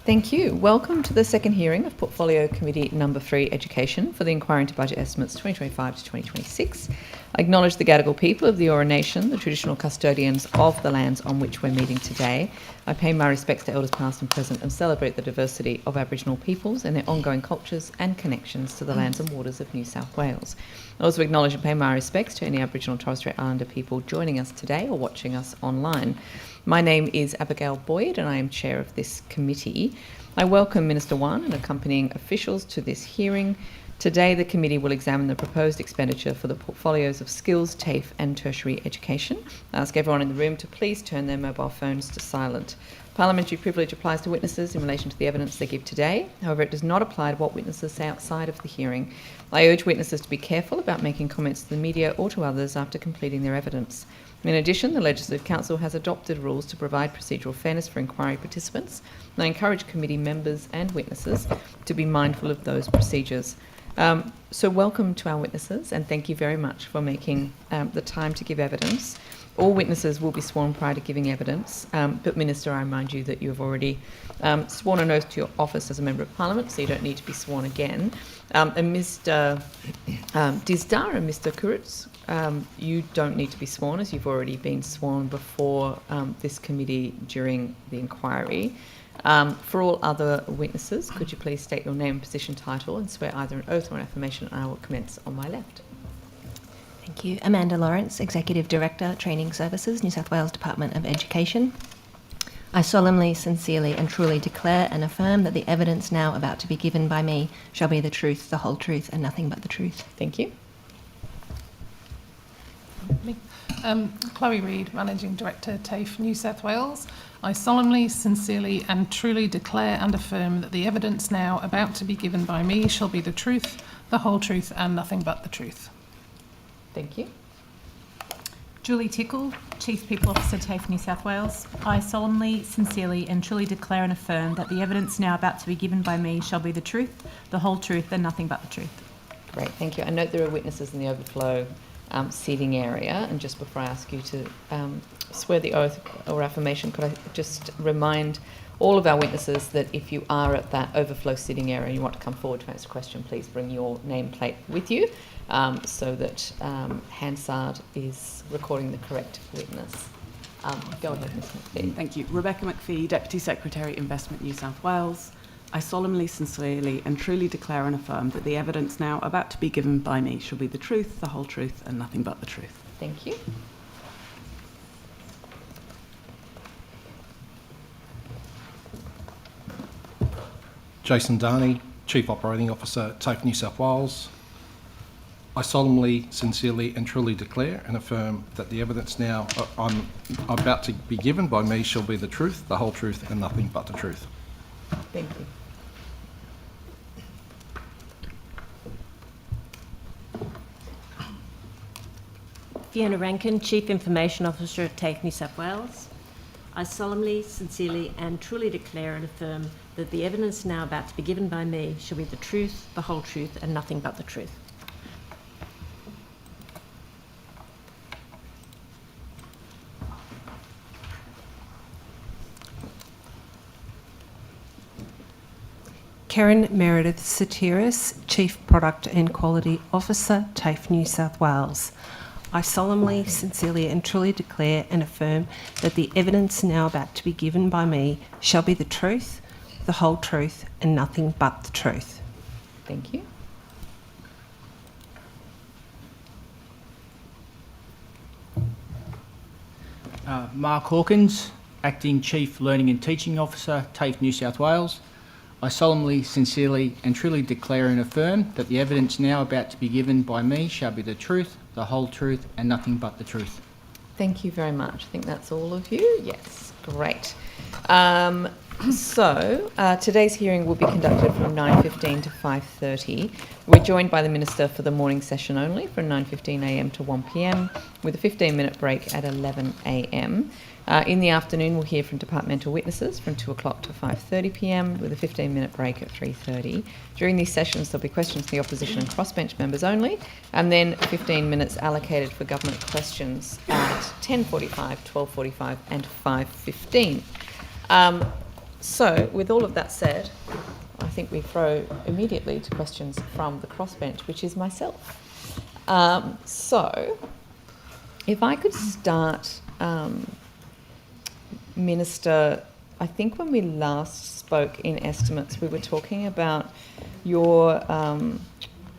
Thank you. Welcome to the second hearing of Portfolio Committee Number 3 Education for the Inquiry into Budget Estimates 2025 to 2026. I acknowledge the Gadigal people of the Eora Nation, the traditional custodians of the lands on which we're meeting today. I pay my respects to Elders past and present and celebrate the diversity of Aboriginal peoples and their ongoing cultures and connections to the lands and waters of New South Wales. I also acknowledge and pay my respects to any Aboriginal and Torres Strait Islander people joining us today or watching us online. My name is Abigail Boyd and I am chair of this committee. I welcome Minister Whan and accompanying officials to this hearing. Today the committee will examine the proposed expenditure for the portfolios of skills, TAFE and tertiary education. I ask everyone in the room to please turn their mobile phones to silent. Parliamentary privilege applies to witnesses in relation to the evidence they give today. However, it does not apply to what witnesses say outside of the hearing. I urge witnesses to be careful about making comments to the media or to others after completing their evidence. In addition, the Legislative Council has adopted rules to provide procedural fairness for inquiry participants, and I encourage committee members and witnesses to be mindful of those procedures. So welcome to our witnesses and thank you very much for making the time to give evidence. All witnesses will be sworn prior to giving evidence, but Minister, I remind you that you have already sworn an oath to your office as a Member of Parliament, so you don't need to be sworn again. And Mr Dizdar and Mr Kurutz, you don't need to be sworn as you've already been sworn before this committee during the inquiry. For all other witnesses, could you please state your name, position, title and swear either an oath or an affirmation, and I will commence on my left. Thank you. Amanda Lawrence, Executive Director, Training Services, New South Wales Department of Education. I solemnly, sincerely and truly declare and affirm that the evidence now about to be given by me shall be the truth, the whole truth and nothing but the truth. Thank you. Chloe Reid, Managing Director, TAFE, New South Wales. I solemnly, sincerely and truly declare and affirm that the evidence now about to be given by me shall be the truth, the whole truth and nothing but the truth. Thank you. Julie Tickle, Chief People Officer, TAFE, New South Wales. I solemnly, sincerely and truly declare and affirm that the evidence now about to be given by me shall be the truth, the whole truth and nothing but the truth. Great, thank you. I note there are witnesses in the overflow seating area, and just before I ask you to swear the oath or affirmation, could I just remind all of our witnesses that if you are at that overflow sitting area and you want to come forward to answer a question, please bring your nameplate with you so that Hansard is recording the correct witness. Go ahead, Ms McPhee. Thank you. Rebecca McPhee, Deputy Secretary, Investment, New South Wales. I solemnly, sincerely and truly declare and affirm that the evidence now about to be given by me shall be the truth, the whole truth and nothing but the truth. Thank you. Jason Darney, Chief Operating Officer, TAFE, New South Wales. I solemnly, sincerely and truly declare and affirm that the evidence now I'm about to be given by me shall be the truth, the whole truth and nothing but the truth. Thank you. Fiona Rankin, Chief Information Officer at TAFE, New South Wales. I solemnly, sincerely and truly declare and affirm that the evidence now about to be given by me shall be the truth, the whole truth and nothing but the truth. Karen Meredith Satiris, Chief Product and Quality Officer, TAFE, New South Wales. I solemnly, sincerely and truly declare and affirm that the evidence now about to be given by me shall be the truth, the whole truth and nothing but the truth. Thank you. Mark Hawkins, Acting Chief Learning and Teaching Officer, TAFE, New South Wales. I solemnly, sincerely and truly declare and affirm that the evidence now about to be given by me shall be the truth, the whole truth and nothing but the truth. Thank you very much. I think that's all of you. Yes, great. Today's hearing will be conducted from 9:15 to 5:30. We're joined by the Minister for the morning session only from 9:15 a.m. to 1 p.m. with a 15-minute break at 11 a.m. In the afternoon, we'll hear from departmental witnesses from 2 o'clock to 5:30 p.m. with a 15-minute break at 3:30. During these sessions, there'll be questions from the opposition and crossbench members only, and then 15 minutes allocated for government questions at 10:45, 12:45 and 5:15. So, with all of that said, I think we throw immediately to questions from the crossbench, which is myself. So, if I could start, Minister, I think when we last spoke in estimates, we were talking about your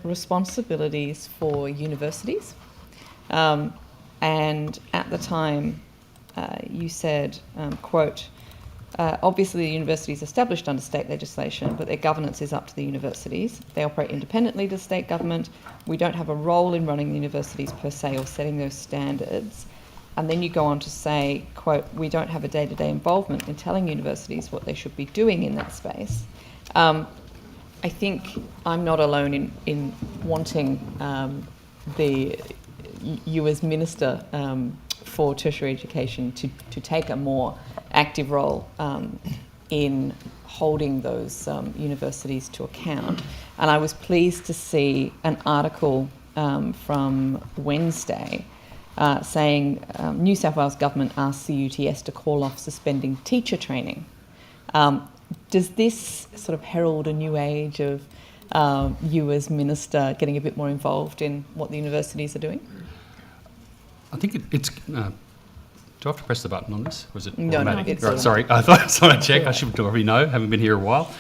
responsibilities for universities. And at the time, you said, quote, obviously the university is established under state legislation, but their governance is up to the universities. They operate independently to state government. We don't have a role in running the universities per se or setting those standards. And then you go on to say, quote, we don't have a day-to-day involvement in telling universities what they should be doing in that space. I think I'm not alone in wanting you as Minister for Tertiary Education to take a more active role in holding those universities to account. And I was pleased to see an article from Wednesday saying New South Wales Government asked CUTS to call off suspending teacher training. Does this sort of herald a new age of you as Minister getting a bit more involved in what the universities are doing? I think it's... do I have to press the button on this? Or is it No, automatic? it's Right, sorry, I thought I'd check. I should already know. Haven't been here a while.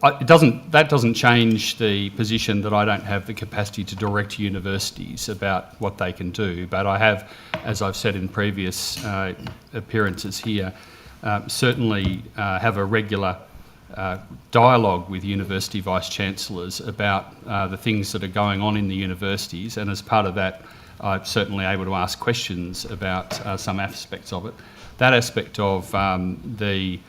That doesn't change the position that I don't have the capacity to direct universities about what they can do. But I have, as I've said in previous appearances here, certainly have a regular dialogue with university vice-chancellors about the things that are going on in the universities, and as part of that I'm certainly able to ask questions about some aspects of it. That aspect of the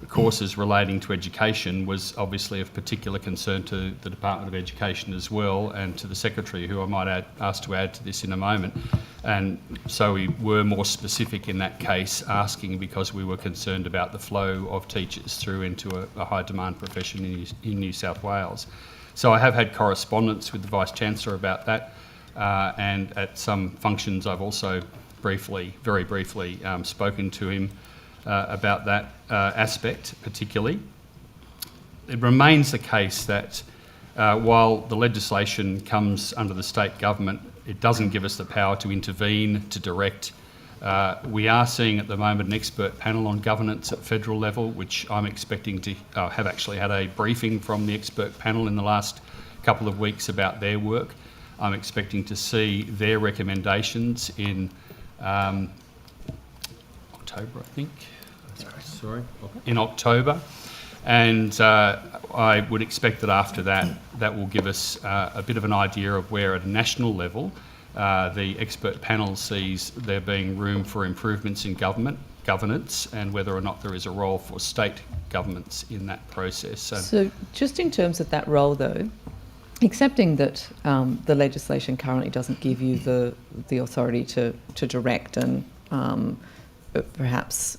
courses relating to education was obviously of particular concern to the Department of Education as well, and to the Secretary, who I might ask to add to this in a moment. And so we were more specific in that case, asking because we were concerned about the flow of teachers through into a high demand profession in New South Wales. So I have had correspondence with the Vice-Chancellor about that, and at some functions I've also very briefly spoken to him about that aspect particularly. It remains the case that while the legislation comes under the state government, it doesn't give us the power to intervene, to direct. We are seeing at the moment an expert panel on governance at federal level, which I'm expecting to have actually had a briefing from the expert panel in the last couple of weeks about their work. I'm expecting to see their recommendations in October, I think. Sorry, in October, and I would expect that after that will give us a bit of an idea of where at a national level the expert panel sees there being room for improvements in governance, and whether or not there is a role for state governments in that process. So just in terms of that role though, accepting that the legislation currently doesn't give you the authority to direct and perhaps,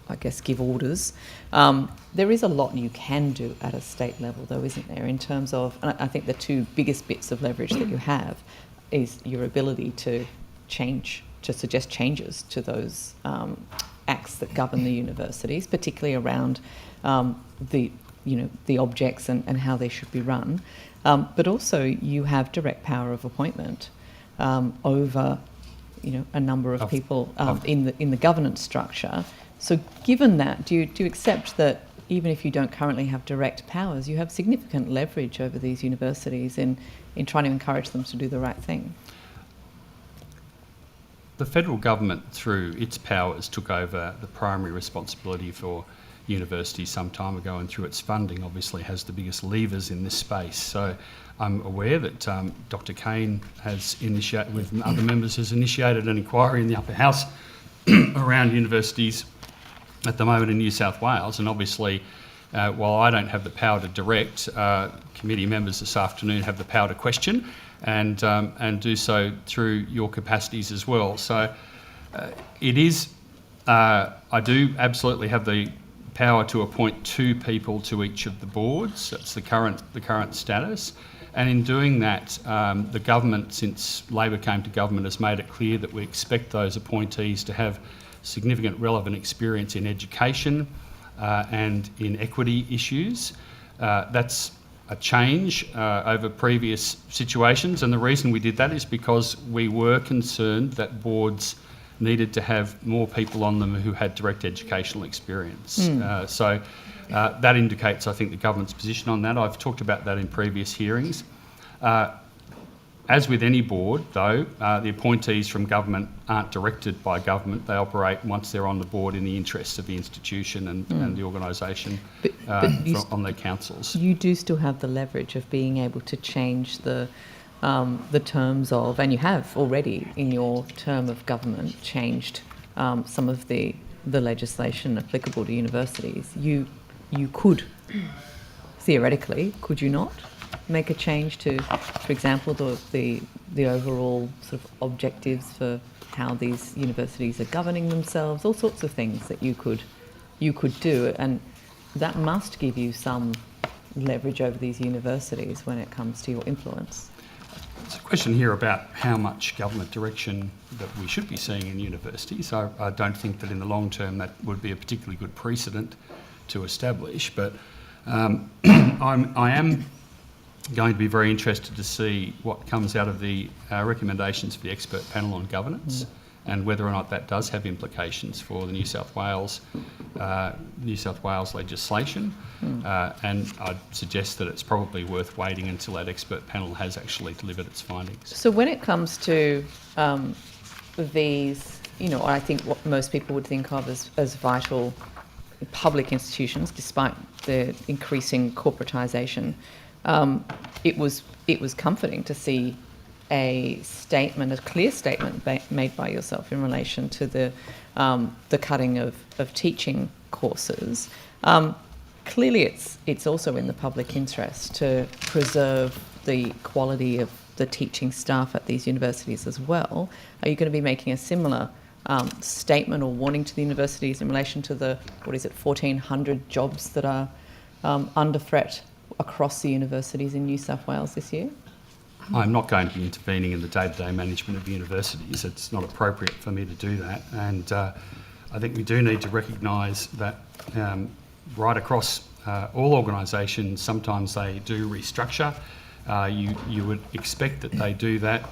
I guess, give orders. There is a lot you can do at a state level, though, isn't there, in terms of, and I think the two biggest bits of leverage that you have is your ability to suggest changes to those acts that govern the universities, particularly around the objects and how they should be run. But also you have direct power of appointment over, a number of people in the governance structure. So given that, do you accept that even if you don't currently have direct powers, you have significant leverage over these universities in trying to encourage them to do the right thing? The federal government, through its powers, took over the primary responsibility for universities some time ago, and through its funding obviously has the biggest levers in this space. So I'm aware that Dr Kane has initiated, with other members, has initiated an inquiry in the upper house around universities at the moment in New South Wales, and obviously while I don't have the power to direct, committee members this afternoon have the power to question and do so through your capacities as well. So it is, I do absolutely have the power to appoint 2 people to each of the boards. That's the current status. And in doing that, the government, since Labor came to government, has made it clear that we expect those appointees to have significant relevant experience in education and in equity issues. That's a change over previous situations, and the reason we did that is because we were concerned that boards needed to have more people on them who had direct educational experience. So that indicates, I think, the government's position on that. I've talked about that in previous hearings. As with any board, though, the appointees from government aren't directed by government. They operate, once they're on the board, in the interests of the institution and the organisation on their councils. You do still have the leverage of being able to change the terms of, and you have already in your term of government changed some of the legislation applicable to universities. You could, theoretically, could you not make a change to, for example, the overall sort of objectives for how these universities are governing themselves, all sorts of things that you could do, and that must give you some leverage over these universities when it comes to your influence. There's a question here about how much government direction that we should be seeing in universities. I don't think that in the long term that would be a particularly good precedent to establish, but I am going to be very interested to see what comes out of the recommendations for the expert panel on governance and whether or not that does have implications for the New South Wales legislation. And I'd suggest that it's probably worth waiting until that expert panel has actually delivered its findings. So when it comes to these, I think what most people would think of as vital public institutions, despite the increasing corporatisation, it was comforting to see a clear statement made by yourself in relation to the cutting of teaching courses. Clearly, it's also in the public interest to preserve the quality of the teaching staff at these universities as well. Are you going to be making a similar statement or warning to the universities in relation to the 1,400 jobs that are under threat across the universities in New South Wales this year? I'm not going to be intervening in the day-to-day management of universities. It's not appropriate for me to do that. And I think we do need to recognise that right across all organisations, sometimes they do restructure. You would expect that they do that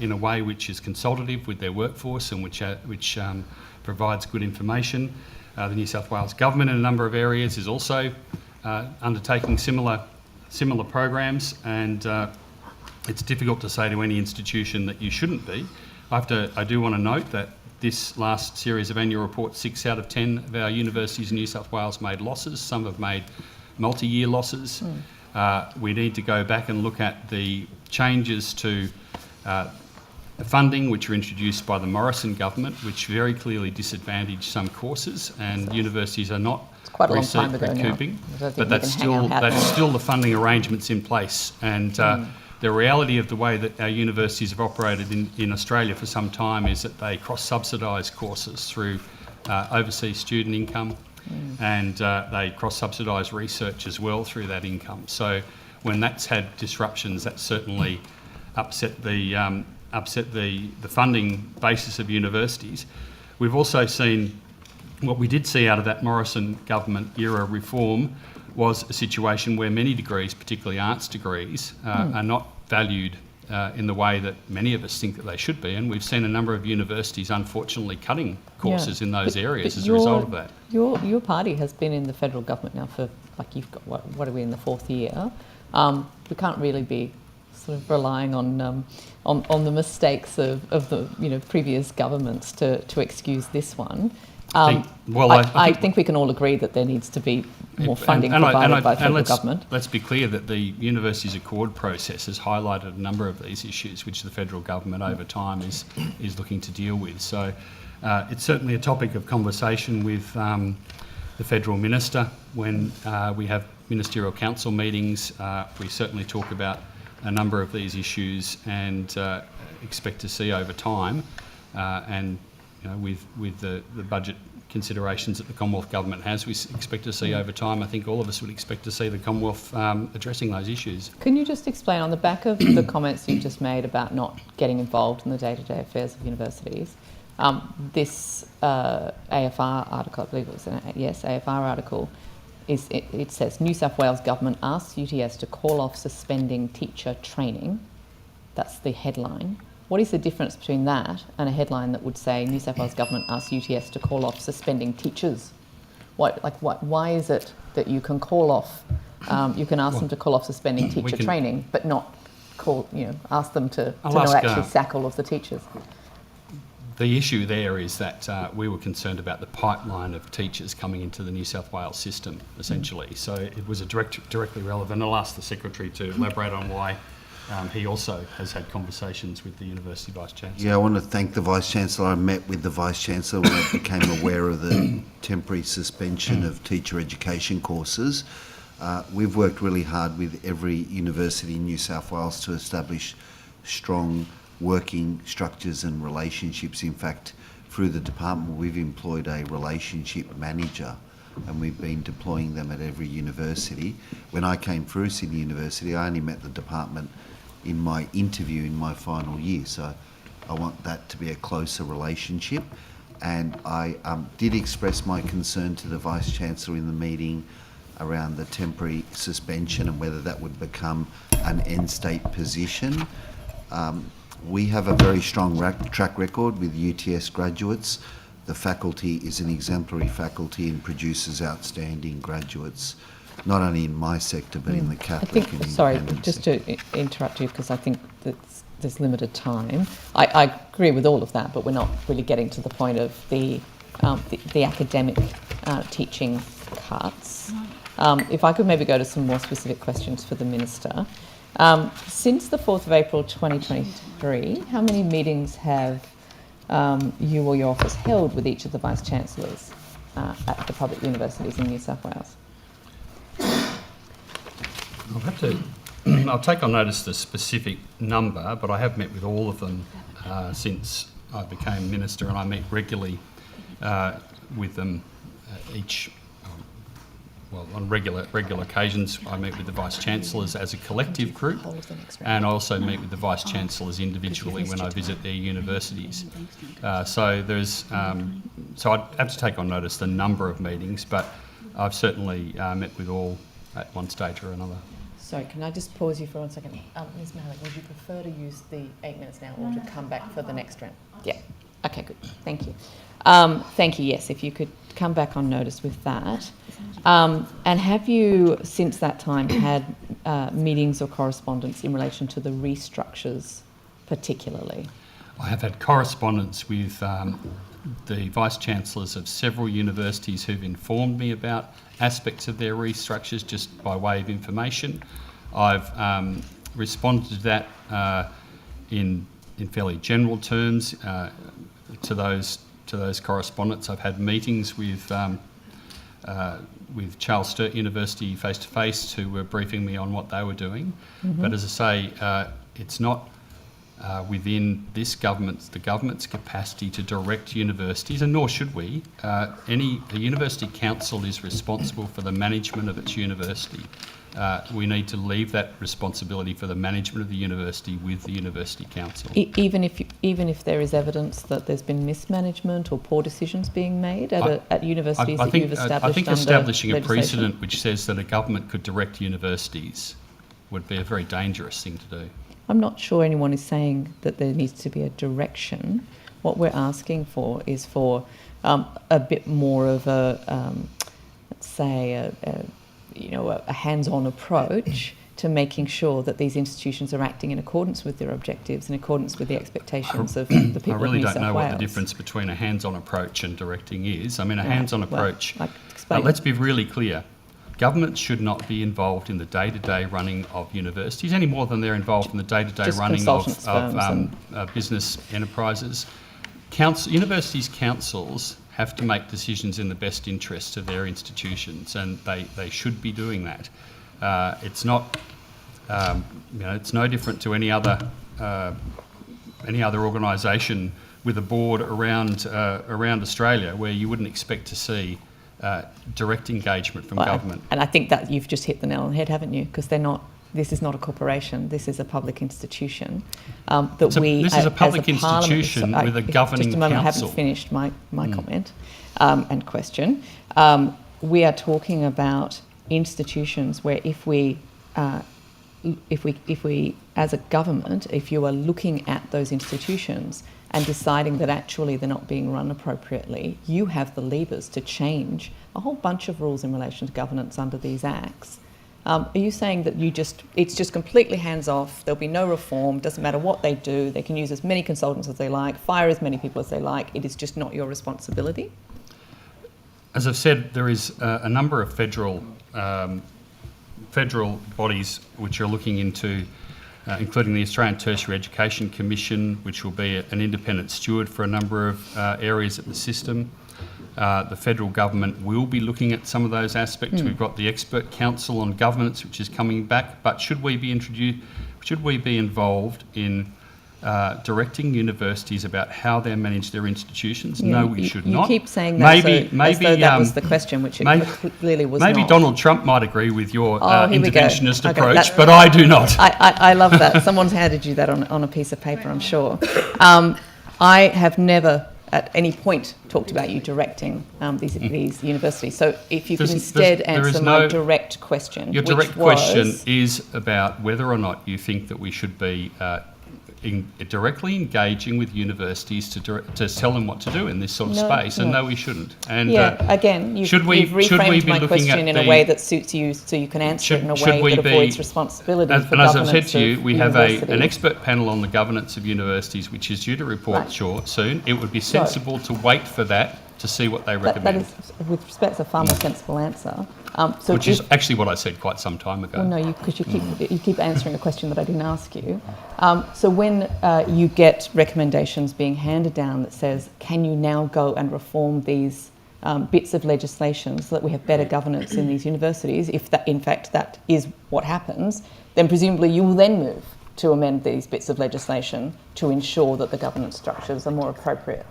in a way which is consultative with their workforce and which provides good information. The New South Wales government in a number of areas is also undertaking similar programs, and it's difficult to say to any institution that you shouldn't be. I do want to note that this last series of annual reports, 6 out of 10 of our universities in New South Wales made losses. Some have made multi-year losses. We need to go back and look at the changes to the funding which were introduced by the Morrison government, which very clearly disadvantaged some courses, and universities are not quite a long time ago recouping. Now. But that's still the funding arrangements in place, and the reality of the way that our universities have operated in Australia for some time is that they cross-subsidise courses through overseas student income, and they cross-subsidise research as well through that income. So when that's had disruptions, that certainly upset the funding basis of universities. We've also seen, what we did see out of that Morrison government era reform was a situation where many degrees, particularly arts degrees, are not valued in the way that many of us think that they should be, and we've seen a number of universities unfortunately cutting courses in those areas as a result of that. Your party has been in the federal government now for, like, you've got, what are we in the 4th year? We can't really be sort of relying on the mistakes of the previous governments to excuse this one. I think we can all agree that there needs to be more funding provided by the federal government. Let's be clear that the Universities Accord process has highlighted a number of these issues which the federal government over time is looking to deal with. So it's certainly a topic of conversation with the federal minister when we have ministerial council meetings. We certainly talk about a number of these issues and expect to see over time and with the budget considerations that the Commonwealth Government has, we expect to see over time. I think all of us would expect to see the Commonwealth addressing those issues. Can you just explain, on the back of the comments you've just made about not getting involved in the day-to-day affairs of universities, This AFR article, I believe it was AFR article, it says New South Wales Government asks UTS to call off suspending teacher training. That's the headline. What is the difference between that and a headline that would say New South Wales Government asks UTS to call off suspending teachers? Why is it that you can call off, you can ask them to call off suspending teacher training, but not ask them to not actually sack all of the teachers? The issue there is that we were concerned about the pipeline of teachers coming into the New South Wales system, essentially. So it was directly relevant. I'll ask the Secretary to elaborate on why he also has had conversations with the University Vice-Chancellor. Yeah, I want to thank the Vice-Chancellor. I met with the Vice-Chancellor when I became aware of the temporary suspension of teacher education courses. We've worked really hard with every university in New South Wales to establish strong working structures and relationships. In fact, through the department, we've employed a relationship manager, and we've been deploying them at every university. When I came through Sydney University, I only met the department in my interview in my final year, so I want that to be a closer relationship. And I did express my concern to the Vice-Chancellor in the meeting around the temporary suspension and whether that would become an end state position. We have a very strong track record with UTS graduates. The faculty is an exemplary faculty and produces outstanding graduates, not only in my sector but in the Catholic and independent just sector. to interrupt you, because I think that there's limited time. I agree with all of that, but we're not really getting to the point of the academic teaching cuts. If I could maybe go to some more specific questions for the Minister. Since the 4th of April 2023, how many meetings have you or your office held with each of the Vice-Chancellors at the public universities in New South Wales? I'll take on notice the specific number, but I have met with all of them since I became Minister, and I meet regularly with them on regular occasions. I meet with the Vice-Chancellors as a collective group, and I also meet with the Vice-Chancellors individually when I visit their universities. So I'd have to take on notice the number of meetings, but I've certainly met with all at one stage or another. Sorry, can I just pause you for 1 second? Ms Malik, would you prefer to use the 8 minutes now or to come back for the next round? Yeah. Okay, good. Thank you. Thank you, yes, if you could come back on notice with that. And have you, since that time, had meetings or correspondence in relation to the restructures particularly? I have had correspondence with the Vice-Chancellors of several universities who've informed me about aspects of their restructures just by way of information. I've responded to that in fairly general terms to those correspondence. I've had meetings with Charles Sturt University face-to-face who were briefing me on what they were doing. Mm-hmm. But as I say, it's not within the government's capacity to direct universities, and nor should we. The university council is responsible for the management of its university. We need to leave that responsibility for the management of the university with the university council. Even if there is evidence that there's been mismanagement or poor decisions being made at universities that you've established. I think establishing a precedent which says that a government could direct universities would be a very dangerous thing to do. I'm not sure anyone is saying that there needs to be a direction. What we're asking for is for a bit more of a, let's say, a hands-on approach to making sure that these institutions are acting in accordance with their objectives, in accordance with the expectations of the people of New South Wales. I really don't know what the difference between a hands-on approach and directing is. I mean, a hands-on approach... let's be really clear. Governments should not be involved in the day-to-day running of universities any more than they're involved in the day-to-day running of business enterprises. Universities' councils have to make decisions in the best interests of their institutions, and they should be doing that. It's not, it's no different to any other organisation with a board around Australia, where you wouldn't expect to see direct engagement from government. And I think that you've just hit the nail on the head, haven't you? Because they're not this is not a corporation, this is a public institution. That This is a public as a parliament- institution with a governing Just a moment, I council. haven't finished my comment and question. We are talking about institutions where if we, as a government, if you are looking at those institutions and deciding that actually they're not being run appropriately, you have the levers to change a whole bunch of rules in relation to governance under these acts. Are you saying that it's just completely hands-off, there'll be no reform, doesn't matter what they do, they can use as many consultants as they like, fire as many people as they like, it is just not your responsibility? As I've said, there is a number of federal bodies which are looking into, including the Australian Tertiary Education Commission, which will be an independent steward for a number of areas of the system. The federal government will be looking at some of those aspects. We've got the Expert Council on Governance, which is coming back. But should we be involved in directing universities about how they manage their institutions? Yeah, No, we should not. You keep saying that as though that was the maybe, question, which it clearly was maybe not. Donald Trump might agree with your Here we go. interventionist Okay, approach, but I do not. I love that. Someone's handed you that on a piece of paper, I'm sure. I have never at any point talked about you directing these universities. So if you could instead answer my direct question. Your direct question is about whether or not you think that we should be directly engaging with universities to tell them what to do in this sort of space, and no, we shouldn't. And again, you've reframed my question in a way that suits you, so you can answer it in a way that avoids responsibility for and as governance. I've said to you, we have an expert panel on the governance of universities, which is due to report soon. It would be sensible to wait for that to see what they recommend. That is, with respect, a far more sensible answer. Which is actually what I said quite some time ago. Well, no, because you keep answering a question that I didn't ask you. So when you get recommendations being handed down that says, can you now go and reform these bits of legislation so that we have better governance in these universities, if that, in fact, that is what happens, then presumably you will then move to amend these bits of legislation to ensure that the governance structures are more appropriate.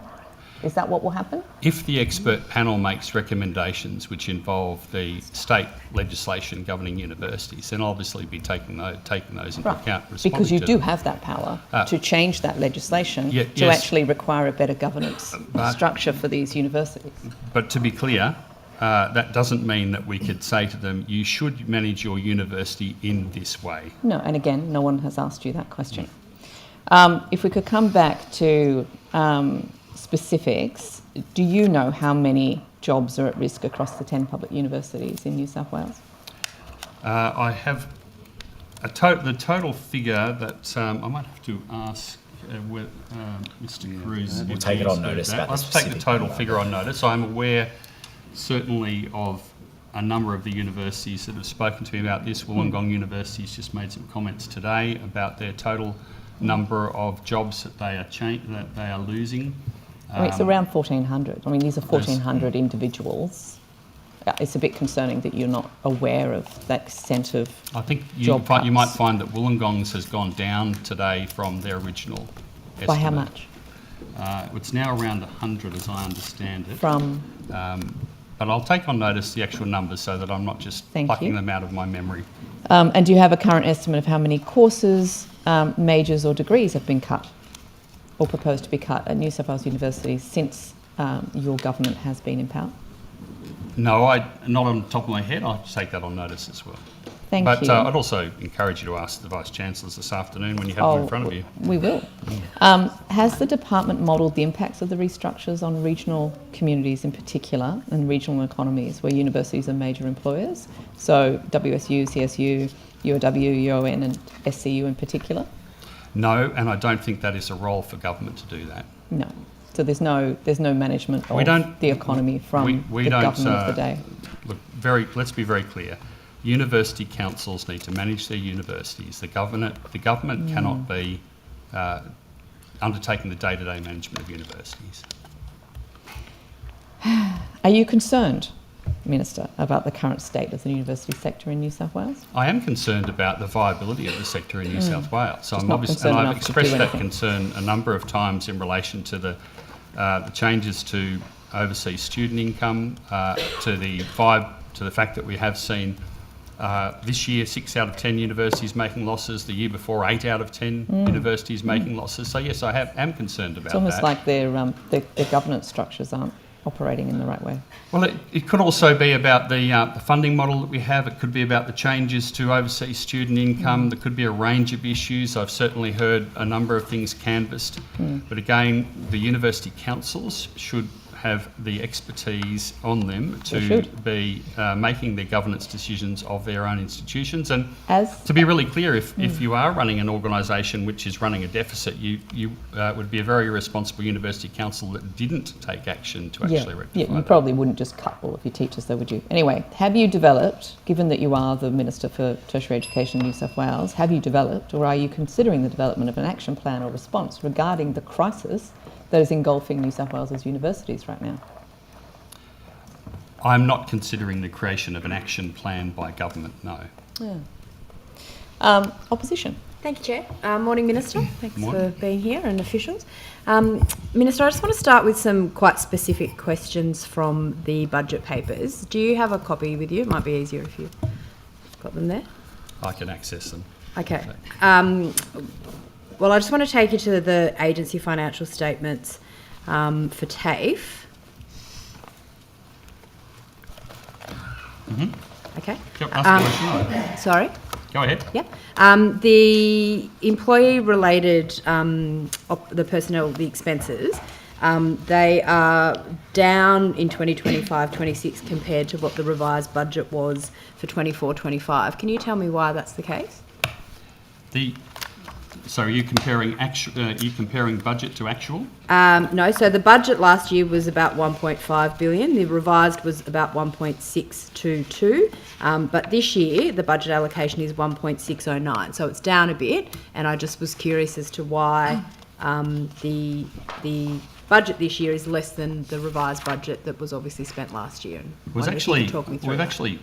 Is that what will happen? If the expert panel makes recommendations which involve the state legislation governing universities, then I'll obviously be taking those into account. Because you do have that power to change that legislation to actually require a better governance structure for these universities. But to be clear, that doesn't mean that we could say to them, you should manage your university in this way. No, and again, no one has asked you that question. If we could come back to specifics, do you know how many jobs are at risk across the 10 public universities in New South Wales? I have the total figure that I might have to ask Mr. Cruz. We'll take it on notice. Let's take the total figure on notice. I'm aware certainly of a number of the universities that have spoken to me about this. Wollongong University's just made some comments today about their total number of jobs that they are losing. It's around 1,400. I mean, these are 1,400 individuals. It's a bit concerning that you're not aware of that extent of I think you might find that Wollongong's has gone down today from their original estimate. By how much? It's now around 100, as I understand it. From? But I'll take on notice the actual numbers so that I'm not just plucking them out of my memory. And do you have a current estimate of how many courses, majors or degrees have been cut or proposed to be cut at New South Wales University since your government has been in power? No, not on the top of my head. I'll take that on notice as well. Thank you. But I'd also encourage you to ask the Vice-Chancellors this afternoon when you have them in front of you. We will. Has the department modelled the impacts of the restructures on regional communities in particular and regional economies where universities are major employers? So WSU, CSU, UOW, UON and SCU in particular? No, and I don't think that is a role for government to do that. No. So there's no management of the economy from the government of the day? Look, let's be very clear. University councils need to manage their universities. The government cannot be undertaking the day-to-day management of universities. Are you concerned, Minister, about the current state of the university sector in New South Wales? I am concerned about the viability of the sector in New South Wales. So I've expressed that concern a number of times in relation to the changes to overseas student income, to the fact that we have seen This year, 6 out of 10 universities making losses. The year before, 8 out of 10 universities making losses. So yes, I am concerned about that. It's almost like their governance structures aren't operating in the right way. Well, it could also be about the funding model that we have. It could be about the changes to overseas student income. There could be a range of issues. I've certainly heard a number of things canvassed. But again, the university councils should have the expertise on them to be making their governance decisions of their own institutions. And to be really clear, if you are running an organisation which is running a deficit, you would be a very irresponsible university council that didn't take action to actually rectify you that. probably wouldn't just cut all of your teachers though, would you? Anyway, have you developed, given that you are the Minister for Tertiary Education in New South Wales, have you developed or are you considering the development of an action plan or response regarding the crisis that is engulfing New South Wales's universities right now? I'm not considering the creation of an action plan by government, no. Opposition. Thank you, Chair. Morning, Minister. Thanks Morning. for being here and officials. Minister, I just want to start with some quite specific questions from the budget papers. Do you have a copy with you? It might be easier if you've got them there. I can access them. Okay. Well, I just want to take you to the agency financial statements for TAFE. Okay. Yep, ask a question. Sorry? Go ahead. Yep. The employee-related, the personnel, the expenses, they are down in 2025-26 compared to what the revised budget was for 24-25. Can you tell me why that's the case? So are you comparing budget to actual? No, so the budget last year was about 1.5 billion. The revised was about 1.622. But this year, the budget allocation is 1.609. So it's down a bit. And I just was curious as to why the budget this year is less than the revised budget that was obviously spent last year. We've actually,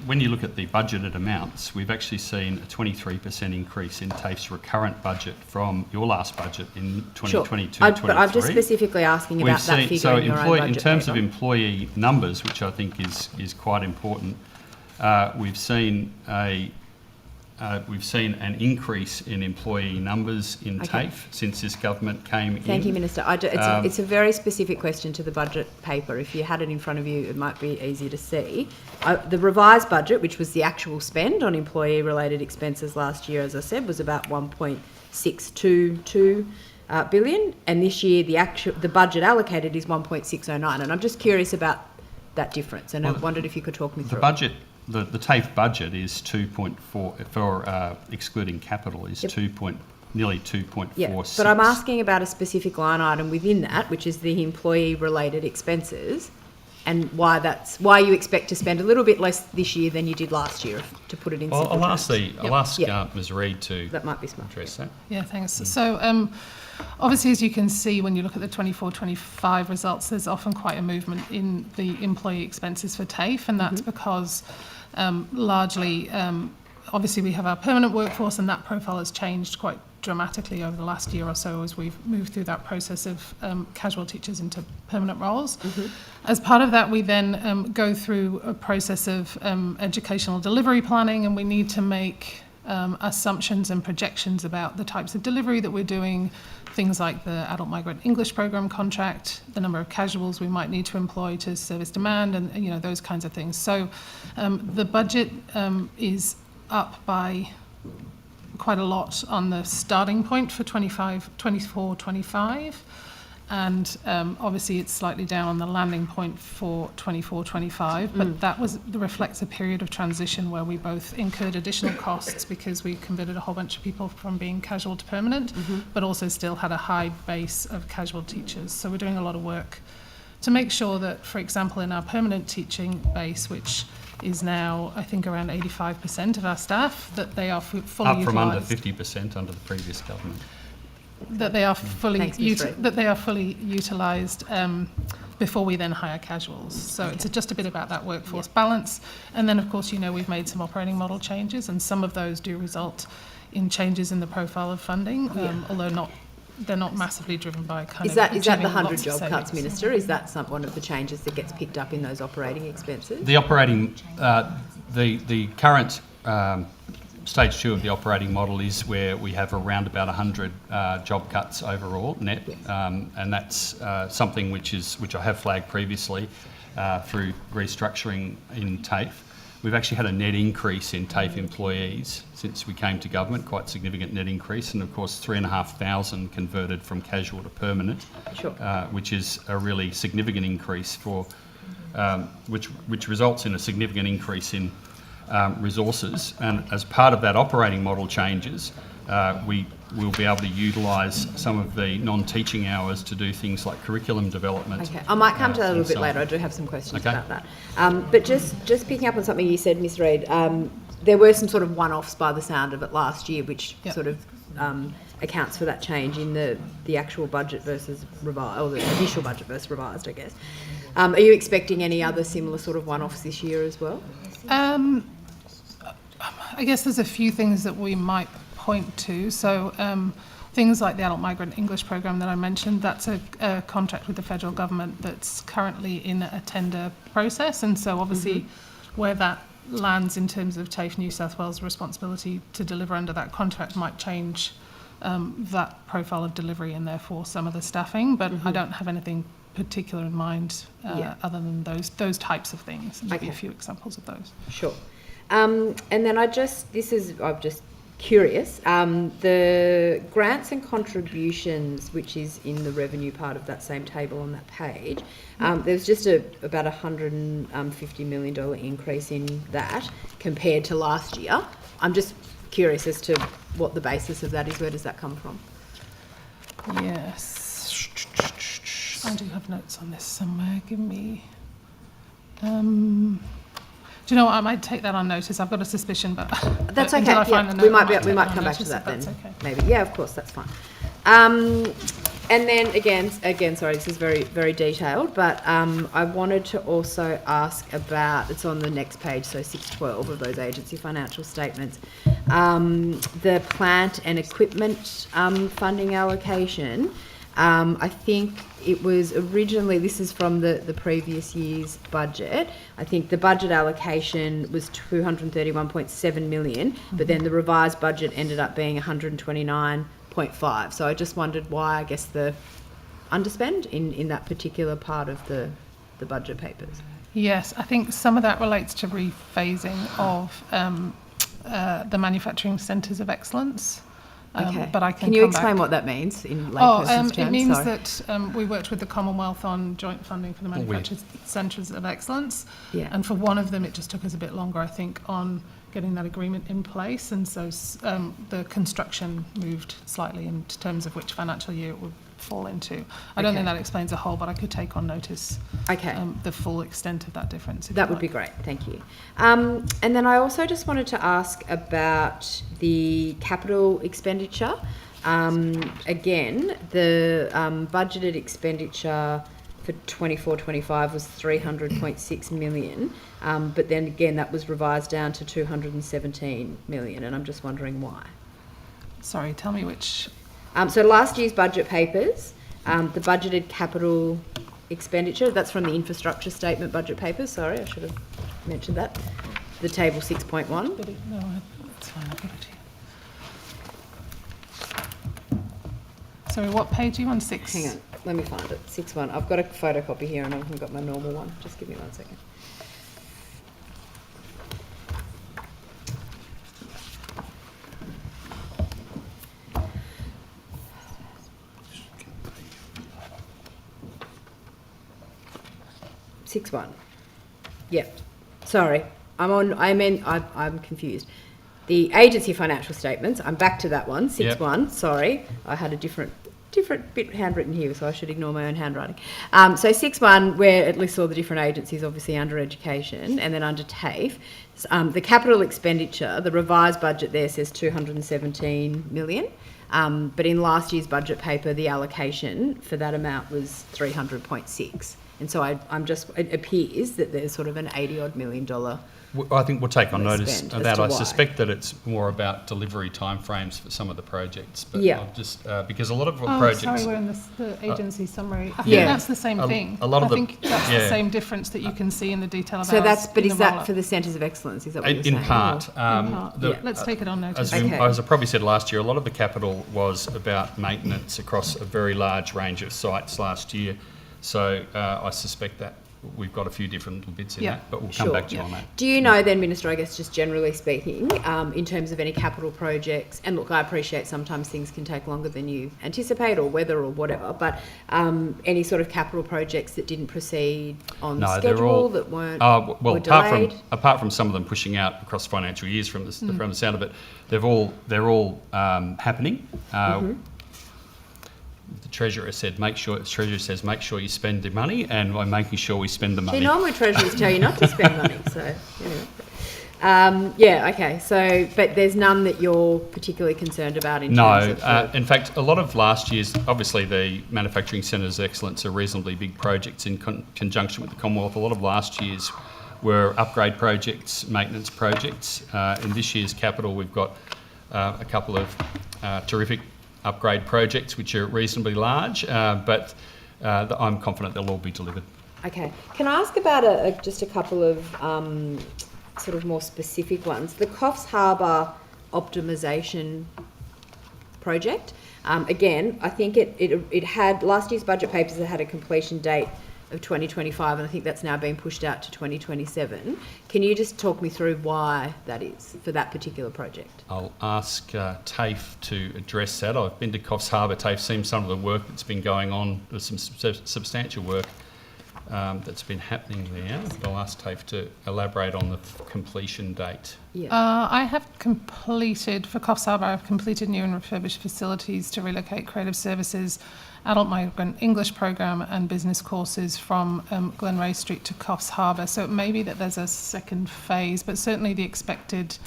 when you look at the budgeted amounts, we've actually seen a 23% increase in TAFE's recurrent budget from your last budget in 2022-23. But I'm just specifically asking about that figure in your own budget in terms of paper. employee numbers, which I think is quite important, we've seen an increase in employee numbers in TAFE since this government came in. Thank you, Minister. It's a very specific question to the budget paper. If you had it in front of you, it might be easier to see. The revised budget, which was the actual spend on employee-related expenses last year, as I said, was about 1.622 billion, and this year the budget allocated is 1.609. And I'm just curious about that difference, and I wondered if you could talk me through it. The TAFE budget is 2.4 for excluding capital is nearly 2.46. Yeah, but I'm asking about a specific line item within that, which is the employee-related expenses, and why you expect to spend a little bit less this year than you did last year, to put it in simple terms. I'll ask Ms. Reid to that might be smart. address that. Yeah, thanks. So obviously, as you can see, when you look at the 24-25 results, there's often quite a movement in the employee expenses for TAFE, and that's because largely, obviously, we have our permanent workforce, and that profile has changed quite dramatically over the last year or so as we've moved through that process of casual teachers into permanent roles. As part of that, we then go through a process of educational delivery planning, and we need to make assumptions and projections about the types of delivery that we're doing, things like the adult migrant English program contract, the number of casuals we might need to employ to service demand, and those kinds of things. So the budget is up by quite a lot on the starting point for 24-25, and obviously it's slightly down on the landing point for 24-25, but that reflects a period of transition where we both incurred additional costs because we converted a whole bunch of people from being casual to permanent, but also still had a high base of casual teachers. So we're doing a lot of work to make sure that, for example, in our permanent teaching base, which is now, I think, around 85% of our staff, that they are fully utilised. Up from under 50% under the previous government. That they are fully utilised before we then hire casuals. So it's just a bit about that workforce balance. And then, of course, we've made some operating model changes, and some of those do result in changes in the profile of funding, although they're not massively driven by Is that the 100 job cuts, Minister? Is that one of the changes that gets picked up in those operating expenses? The operating, the current stage 2 of the operating model is where we have around about 100 job cuts overall net, and that's something which I have flagged previously through restructuring in TAFE. We've actually had a net increase in TAFE employees since we came to government, quite significant net increase, and of course 3,500 converted from casual to permanent, Sure. Which is a really significant increase for, which results in a significant increase in resources. And as part of that operating model changes, we will be able to utilise some of the non-teaching hours to do things like curriculum development. Okay, I might come to that a little and bit so later. on. I do have some questions Okay. about that. But just picking up on something you said, Ms. Reid, there were some sort of one-offs by the sound of it last year, which Yep. sort of accounts for that change in the actual budget versus revised, or the initial budget versus revised, I guess. Are you expecting any other similar sort of one-offs this year as well? I guess there's a few things that we might point to. So things like the Adult Migrant English Programme that I mentioned, that's a contract with the federal government that's currently in a tender process. And so obviously where that lands in terms of TAFE New South Wales' responsibility to deliver under that contract might change that profile of delivery and therefore some of the staffing. But I don't have anything particular in mind other than those types of things. I'll give you a few examples of those. Sure. And then I'm just curious, the grants and contributions, which is in the revenue part of that same table on that page, there's just about $150 million increase in that compared to last year. I'm just curious as to what the basis of that is. Where does that come from? Yes. I do have notes on this somewhere. Give me... do you know what? I might take that on notice. I've got a suspicion, but That's but okay. until I find the We note, might I we might take it come on back to notice that if then. that's okay. Maybe. Yeah, of course, that's fine. And then again, sorry, this is very, very detailed, but I wanted to also ask about, it's on the next page, so 612 of those agency financial statements, the plant and equipment funding allocation. I think it was originally, this is from the previous year's budget, I think the budget allocation was 231.7 million, but then the revised budget ended up being 129.5. So I just wondered why, I guess, the underspend in that particular part of the budget papers. Yes, I think some of that relates to rephasing of the manufacturing centres of excellence. Okay. But I can you come explain back. what that means in layperson's terms? It means Sorry. that we worked with the Commonwealth on joint funding for the manufacturing centres of excellence. Yeah. And for one of them, it just took us a bit longer, I think, on getting that agreement in place. And so the construction moved slightly in terms of which financial year it would fall into. I don't think that explains the whole, but I could take on notice the full extent of that difference. That would be great, thank you. And then I also just wanted to ask about the capital expenditure. Again, the budgeted expenditure for 24-25 was 300.6 million, but then again that was revised down to 217 million, and I'm just wondering why. Sorry, tell me which... So last year's budget papers, the budgeted capital expenditure, that's from the infrastructure statement budget papers, sorry, I should have mentioned that, the table 6.1. No, it's fine, I've got it here. Sorry, what page are you on? 6? Hang on, let me find it, 6.1. I've got a photocopy here and I haven't got my normal one, just give me 1 second. Yep. Sorry, I'm confused. The agency financial statements. I'm back to that one. 6.1. Sorry, I had a different bit handwritten here, so I should ignore my own handwriting. So 6.1, where it lists all the different agencies, obviously under education, and then under TAFE. The capital expenditure, the revised budget there says 217 million. But in last year's budget paper, the allocation for that amount was 300.6. And so it appears that there's sort of an $80 odd million I think we'll take on notice spend of as that. to I why. suspect that it's more about delivery timeframes for some of the projects. But Yeah. I'll just because a lot of Oh, projects. sorry, we're in the agency summary. I think Yeah. that's the same thing. a lot of I the- think that's the yeah. same difference that you can see in the detail of So ours that's, but in is the that roll-up. for the centres of excellence? Is that what you're In saying? part. Yeah. Let's take it on notice. As I probably said last year, a lot of the capital was about maintenance across a very large range of sites last year. So I suspect that we've got a few different little bits in Yeah. that, but we'll come Sure. back to you on that. Do you know then, Minister, I guess just generally speaking, in terms of any capital projects, and look, I appreciate sometimes things can take longer than you anticipate or weather or whatever, but any sort of capital projects that didn't proceed on No, they're schedule, all- that weren't Well, were apart delayed? from some of them pushing out across financial years from the sound of it, they're all happening. The Treasurer said, make sure you spend the money, and I'm making sure we spend the money. See, normally treasurers tell you not to spend money, so anyway. Yeah, okay. So, but there's none that you're particularly concerned about in terms of in fact, a lot of last year's, obviously the Manufacturing Centres of Excellence are reasonably big projects in conjunction with the Commonwealth. A lot of last year's were upgrade projects, maintenance projects. In this year's capital, we've got a couple of terrific upgrade projects which are reasonably large, but I'm confident they'll all be delivered. Okay. Can I ask about just a couple of sort of more specific ones? The Coffs Harbour optimisation project. Again, I think it had last year's budget papers. It had a completion date of 2025, and I think that's now been pushed out to 2027. Can you just talk me through why that is for that particular project? I'll ask TAFE to address that. I've been to Coffs Harbour. TAFE's seen some of the work that's been going on. There's some substantial work that's been happening there. I'll ask TAFE to elaborate on the completion date. Yeah. I have completed, for Coffs Harbour, I've completed new and refurbished facilities to relocate creative services, adult migrant English program and business courses from Glenray Street to Coffs Harbour. So it may be that there's a second phase, but certainly the expected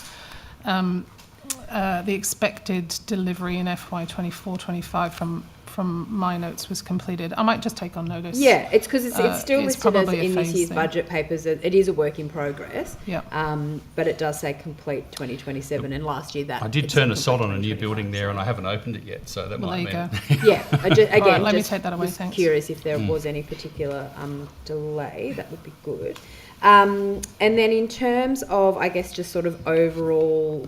delivery in FY 24-25 from my notes was completed. I might just take on notice. Yeah, it's because it's still it's listed as probably a in this phase year's thing. budget papers. It is a work in progress. Yeah. But it does say complete 2027, and last year that I did it turn a said sod complete on a new 2025, building there, so- and I haven't opened it yet, so that Well, might there mean. you go. Yeah, again, All right, let me just take that away, was thanks. curious if there was any particular delay. That would be good. And then in terms of, I guess, just sort of overall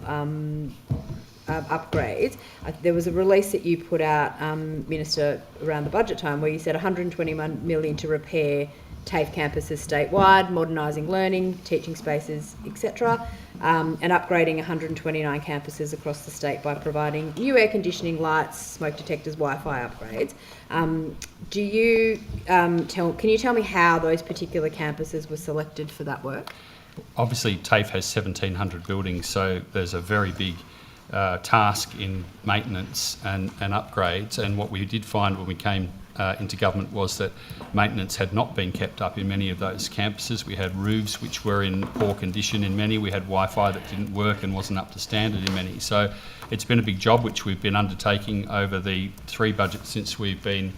upgrades, there was a release that you put out, Minister, around the budget time where you said 121 million to repair TAFE campuses statewide, modernising learning, teaching spaces, etc., and upgrading 129 campuses across the state by providing new air conditioning, lights, smoke detectors, Wi-Fi upgrades. Do you can you tell me how those particular campuses were selected for that work? Obviously, TAFE has 1,700 buildings, so there's a very big task in maintenance and upgrades. And what we did find when we came into government was that maintenance had not been kept up in many of those campuses. We had roofs which were in poor condition in many. We had Wi-Fi that didn't work and wasn't up to standard in many. So it's been a big job which we've been undertaking over the 3 budgets since we've been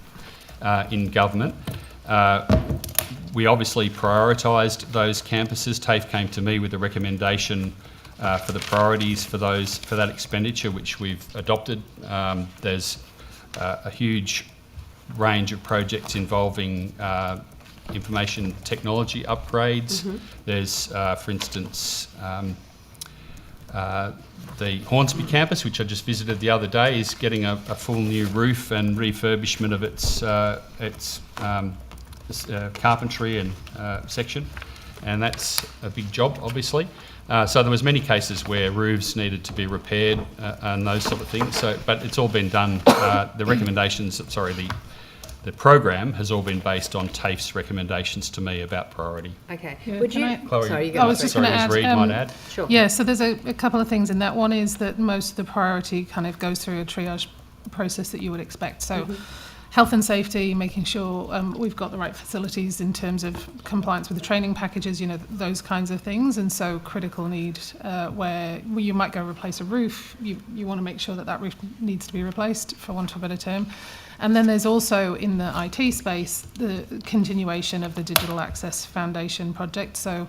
in government. We obviously prioritised those campuses. TAFE came to me with a recommendation for the priorities for that expenditure, which we've adopted. There's a huge range of projects involving information technology upgrades. There's, for instance, the Hornsby campus, which I just visited the other day, is getting a full new roof and refurbishment of its carpentry and section, and that's a big job, obviously. So there was many cases where roofs needed to be repaired and those sort of things. So, but it's all been done. The recommendations, the program has all been based on TAFE's recommendations to me about priority. Okay. Yeah, Would can you? I- Chloe, Sorry, you I go. was just sorry, going to as add. Reid might add. Sure. Yeah, so there's a couple of things in that. One is that most of the priority kind of goes through a triage process that you would expect. So health and safety, making sure we've got the right facilities in terms of compliance with the training packages, those kinds of things. And so critical need where you might go replace a roof, you want to make sure that roof needs to be replaced, for want of a better term. And then there's also, in the IT space, the continuation of the Digital Access Foundation project. So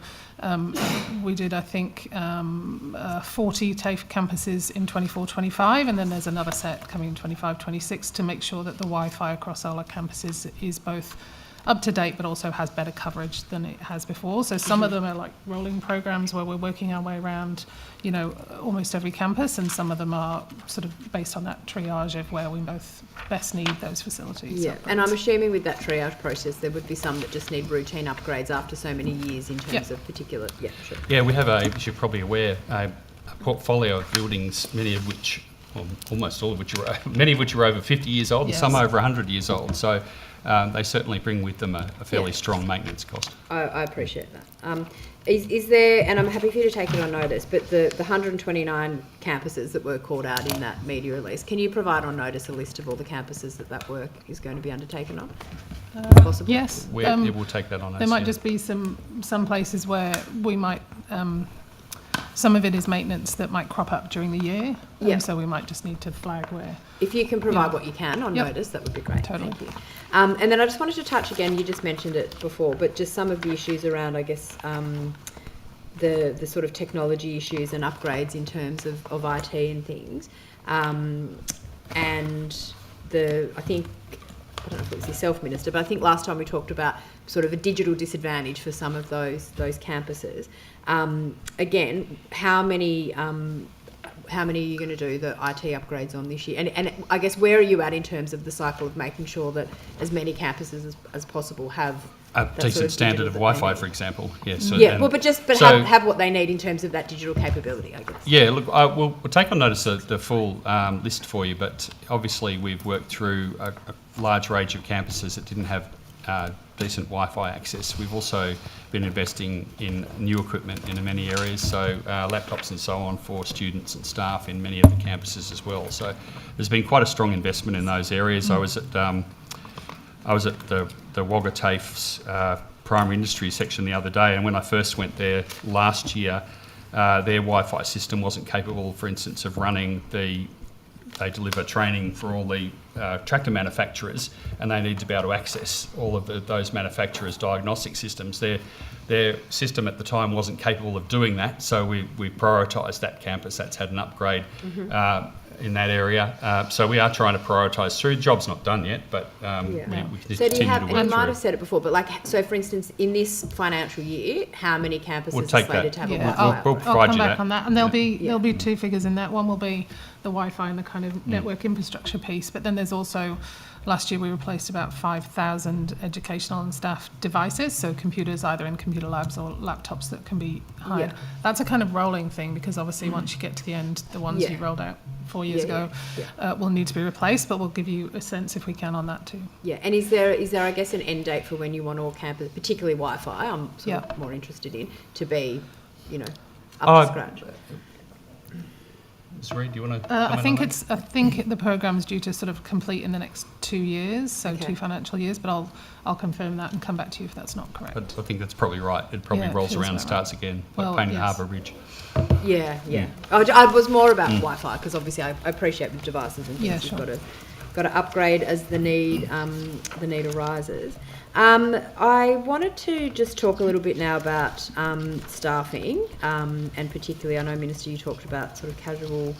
we did, I think, 40 TAFE campuses in 24-25, and then there's another set coming in 25-26 to make sure that the Wi-Fi across all our campuses is both up to date but also has better coverage than it has before. So some of them are like rolling programs where we're working our way around, you know, almost every campus, and some of them are sort of based on that triage of where we both best need those facilities. Yeah, and I'm assuming with that triage process there would be some that just need routine upgrades after so many years in terms of particular. Yeah, sure. Yeah, we have as you're probably aware, a portfolio of buildings, many of which, well, almost all of which are, many of which are over 50 years old, and some over 100 years old. So they certainly bring with them a fairly strong maintenance cost. I appreciate that. Is there, and I'm happy for you to take it on notice, but the 129 campuses that were called out in that media release, can you provide on notice a list of all the campuses that work is going to be undertaken on? Possibly? Yes. We'll take that on. There might just be some places where we might, some of it is maintenance that might crop up during the year. So we might just need to flag where. If you can provide what you can on notice, that would be great. Totally. Thank you. And then I just wanted to touch again, you just mentioned it before, but just some of the issues around, I guess, the sort of technology issues and upgrades in terms of IT and things. And I think, I don't know if it was yourself, Minister, but I think last time we talked about sort of a digital disadvantage for some of those campuses. Again, how many are you going to do the IT upgrades on this year? And I guess where are you at in terms of the cycle of making sure that as many campuses as possible have a decent standard of Wi-Fi, for example. Yes. Have what they need in terms of that digital capability, I guess. Yeah, look, we'll take on notice the full list for you, but obviously we've worked through a large range of campuses that didn't have decent Wi-Fi access. We've also been investing in new equipment in many areas, so laptops and so on for students and staff in many of the campuses as well. So there's been quite a strong investment in those areas. I was at the Wagga TAFE's primary industry section the other day, and when I first went there last year, their Wi-Fi system wasn't capable, for instance, of running they deliver training for all the tractor manufacturers, and they need to be able to access all of those manufacturers' diagnostic systems. Their system at the time wasn't capable of doing that, so we prioritised that campus. That's had an upgrade in that area. So we are trying to prioritise through. The job's not done yet, but we continue So do you have, to work and you through. might have said it before, but so for instance, in this financial year, how many campuses are slated to have a Wi-Fi? We'll I'll provide come you back that. on that, and there'll be two figures in that. One will be the Wi-Fi and the kind of network infrastructure piece, but then there's also, last year we replaced about 5,000 educational and staff devices, so computers either in computer labs or laptops that can be hired. Yeah. That's a kind of rolling thing, because obviously once you get to the end, the ones you rolled out 4 years ago will need to be replaced, but we'll give you a sense if we can on that too. Yeah, and is there I guess an end date for when you want all campus, particularly Wi-Fi, I'm sort of more interested in, to be, up to scratch? Sorry, do you want to? I think the program's due to sort of complete in the next 2 years, so 2 financial years. But I'll confirm that and come back to you if that's not correct. But I think that's probably right. It probably rolls around and starts again, like Painted Harbour Bridge. Yeah. I was more about Wi-Fi, because obviously I appreciate with devices and things you've got to upgrade as the need arises. I wanted to just talk a little bit now about staffing, and particularly, I know, Minister, you talked about sort of casual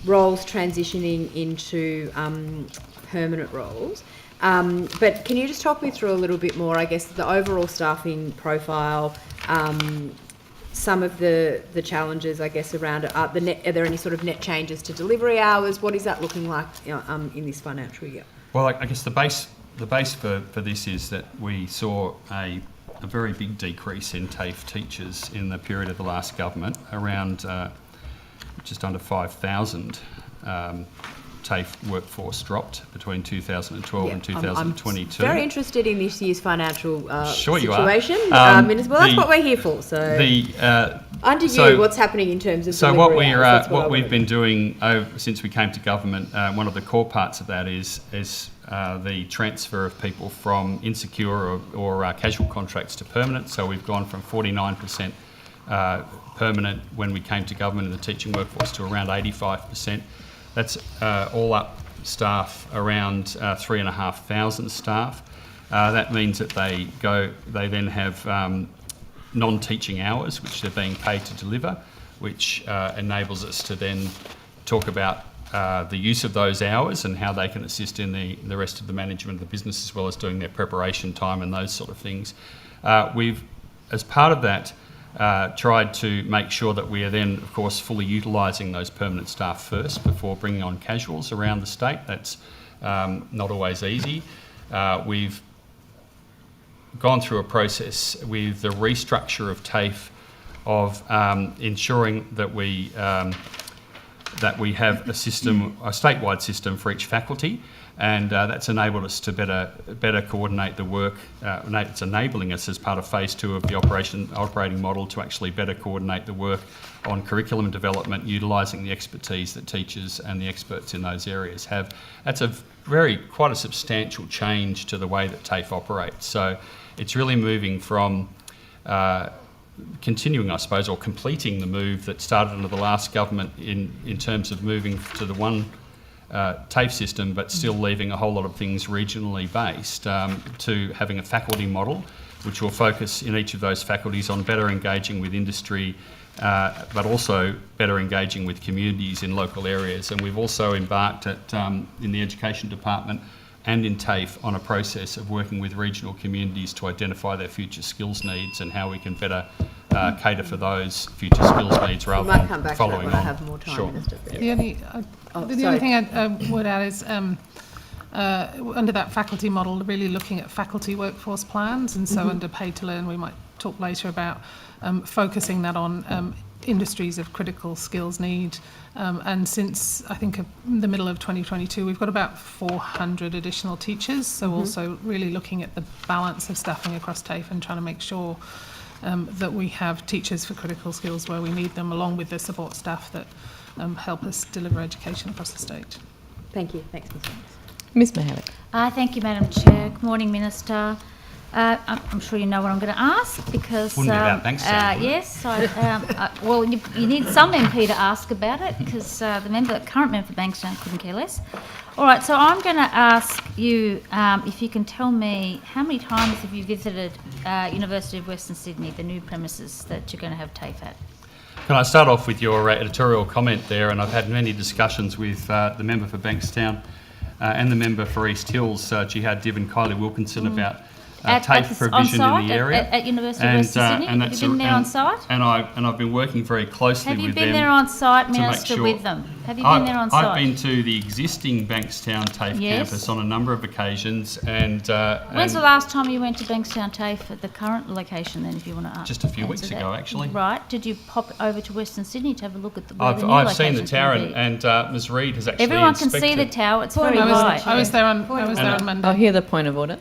roles transitioning into permanent roles. But can you just talk me through a little bit more, I guess, the overall staffing profile, some of the challenges, I guess, around it? Are there any sort of net changes to delivery hours? What is that looking like in this financial year? Well, I guess the base for this is that we saw a very big decrease in TAFE teachers in the period of the last government, around just under 5,000 TAFE workforce dropped between 2012 and 2022. I'm very interested in this year's financial situation. Minister. Well, that's what we're here for. So, what's happening in terms of delivery hours? What we've been doing since we came to government, one of the core parts of that is the transfer of people from insecure or casual contracts to permanent. So we've gone from 49% permanent when we came to government in the teaching workforce to around 85%. That's all up staff around 3,500 staff. That means that they then have non-teaching hours, which they're being paid to deliver, which enables us to then talk about the use of those hours and how they can assist in the rest of the management of the business, as well as doing their preparation time and those sort of things. We've, as part of that, tried to make sure that we are then, of course, fully utilising those permanent staff first before bringing on casuals around the state. That's not always easy. We've gone through a process with the restructure of TAFE of ensuring that we have a system, a statewide system for each faculty, and that's enabled us to better coordinate the work. It's enabling us as part of phase 2 of the operating model to actually better coordinate the work on curriculum development, utilising the expertise that teachers and the experts in those areas have. That's quite a substantial change to the way that TAFE operates. So it's really moving from continuing, I suppose, or completing the move that started under the last government in terms of moving to the one TAFE system, but still leaving a whole lot of things regionally based, to having a faculty model which will focus in each of those faculties on better engaging with industry, but also better engaging with communities in local areas. And we've also embarked in the Education Department and in TAFE on a process of working with regional communities to identify their future skills needs and how we can better cater for those future skills needs rather than come back following to that when on. I have more time, Sure. Minister. The only thing I would add is under that faculty model, really looking at faculty workforce plans, and so under Pay to Learn, we might talk later about focusing that on industries of critical skills need. And since I think the middle of 2022, we've got about 400 additional teachers. So also really looking at the balance of staffing across TAFE and trying to make sure that we have teachers for critical skills where we need them, along with the support staff that help us deliver education across the state. Thank you. Thanks, Ms. Ms Mahalik. Thank you, Madam Chair. Good morning, Minister. I'm sure you know what I'm going to ask because... Wouldn't be about Bankstown, yes. Well, you need some MP to ask about it because the current member for Bankstown couldn't care less. All right, so I'm going to ask you if you can tell me how many times have you visited University of Western Sydney, the new premises that you're going to have TAFE at? Can I start off with your editorial comment there? And I've had many discussions with the member for Bankstown and the member for East Hills, Jihad Dibb and Kylie Wilkinson, about TAFE provision in the area. At University of Western Sydney? Have you been there on site? And I've been working very closely with them. Have you been there on site, to make Minister, sure- with them? Have you been there on site? I've been to the existing Bankstown TAFE Yes. campus on a number of occasions, and When's the last time you went to Bankstown TAFE at the current location then, if you want to answer? just a few weeks that? ago, actually. Right. Did you pop over to Western Sydney to have a look at where the new I've seen the location's tower, gonna be? and Ms Reid has actually Everyone can see inspected. the tower. It's very I high. was there on Monday. I'll hear the point of order.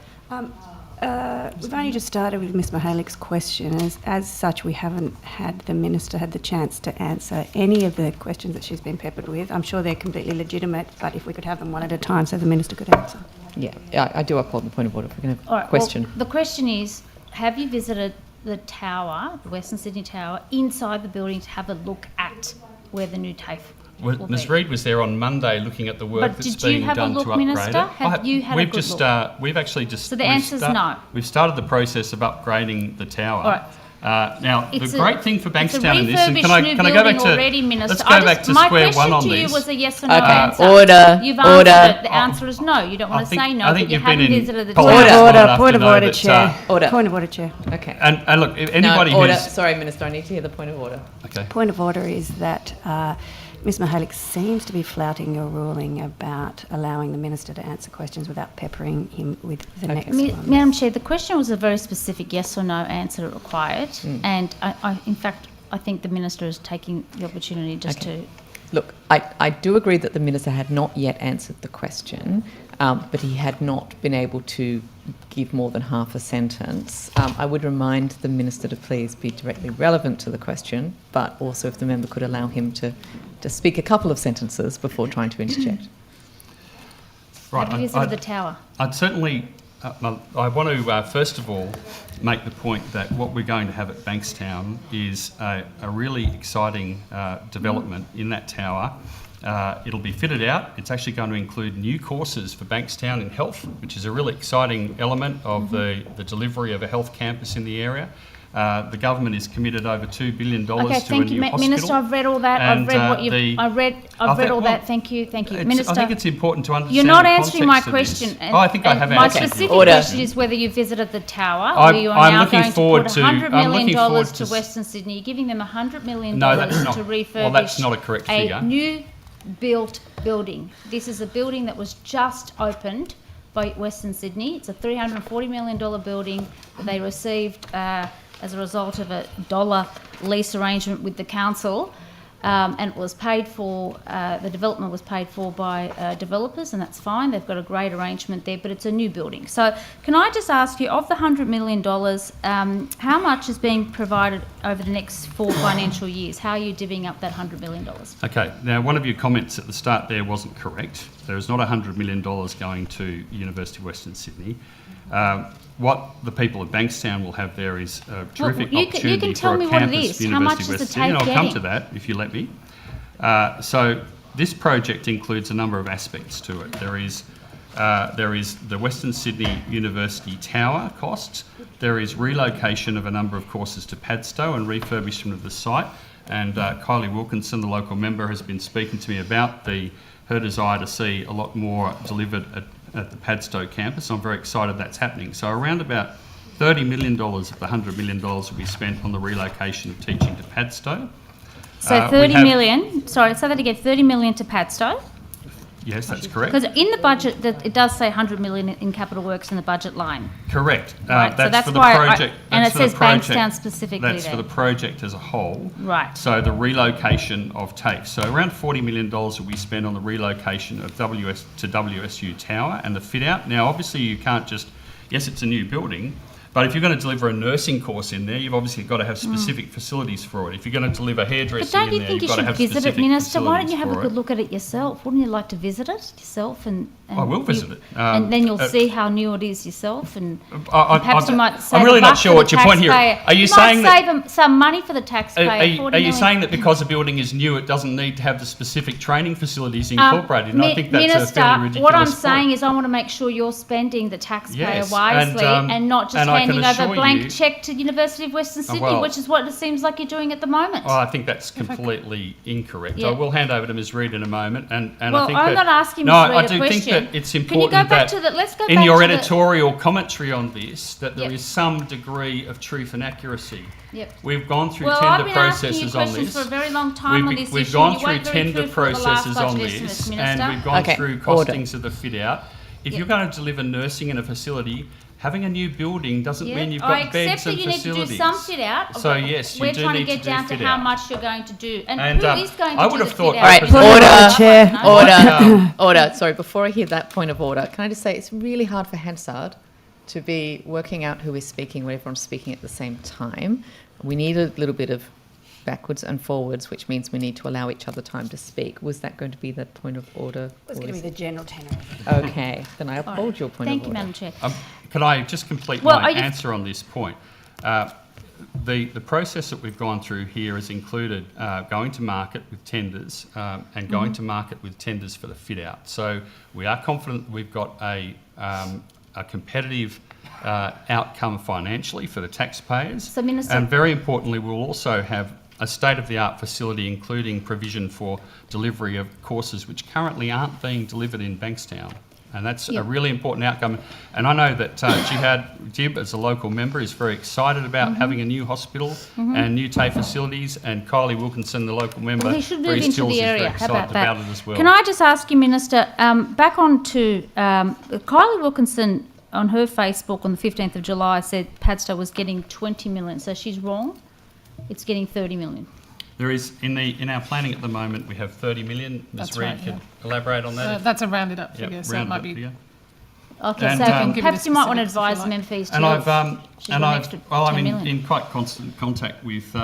We've only just started with Ms Mihalik's question. As such, we haven't had the Minister had the chance to answer any of the questions that she's been peppered with. I'm sure they're completely legitimate, but if we could have them one at a time so the Minister could answer. Yeah, I do uphold the point of order. If we can have All a right, question. Well, the question is, have you visited the tower, the Western Sydney Tower, inside the building to have a look at where the new TAFE will Ms be? Reid was there on Monday looking at the work But that's did you being have a done look, to upgrade Minister? it. Have you had a we've good just look? we've actually just So the answer's no. We've started the process of upgrading the tower. All right. Now It's the great thing for it's a Bankstown in this, and refurbished can I new go back building to already, Minister. let's go back to square one on My question to you this. was a yes or no Okay, answer. order, You've order. answered it. The answer is no. You don't want to say no, I but think you you've been haven't in visited the politics tower. long enough Point to of know order, that, Chair. Order. Point of order, Chair. Okay. And look, if anybody no, order. who's Sorry, Minister, I need to hear the point of order. okay. Point of order is that Ms Mihalik seems to be flouting your ruling about allowing the Minister to answer questions without peppering him with the next one. Madam Chair, the question was a very specific yes or no answer it required, and in fact, I think the Minister is taking the opportunity just to... Look, I do agree that the Minister had not yet answered the question, but he had not been able to give more than half a sentence. I would remind the Minister to please be directly relevant to the question, but also if the member could allow him to speak a couple of sentences before trying to interject. Right. Have you visited the tower? I'd certainly. I want to first of all make the point that what we're going to have at Bankstown is a really exciting development in that tower, It'll be fitted out. It's actually going to include new courses for Bankstown in health, which is a really exciting element of the delivery of a health campus in the area. The government is committed over $2 billion to a new hospital. Minister. I've read all that. And, I've read what you've. I've read all that. Thank you, Minister. I think it's important to understand. You're not the answering my context of question. this. I think I have my answered. specific Order. question is whether you visited the tower, where you are now going to put $100 million to Western Sydney. You're giving them $100 million No, that's not. to refurbish. Well, that's not a correct figure. A new built building. This is a building that was just opened by Western Sydney. It's a $340 million building that they received as a result of a dollar lease arrangement with the council, and it was paid for, the development was paid for by developers, and that's fine. They've got a great arrangement there, but it's a new building. So can I just ask you, of the $100 million, how much is being provided over the next 4 financial years? How are you divvying up that $100 million? Okay, now one of your comments at the start there wasn't correct. There is not $100 million going to University of Western Sydney. What the people of Bankstown will have there is a terrific opportunity you can tell for me a what it campus is. for How much University of is Western the Sydney. TAFE And I'll come getting? to that if you let me. So this project includes a number of aspects to it. There is the Western Sydney University Tower costs. There is relocation of a number of courses to Padstow and refurbishment of the site. And Kylie Wilkinson, the local member, has been speaking to me about her desire to see a lot more delivered at the Padstow campus. I'm very excited that's happening. So around about $30 million of the $100 million will be spent on the relocation of teaching to Padstow. So 30 million, sorry, say that again, 30 million to Padstow? Yes, that's correct. Because in the budget, it does say 100 million in capital works in the budget line. Correct. Right, so That's for the why project. and that's it for the says project. Bankstown specifically That's there. for the project as a whole. Right. So the relocation of TAFE. So around $40 million will be spent on the relocation of WSU Tower and the fit out. Now, obviously, you can't just, yes, it's a new building, but if you're going to deliver a nursing course in there, you've obviously got to have specific facilities for it. If you're going to deliver But hairdressing don't in you there, think you've you got to should have visit it, specific Minister? Why don't you facilities have a for good it. look at it yourself? Wouldn't you like to visit it yourself? And I will visit it. and then you'll see how new it is yourself, and I- perhaps you might save I'm really a not buck sure for what the your point here. taxpayer. Are you You saying might that- save some money for the taxpayer? Are you 40 million. saying that because a building is new, it doesn't need to have the specific training facilities incorporated? And I think that's Minister, a fairly ridiculous what I'm point. saying is I want to make sure you're spending the taxpayer Yes, wisely and not just and I can handing over a assure blank you- cheque to University of Western Sydney, well- which is what it seems like you're doing at the moment. Well, I think that's completely incorrect. Yeah. I will hand over to Ms Reid in a moment, and Well, I think I'm that, not asking no, Ms Reid I a do think question. that it's Can you important go back that to the? Let's go in back your to the- editorial commentary on this, that there Yep. is some degree of truth and accuracy. Yep. We've gone through Well, I've tender been asking you processes on questions this. for a very long time on this We've issue. gone You through weren't very tender truthful at the last processes on budget this, estimates, and Minister. we've gone Okay, through order. costings of the fit out. If Yep. you're going to deliver nursing in a facility, having a new building doesn't mean you've I got beds accept that and you need facilities. to do some fit out. So yes, you we're do trying need to get do down to fit how out. much you're going to do, and And, who is going to I do would the have thought fit All out? right, Order, Chair. Order. Order. Sorry, before I hear that point of order, can I just say it's really hard for Hansard to be working out who is speaking when everyone's speaking at the same time. We need a little bit of backwards and forwards, which means we need to allow each other time to speak. Was that going to be the point of order? It was going to be the general tenor of it. Okay, then I uphold your point Thank of you, order. Madam Chair. Can I just complete Well, my are you- answer on this point? The process that we've gone through here has included going to market with tenders and going to market with tenders for the fit out. So we are confident we've got a competitive outcome financially for the taxpayers. So, Minister- And very importantly, we'll also have a state-of-the-art facility, including provision for delivery of courses which currently aren't being delivered in Bankstown. And that's a really important outcome. And I know that Jib, as a local member, is very excited about having a new hospital and new TAFE facilities. And Kylie Wilkinson, the local member, Well, he should move East into Hills, the is very area. How excited about that? it as well. Can I just ask you, Minister, back on to Kylie Wilkinson on her Facebook on the 15th of July said Padstow was getting 20 million. So she's wrong. It's getting 30 million. There is, in our planning at the moment, we have 30 million. Ms That's Reid right, could elaborate on that. That's a rounded up Yep, figure, so it rounded might up be. figure. Okay, And, so give you perhaps the you might want to specifics if you advise like. MPs to And she's got an extra well, 10 I'm million. in quite constant contact with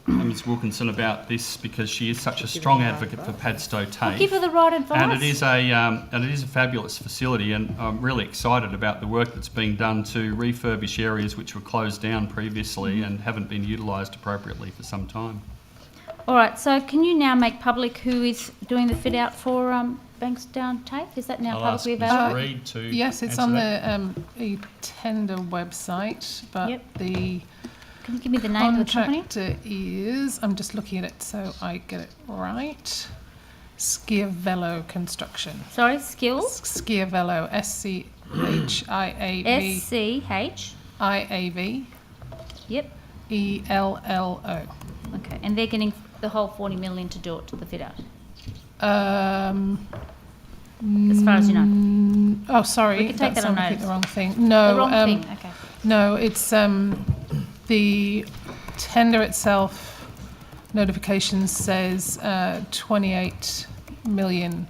Ms Wilkinson about this because she is such a strong advocate for Padstow TAFE. Give her the right advice. And it is a fabulous facility, and I'm really excited about the work that's being done to refurbish areas which were closed down previously and haven't been utilised appropriately for some time. All right, so can you now make public who is doing the fit out for Bankstown TAFE? Is that now I'll ask publicly Ms. available? Reid to Yes, it's answer on that. the e-tender website, but Yep. the Can you give me the name of the company? contractor is, I'm just looking at it so I get it right, Schiavello Construction. Sorry, Skills? Schiavello, S-C-H-I-A-V. S-C-H? I-A-V. Yep. E-L-L-O. Okay, and they're getting the whole 40 million to do it, to the fit out, As far as you know. Oh, sorry. We can take that's that on I'm looking at notice. the wrong thing. No. The wrong thing, okay. No, it's the tender itself. Notification says 28 million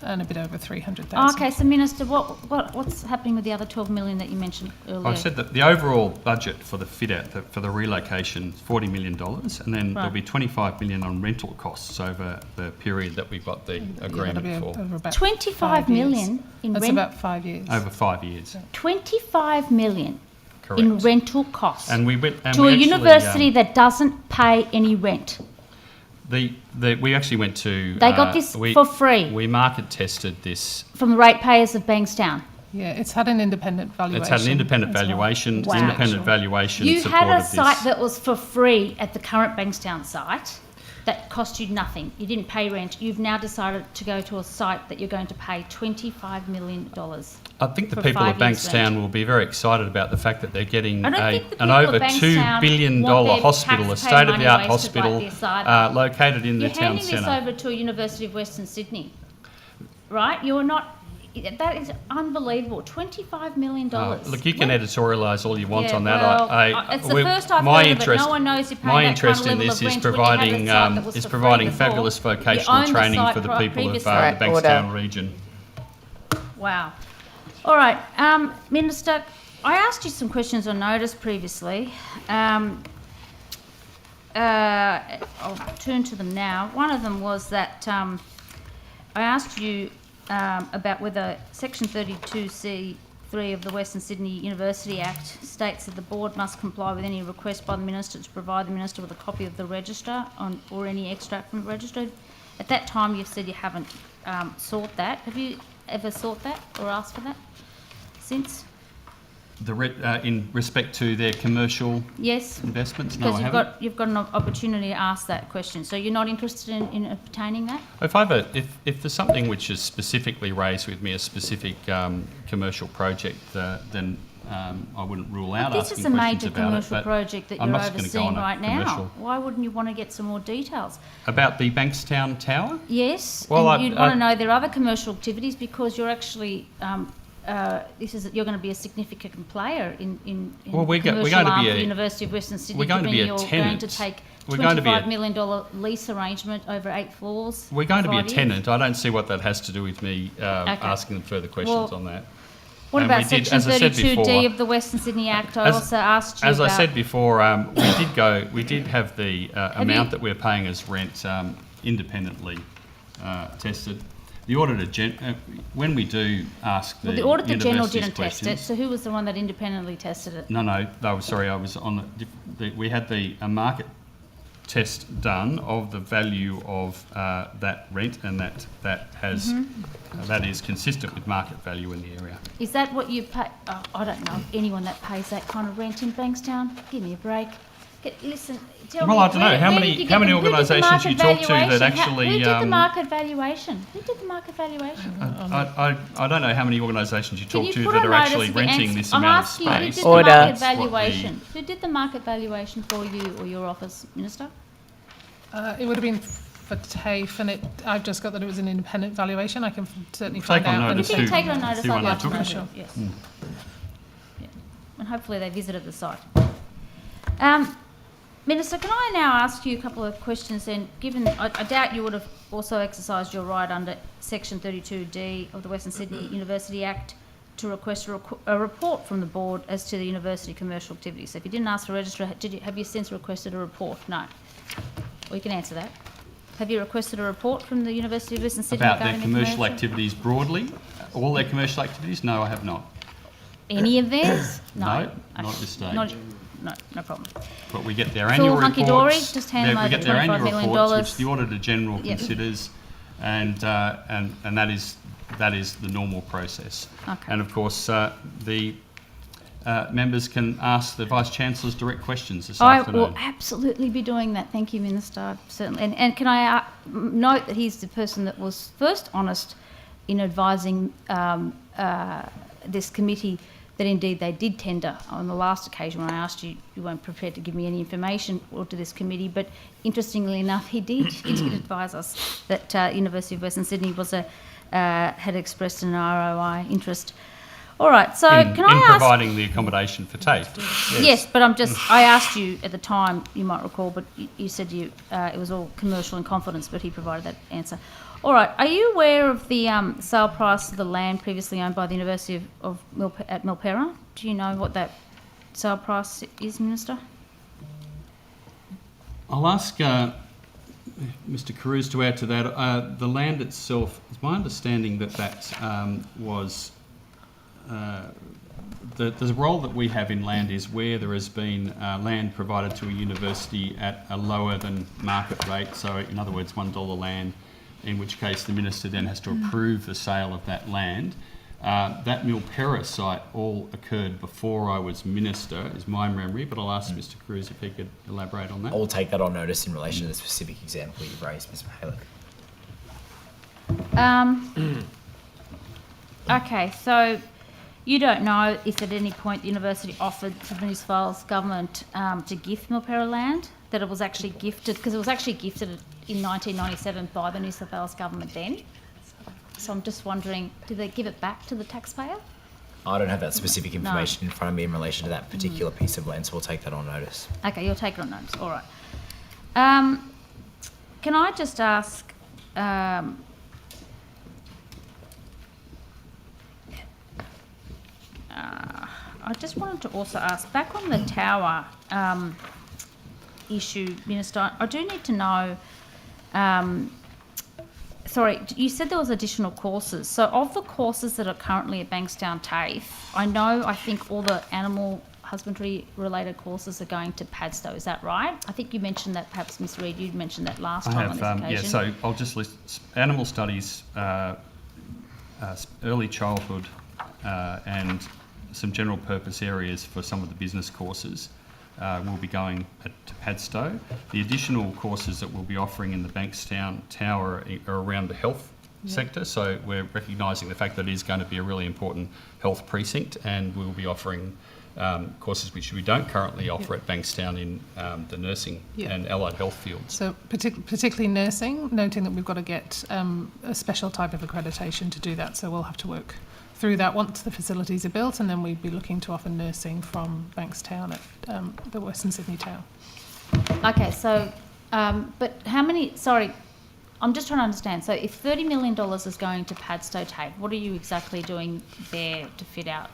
and a bit over 300,000. Oh, okay, so Minister, what's happening with the other 12 million that you mentioned earlier? I've said that the overall budget for the fit out, for the relocation, is $40 million, and then there'll be 25 million on rental costs over the period that we've got the agreement for. Over about 25 5 years. million in That's rent? about 5 years. Over 5 years. 25 million Correct. in rental costs And we went and to we a actually, university that doesn't pay any rent. we actually went to. They got this for free. We market tested this. From the ratepayers of Bankstown. Yeah, it's had an independent valuation. It's had an independent as well. valuation. Wow. Independent valuation You supported had a this. site that was for free at the current Bankstown site that cost you nothing. You didn't pay rent. You've now decided to go to a site that you're going to pay $25 million. I think the for people of 5 years Bankstown rent. will be very excited about the fact that they're getting I don't think the an people over of Bankstown $2 billion want their hospital, a taxpayer state-of-the-art money wasted hospital like this either. located in You're the town handing this centre. over to a University of Western Sydney, right? You're not. That is unbelievable. $25 million. Look, you can editorialise all you want Yeah, on that. well, it's the first I've my heard of it. interest, No one knows you're paying my that interest kind of in level this of is rent when you had a providing site that was for free before. fabulous You vocational owned the training site for the people of previously. the Right, Bankstown order. region. Wow. All right, Minister, I asked you some questions on notice previously. I'll turn to them now. One of them was that I asked you about whether Section 32C3 of the Western Sydney University Act states that the board must comply with any request by the Minister to provide the Minister with a copy of the register or any extract from the register. At that time, you've said you haven't sought that. Have you ever sought that or asked for that since? In respect to their commercial Yes. investments, no, I Because haven't. you've got an opportunity to ask that question. So you're not interested in obtaining that? If there's something which is specifically raised with me, a specific commercial project, then I wouldn't rule out This asking is a questions major about it. commercial but project that I'm you're not just gonna go overseeing on a right now. commercial- Why wouldn't you want to get some more details? About the Bankstown Tower? Yes, Well, and you'd want to know their other commercial activities because you're actually you're going to be a significant player in Well, the we're commercial going to arm be of the a- University of Western Sydney. we're going to given be a you're tenant. going to take We're going to be a- $25 million lease arrangement over 8 floors. We're going to for be a 5 years. tenant. I don't see what that has to do with me asking them further questions Well, on that. What And about we did, Section as I said 32D before- of the Western Sydney Act? I As- also asked you As about... I said before, we did have the amount you- that we're paying as rent independently tested. The Auditor when we do ask the Well, the Auditor General universities didn't test it, questions- so who was the one that independently tested it? No, sorry, I was on we had a market test done of the value of that rent, and that has that is consistent with market value in the area. Is that what you pay? Oh, I don't know anyone that pays that kind of rent in Bankstown. Give me a break. Listen, tell me. Well, I don't know. How where many- did you how get many the- who did the organisations you market talk to that valuation? actually, Who did the market valuation? Who did the market valuation? I don't know how many organisations you Can talk you to put that on are notice actually of the renting answer? this I'm amount of asking you, who space. did the Order. market That's what valuation? Who did the market valuation for you or your office, Minister? It would have been for TAFE, and I've just got that it was an independent valuation. I can certainly Take find on out. notice If you who- can take it on notice, who I'd one like that to took know. it. Yes. Yeah. And hopefully they visited the site. Minister, can I now ask you a couple of questions then, given I doubt you would have also exercised your right under Section 32D of the Western Sydney University Act to request a report from the board as to the university commercial activities. So if you didn't ask for a register, have you since requested a report? No. Well, you can answer that. Have you requested a report from the University of Western Sydney About their regarding commercial activities broadly? All their commercial activities? No, I have not. Any of theirs? No, not at this stage. No problem. but we get their Full annual hunky-dory, reports. just hand them we over get their $25 annual million. reports, which the Auditor General Yep. considers, and that is the normal process. Okay. And of course, the members can ask the Vice Chancellors direct questions this I afternoon. will absolutely be doing that. Thank you, Minister. Certainly. And can I note that he's the person that was first honest in advising this committee that indeed they did tender on the last occasion when I asked you, you weren't prepared to give me any information or to this committee. But interestingly enough, he did advise us that University of Western Sydney was had expressed an ROI interest. All right, so can I ask... In providing the accommodation for TAFE. Yes, but I asked you at the time, you might recall, but you said it was all commercial in confidence, but he provided that answer. All right, are you aware of the sale price of the land previously owned by the University at Milperra? Do you know what that sale price is, Minister? I'll ask Mr. Carews to add to that. The land itself, it's my understanding that was... the role that we have in land is where there has been land provided to a university at a lower than market rate, so in other words $1 land, in which case the Minister then has to approve the sale of that land. That Milperra site all occurred before I was Minister, is my memory, but I'll ask Mr. Carews if he could elaborate on that. I'll take that on notice in relation to the specific example you've raised, Ms. Mahalik. Okay, so you don't know if at any point the university offered to the New South Wales government to gift Milperra land, that it was actually gifted, because it was actually gifted in 1997 by the New South Wales government then. So I'm just wondering, did they give it back to the taxpayer? I don't have that specific information in front of me in relation to that particular piece of land, so we'll take that on notice. Okay, you'll take it on notice. All right. Can I just ask... I just wanted to also ask, back on the tower issue, Minister, I do need to know, sorry, you said there was additional courses. So of the courses that are currently at Bankstown TAFE, I think all the animal husbandry related courses are going to Padstow, is that right? I think you mentioned that, perhaps Ms Reid, you'd mentioned that last time on this occasion. Yeah, so I'll just list animal studies, early childhood and some general purpose areas for some of the business courses will be going to Padstow. The additional courses that we'll be offering in the Bankstown Tower are around the health sector, so we're recognising the fact that it is going to be a really important health precinct, and we'll be offering courses which we don't currently offer at Bankstown in the nursing and allied health fields. So particularly nursing, noting that we've got to get a special type of accreditation to do that, so we'll have to work through that once the facilities are built, and then we'd be looking to offer nursing from Bankstown at the Western Sydney Tower. Okay, so, but how many, sorry, I'm just trying to understand. So if $30 million is going to Padstow TAFE, what are you exactly doing there to fit out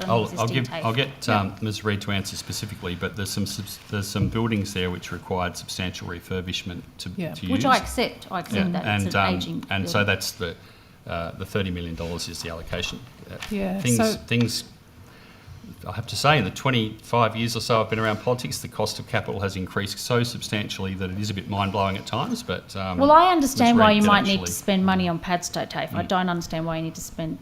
an existing TAFE? I'll get Ms Reid to answer specifically, but there's some buildings there which required substantial refurbishment to use. Which I accept. I accept that. And, it's an ageing building. And so that's the $30 million is the allocation. Things, I have to say, in the 25 years or so I've been around politics, the cost of capital has increased so substantially that it is a bit mind-blowing at times. But well, I understand why you might need to spend money on Padstow TAFE. I don't understand why you need to spend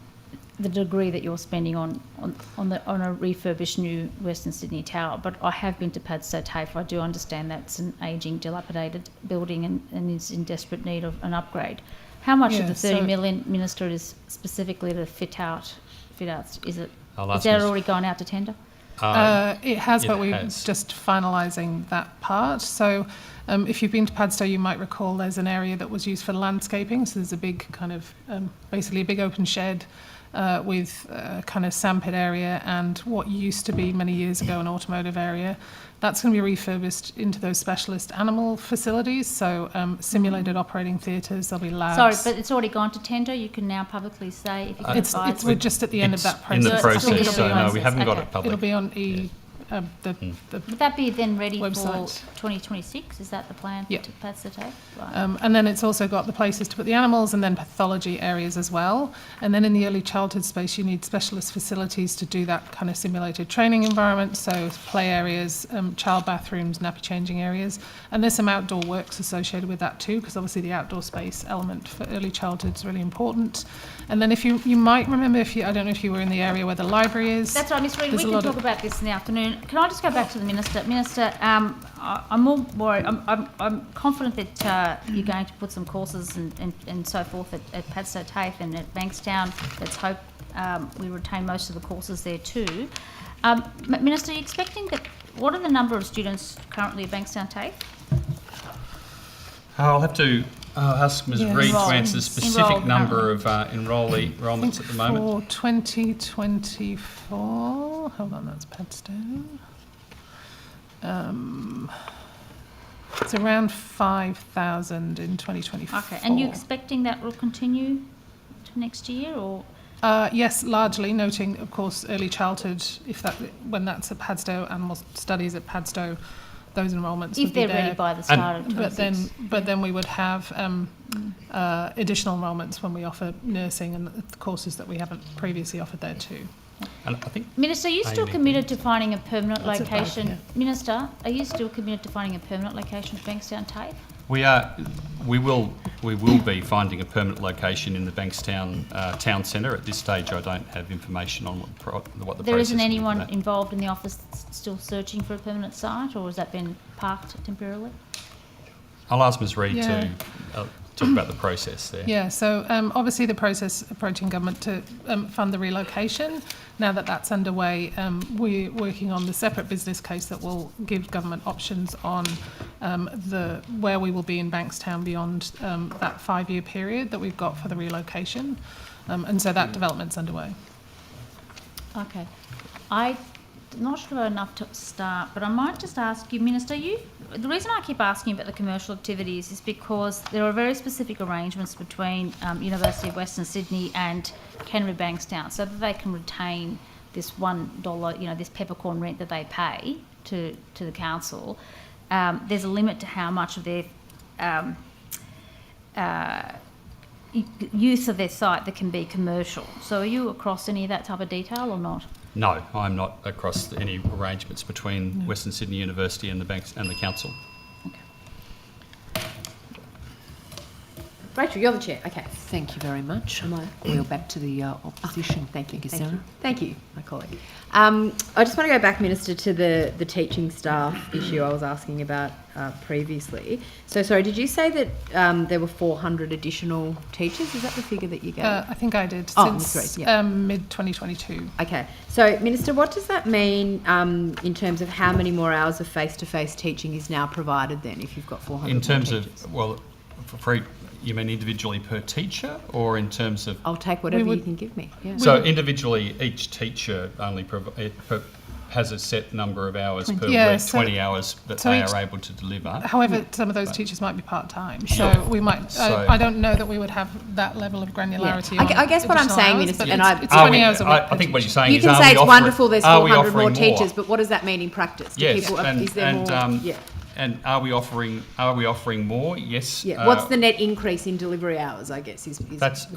the degree that you're spending on a refurbished new Western Sydney Tower. But I have been to Padstow TAFE. I do understand that it's an ageing, dilapidated building and is in desperate need of an upgrade. How much of the 30 million, Minister, is specifically to fit out? Is that already gone out to tender? It has, but we're just finalising that part. So if you've been to Padstow, you might recall there's an area that was used for landscaping. So there's a big kind of, basically a big open shed with a kind of sandpit area and what used to be many years ago an automotive area. That's going to be refurbished into those specialist animal facilities, so simulated operating theatres, there'll be labs. Sorry, but it's already gone to tender. You can now publicly say if you can advise. We're just at the end of that process. In the process, so no, we haven't got it public. It'll be on Would that be then ready website. for 2026? Is that the plan Yeah. to pass the TAFE? Right. And then it's also got the places to put the animals and then pathology areas as well. And then in the early childhood space, you need specialist facilities to do that kind of simulated training environment. So play areas, child bathrooms, nappy changing areas. And there's some outdoor works associated with that too, because obviously the outdoor space element for early childhood is really important. And then if you might remember, I don't know if you were in the area where the library is. That's right, Ms. Reid. We There's a can lot talk of- about this in the afternoon. Can I just go back to the Minister? Minister, I'm more worried. I'm confident that you're going to put some courses and so forth at Padstow TAFE and at Bankstown. Let's hope we retain most of the courses there too. Minister, are you expecting that? What are the number of students currently at Bankstown TAFE? I'll have to ask Ms. Reid to answer the specific Enrolled number of enrolments at the moment. For 2024, hold on, that's Padstow. It's around 5,000 in 2024. Okay, and you expecting that will continue to next year, or? Yes, largely, noting, of course, early childhood, when that's at Padstow, animal studies at Padstow, those enrolments If would be they're there. ready by the start of 26. But then we would have additional enrolments when we offer nursing and the courses that we haven't previously offered there too. And I think Minister, are you still committed to finding a permanent That's it, both, location? yeah. Minister, are you still committed to finding a permanent location for Bankstown TAFE? we will be finding a permanent location in the Bankstown town centre. At this stage, I don't have information on what the process There isn't will be anyone for that. involved in the office still searching for a permanent site, or has that been parked temporarily? I'll ask Ms. Reid Yeah. to talk about the process there. Yeah, so obviously the process approaching government to fund the relocation. Now that that's underway, we're working on the separate business case that will give government options on where we will be in Bankstown beyond that 5-year period that we've got for the relocation. And so that development's underway. Okay. I'm not sure enough to start, but I might just ask you, Minister, the reason I keep asking about the commercial activities is because there are very specific arrangements between University of Western Sydney and Canterbury Bankstown so that they can retain this $1, this peppercorn rent that they pay to the council. There's a limit to how much of their use of their site that can be commercial. So are you across any of that type of detail or not? No, I'm not across any arrangements between Western Sydney University and the banks and the council. Rachel, you're the chair. Okay. Thank you very much. Am I? We're back to the opposition. Thank you, Sarah. Thank you, my colleague. I just want to go back, Minister, to the teaching staff issue I was asking about previously. So, sorry, did you say that there were 400 additional teachers? Is that the figure that you gave? I think I did, Ms. since Reid, yeah. mid-2022. Okay. So, Minister, what does that mean in terms of how many more hours of face-to-face teaching is now provided then, if you've got 400 In terms more teachers? you mean individually per teacher, or in terms of? I'll take whatever you can give me. Yeah. So individually, each teacher only has a set number of hours per week, 20 hours that they are able to deliver. However, some of those teachers might be part-time, so we might. I don't know that we would have that level of granularity. Yeah. I guess what I'm saying, Minister, and it's 20 hours a week. I think what you're saying you is, can say it's wonderful. There's are we 400 more offering teachers, but what does that mean in practice? Yes, Is there more? Yeah. And are we offering more? Yes. Yeah. What's the net increase in delivery hours? I guess is that's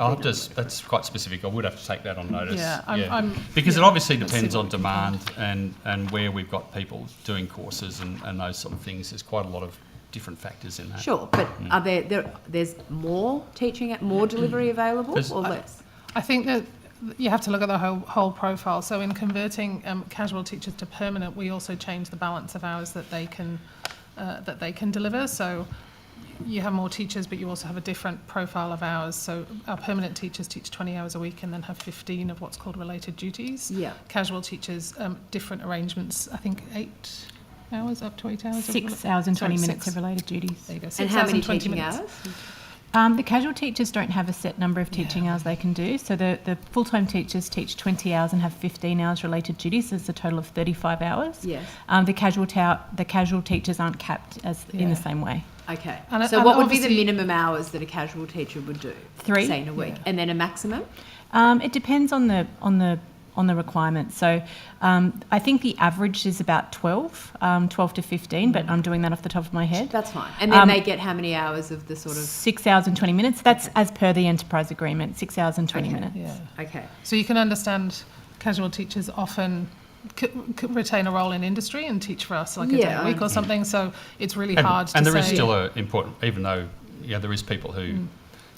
quite specific. I would have to take that on notice. Yeah, because it obviously depends on demand and where we've got people doing courses and those sort of things. There's quite a lot of different factors in that. Sure, but are there's more teaching at more delivery available or less? I think that you have to look at the whole profile. So in converting casual teachers to permanent, we also change the balance of hours that they can deliver. So you have more teachers, but you also have a different profile of hours. So our permanent teachers teach 20 hours a week and then have 15 of what's called related duties. Yeah. Casual teachers, different arrangements. I think 8 hours, up to 8 hours. 6 hours and 20 minutes of related duties. There you go. 6 and how hours many and 20 teaching minutes. hours? The casual teachers don't have a set number of teaching hours they can do. So the full-time teachers teach 20 hours and have 15 hours related duties. So it's a total of 35 hours. Yes. The casual teachers aren't capped in the same way. Okay. And so what would be the minimum hours that a casual teacher would do? 3. Say in a week. And then a maximum? It depends on the on the requirements. So I think the average is about 12 to 15, but I'm doing that off the top of my head. That's fine. And then they get how many hours of the sort of... 6 hours and 20 minutes. That's as per the enterprise agreement, 6 hours and 20 minutes. Yeah. Okay. So you can understand casual teachers often retain a role in industry and teach for us like a day a week or something. So it's really hard to say. And there is still a important, even though there is people who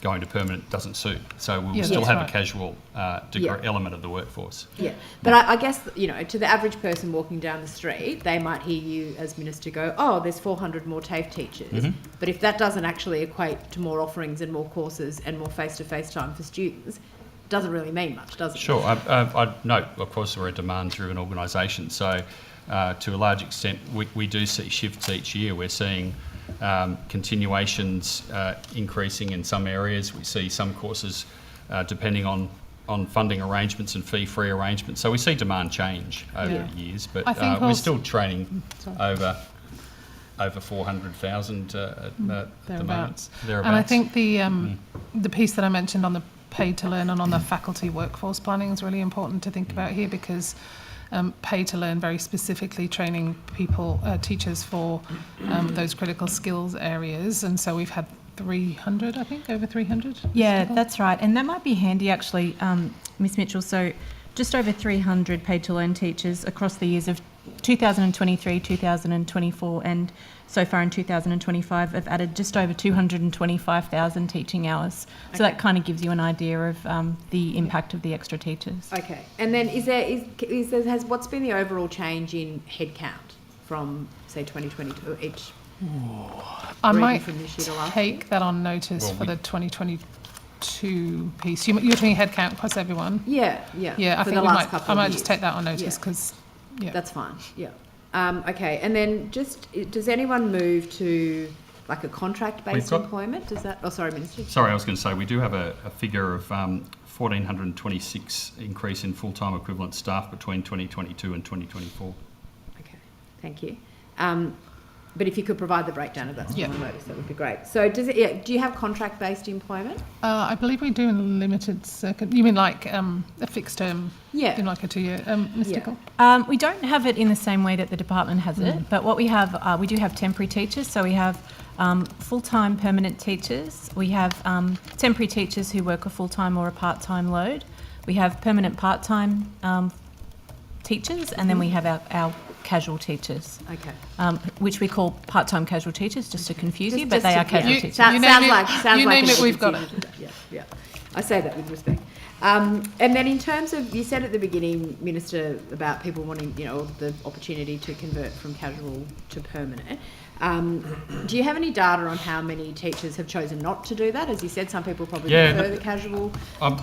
going to permanent doesn't suit. So we'll still have a casual element of the workforce. Yeah, but I guess, to the average person walking down the street, they might hear you as Minister go, oh, there's 400 more TAFE teachers. Mm-hmm. But if that doesn't actually equate to more offerings and more courses and more face-to-face time for students, doesn't really mean much, does it? Sure. I note, of course, we're a demand-driven organisation, so to a large extent we do see shifts each year. We're seeing continuations increasing in some areas. We see some courses depending on funding arrangements and fee-free arrangements. So we see demand change over the years, but we're still training over 400,000 at the moment. Thereabouts. And I think the piece that I mentioned on the paid to learn and on the faculty workforce planning is really important to think about here, because pay to learn very specifically training teachers for those critical skills areas, and so we've had 300, I think, over 300. Yeah, that's right, and that might be handy actually, Ms Mitchell. So just over 300 paid to learn teachers across the years of 2023, 2024 and so far in 2025 have added just over 225,000 teaching hours. So that kind of gives you an idea of the impact of the extra teachers. Okay, and then what's been the overall change in headcount from say 2022 each? I might take that on notice for the 2022 piece. You're talking headcount across everyone? Yeah. I think I might just take that on notice because that's fine. Yeah. Okay, and then does anyone move to like a contract-based employment? Does that? Oh, sorry, Minister. Sorry, I was going to say we do have a figure of 1,426 increase in full-time equivalent staff between 2022 and 2024. Okay, thank you. But if you could provide the breakdown of that on notice, that would be great. So do you have contract-based employment? I believe we do in limited circuit. You mean like a fixed term? Yeah. In like a 2-year, Ms. Tickle? We don't have it in the same way that the department has it, but what we have, we do have temporary teachers. So we have full-time permanent teachers. We have temporary teachers who work a full-time or a part-time load. We have permanent part-time teachers, and then we have our casual teachers, which we call part-time casual teachers, just to confuse you, but they are casual teachers. Sounds like we've got it. Yeah. I say that with respect. And then in terms of, you said at the beginning, Minister, about people wanting, the opportunity to convert from casual to permanent. Do you have any data on how many teachers have chosen not to do that? As you said, some people probably prefer the casual. I'll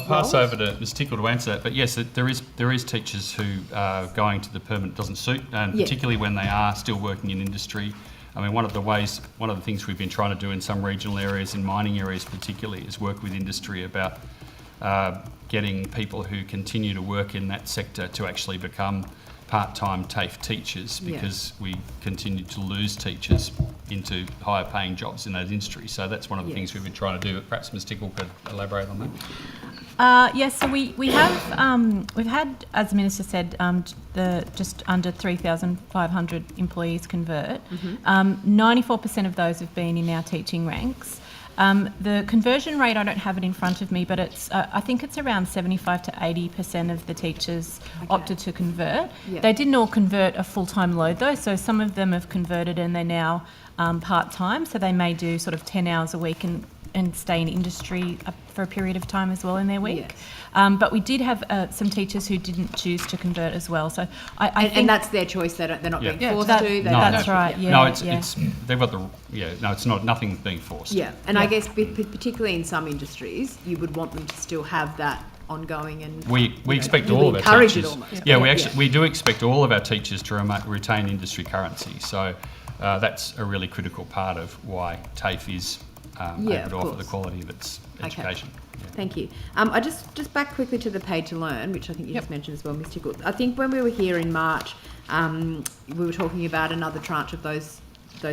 pass over to Ms Tickle to answer that. But yes, there is teachers who going to the permanent doesn't suit, and particularly when they are still working in industry. I mean, one of the things we've been trying to do in some regional areas, in mining areas particularly, is work with industry about getting people who continue to work in that sector to actually become part-time TAFE teachers, because we continue to lose teachers into higher paying jobs in those industries. So that's one of the things we've been trying to do. But perhaps Ms Tickle could elaborate on that. Yes, so we have, we've had, as the Minister said, just under 3,500 employees convert. 94% of those have been in our teaching ranks. The conversion rate, I don't have it in front of me, but it's I think it's around 75 to 80% of the teachers opted to convert. They didn't all convert a full-time load though, so some of them have converted and they're now part-time, so they may do sort of 10 hours a week and stay in industry for a period of time as well in their week. But we did have some teachers who didn't choose to convert as well. So I think that's their choice. They're not being forced to. That's right. Yeah. No, it's they've got the No, it's not. Nothing's being forced. Yeah, and I guess particularly in some industries, you would want them to still have that ongoing, and we expect all of our teachers. We do expect all of our teachers to retain industry currency. So that's a really critical part of why TAFE is able to offer the quality of its education. Thank you. I just back quickly to the paid to learn, which I think you just mentioned as well, Mr. Good. I think when we were here in March, we were talking about another tranche of those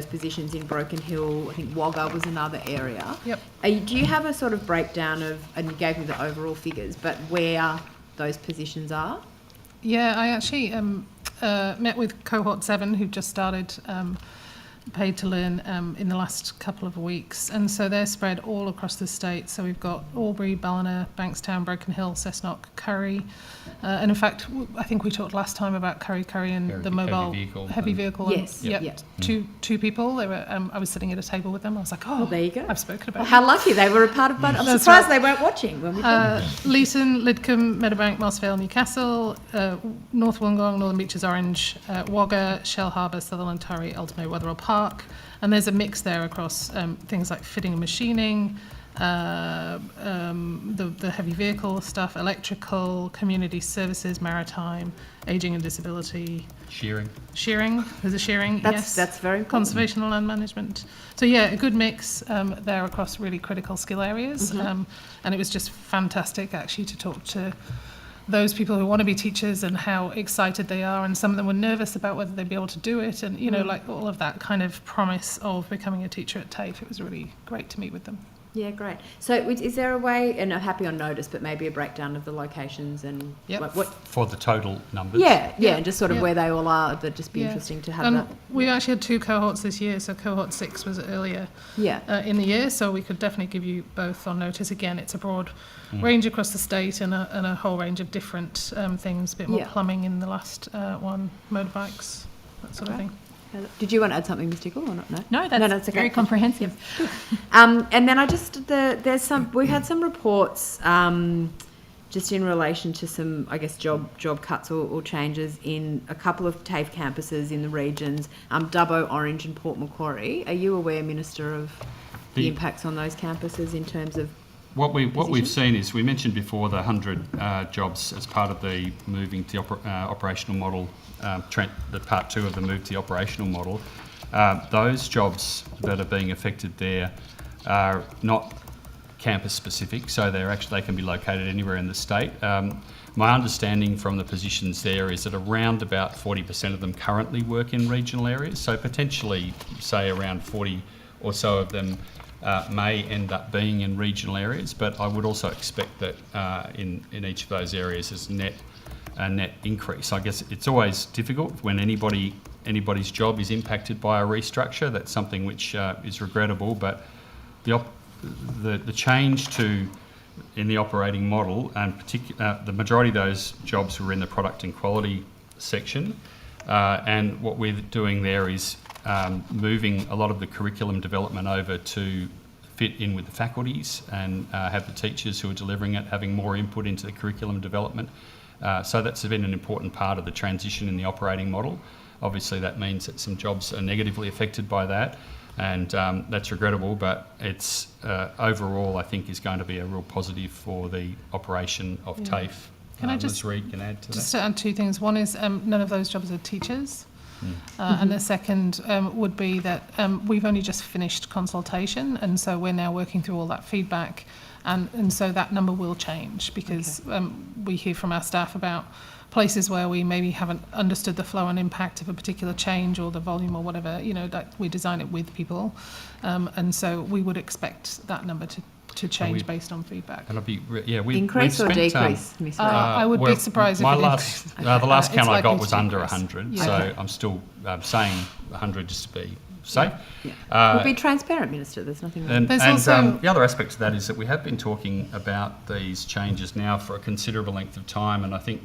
positions in Broken Hill. I think Wagga was another area. Yep. Do you have a sort of breakdown of, and you gave me the overall figures, but where those positions are? Yeah, I actually met with Cohort 7, who've just started Paid to Learn in the last couple of weeks. And so they're spread all across the state. So we've got Albury, Ballina, Bankstown, Broken Hill, Cessnock, Curry. And in fact, I think we talked last time about Curry and the mobile heavy vehicle. Yes. Yep. Two people. They were. I was sitting at a table with them. I was like, oh, there you go. I've spoken about How lucky they were a part of. I'm That's surprised right. they weren't watching when we did. Leeson, Lidcombe, Meadowbank, Mossvale, Newcastle, North Wollongong, Northern Beaches, Orange, Wagga, Shell Harbour, Sutherland, Tarry, Ultimo, Wetherell Park. And there's a mix there across things like fitting and machining, the heavy vehicle stuff, electrical, community services, maritime, ageing and disability. Shearing. There's a shearing, yes. That's very important. Conservation and land management. So yeah, a good mix there across really critical skill areas. And it was just fantastic actually to talk to those people who want to be teachers and how excited they are, and some of them were nervous about whether they'd be able to do it, and like all of that kind of promise of becoming a teacher at TAFE. It was really great to meet with them. Yeah, great. So is there a way, and I'm happy on notice, but maybe a breakdown of the locations and what for the total numbers? Yeah, and just sort of where they all are. That'd just be interesting to have that. We actually had 2 cohorts this year, so cohort 6 was earlier in the year, so we could definitely give you both on notice. Again, it's a broad range across the state and a whole range of different things, a bit more plumbing in the last one, motorbikes, that sort of thing. Did you want to add something, Ms. Tickle, or not? No, that's okay. very comprehensive. And then we had some reports just in relation to some, I guess, job cuts or changes in a couple of TAFE campuses in the regions, Dubbo, Orange and Port Macquarie. Are you aware, Minister, of the impacts on those campuses in terms of what we've seen is, we mentioned before the 100 jobs as part of the moving to the operational model, the part 2 of the move to the operational model. Those jobs that are being affected there are not campus specific, so they can be located anywhere in the state. My understanding from the positions there is that around about 40% of them currently work in regional areas, so potentially say around 40 or so of them may end up being in regional areas, but I would also expect that in each of those areas is a net increase. I guess it's always difficult when anybody's job is impacted by a restructure. That's something which is regrettable, but the change in the operating model, and the majority of those jobs were in the product and quality section, and what we're doing there is moving a lot of the curriculum development over to fit in with the faculties and have the teachers who are delivering it having more input into the curriculum development. So that's been an important part of the transition in the operating model. Obviously that means that some jobs are negatively affected by that, and that's regrettable, but it's overall I think is going to be a real positive for the operation of TAFE. Can I Ms. Reid can add to that? Just to add 2 things. One is none of those jobs are teachers. And the second would be that we've only just finished consultation, and so we're now working through all that feedback, and so that number will change because we hear from our staff about places where we maybe haven't understood the flow and impact of a particular change or the volume or whatever, that we design it with people, and so we would expect that number to change based on feedback. And increase or decrease? I would be surprised if it increased. The last count I got was under 100, so I'm still saying 100 just to be safe. We'll be transparent, Minister. There's nothing wrong. And the other aspect of that is that we have been talking about these changes now for a considerable length of time, and I think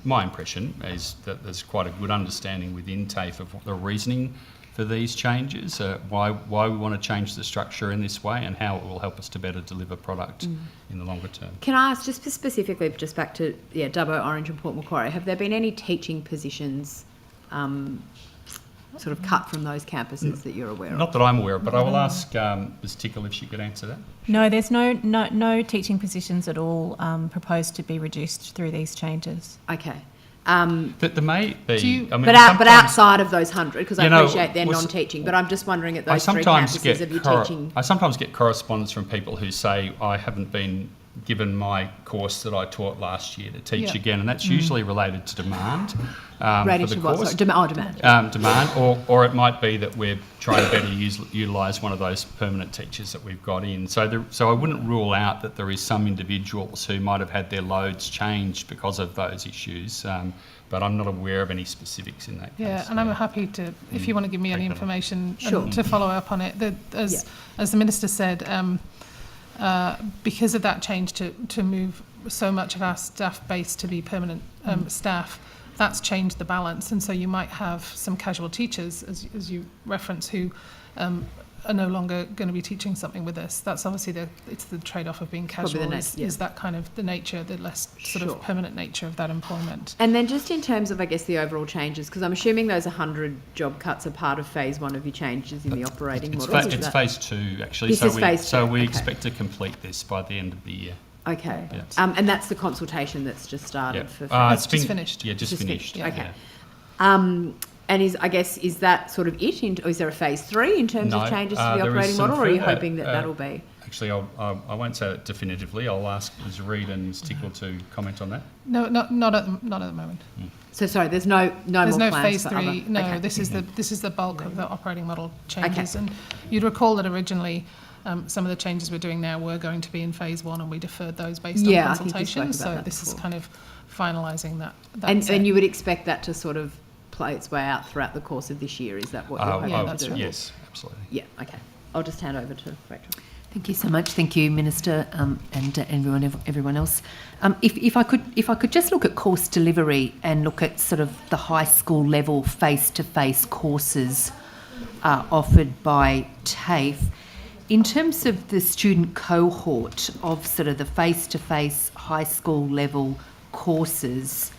my impression is that there's quite a good understanding within TAFE of the reasoning for these changes, why we want to change the structure in this way, and how it will help us to better deliver product in the longer term. Can I ask, just specifically, just back to Dubbo, Orange and Port Macquarie, have there been any teaching positions sort of cut from those campuses that you're aware of? Not that I'm aware of, but I will ask Ms. Tickle if she could answer that. No, there's no teaching positions at all proposed to be reduced through these changes. Okay. There may be, but outside of those 100, because I appreciate they're non-teaching, but I'm just wondering at those 3 campuses of your teaching. I sometimes get correspondence from people who say, I haven't been given my course that I taught last year to teach Yeah. again, and that's usually related to demand Related for the to what? course. Sorry, demand. Demand, or it might be that we're trying to better utilise one of those permanent teachers that we've got in. So I wouldn't rule out that there is some individuals who might have had their loads changed because of those issues, but I'm not aware of any specifics in that case. Yeah, and I'm happy to, if you want to give me any information Sure. to follow up on it. As the Minister said, because of that change to move so much of our staff base to be permanent staff, that's changed the balance. And so you might have some casual teachers, as you reference, who are no longer going to be teaching something with us. That's obviously it's the trade-off of being casual, is that kind of the nature, the less sort of permanent nature of that employment. And then just in terms of, I guess, the overall changes, because I'm assuming those 100 job cuts are part of phase 1 of your changes in the operating model. It's phase 2, actually. This is phase 2. So we Okay. expect to complete this by the end of the year. Okay. Yeah. And that's the consultation that's just started for... It's just finished. Yeah, just finished. Yeah. Okay. Yeah. And is that sort of it? Or is there a phase 3 in terms of changes to the there is operating some model, or are you further, hoping that that'll be? Actually, I won't say that definitively. I'll ask Ms Reid and Ms Tickle to comment on that. No, not at the moment. So sorry, there's no There's more no plans phase for 3. other... No, Okay. this is the bulk of the operating model changes. And you'd recall that originally some of the changes we're doing now were going to be in phase 1, and we deferred those based on I think you spoke consultation. about So that this is before. kind of finalising that. And you would expect that to sort of play its way out throughout the course of this year? Is that what you're hoping to do? Yes, absolutely. Yeah, okay. I'll just hand over to Rachel. Thank you so much. Thank you, Minister, and everyone else. If I could just look at course delivery and look at sort of the high school level face-to-face courses offered by TAFE. In terms of the student cohort of sort of the face-to-face high school level courses,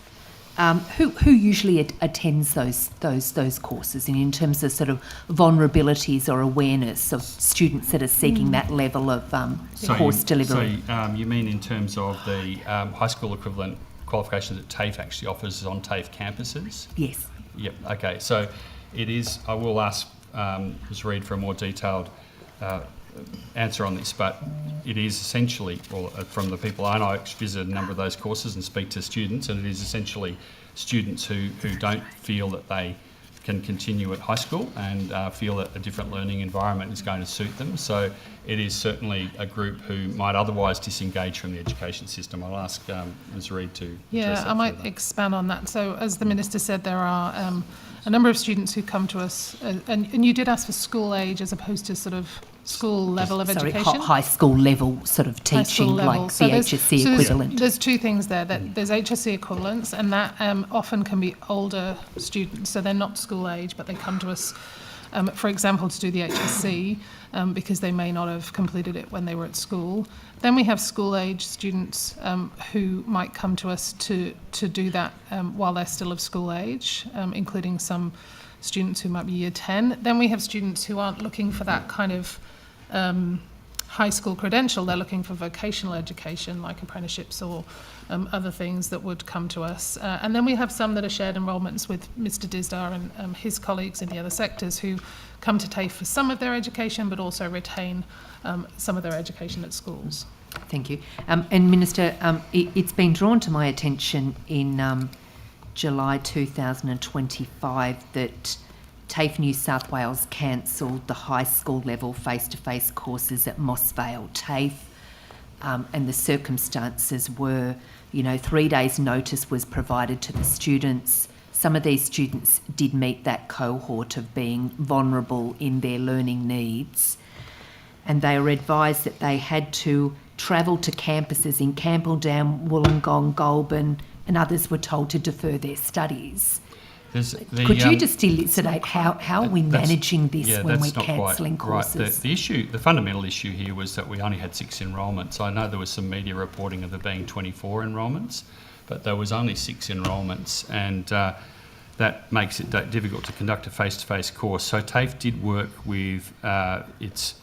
who usually attends those courses, and in terms of sort of vulnerabilities or awareness of students that are seeking that level of course delivery? So you mean in terms of the high school equivalent qualifications that TAFE actually offers on TAFE campuses? Yes. Yep. Okay. So it is. I will ask Ms Reid for a more detailed answer on this, but it is essentially, well, from the people I know, I visit a number of those courses and speak to students, and it is essentially students who don't feel that they can continue at high school and feel that a different learning environment is going to suit them. So it is certainly a group who might otherwise disengage from the education system. I'll ask Ms Reid to address that I might further. expand on that. So as the Minister said, there are a number of students who come to us, and you did ask for school age as opposed to sort of school level of education. High school level sort of High school teaching, level. like So the there's- HSC so equivalent. There's two things there. That there's HSC equivalents, and that often can be older students, so they're not school age, but they come to us, for example, to do the HSC because they may not have completed it when they were at school. Then we have school age students who might come to us to do that while they're still of school age, including some students who might be year 10. Then we have students who aren't looking for that kind of high school credential. They're looking for vocational education like apprenticeships or other things that would come to us. And then we have some that are shared enrolments with Mr Disdar and his colleagues in the other sectors who come to TAFE for some of their education but also retain some of their education at schools. Thank you. And Minister, it's been drawn to my attention in July 2025 that TAFE New South Wales cancelled the high school level face-to-face courses at Mossvale TAFE, and the circumstances were, 3 days notice was provided to the students. Some of these students did meet that cohort of being vulnerable in their learning needs, and they were advised that they had to travel to campuses in Campbelldown, Wollongong, Goulburn, and others were told to defer their studies. Could you just elucidate how are we managing this when we're cancelling courses? Right. The fundamental issue here was that we only had 6 enrolments. I know there was some media reporting of there being 24 enrolments, but there was only 6 enrolments, and that makes it difficult to conduct a face-to-face course. So TAFE did work with its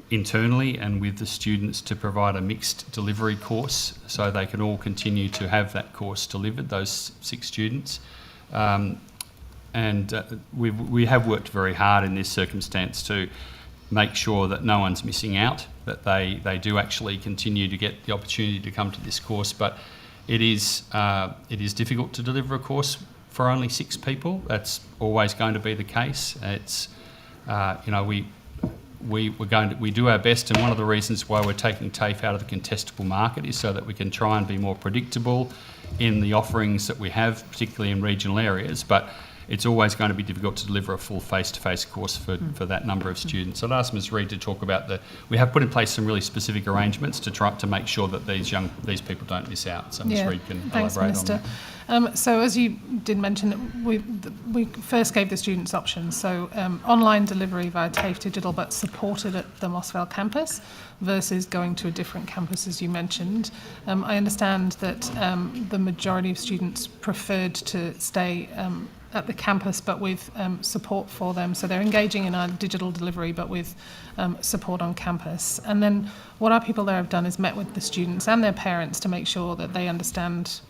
internally and with the students to provide a mixed delivery course so they can all continue to have that course delivered, those 6 students. We have worked very hard in this circumstance to make sure that no one's missing out, that they do actually continue to get the opportunity to come to this course. But it is difficult to deliver a course for only 6 people. That's always going to be the case. It's we do our best, and one of the reasons why we're taking TAFE out of the contestable market is so that we can try and be more predictable in the offerings that we have, particularly in regional areas. But it's always going to be difficult to deliver a full face-to-face course for that number of students. So I'd ask Ms Reid to talk about we have put in place some really specific arrangements to try to make sure that these people don't miss out. So Ms Reid can thanks, elaborate Minister. on that. So as you did mention, we first gave the students options. So online delivery via TAFE Digital, but supported at the Moss Vale campus, versus going to a different campus, as you mentioned. I understand that the majority of students preferred to stay at the campus, but with support for them. So they're engaging in our digital delivery, but with support on campus. And then what our people there have done is met with the students and their parents to make sure that they understand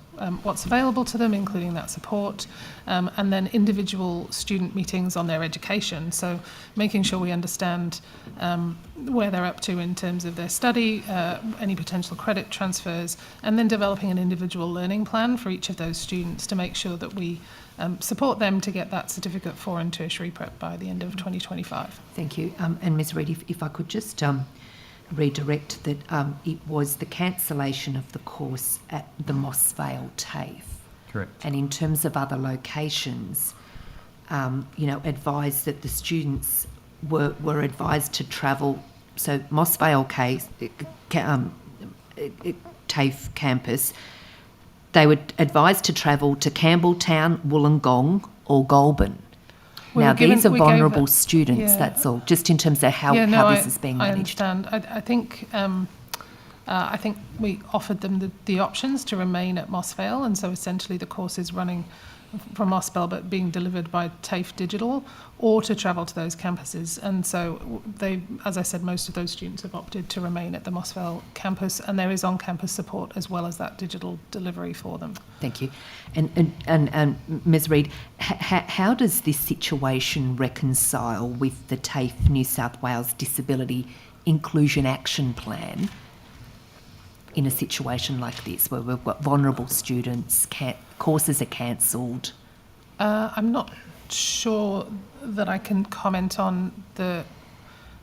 what's available to them, including that support, and then individual student meetings on their education. So making sure we understand where they're up to in terms of their study, any potential credit transfers, and then developing an individual learning plan for each of those students to make sure that we support them to get that certificate for and tertiary prep by the end of 2025. Thank you. And Ms Reid, if I could just redirect that it was the cancellation of the course at the Moss Vale TAFE. Correct. And in terms of other locations, advised that the students were advised to travel. So Moss Vale TAFE campus, they were advised to travel to Campbelltown, Wollongong or Goulburn. Now, these are vulnerable students, that's all, just in terms of how this is being managed. I understand. I think we offered them the options to remain at Moss Vale, and so essentially the course is running from Moss Vale but being delivered by TAFE Digital, or to travel to those campuses. And so they, as I said, most of those students have opted to remain at the Moss Vale campus, and there is on-campus support as well as that digital delivery for them. Thank you. And Ms Reid, how does this situation reconcile with the TAFE New South Wales Disability Inclusion Action Plan in a situation like this, where we've got vulnerable students, courses are cancelled? I'm not sure that I can comment on the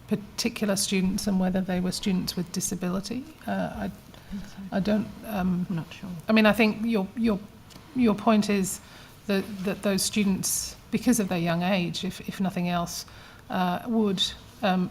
particular students and whether they were students with disability. I don't. I'm not sure. I mean, I think your point is that those students, because of their young age, if nothing else, would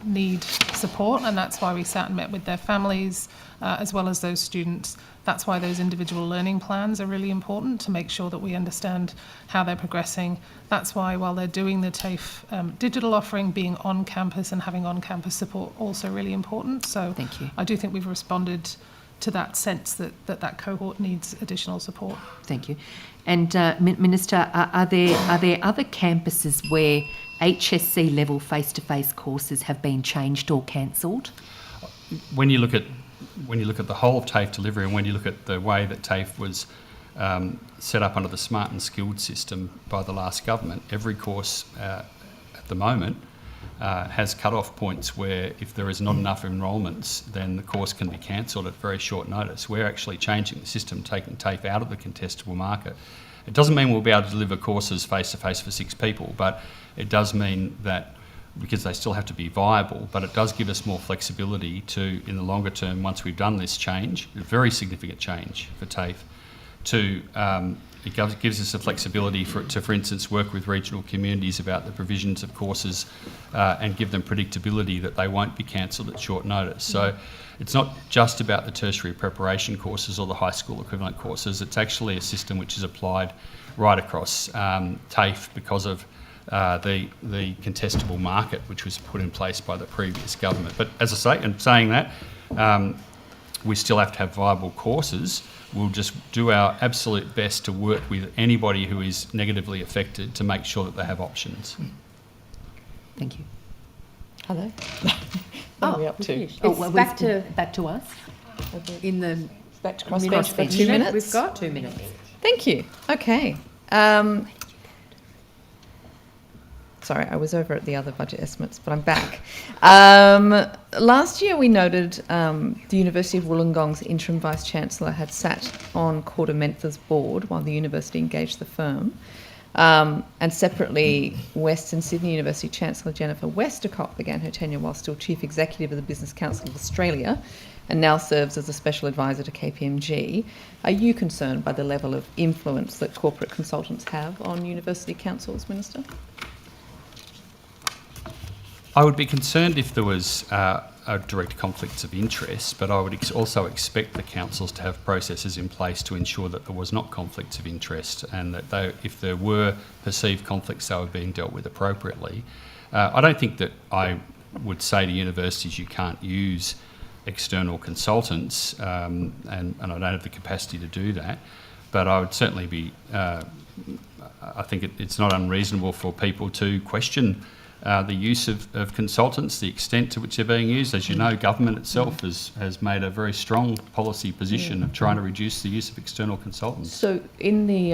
need support, and that's why we sat and met with their families as well as those students. That's why those individual learning plans are really important, to make sure that we understand how they're progressing. That's why, while they're doing the TAFE digital offering, being on campus and having on-campus support also really important. So thank you. I do think we've responded to that sense that cohort needs additional support. Thank you. And Minister, are there other campuses where HSC level face-to-face courses have been changed or cancelled? When you look at the whole of TAFE delivery, and when you look at the way that TAFE was set up under the Smart and Skilled system by the last government, every course at the moment has cut-off points where if there is not enough enrolments, then the course can be cancelled at very short notice. We're actually changing the system, taking TAFE out of the contestable market. It doesn't mean we'll be able to deliver courses face-to-face for 6 people, but it does mean that, because they still have to be viable, but it does give us more flexibility to, in the longer term, once we've done this change, a very significant change for TAFE, it gives us the flexibility to, for instance, work with regional communities about the provisions of courses and give them predictability that they won't be cancelled at short notice. So it's not just about the tertiary preparation courses or the high school equivalent courses. It's actually a system which is applied right across TAFE because of the contestable market which was put in place by the previous government. But as I say, and saying that, we still have to have viable courses. We'll just do our absolute best to work with anybody who is negatively affected to make sure that they have options. Thank you. Hello. What are we up to? It's back to us. In the back to crossbench for 2 minutes. We've got 2 minutes. Thank you. Okay. sorry, I was over at the other budget estimates, but I'm back. Last year we noted the University of Wollongong's interim Vice-Chancellor had sat on Corda Mentha's board while the university engaged the firm. And separately, Western Sydney University Chancellor Jennifer Westacott began her tenure while still Chief Executive of the Business Council of Australia and now serves as a Special Advisor to KPMG. Are you concerned by the level of influence that corporate consultants have on university councils, Minister? I would be concerned if there was a direct conflicts of interest, but I would also expect the councils to have processes in place to ensure that there was not conflicts of interest, and that if there were perceived conflicts, they were being dealt with appropriately. I don't think that I would say to universities you can't use external consultants, and I don't have the capacity to do that, but I would certainly be, I think it's not unreasonable for people to question the use of consultants, the extent to which they're being used. As you know, government itself has made a very strong policy position of trying to reduce the use of external consultants. So in the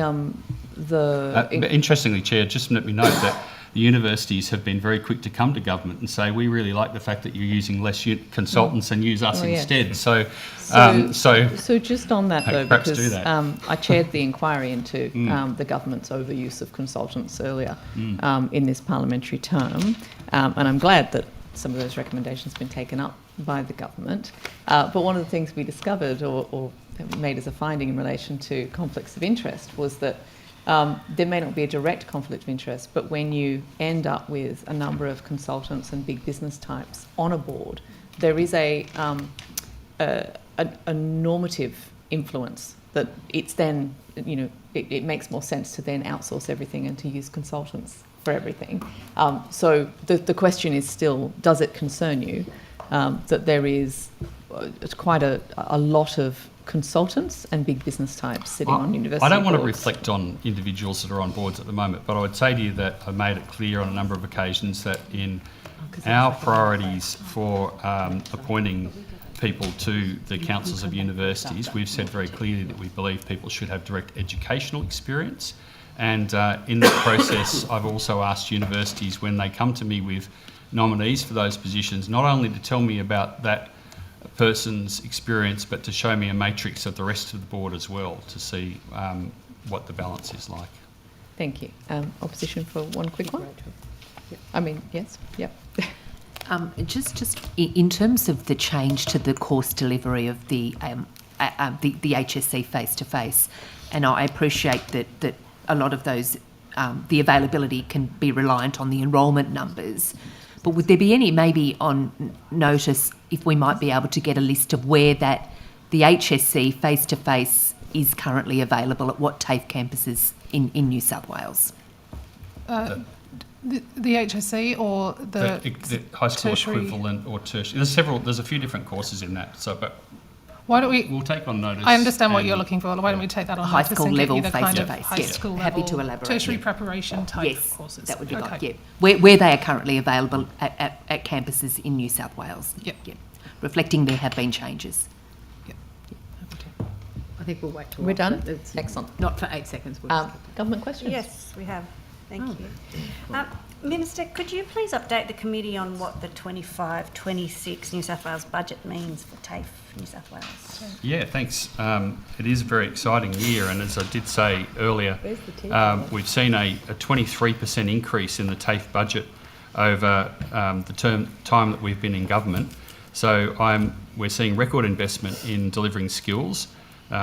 interestingly, Chair, just let me note that the universities have been very quick to come to government and say, we really like the fact that you're using less consultants and use us instead. So just on that though, perhaps because do that. I chaired the inquiry into the government's overuse of consultants earlier in this parliamentary term, and I'm glad that some of those recommendations have been taken up by the government. But one of the things we discovered or made as a finding in relation to conflicts of interest was that there may not be a direct conflict of interest, but when you end up with a number of consultants and big business types on a board, there is a normative influence that it's then, it makes more sense to then outsource everything and to use consultants for everything. So the question is still, does it concern you that there is quite a lot of consultants and big business types sitting on university I don't want to boards? reflect on individuals that are on boards at the moment, but I would say to you that I made it clear on a number of occasions that in our priorities for appointing people to the councils of universities, we've said very clearly that we believe people should have direct educational experience. And in that process, I've also asked universities when they come to me with nominees for those positions, not only to tell me about that person's experience, but to show me a matrix of the rest of the board as well to see what the balance is like. Thank you. Opposition for one quick one? I mean, yes, yep. Just in terms of the change to the course delivery of the HSC face-to-face, and I appreciate that a lot of those, the availability can be reliant on the enrolment numbers, but would there be any maybe on notice if we might be able to get a list of where that the HSC face-to-face is currently available at what TAFE campuses in New South Wales? The HSC or the high school tertiary equivalent or tertiary. There's a few different courses in that. So, but why don't we'll take on notice. I understand what you're looking for. Why don't we take that on high notice school and get level you the kind of face-to-face, high yes. school Happy level to elaborate, tertiary yeah. preparation type Yes, courses. that would be okay. good, yeah. Where they are currently available at campuses in New South Wales. Yep. Yep. Reflecting there have been changes. I think we'll wait till We're done? It's Excellent. not for 8 seconds. Government questions? Yes, we have. Thank you. Minister, could you please update the committee on what the 25-26 New South Wales budget means for TAFE New South Wales? Yeah, thanks. It is a very exciting year, and as I did say earlier, we've seen a 23% increase in the TAFE budget over the time that we've been in government. So we're seeing record investment in delivering skills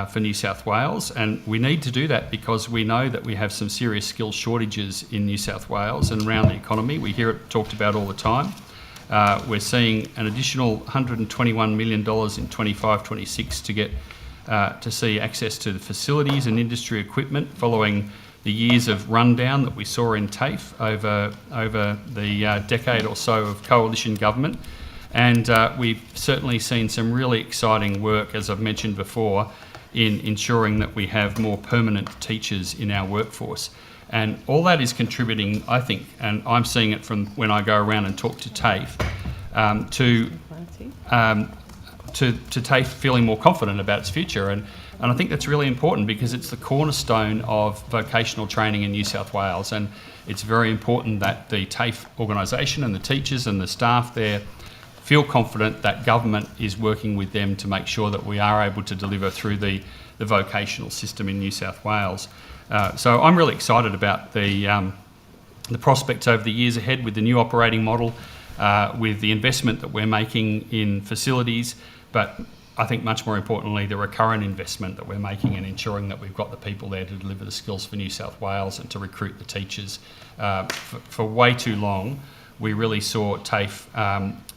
for New South Wales, and we need to do that because we know that we have some serious skill shortages in New South Wales and around the economy. We hear it talked about all the time. We're seeing an additional $121 million in 25-26 to get to see access to the facilities and industry equipment following the years of rundown that we saw in TAFE over the decade or so of coalition government. And we've certainly seen some really exciting work, as I've mentioned before, in ensuring that we have more permanent teachers in our workforce. And all that is contributing, I think, and I'm seeing it from when I go around and talk to TAFE, to TAFE feeling more confident about its future. And And I think that's really important because it's the cornerstone of vocational training in New South Wales, and it's very important that the TAFE organisation and the teachers and the staff there feel confident that government is working with them to make sure that we are able to deliver through the vocational system in New South Wales. So I'm really excited about the prospects over the years ahead with the new operating model, with the investment that we're making in facilities, but I think much more importantly, the recurrent investment that we're making in ensuring that we've got the people there to deliver the skills for New South Wales and to recruit the teachers. For way too long, we really saw TAFE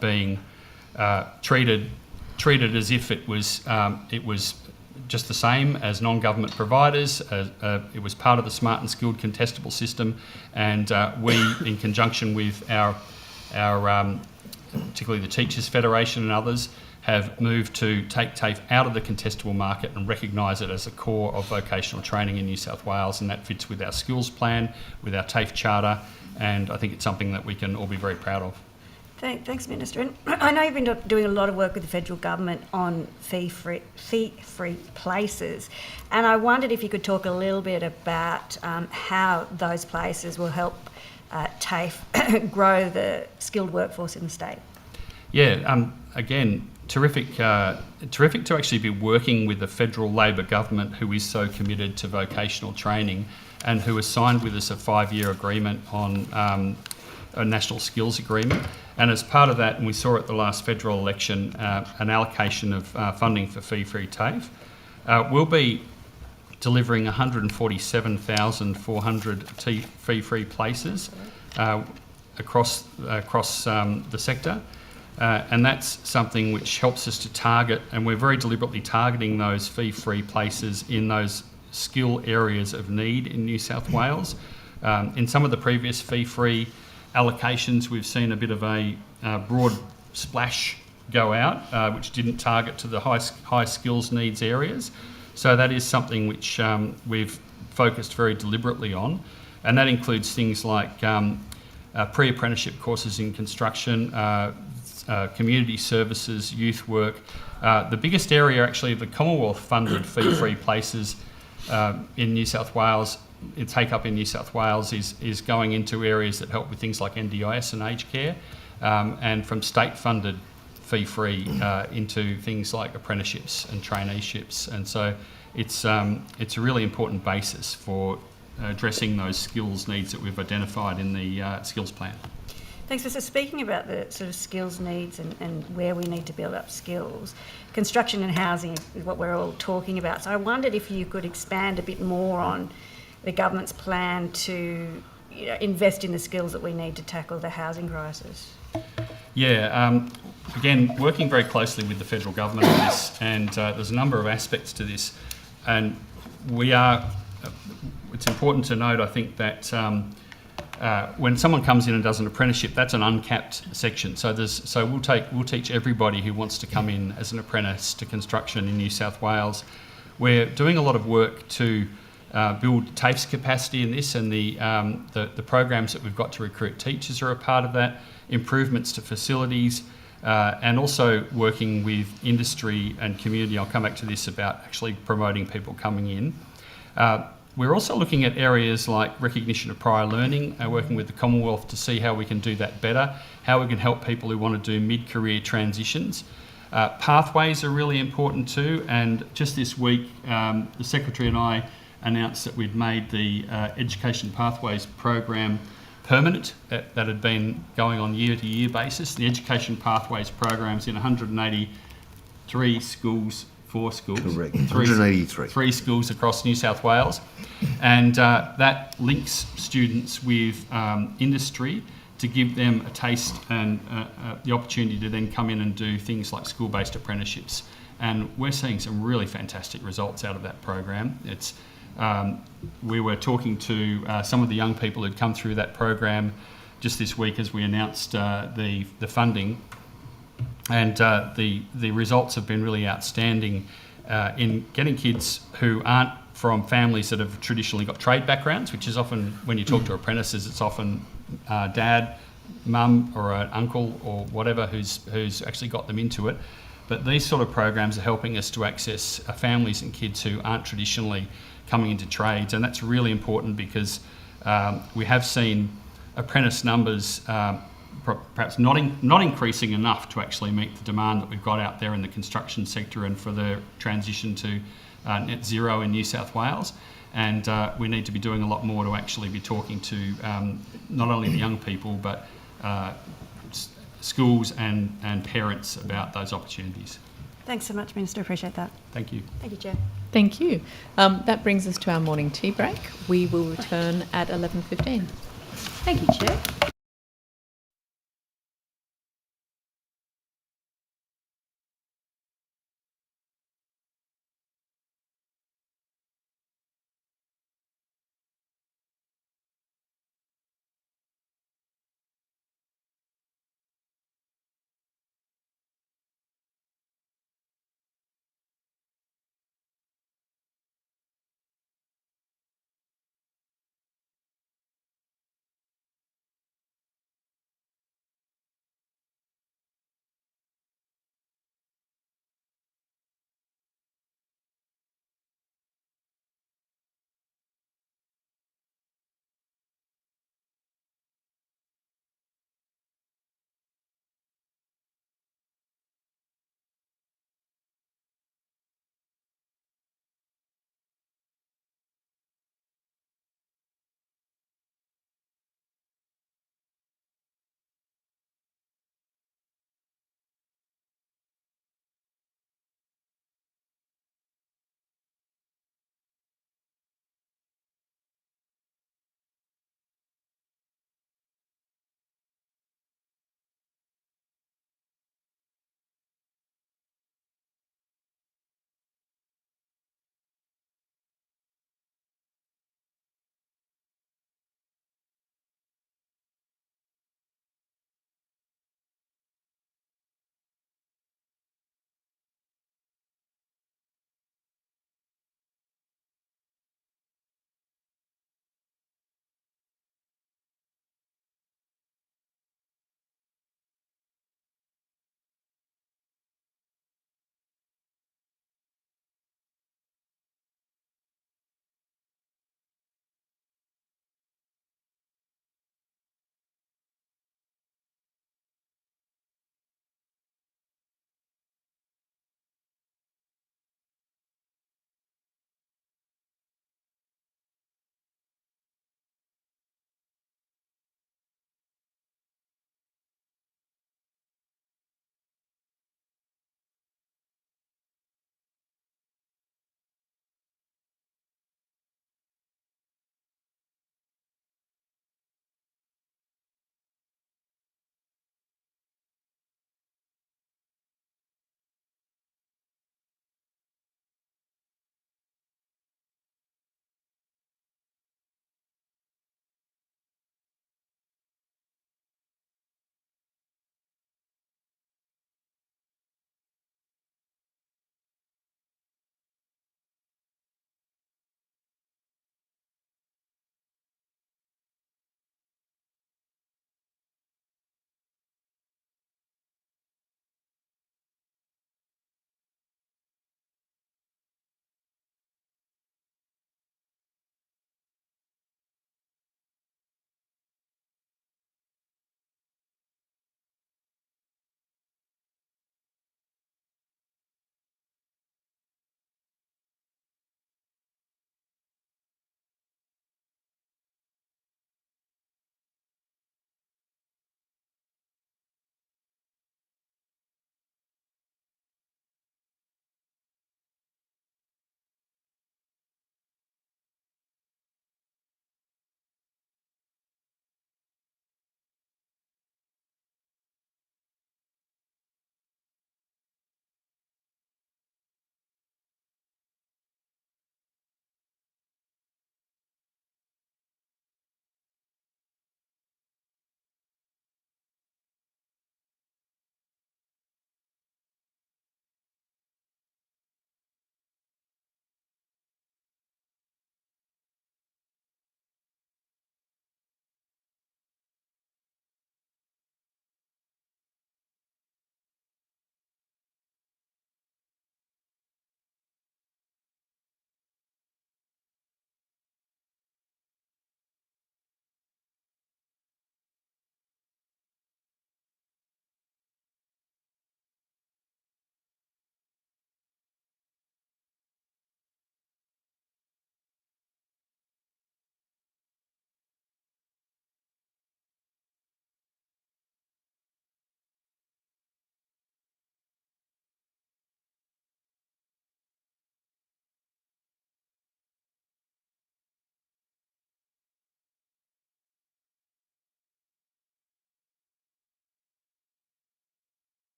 being treated as if it was just the same as non-government providers. It was part of the smart and skilled contestable system, and we, in conjunction with our particularly the Teachers Federation and others, have moved to take TAFE out of the contestable market and recognise it as a core of vocational training in New South Wales, and that fits with our skills plan, with our TAFE charter, and I think it's something that we can all be very proud of. Thanks, Minister. And I know you've been doing a lot of work with the federal government on fee-free places, and I wondered if you could talk a little bit about how those places will help TAFE grow the skilled workforce in the state. Yeah, again, terrific to actually be working with the federal Labor government, who is so committed to vocational training and who has signed with us a 5-year agreement on a national skills agreement. And as part of that, and we saw at the last federal election, an allocation of funding for fee-free TAFE. We'll be delivering 147,400 fee-free places across the sector. And that's something which helps us to target, and we're very deliberately targeting those fee-free places in those skill areas of need in New South Wales. In some of the previous fee-free allocations, we've seen a bit of a broad splash go out, which didn't target to the high skills needs areas. So that is something which we've focused very deliberately on, and that includes things like pre-apprenticeship courses in construction, community services, youth work. The biggest area actually of the Commonwealth-funded fee-free places in New South Wales, take up in New South Wales is going into areas that help with things like NDIS and aged care, and from state-funded fee-free into things like apprenticeships and traineeships. And so it's a really important basis for addressing those skills needs that we've identified in the skills plan. Thanks. So speaking about the sort of skills needs and where we need to build up skills, construction and housing is what we're all talking about. So I wondered if you could expand a bit more on the government's plan to invest in the skills that we need to tackle the housing crisis. Yeah, again, working very closely with the federal government on this, and there's a number of aspects to this, and it's important to note, I think, that when someone comes in and does an apprenticeship, that's an uncapped section. So we'll teach everybody who wants to come in as an apprentice to construction in New South Wales. We're doing a lot of work to build TAFE's capacity in this, and the programs that we've got to recruit teachers are a part of that. Improvements to facilities, and also working with industry and community. I'll come back to this about actually promoting people coming in. We're also looking at areas like recognition of prior learning, working with the Commonwealth to see how we can do that better, how we can help people who want to do mid-career transitions. Pathways are really important too, and just this week the Secretary and I announced that we'd made the Education Pathways program permanent, that had been going on year-to-year basis. The Education Pathways program's in 183 schools, 4 schools. Correct. 183. 3 schools across New South Wales. And that links students with industry to give them a taste and the opportunity to then come in and do things like school-based apprenticeships. And we're seeing some really fantastic results out of that program. We were talking to some of the young people who'd come through that program just this week as we announced the funding, and the results have been really outstanding in getting kids who aren't from families that have traditionally got trade backgrounds, which is often, when you talk to apprentices, it's often dad, mum or an uncle or whatever who's actually got them into it. But these sort of programs are helping us to access families and kids who aren't traditionally coming into trades, and that's really important because we have seen apprentice numbers perhaps not increasing enough to actually meet the demand that we've got out there in the construction sector and for the transition to net zero in New South Wales. And we need to be doing a lot more to actually be talking to not only the young people but schools and parents about those opportunities. Thanks so much, Minister. Appreciate that. Thank you. Thank you, Chair. Thank you. That brings us to our morning tea break. We will return at 11:15. Thank you, Chair.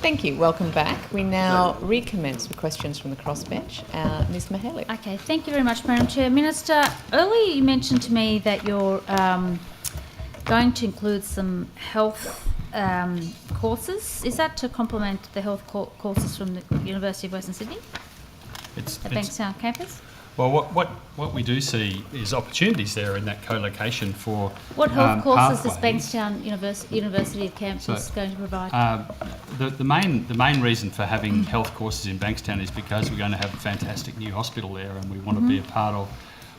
Thank you. Welcome back. We now recommence with questions from the crossbench. Ms Mahalik. Okay, thank you very much, Madam Chair. Minister, earlier you mentioned to me that you're going to include some health courses. Is that to complement the health courses from the University of Western Sydney at Bankstown campus? Well, what we do see is opportunities there in that co-location for what health courses is pathways. Bankstown University campus going to provide? The main reason for having health courses in Bankstown is because we're going to have a fantastic new hospital there, and we want to be a part of.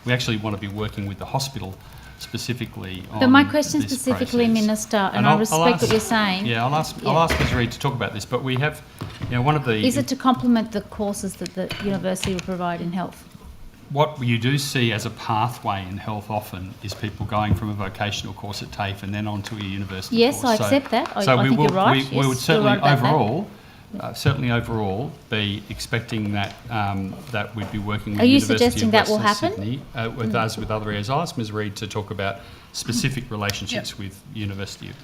We actually want to be working with the hospital specifically on. But my question this specifically, process. Minister, and I respect what you're saying. Yeah, I'll ask Ms Reid to talk about this, but we have, one of the. Is it to complement the courses that the university will provide in health? What you do see as a pathway in health often is people going from a vocational course at TAFE and then on to a university course. Yes, I accept that. I we think will, you're right. we would certainly that. Certainly overall be expecting that that we'd be working with Are you University suggesting of that will Western happen? Sydney, with us, with other areas. I'll ask Ms Reid to talk about specific relationships with University of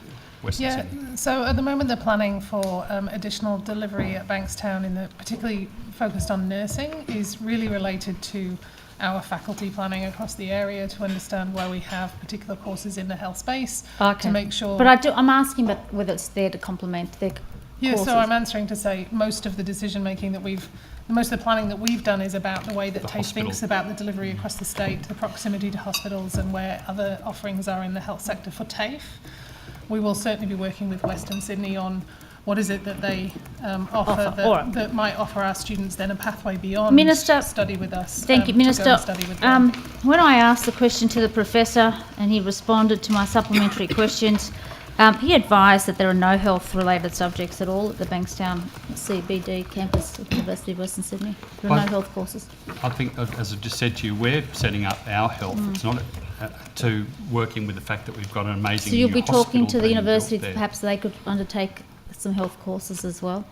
Western Sydney. So at the moment they're planning for additional delivery at Bankstown, particularly focused on nursing, is really related to our faculty planning across the area to understand where we have particular courses in the health space to make sure. But I'm asking about whether it's there to complement their courses. So I'm answering to say most of the decision making most of the planning that we've done is about the way that TAFE thinks about the delivery across the state, the proximity to hospitals and where other offerings are in the health sector for TAFE. We will certainly be working with Western Sydney on what is it that they offer that might offer our students then a pathway beyond study with us. Thank you, Minister. Study with them. When I asked the question to the professor and he responded to my supplementary questions, he advised that there are no health-related subjects at all at the Bankstown CBD campus of the University of Western Sydney. There are no health courses. I think, as I've just said to you, we're setting up our health. It's not to working with the fact that we've got an amazing So you'll new be talking to the hospital being university built that there. perhaps they could undertake some health courses as well?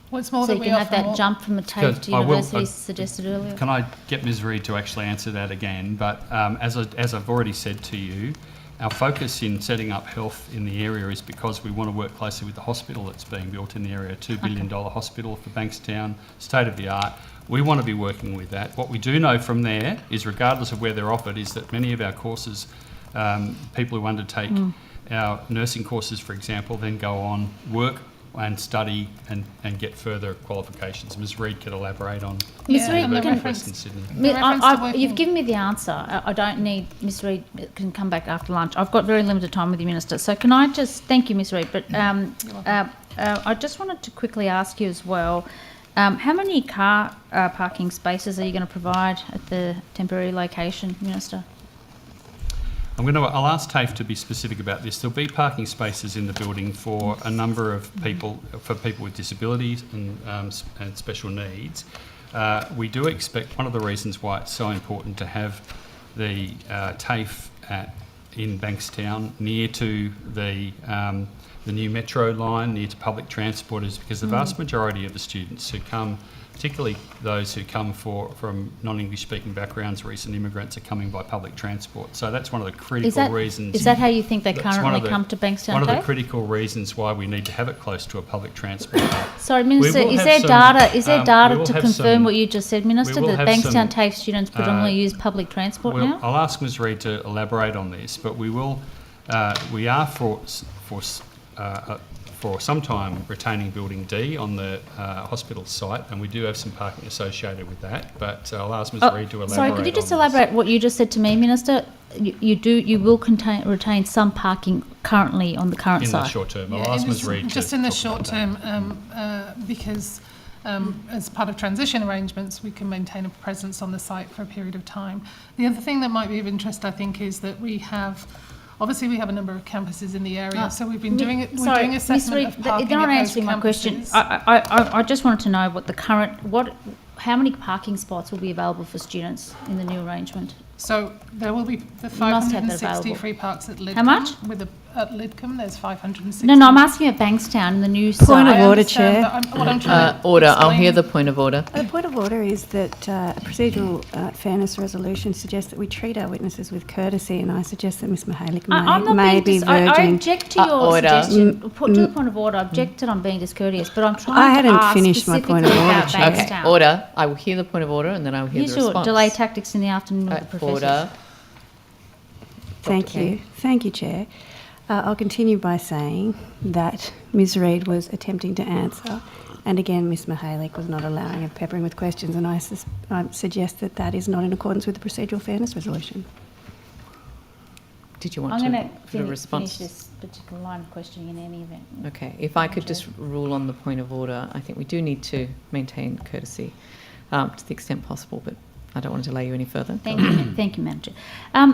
What's more so that you we can have offer that more. jump from a TAFE to university suggested earlier. Can I get Ms Reid to actually answer that again? But as I've already said to you, our focus in setting up health in the area is because we want to work closely with the hospital that's being built in the area, a $2 billion hospital for Bankstown, state of the art. We want to be working with that. What we do know from there is, regardless of where they're offered, is that many of our courses, people who undertake our nursing courses, for example, then go on, work and study and get further qualifications. Ms Reid could elaborate on Ms Reid, Western Sydney. You've given me the answer. I don't need Ms Reid can come back after lunch. I've got very limited time with you, Minister. So can I just thank you, Ms Reid, but I just wanted to quickly ask you as well, how many car parking spaces are you going to provide at the temporary location, Minister? I'll ask TAFE to be specific about this. There'll be parking spaces in the building for a number of people, for people with disabilities and special needs. We do expect, one of the reasons why it's so important to have the TAFE in Bankstown near to the new metro line, near to public transport, is because the vast majority of the students who come, particularly those who come from non-English speaking backgrounds, recent immigrants, are coming by public transport. So that's one of the critical reasons. Is that how you think they currently come to Bankstown? One of the critical reasons why we need to have it close to a public transport. Sorry, Minister, is there data to confirm what you just said, Minister, that Bankstown TAFE students predominantly use public transport now? I'll ask Ms Reid to elaborate on this, but we are for some time retaining Building D on the hospital site, and we do have some parking associated with that, but I'll ask Ms Reid to elaborate. Sorry, could you just elaborate what you just said to me, Minister? You will retain some parking currently on the current site? In the short term. I'll ask Ms Reid just in the short term, because as part of transition arrangements, we can maintain a presence on the site for a period of time. The other thing that might be of interest, I think, is that we have a number of campuses in the area, so we've been doing it. We're doing assessment of parking. They're not answering my question. I just wanted to know what how many parking spots will be available for students in the new arrangement? So there will be the must have that 560 available. free parks at Lidcombe. How much? At Lidcombe, there's 560. No, I'm asking about Bankstown, the new site. Point of I order, understand, Chair. but what I'm trying to Order. I'll explain- hear the point of order. The point of order is that a procedural fairness resolution suggests that we treat our witnesses with courtesy, and I suggest that Ms Mihalik I'm not may being be I verging. object to your order. suggestion. Put to the point of order. I object that I'm being discourteous, but I'm trying I to hadn't ask finished my point of specifically order, about Chair. Okay, Bankstown. order. I will hear the point of order and then I will hear Here's the your response. delay tactics in the afternoon with the professors. Order. Thank you. Thank you, Chair. I'll continue by saying that Ms Reid was attempting to answer, and again, Ms Mihalik was not allowing a peppering with questions, and I suggest that that is not in accordance with the procedural fairness resolution. Did you want I'm to going to put a finish response? this particular line of questioning in any event. Okay, if I could just rule on the point of order, I think we do need to maintain courtesy to the extent possible, but I don't want to delay you any further. Thank you, thank you, Madam Chair.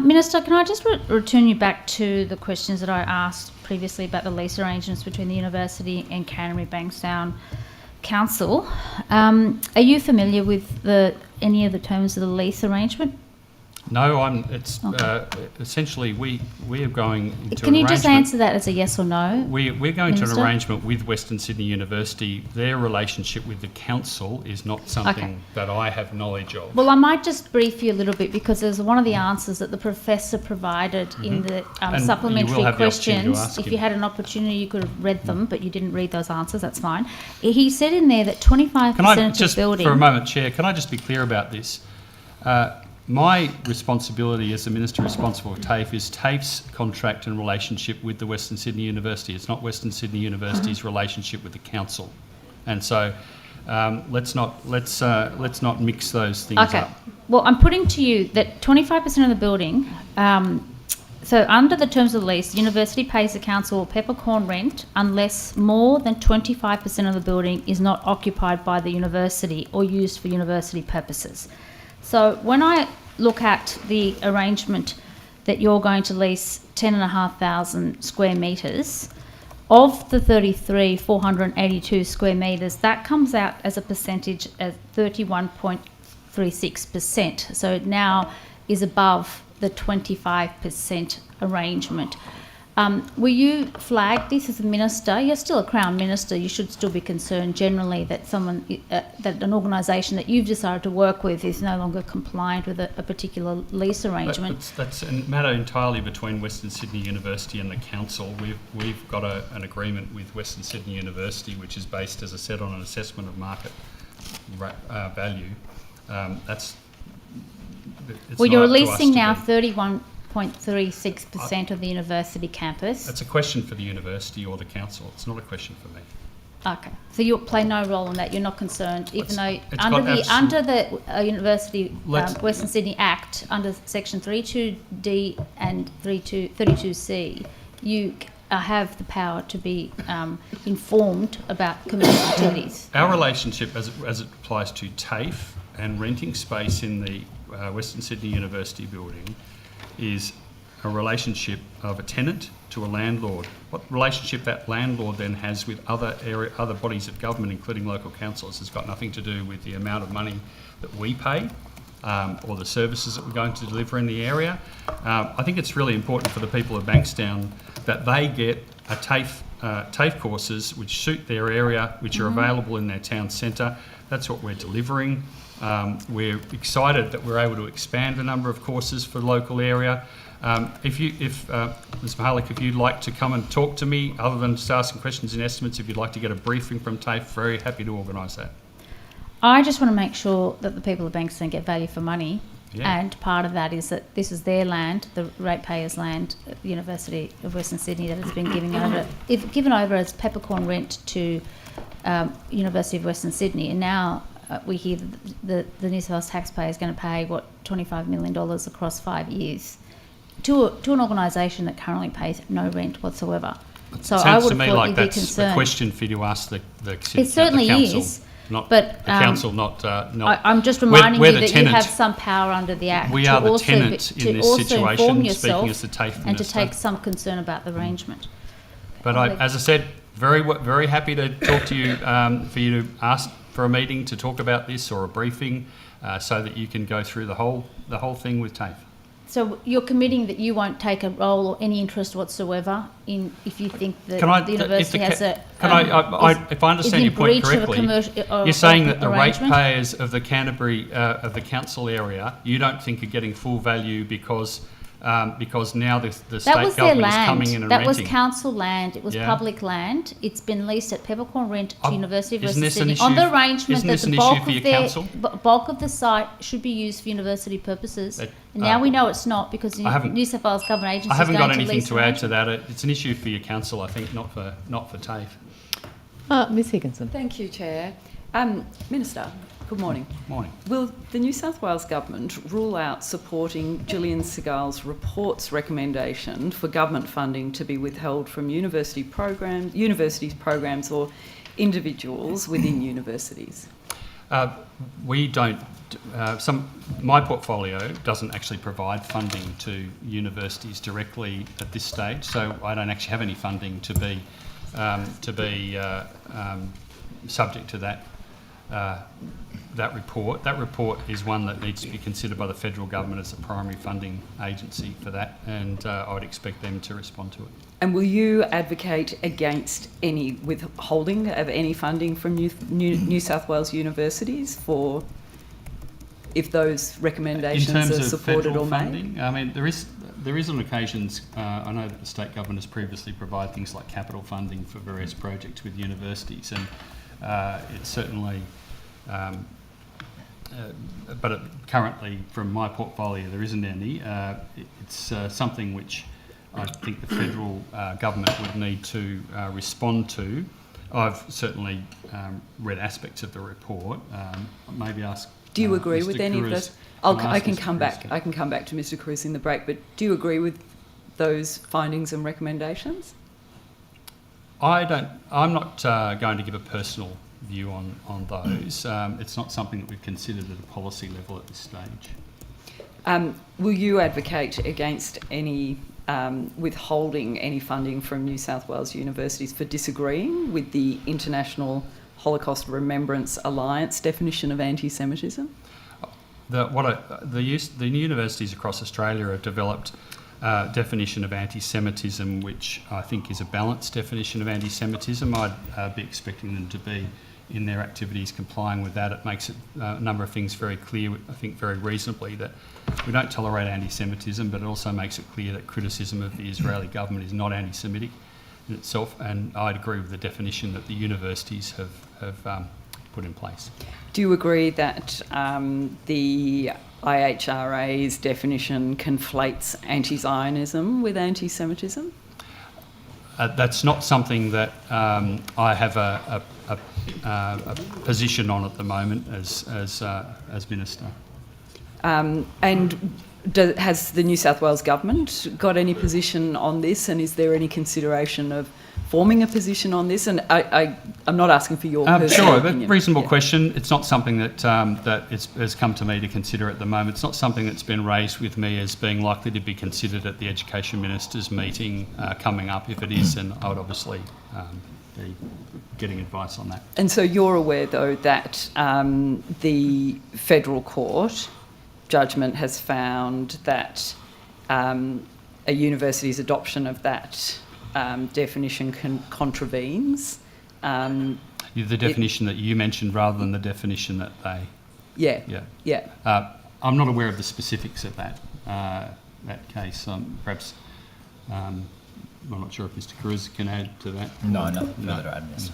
Minister, can I just return you back to the questions that I asked previously about the lease arrangements between the university and Canterbury Bankstown Council? Are you familiar with any of the terms of the lease arrangement? No, it's essentially we are going into Can an you just arrangement- answer that as a yes or no? We're going to Minister? an arrangement with Western Sydney University. Their relationship with the council is not something Okay. that I have knowledge of. Well, I might just brief you a little bit because there's one of the answers that the professor provided in the And you supplementary will have the opportunity to questions. ask If him. you had an opportunity, you could have read them, but you didn't read those answers. That's fine. He said in there that 25% Can I of just, the building. for a moment, Chair, can I just be clear about this? My responsibility as the Minister responsible for TAFE is TAFE's contract and relationship with the Western Sydney University. It's not Western Sydney University's relationship with the council. And so let's not mix those things Okay. up. Well, I'm putting to you that 25% of the building. So under the terms of the lease, the university pays the council peppercorn rent unless more than 25% of the building is not occupied by the university or used for university purposes. So when I look at the arrangement that you're going to lease 10,500 square metres, of the 482 square metres, that comes out as a percentage of 31.36%. So it now is above the 25% arrangement. Were you flagged this as a minister? You're still a Crown Minister. You should still be concerned generally that that an organisation that you've decided to work with is no longer compliant with a particular lease arrangement. That's a matter entirely between Western Sydney University and the council. We've got an agreement with Western Sydney University, which is based, as I said, on an assessment of market value. Well, you're not up to us leasing to now be- 31.36% of the university campus. That's a question for the university or the council. It's not a question for me. Okay, so you play no role in that. You're not concerned, even though it's under got under the University Let's- Western Sydney Act, under Section 32D and 32C, you have the power to be informed about commercial activities. Our relationship, as it applies to TAFE and renting space in the Western Sydney University building, is a relationship of a tenant to a landlord. What relationship that landlord then has with other bodies of government, including local councils, has got nothing to do with the amount of money that we pay or the services that we're going to deliver in the area. I think it's really important for the people of Bankstown that they get a TAFE courses which suit their area, which are available in their town centre. That's what we're delivering. We're excited that we're able to expand the number of courses for the local area. Ms. Mihalik, if you'd like to come and talk to me, other than just asking questions and estimates, if you'd like to get a briefing from TAFE, very happy to organise that. I just want to make sure that the people of Bankstown get value for money. Yeah. And part of that is that this is their land, the ratepayers' land, the University of Western Sydney, that has been given over as peppercorn rent to University of Western Sydney. And now we hear that the New South Wales taxpayer is going to pay, $25 million across 5 years to an organisation that currently pays no rent whatsoever. So I Sounds would to me have thought like you'd be that's concerned. a question for you to ask the It certainly council. is. Not but the council, not. I'm just reminding we're you the that tenant. you have some power under the Act. We to are the also tenant in this situation, inform yourself speaking as the TAFE and to minister. take some concern about the arrangement. But as I said, very happy to talk to you for you to ask for a meeting to talk about this or a briefing, so that you can go through the whole thing with TAFE. So you're committing that you won't take a role or any interest whatsoever in if you think that the university has a... if I understand your point correctly, you're saying that the ratepayers of the Canterbury, of the council area, you don't think are getting full value because now the state government is coming in and renting. That was council land. It was public land. It's been leased at Peppercorn Rent to University of Western Sydney on the arrangement that the bulk of the site should be used for university purposes. And now we know it's not because the New South Wales government agency. I haven't got anything to add to that. It's an issue for your council, I think, not for TAFE. Ms Higginson. Thank you, Chair. Minister, good morning. Morning. Will the New South Wales Government rule out supporting Gillian Segal's report's recommendation for government funding to be withheld from universities programs or individuals within universities? We don't. My portfolio doesn't actually provide funding to universities directly at this stage, so I don't actually have any funding to be subject to that report. That report is one that needs to be considered by the federal government as the primary funding agency for that, and I would expect them to respond to it. And will you advocate against any withholding of any funding from New South Wales universities for if those recommendations are supported or made? I mean, there is on occasions, I know that the state government has previously provided things like capital funding for various projects with universities, and it's certainly, but currently from my portfolio there isn't any. It's something which I think the federal government would need to respond to. I've certainly read aspects of the report. Maybe ask. Do you agree Mr. with any Cruz, of those? I can come back to Mr. Cruz in the break. But do you agree with those findings and recommendations? I'm not going to give a personal view on those. It's not something that we've considered at a policy level at this stage. Will you advocate against any withholding any funding from New South Wales universities for disagreeing with the International Holocaust Remembrance Alliance definition of anti-Semitism? The universities across Australia have developed a definition of anti-Semitism, which I think is a balanced definition of anti-Semitism. I'd be expecting them to be in their activities complying with that. It makes a number of things very clear, I think very reasonably, that we don't tolerate anti-Semitism, but it also makes it clear that criticism of the Israeli government is not anti-Semitic in itself, and I'd agree with the definition that the universities have put in place. Do you agree that the IHRA's definition conflates anti-Zionism with anti-Semitism? That's not something that I have a position on at the moment as Minister. And has the New South Wales Government got any position on this, and is there any consideration of forming a position on this? And I'm not asking for your personal opinion. Reasonable question. It's not something that has come to me to consider at the moment. It's not something that's been raised with me as being likely to be considered at the Education Ministers' meeting coming up. If it is, then I would obviously be getting advice on that. And so you're aware, though, that the federal court judgment has found that a university's adoption of that definition contravenes the definition that you mentioned rather than the definition that they... Yeah. I'm not aware of the specifics of that case. Perhaps I'm not sure if Mr. Cruz can add to that. No, to add, yes.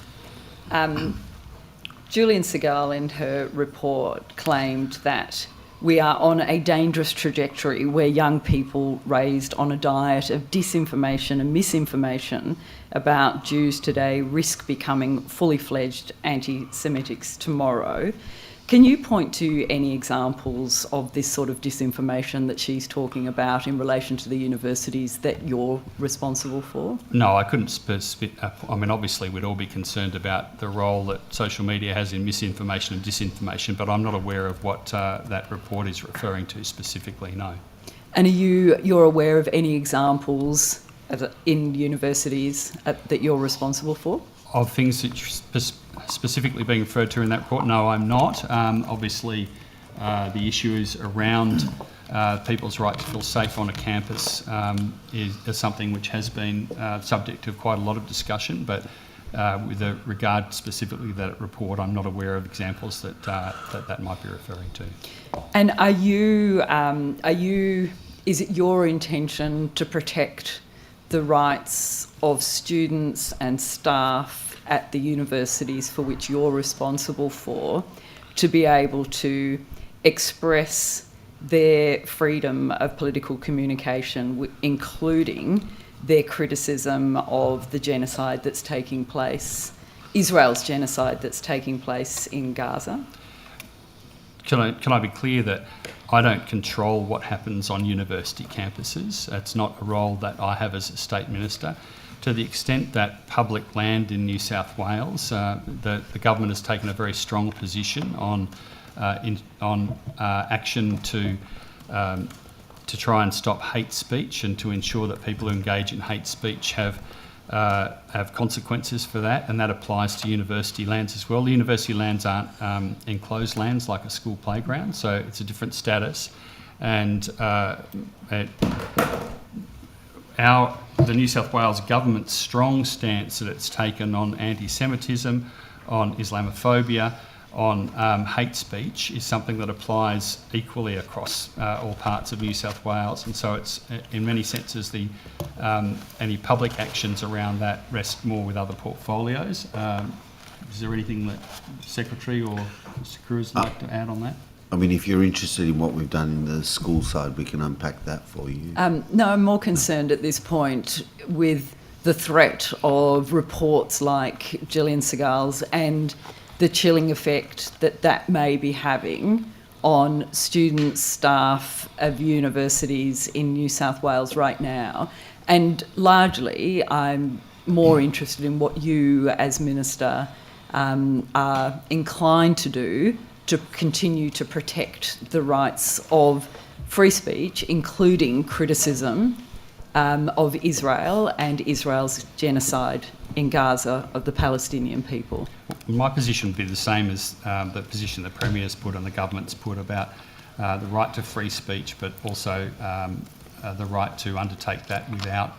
Julian Segal in her report claimed that we are on a dangerous trajectory where young people raised on a diet of disinformation and misinformation about Jews today risk becoming fully fledged anti-Semitics tomorrow. Can you point to any examples of this sort of disinformation that she's talking about in relation to the universities that you're responsible for? No, I couldn't I mean, obviously we'd all be concerned about the role that social media has in misinformation and disinformation, but I'm not aware of what that report is referring to specifically, no. And you're aware of any examples in universities that you're responsible for? Of things that specifically being referred to in that report? No, I'm not. Obviously, the issues around people's right to feel safe on a campus is something which has been subject of quite a lot of discussion, but with regard specifically to that report, I'm not aware of examples that might be referring to. And is it your intention to protect the rights of students and staff at the universities for which you're responsible for to be able to express their freedom of political communication, including their criticism of the genocide that's taking place, Israel's genocide that's taking place in Gaza? Can I be clear that I don't control what happens on university campuses? It's not a role that I have as a state minister. To the extent that public land in New South Wales, the government has taken a very strong position on action to try and stop hate speech and to ensure that people who engage in hate speech have consequences for that, and that applies to university lands as well. The university lands aren't enclosed lands like a school playground, so it's a different status. And the New South Wales government's strong stance that it's taken on antisemitism, on Islamophobia, on hate speech is something that applies equally across all parts of New South Wales, and so it's in many senses any public actions around that rest more with other portfolios. Is there anything that Secretary or Mr. Cruz would like to add on that? I mean, if you're interested in what we've done in the school side, we can unpack that for you. No, I'm more concerned at this point with the threat of reports like Gillian Segal's and the chilling effect that may be having on students, staff of universities in New South Wales right now. And largely, I'm more interested in what you as Minister are inclined to do to continue to protect the rights of free speech, including criticism of Israel and Israel's genocide in Gaza of the Palestinian people. My position would be the same as the position the Premier's put and the government's put about the right to free speech, but also the right to undertake that without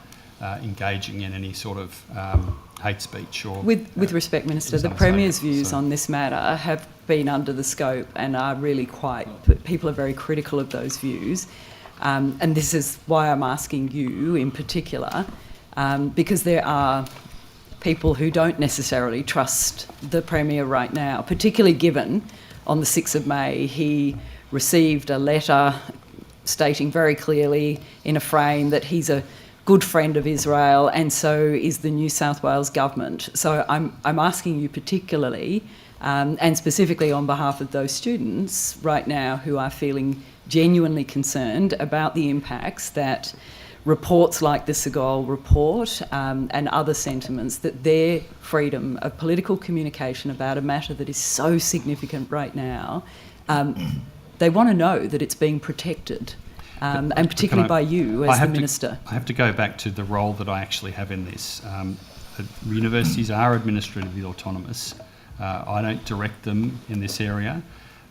engaging in any sort of hate speech. Or with respect, Minister, the Premier's views on this matter have been under the scope and are really people are very critical of those views. And this is why I'm asking you in particular, because there are people who don't necessarily trust the Premier right now, particularly given on the 6th of May he received a letter stating very clearly in a frame that he's a good friend of Israel, and so is the New South Wales government. So I'm asking you particularly, and specifically on behalf of those students right now who are feeling genuinely concerned about the impacts that reports like the Segal report and other sentiments, that their freedom of political communication about a matter that is so significant right now, they want to know that it's being protected, and particularly by you as the Minister. I have to go back to the role that I actually have in this. Universities are administratively autonomous. I don't direct them in this area.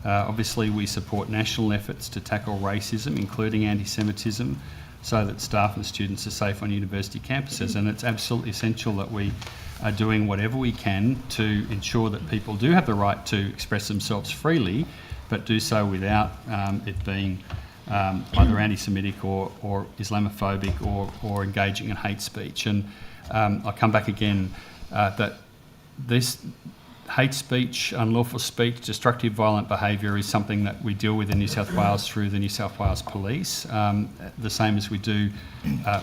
Obviously, we support national efforts to tackle racism, including antisemitism, so that staff and students are safe on university campuses. And it's absolutely essential that we are doing whatever we can to ensure that people do have the right to express themselves freely, but do so without it being either anti-Semitic or Islamophobic or engaging in hate speech. And I'll come back again that this hate speech, unlawful speech, destructive violent behaviour is something that we deal with in New South Wales through the New South Wales Police, the same as we do,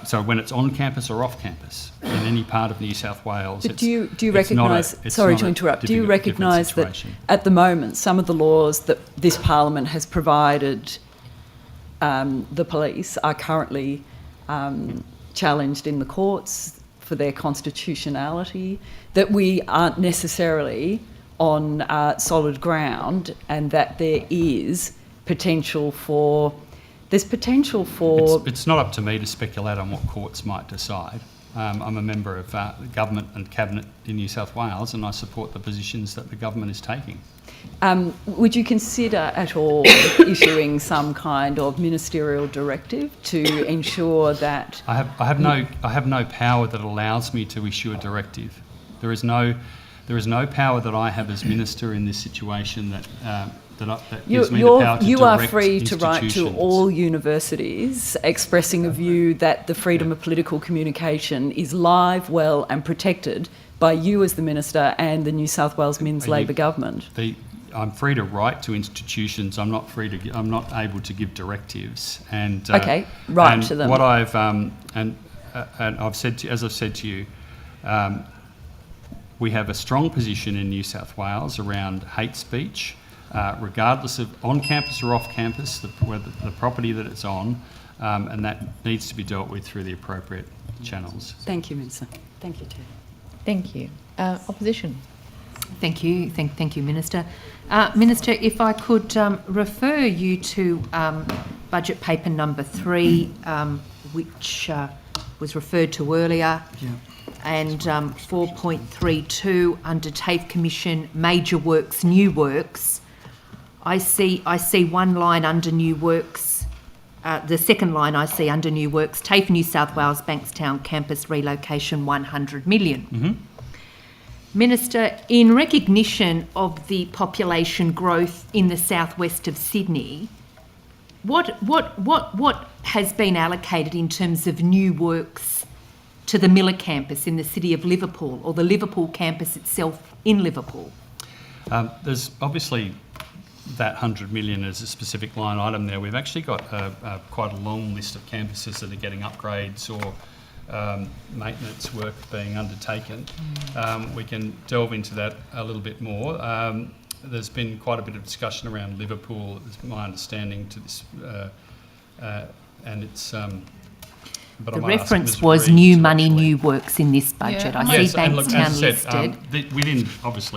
so when it's on campus or off campus, in any part of New South Wales. But do you recognise, sorry to interrupt, do you recognise that at the moment some of the laws that this Parliament has provided the police are currently challenged in the courts for their constitutionality, that we aren't necessarily on solid ground, and that there is potential for... It's not up to me to speculate on what courts might decide. I'm a member of the government and cabinet in New South Wales, and I support the positions that the government is taking. Would you consider at all issuing some kind of ministerial directive to ensure that I have no power that allows me to issue a directive. There is no power that I have as minister in this situation that gives me the power to you are direct free to write to institutions. all universities expressing a view that the freedom of political communication is live, well and protected by you as the minister and the New South Wales Men's Labor government. I'm free to write to institutions. I'm not able to give directives. And write to them. What I've and I've said to, as I've said to you, we have a strong position in New South Wales around hate speech, regardless of on campus or off campus, the property that it's on, and that needs to be dealt with through the appropriate channels. Thank you, Minister. Thank you, Chair. Thank you. Opposition. Thank you. Thank you, Minister. Minister, if I could refer you to budget paper number 3, which was referred to earlier, and 4.32 under TAFE Commission Major Works, New Works. I see one line under New Works. The second line I see under New Works, TAFE New South Wales Bankstown Campus Relocation 100 million. Mm-hmm. Minister, in recognition of the population growth in the southwest of Sydney, what has been allocated in terms of new works to the Miller campus in the city of Liverpool, or the Liverpool campus itself in Liverpool? There's obviously that 100 million as a specific line item there. We've actually got quite a long list of campuses that are getting upgrades or maintenance work being undertaken. We can delve into that a little bit more. There's been quite a bit of discussion around Liverpool, is my understanding to this, and it's. But the reference was new money, new works in this budget. Yeah. I see Bankstown listed.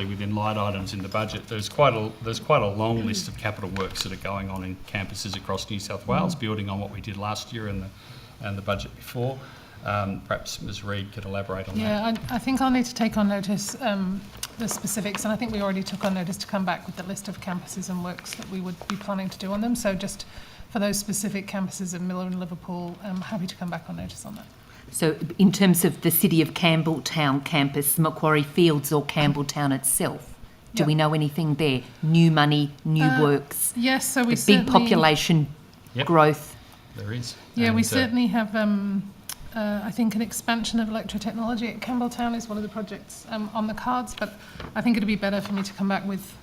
Within line items in the budget, there's quite a long list of capital works that are going on in campuses across New South Wales, building on what we did last year and the budget before. Perhaps Ms Reid could elaborate on that. Yeah, I think I'll need to take on notice the specifics, and I think we already took on notice to come back with the list of campuses and works that we would be planning to do on them. So just for those specific campuses in Miller and Liverpool, I'm happy to come back on notice on that. So in terms of the City of Campbelltown campus, Macquarie Fields or Campbelltown itself, do we know anything there? New money, new works? Yes, so we big population growth. There is. Yeah, we certainly have, I think, an expansion of electrotechnology at Campbelltown is one of the projects on the cards, but I think it'd be better for me to come back with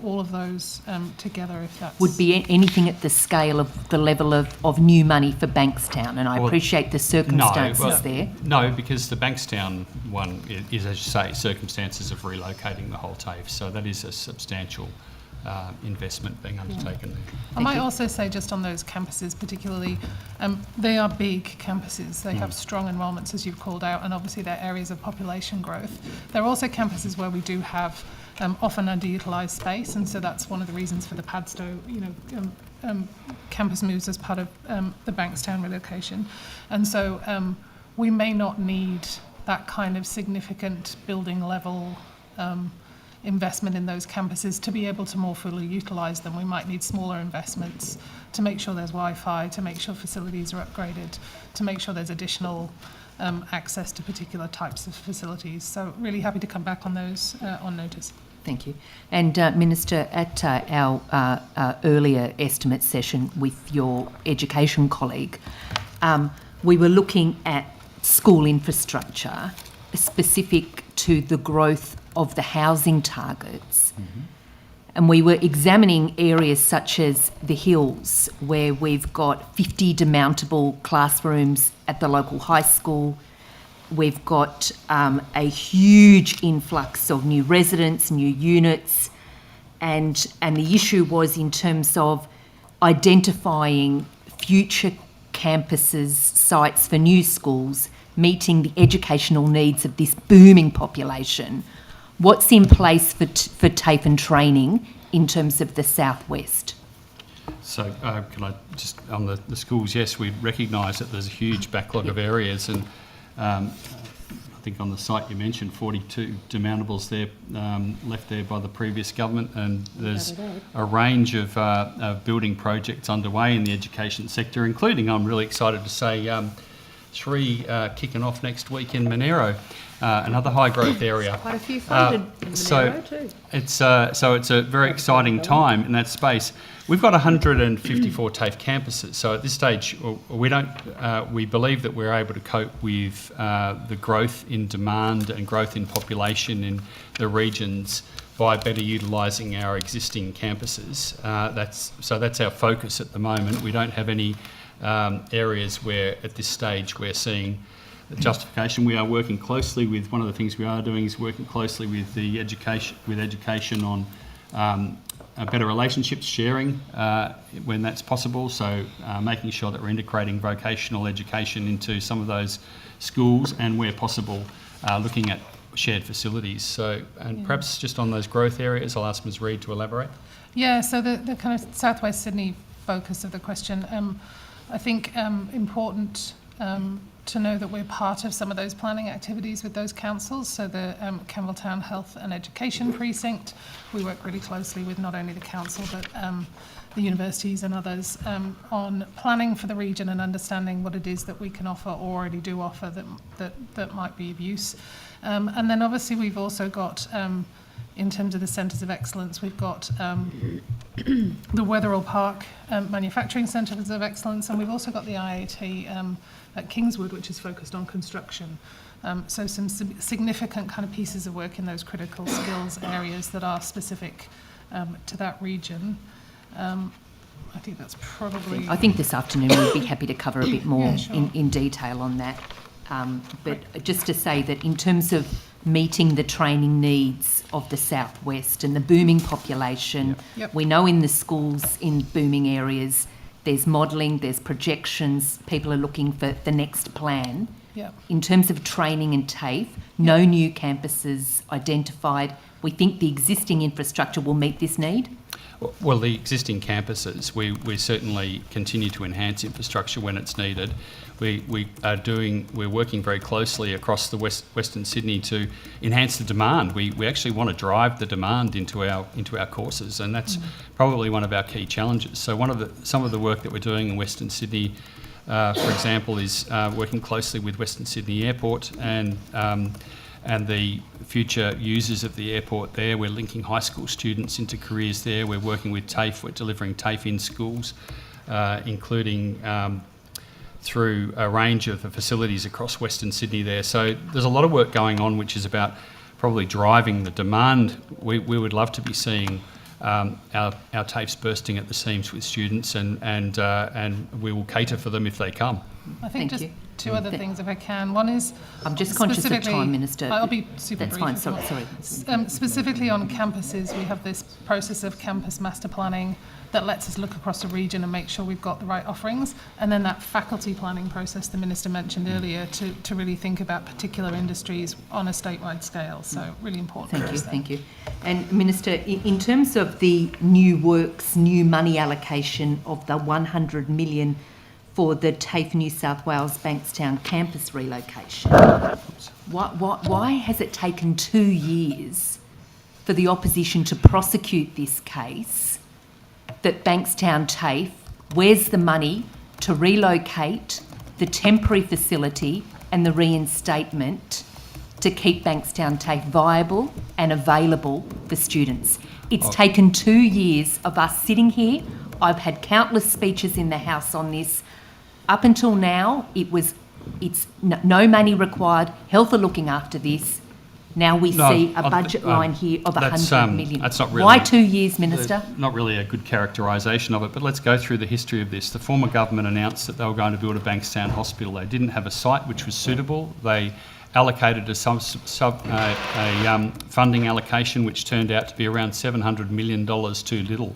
all of those together, if that's... Would be anything at the scale of the level of new money for Bankstown, and I appreciate the circumstances there. No, because the Bankstown one is, as you say, circumstances of relocating the whole TAFE, so that is a substantial investment being undertaken there. I might also say, just on those campuses particularly, they are big campuses. They have strong enrolments, as you've called out, and obviously they're areas of population growth. There are also campuses where we do have often underutilised space, and so that's one of the reasons for the Padstow, campus moves as part of the Bankstown relocation. And so we may not need that kind of significant building level investment in those campuses to be able to more fully utilise them. We might need smaller investments to make sure there's Wi-Fi, to make sure facilities are upgraded, to make sure there's additional access to particular types of facilities. So really happy to come back on those on notice. Thank you. And Minister, at our earlier estimate session with your education colleague, we were looking at school infrastructure specific to the growth of the housing targets. Mm-hmm. And we were examining areas such as the Hills, where we've got 50 demountable classrooms at the local high school. We've got a huge influx of new residents, new units, and the issue was in terms of identifying future campuses, sites for new schools, meeting the educational needs of this booming population. What's in place for TAFE and training in terms of the southwest? So can I just, on the schools, yes, we recognise that there's a huge backlog of areas, and I think on the site you mentioned 42 demountables there left there by the previous government, and there's a range of building projects underway in the education sector, including, I'm really excited to say, 3 kicking off next week in Monero, another high growth area. Quite a few funded in Monero too. It's a very exciting time in that space. We've got 154 TAFE campuses, so at this stage we believe that we're able to cope with the growth in demand and growth in population in the regions by better utilising our existing campuses. That's our focus at the moment. We don't have any areas where at this stage we're seeing justification. We are working closely with, one of the things we are doing is working closely with the education on better relationships sharing when that's possible, so making sure that we're integrating vocational education into some of those schools, and where possible looking at shared facilities. So, and perhaps just on those growth areas, I'll ask Ms Reid to elaborate. Yeah, so the kind of Southwest Sydney focus of the question, I think important to know that we're part of some of those planning activities with those councils. So the Campbelltown Health and Education Precinct, we work really closely with not only the council but the universities and others on planning for the region and understanding what it is that we can offer or already do offer that might be of use. And then obviously we've also got, in terms of the centres of excellence, we've got the Wetherill Park Manufacturing Centres of Excellence, and we've also got the IAT at Kingswood, which is focused on construction. So some significant kind of pieces of work in those critical skills areas that are specific to that region. I think that's probably... I think this afternoon we'd be happy to cover a bit more in detail on that. But just to say that in terms of meeting the training needs of the Southwest and the booming population, we know in the schools in booming areas there's modelling, there's projections, people are looking for the next plan. In terms of training and TAFE, no new campuses identified. We think the existing infrastructure will meet this need. Well, the existing campuses, we certainly continue to enhance infrastructure when it's needed. We're working very closely across the Western Sydney to enhance the demand. We actually want to drive the demand into our courses, and that's probably one of our key challenges. So some of the work that we're doing in Western Sydney, for example, is working closely with Western Sydney Airport and the future users of the airport there. We're linking high school students into careers there. We're working with TAFE. We're delivering TAFE in schools, including through a range of the facilities across Western Sydney there. So there's a lot of work going on which is about probably driving the demand. We would love to be seeing our TAFEs bursting at the seams with students, and we will cater for them if they come. I think just two other things, if I can. One is... I'm just conscious of time, Minister. I'll be super brief. That's fine, sorry. Specifically on campuses, we have this process of campus master planning that lets us look across the region and make sure we've got the right offerings. And then that faculty planning process the Minister mentioned earlier to really think about particular industries on a statewide scale. So really important. Thank you. And Minister, in terms of the new works, new money allocation of the 100 million for the TAFE New South Wales Bankstown campus relocation, why has it taken 2 years for the opposition to prosecute this case? That Bankstown TAFE, where's the money to relocate the temporary facility and the reinstatement to keep Bankstown TAFE viable and available for students? It's taken 2 years of us sitting here. I've had countless speeches in the House on this. Up until now, it's no money required. Health are looking after this. Now we see a budget line here of 100 million. That's not really... Why 2 years, Minister? Not really a good characterisation of it, but let's go through the history of this. The former government announced that they were going to build a Bankstown hospital. They didn't have a site which was suitable. They allocated a funding allocation which turned out to be around $700 million too little.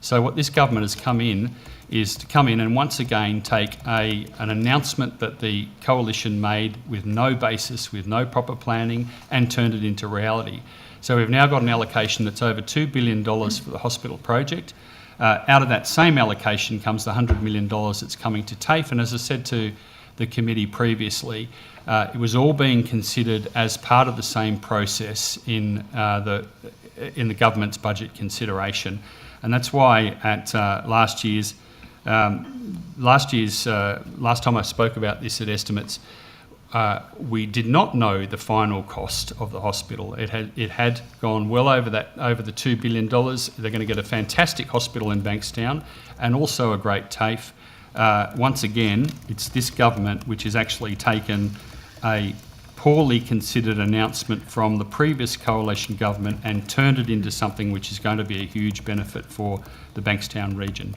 So what this government has come in is to come in and once again take an announcement that the coalition made with no basis, with no proper planning, and turned it into reality. So we've now got an allocation that's over $2 billion for the hospital project. Out of that same allocation comes the $100 million that's coming to TAFE, and as I said to the committee previously, it was all being considered as part of the same process in the government's budget consideration, and that's why at last time I spoke about this at estimates, we did not know the final cost of the hospital. It had gone well over the $2 billion. They're going to get a fantastic hospital in Bankstown and also a great TAFE. Once again, it's this government which has actually taken a poorly considered announcement from the previous coalition government and turned it into something which is going to be a huge benefit for the Bankstown region.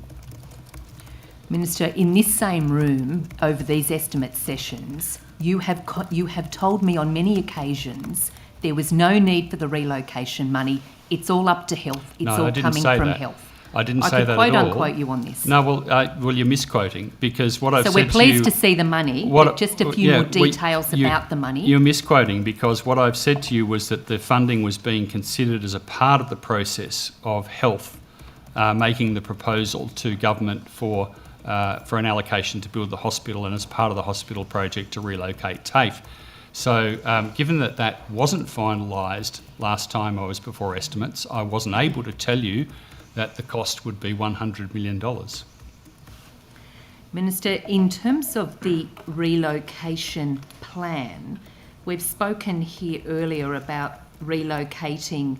Minister, in this same room, over these estimate sessions, you have told me on many occasions there was no need for the relocation money. It's all up to health. It's all coming from health. I didn't say that at all. I could quote unquote you on this. No, well, you're misquoting, because what I've said to you... So we're pleased to see the money, but just a few more details about the money. You're misquoting, because what I've said to you was that the funding was being considered as a part of the process of health, making the proposal to government for an allocation to build the hospital, and as part of the hospital project to relocate TAFE. So given that that wasn't finalised last time I was before estimates, I wasn't able to tell you that the cost would be $100 million. Minister, in terms of the relocation plan, we've spoken here earlier about relocating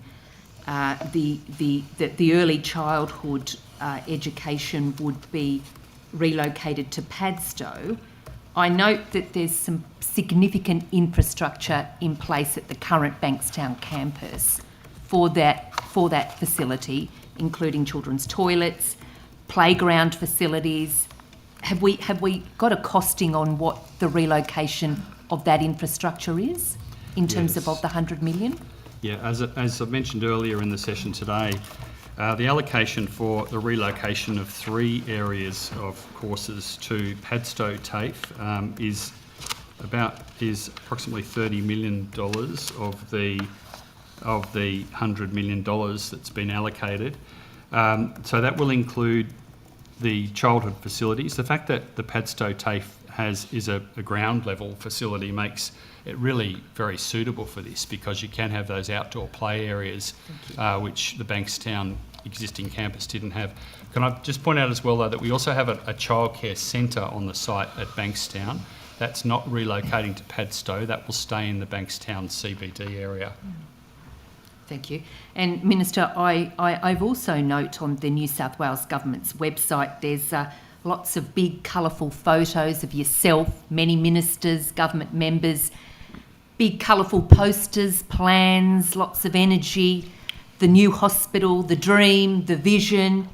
the early childhood education would be relocated to Padstow. I note that there's some significant infrastructure in place at the current Bankstown campus for that facility, including children's toilets, playground facilities. Have we got a costing on what the relocation of that infrastructure is in terms of the $100 million? Yeah, as I mentioned earlier in the session today, the allocation for the relocation of 3 areas of courses to Padstow TAFE is approximately $30 million of the $100 million that's been allocated. So that will include the childhood facilities. The fact that the Padstow TAFE is a ground level facility makes it really very suitable for this, because you can have those outdoor play areas which the Bankstown existing campus didn't have. Can I just point out as well, though, that we also have a childcare centre on the site at Bankstown. That's not relocating to Padstow. That will stay in the Bankstown CBD area. Thank you. And Minister, I've also noted on the New South Wales Government's website there's lots of big colourful photos of yourself, many ministers, government members, big colourful posters, plans, lots of energy, the new hospital, the dream, the vision.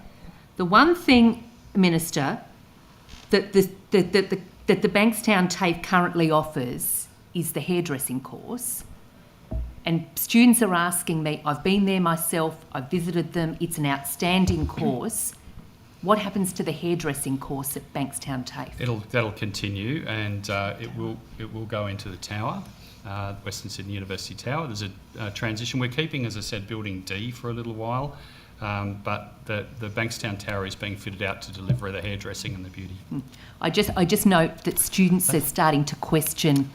The one thing, Minister, that the Bankstown TAFE currently offers is the hairdressing course. And students are asking me, I've been there myself, I've visited them, it's an outstanding course. What happens to the hairdressing course at Bankstown TAFE? That'll continue, and it will go into the tower, Western Sydney University Tower. There's a transition. We're keeping, as I said, Building D for a little while, but the Bankstown Tower is being fitted out to deliver the hairdressing and the beauty. I just note that students are starting to question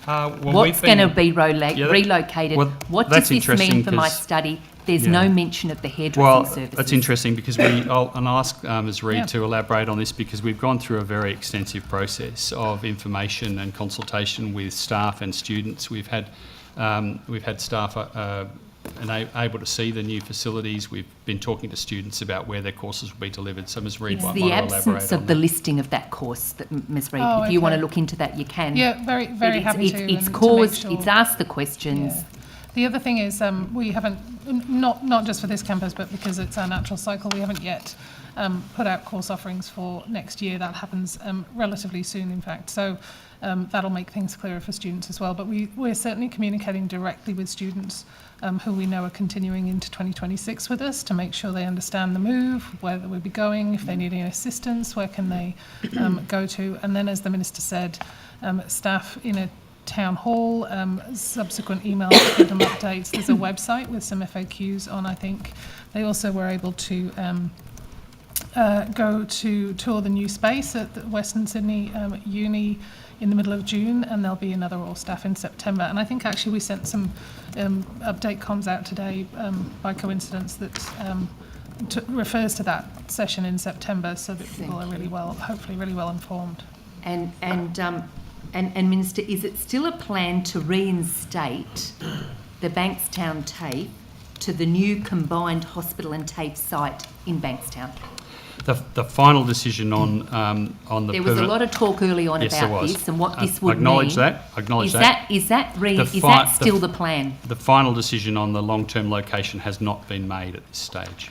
what's going to be relocated. What does this mean for my study? There's no mention of the hairdressing services. That's interesting, because I'll ask Ms Reid to elaborate on this, because we've gone through a very extensive process of information and consultation with staff and students. We've had staff able to see the new facilities. We've been talking to students about where their courses will be delivered. So Ms Reid might the absence of the listing of that course, that Ms Reid, if you want to look into that, you can. Yeah, very happy to. It's caused, it's asked the questions. Yeah. The other thing is we haven't, not just for this campus, but because it's our natural cycle, we haven't yet put out course offerings for next year. That happens relatively soon, in fact. So that'll make things clearer for students as well. But we're certainly communicating directly with students who we know are continuing into 2026 with us, to make sure they understand the move, where we'll be going, if they need any assistance, where can they go to. And then, as the Minister said, staff in a town hall, subsequent emails to give them updates. There's a website with some FAQs on, I think. They also were able to go to tour the new space at the Western Sydney Uni in the middle of June, and there'll be another all staff in September. And I think actually we sent some update comms out today by coincidence that refers to that session in September, so that people are really well, hopefully really well informed. And Minister, is it still a plan to reinstate the Bankstown TAFE to the new combined hospital and TAFE site in Bankstown? The final decision on the there was a lot of talk early on about this and what this would acknowledge mean. Acknowledge that. Is that still the plan? The final decision on the long-term location has not been made at this stage.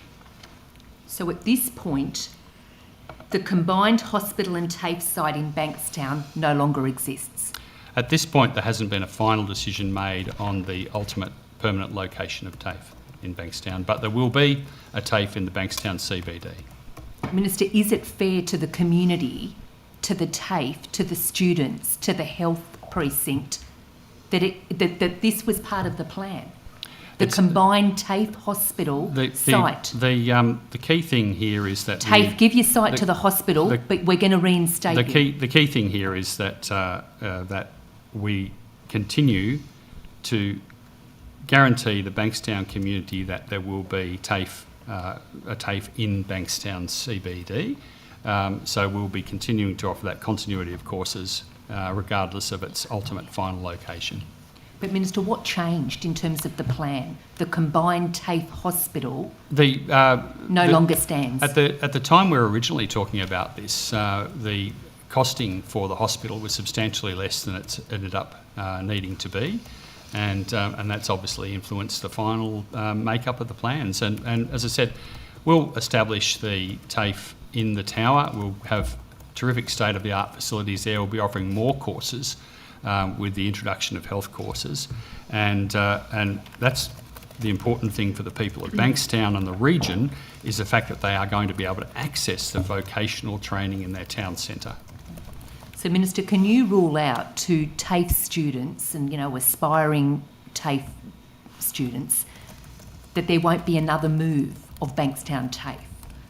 So at this point, the combined hospital and TAFE site in Bankstown no longer exists. At this point, there hasn't been a final decision made on the ultimate permanent location of TAFE in Bankstown, but there will be a TAFE in the Bankstown CBD. Minister, is it fair to the community, to the TAFE, to the students, to the health precinct, that this was part of the plan? The combined TAFE hospital site. The key thing here is that TAFE, give your site to the hospital, but we're going to reinstate the key thing here is that that we continue to guarantee the Bankstown community that there will be TAFE, a TAFE in Bankstown CBD. So we'll be continuing to offer that continuity of courses regardless of its ultimate final location. But Minister, what changed in terms of the plan? The combined TAFE hospital no longer stands. At the time we were originally talking about this, the costing for the hospital was substantially less than it's ended up needing to be, and that's obviously influenced the final makeup of the plans. And as I said, we'll establish the TAFE in the tower. We'll have terrific state-of-the-art facilities there. We'll be offering more courses with the introduction of health courses, and that's the important thing for the people of Bankstown and the region, is the fact that they are going to be able to access the vocational training in their town centre. So, Minister, can you rule out to TAFE students and, aspiring TAFE students that there won't be another move of Bankstown TAFE?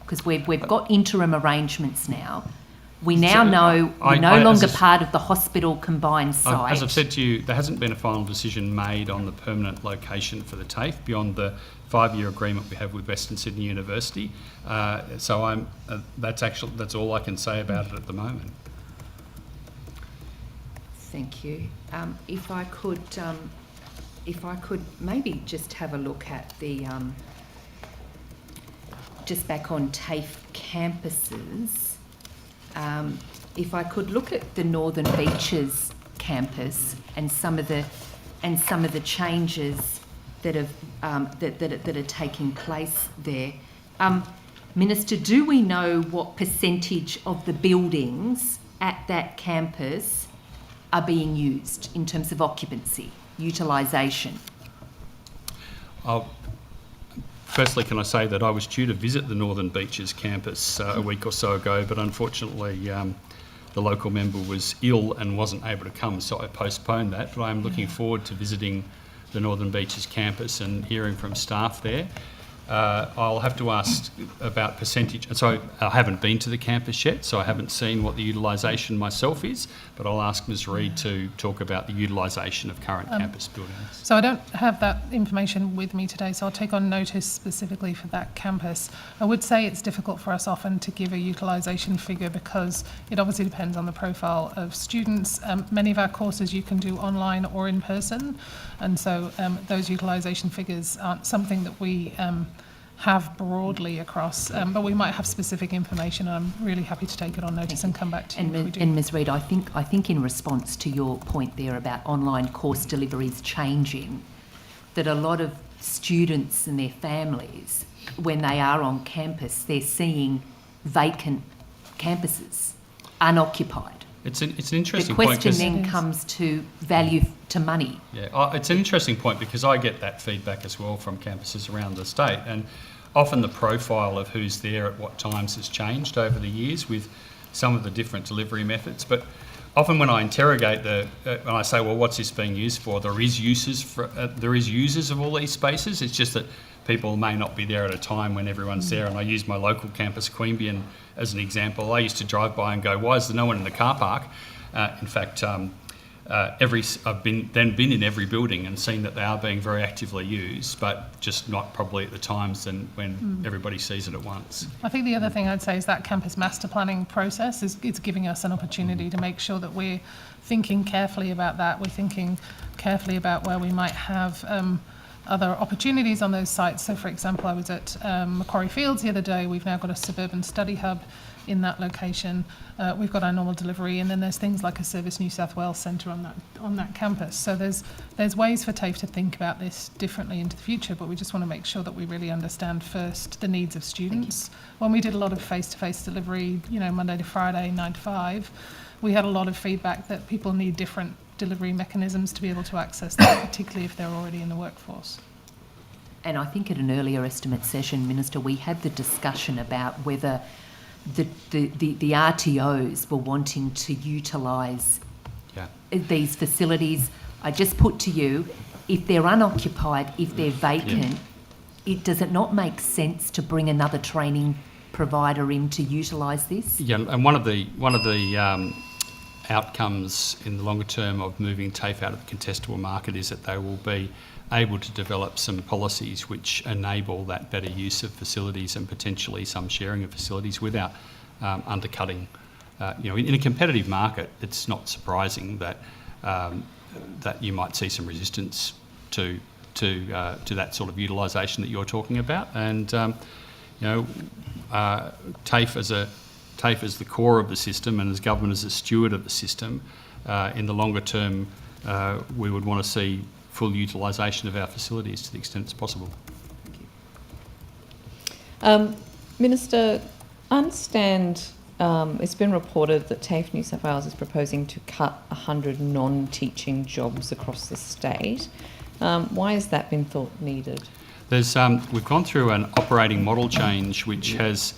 Because we've got interim arrangements now. We now know we're no longer part of the hospital combined site. As I've said to you, there hasn't been a final decision made on the permanent location for the TAFE beyond the 5-year agreement we have with Western Sydney University. So that's all I can say about it at the moment. Thank you. If I could maybe just have a look at the just back on TAFE campuses. If I could look at the Northern Beaches campus and some of the changes that are taking place there, Minister, do we know what percentage of the buildings at that campus are being used in terms of occupancy, utilisation? Firstly, can I say that I was due to visit the Northern Beaches campus a week or so ago, but unfortunately the local member was ill and wasn't able to come, so I postponed that. But I'm looking forward to visiting the Northern Beaches campus and hearing from staff there. I'll have to ask about percentage. So I haven't been to the campus yet, so I haven't seen what the utilisation myself is, but I'll ask Ms Reid to talk about the utilisation of current campus buildings. So I don't have that information with me today, so I'll take on notice specifically for that campus. I would say it's difficult for us often to give a utilisation figure because it obviously depends on the profile of students. Many of our courses you can do online or in person, and so those utilisation figures aren't something that we have broadly across, but we might have specific information. I'm really happy to take it on notice and come back to you if we do. And Ms Reid, I think in response to your point there about online course deliveries changing, that a lot of students and their families, when they are on campus, they're seeing vacant campuses, unoccupied. It's an interesting point. The question then comes to value to money. Yeah, it's an interesting point because I get that feedback as well from campuses around the state, and often the profile of who's there at what times has changed over the years with some of the different delivery methods. But often when I interrogate when I say, well, what's this being used for? There is users of all these spaces. It's just that people may not be there at a time when everyone's there. And I use my local campus, Queanbeyan, as an example. I used to drive by and go, why is there no one in the car park? In fact, I've been in every building and seen that they are being very actively used, but just not probably at the times when everybody sees it at once. I think the other thing I'd say is that campus master planning process is giving us an opportunity to make sure that we're thinking carefully about that. We're thinking carefully about where we might have other opportunities on those sites. So, for example, I was at Macquarie Fields the other day. We've now got a suburban study hub in that location. We've got our normal delivery, and then there's things like a Service New South Wales centre on that campus. So there's ways for TAFE to think about this differently into the future, but we just want to make sure that we really understand first the needs of students. When we did a lot of face-to-face delivery, Monday to Friday, 9 to 5, we had a lot of feedback that people need different delivery mechanisms to be able to access that, particularly if they're already in the workforce. And I think at an earlier estimate session, Minister, we had the discussion about whether the RTOs were wanting to utilise these facilities. I just put to you, if they're unoccupied, if they're vacant, does it not make sense to bring another training provider in to utilise this? Yeah, and one of the outcomes in the longer term of moving TAFE out of the contestable market is that they will be able to develop some policies which enable that better use of facilities and potentially some sharing of facilities without undercutting. In a competitive market, it's not surprising that that you might see some resistance to that sort of utilisation that you're talking about. And TAFE as the core of the system, and as government as a steward of the system, in the longer term, we would want to see full utilisation of our facilities to the extent it's possible. Thank you. Minister, I understand it's been reported that TAFE New South Wales is proposing to cut 100 non-teaching jobs across the state. Why has that been thought needed? We've gone through an operating model change, which has,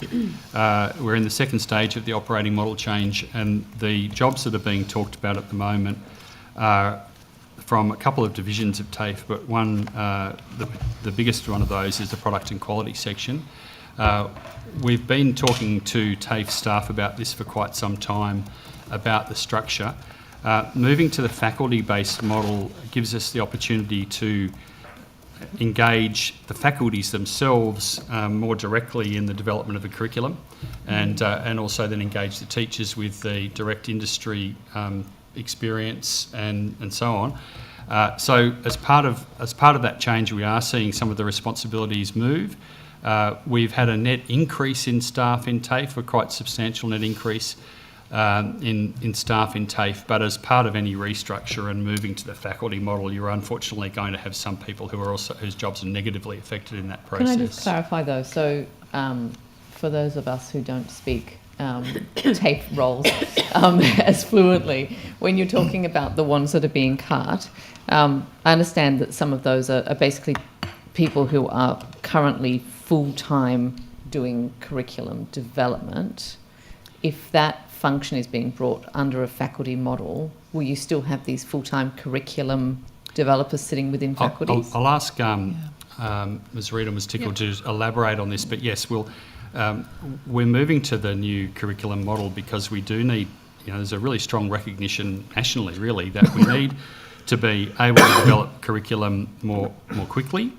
we're in the second stage of the operating model change, and the jobs that are being talked about at the moment are from a couple of divisions of TAFE, but one, the biggest one of those is the product and quality section. We've been talking to TAFE staff about this for quite some time, about the structure. Moving to the faculty-based model gives us the opportunity to engage the faculties themselves more directly in the development of the curriculum, and also then engage the teachers with the direct industry experience and so on. So as part of that change, we are seeing some of the responsibilities move. We've had a net increase in staff in TAFE, a quite substantial net increase in staff in TAFE, but as part of any restructure and moving to the faculty model, you're unfortunately going to have some people whose jobs are negatively affected in that process. Can I just clarify though? So for those of us who don't speak TAFE roles as fluently, when you're talking about the ones that are being cut, I understand that some of those are basically people who are currently full-time doing curriculum development. If that function is being brought under a faculty model, will you still have these full-time curriculum developers sitting within faculties? I'll ask Ms. Reid or Ms. Tickle to elaborate on this, but yes, we're moving to the new curriculum model because we do need, there's a really strong recognition nationally, really, that we need to be able to develop curriculum more quickly,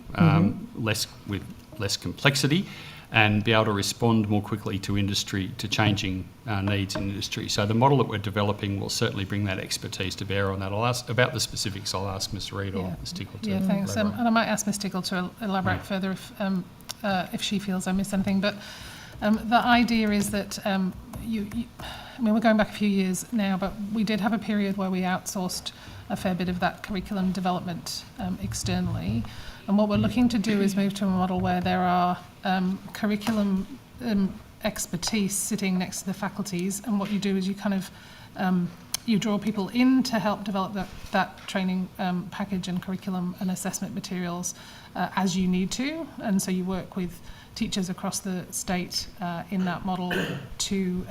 with less complexity, and be able to respond more quickly to industry, to changing needs in industry. So the model that we're developing will certainly bring that expertise to bear on that. I'll ask about the specifics. I'll ask Ms. Reid or Ms. Tickle to thanks. elaborate. And I might ask Ms. Tickle to elaborate further if she feels I missed anything. But the idea is that we're going back a few years now, but we did have a period where we outsourced a fair bit of that curriculum development externally. And what we're looking to do is move to a model where there are curriculum expertise sitting next to the faculties, and what you do is you kind of you draw people in to help develop that training package and curriculum and assessment materials as you need to, and so you work with teachers across the state in that model to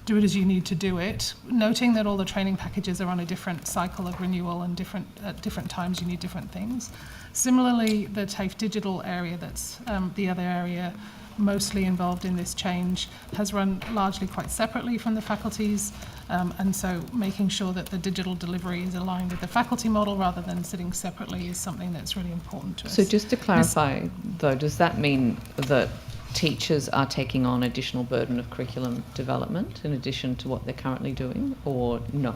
do it as you need to do it, noting that all the training packages are on a different cycle of renewal and at different times you need different things. Similarly, the TAFE digital area, that's the other area mostly involved in this change, has run largely quite separately from the faculties, and so making sure that the digital delivery is aligned with the faculty model rather than sitting separately is something that's really important to us. So just to clarify, though, does that mean that teachers are taking on additional burden of curriculum development in addition to what they're currently doing, or no?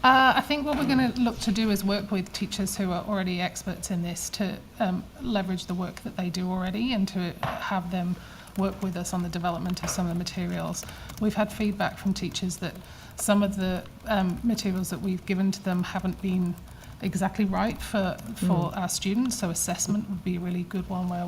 I think what we're going to look to do is work with teachers who are already experts in this to leverage the work that they do already and to have them work with us on the development of some of the materials. We've had feedback from teachers that some of the materials that we've given to them haven't been exactly right for our students, so assessment would be a really good one where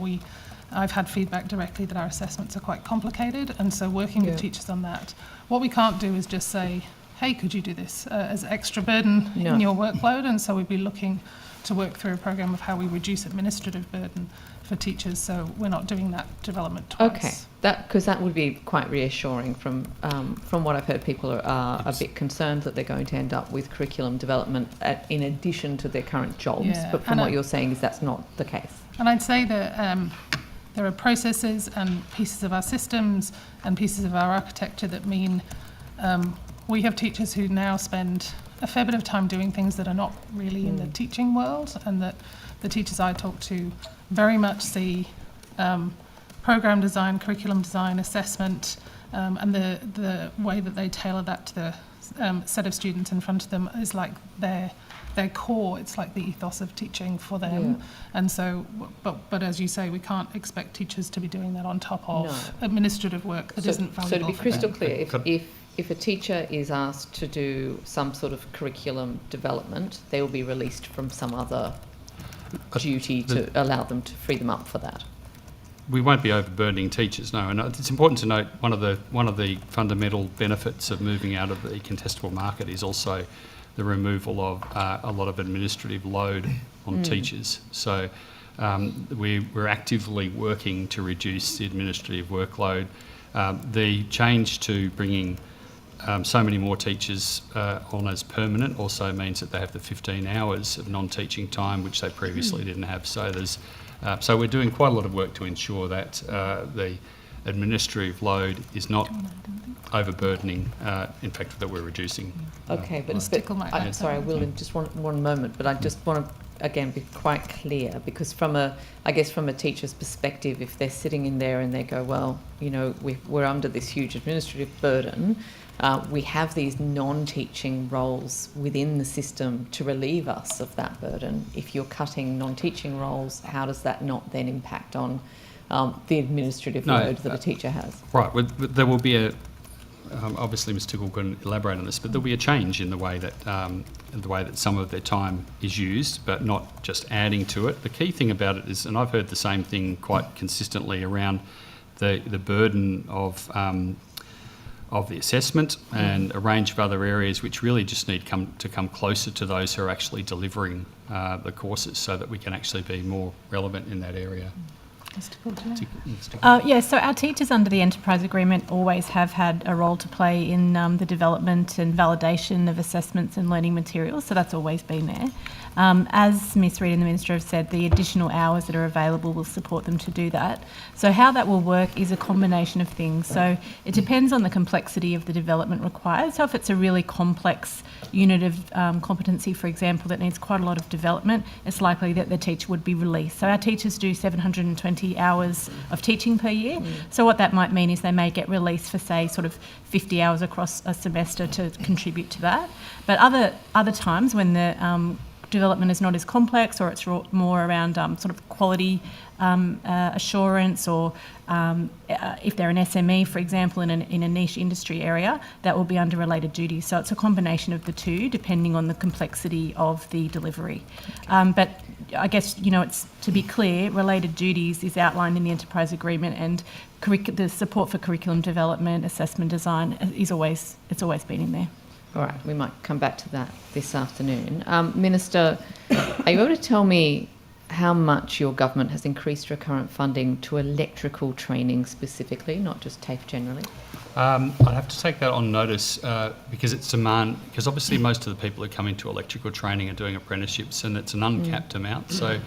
I've had feedback directly that our assessments are quite complicated, and so working with teachers on that. What we can't do is just say, hey, could you do this as extra burden in your workload? And so we'd be looking to work through a program of how we reduce administrative burden for teachers, so we're not doing that development twice. Okay, because that would be quite reassuring. From what I've heard, people are a bit concerned that they're going to end up with curriculum development in addition to their current jobs, but from what you're saying is that's not the case. And I'd say that there are processes and pieces of our systems and pieces of our architecture that mean we have teachers who now spend a fair bit of time doing things that are not really in the teaching world, and that the teachers I talk to very much see program design, curriculum design, assessment, and the way that they tailor that to the set of students in front of them is like their core. It's like the ethos of teaching for them. And so, but as you say, we can't expect teachers to be doing that on top of administrative work that isn't valuable. So to be crystal clear, if a teacher is asked to do some sort of curriculum development, they will be released from some other duty to allow them to free them up for that. We won't be overburdening teachers, no. And it's important to note one of the fundamental benefits of moving out of the contestable market is also the removal of a lot of administrative load on teachers. So we're actively working to reduce the administrative workload. The change to bringing so many more teachers on as permanent also means that they have the 15 hours of non-teaching time, which they previously didn't have. So so we're doing quite a lot of work to ensure that the administrative load is not overburdening, in fact, that we're reducing. Okay, I'm sorry, I will in just one moment, but I just want to again be quite clear, because from a teacher's perspective, if they're sitting in there and they go, well, you know, we're under this huge administrative burden, we have these non-teaching roles within the system to relieve us of that burden. If you're cutting non-teaching roles, how does that not then impact on the administrative load that a teacher has? Right, well, there will be obviously Ms Tickle can elaborate on this, but there'll be a change in the way that some of their time is used, but not just adding to it. The key thing about it is, and I've heard the same thing quite consistently around the burden of the assessment and a range of other areas which really just need to come closer to those who are actually delivering the courses, so that we can actually be more relevant in that area. So our teachers under the Enterprise Agreement always have had a role to play in the development and validation of assessments and learning materials, so that's always been there. As Ms Reid and the Minister have said, the additional hours that are available will support them to do that. So how that will work is a combination of things. So it depends on the complexity of the development required. So if it's a really complex unit of competency, for example, that needs quite a lot of development, it's likely that the teacher would be released. So our teachers do 720 hours of teaching per year. So what that might mean is they may get released for, say, sort of 50 hours across a semester to contribute to that. But other times when the development is not as complex, or it's more around sort of quality assurance, or if they're an SME, for example, in a niche industry area, that will be under related duties. So it's a combination of the two, depending on the complexity of the delivery. But I guess, you know, it's to be clear, related duties is outlined in the Enterprise Agreement, and the support for curriculum development, assessment design it's always been in there. All right, we might come back to that this afternoon. Minister, are you able to tell me how much your government has increased your current funding to electrical training specifically, not just TAFE generally? I'd have to take that on notice because it's demand. Because obviously most of the people who come into electrical training are doing apprenticeships, and it's an uncapped amount. So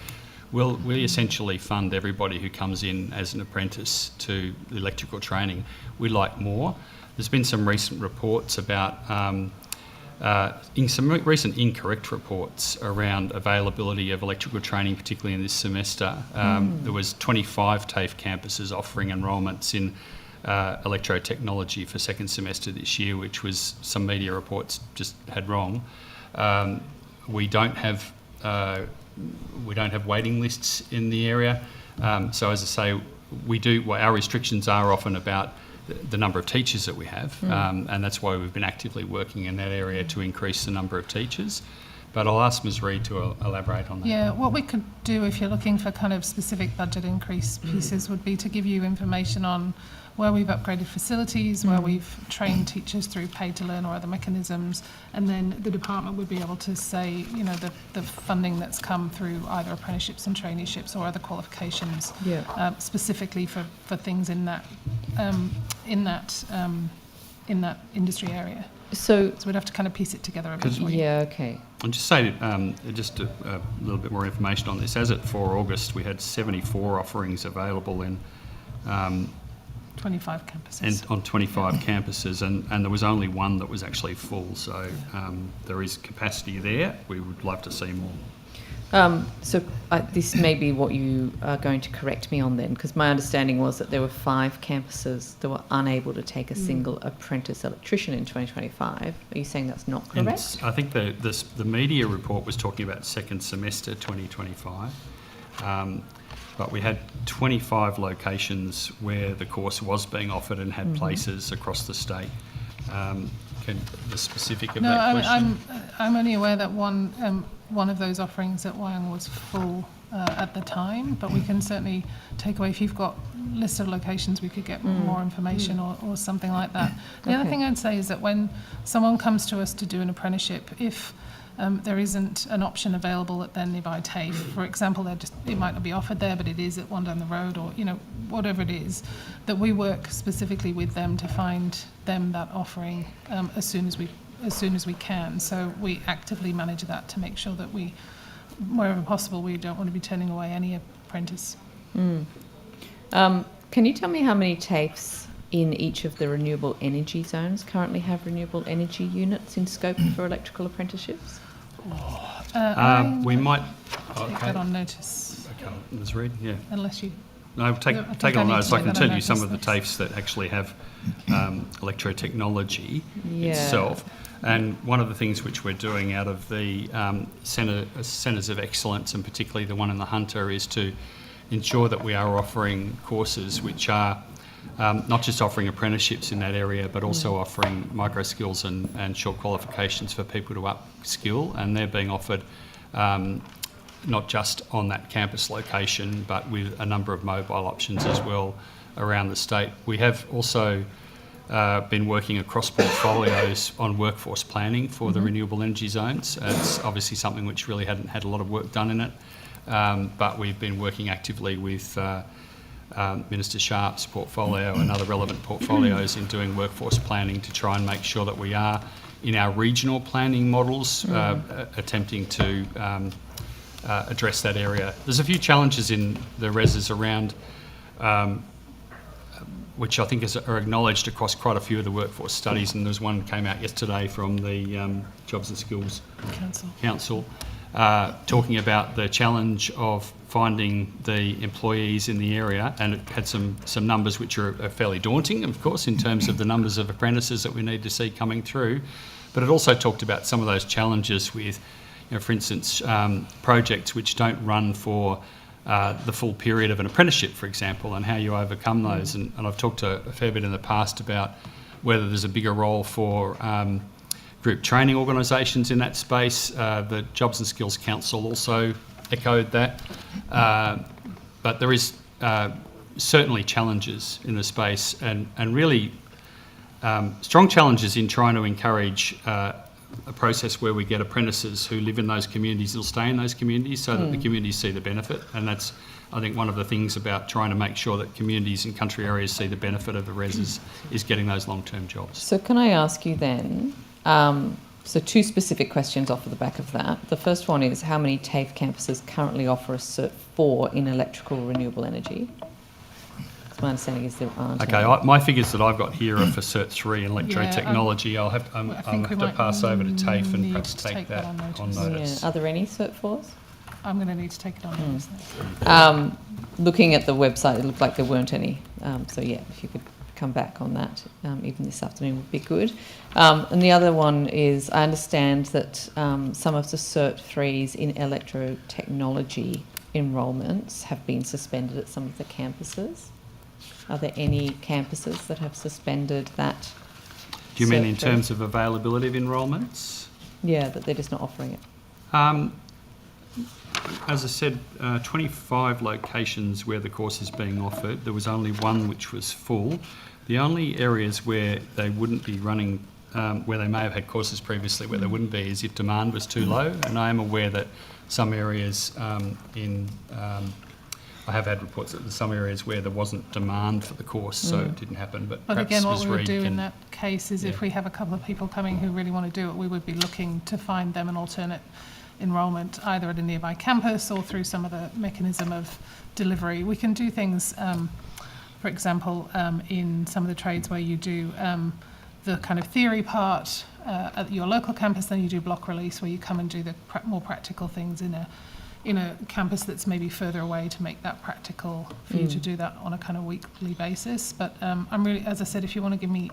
we essentially fund everybody who comes in as an apprentice to electrical training. We like more. There's been some recent reports about some recent incorrect reports around availability of electrical training, particularly in this semester. There was 25 TAFE campuses offering enrolments in electrotechnology for second semester this year, which was some media reports just had wrong. We don't have waiting lists in the area. So as I say, our restrictions are often about the number of teachers that we have, and that's why we've been actively working in that area to increase the number of teachers. But I'll ask Ms Reid to elaborate on that. Yeah, what we could do if you're looking for kind of specific budget increase pieces would be to give you information on where we've upgraded facilities, where we've trained teachers through pay to learn or other mechanisms, and then the department would be able to say, the funding that's come through either apprenticeships and traineeships or other qualifications, specifically for things in that industry area. So we'd have to kind of piece it together a bit for you. Yeah, okay. I'll just say, just a little bit more information on this. As at 4 August, we had 74 offerings available in 25 campuses. And on 25 campuses, and there was only one that was actually full. So there is capacity there. We would love to see more. This may be what you are going to correct me on then, because my understanding was that there were 5 campuses that were unable to take a single apprentice electrician in 2025. Are you saying that's not correct? I think the media report was talking about second semester 2025. But we had 25 locations where the course was being offered and had places across the state. The specific of that question? I'm only aware that one of those offerings at Whan was full at the time, but we can certainly take away, if you've got a list of locations, we could get more information or something like that. The other thing I'd say is that when someone comes to us to do an apprenticeship, if there isn't an option available at their nearby TAFE, for example, it might not be offered there, but it is at one down the road, or whatever it is, that we work specifically with them to find them that offering as soon as we can. So we actively manage that to make sure that wherever possible, we don't want to be turning away any apprentice. Can you tell me how many TAFEs in each of the renewable energy zones currently have renewable energy units in scope for electrical apprenticeships? We might take that on notice. Okay, Ms Reid, yeah. Unless you... No, take it on notice. I can tell you some of the TAFEs that actually have electrotechnology itself. And one of the things which we're doing out of the centres of excellence, and particularly the one in the Hunter, is to ensure that we are offering courses which are not just offering apprenticeships in that area, but also offering micro skills and short qualifications for people to upskill, and they're being offered not just on that campus location, but with a number of mobile options as well around the state. We have also been working across portfolios on workforce planning for the renewable energy zones. It's obviously something which really hadn't had a lot of work done in it, but we've been working actively with Minister Sharp's portfolio and other relevant portfolios in doing workforce planning to try and make sure that we are, in our regional planning models, attempting to address that area. There's a few challenges in the reses around which I think are acknowledged across quite a few of the workforce studies, and there's one came out yesterday from the Jobs and Skills Council talking about the challenge of finding the employees in the area, and it had some numbers which are fairly daunting, of course, in terms of the numbers of apprentices that we need to see coming through. But it also talked about some of those challenges with, for instance, projects which don't run for the full period of an apprenticeship, for example, and how you overcome those. And I've talked a fair bit in the past about whether there's a bigger role for group training organisations in that space. The Jobs and Skills Council also echoed that. But there is certainly challenges in the space, and really strong challenges in trying to encourage a process where we get apprentices who live in those communities, will stay in those communities so that the communities see the benefit. And that's, I think, one of the things about trying to make sure that communities and country areas see the benefit of the reses is getting those long-term jobs. So can I ask you then, so two specific questions off of the back of that. The first one is, how many TAFE campuses currently offer a Cert 4 in electrical renewable energy? My understanding is there aren't. Okay, my figures that I've got here are for Cert 3 in electrotechnology. I'll have to pass over to TAFE and perhaps take that on notice. Yeah. Are there any Cert 4s? I'm going to need to take it on notice. Looking at the website, it looked like there weren't any. So yeah, if you could come back on that, even this afternoon would be good. And the other one is, I understand that some of the Cert 3s in electrotechnology enrolments have been suspended at some of the campuses. Are there any campuses that have suspended that? Do you mean in terms of availability of enrolments? Yeah, that they're just not offering it. As I said, 25 locations where the course is being offered. There was only one which was full. The only areas where they wouldn't be running, where they may have had courses previously where they wouldn't be, is if demand was too low. And I am aware that some areas I have had reports that there's some areas where there wasn't demand for the course, so it didn't happen. But again, what we would do in that case is if we have a couple of people coming who really want to do it, we would be looking to find them an alternate enrolment, either at a nearby campus or through some other mechanism of delivery. We can do things, for example, in some of the trades where you do the kind of theory part at your local campus, then you do block release where you come and do the more practical things in a campus that's maybe further away to make that practical for you to do that on a kind of weekly basis. But I'm really, as I said, if you want to give me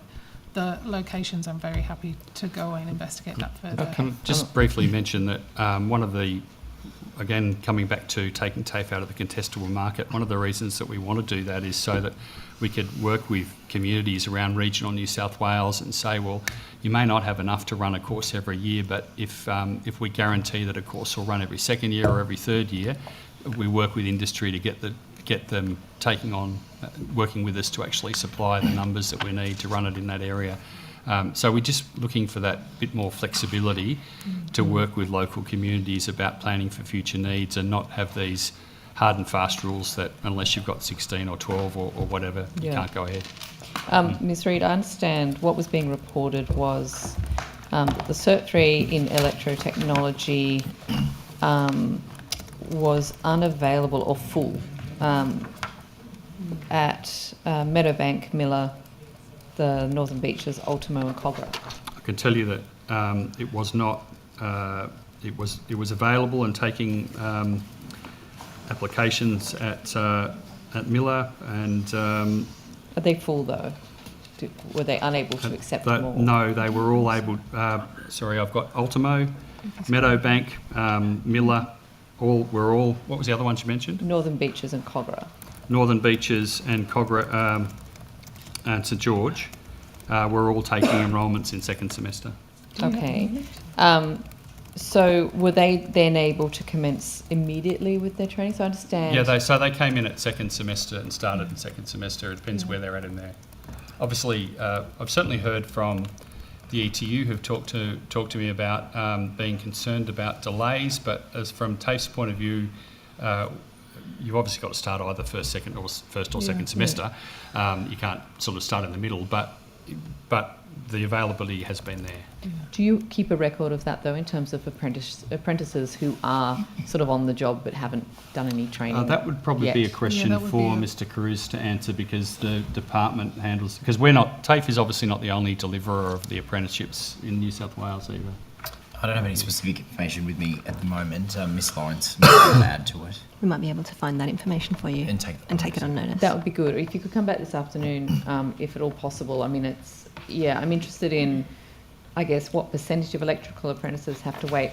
the locations, I'm very happy to go and investigate that further. I can just briefly mention that one of the, again, coming back to taking TAFE out of the contestable market, one of the reasons that we want to do that is so that we could work with communities around regional New South Wales and say, well, you may not have enough to run a course every year, but if we guarantee that a course will run every second year or every third year, we work with industry to get them taking on, working with us to actually supply the numbers that we need to run it in that area. So we're just looking for that bit more flexibility to work with local communities about planning for future needs and not have these hard and fast rules that unless you've got 16 or 12 or whatever, you can't go ahead. Ms Reid, I understand what was being reported was that the Cert 3 in electrotechnology was unavailable or full at Meadowbank, Miller, the Northern Beaches, Ultimo and Cogra. I can tell you that it was not. It was available and taking applications at Miller and. Are they full though? Were they unable to accept more? No, they were all able. Sorry, I've got Ultimo, Meadowbank, Miller. What was the other ones you mentioned? Northern Beaches and Cogra. Northern Beaches and Cogra and St George were all taking enrolments in second semester. Okay. So were they then able to commence immediately with their training? So I understand. Yeah, they came in at second semester and started in second semester. It depends where they're at in there. Obviously, I've certainly heard from the ETU who've talked to me about being concerned about delays, but as from TAFE's point of view, you've obviously got to start either first or second semester. You can't sort of start in the middle, but the availability has been there. Do you keep a record of that though, in terms of apprentices who are sort of on the job but haven't done any training? That would probably be a question for Mr. Caruz to answer, because the department handles, because TAFE is obviously not the only deliverer of the apprenticeships in New South Wales either. I don't have any specific information with me at the moment. Miss Lawrence might add to it. We might be able to find that information for you and take it on notice. That would be good. If you could come back this afternoon, if at all possible. I mean, I'm interested in, I guess, what percentage of electrical apprentices have to wait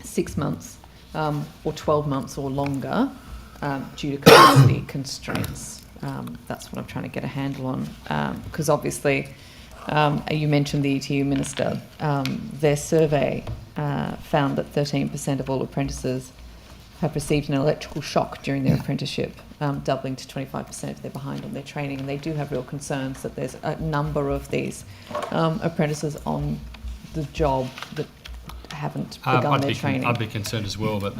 6 months or 12 months or longer due to capacity constraints. That's what I'm trying to get a handle on, because obviously you mentioned the ETU minister. Their survey found that 13% of all apprentices have received an electrical shock during their apprenticeship, doubling to 25% if they're behind on their training. And they do have real concerns that there's a number of these apprentices on the job that haven't begun their training? I'd be concerned as well, but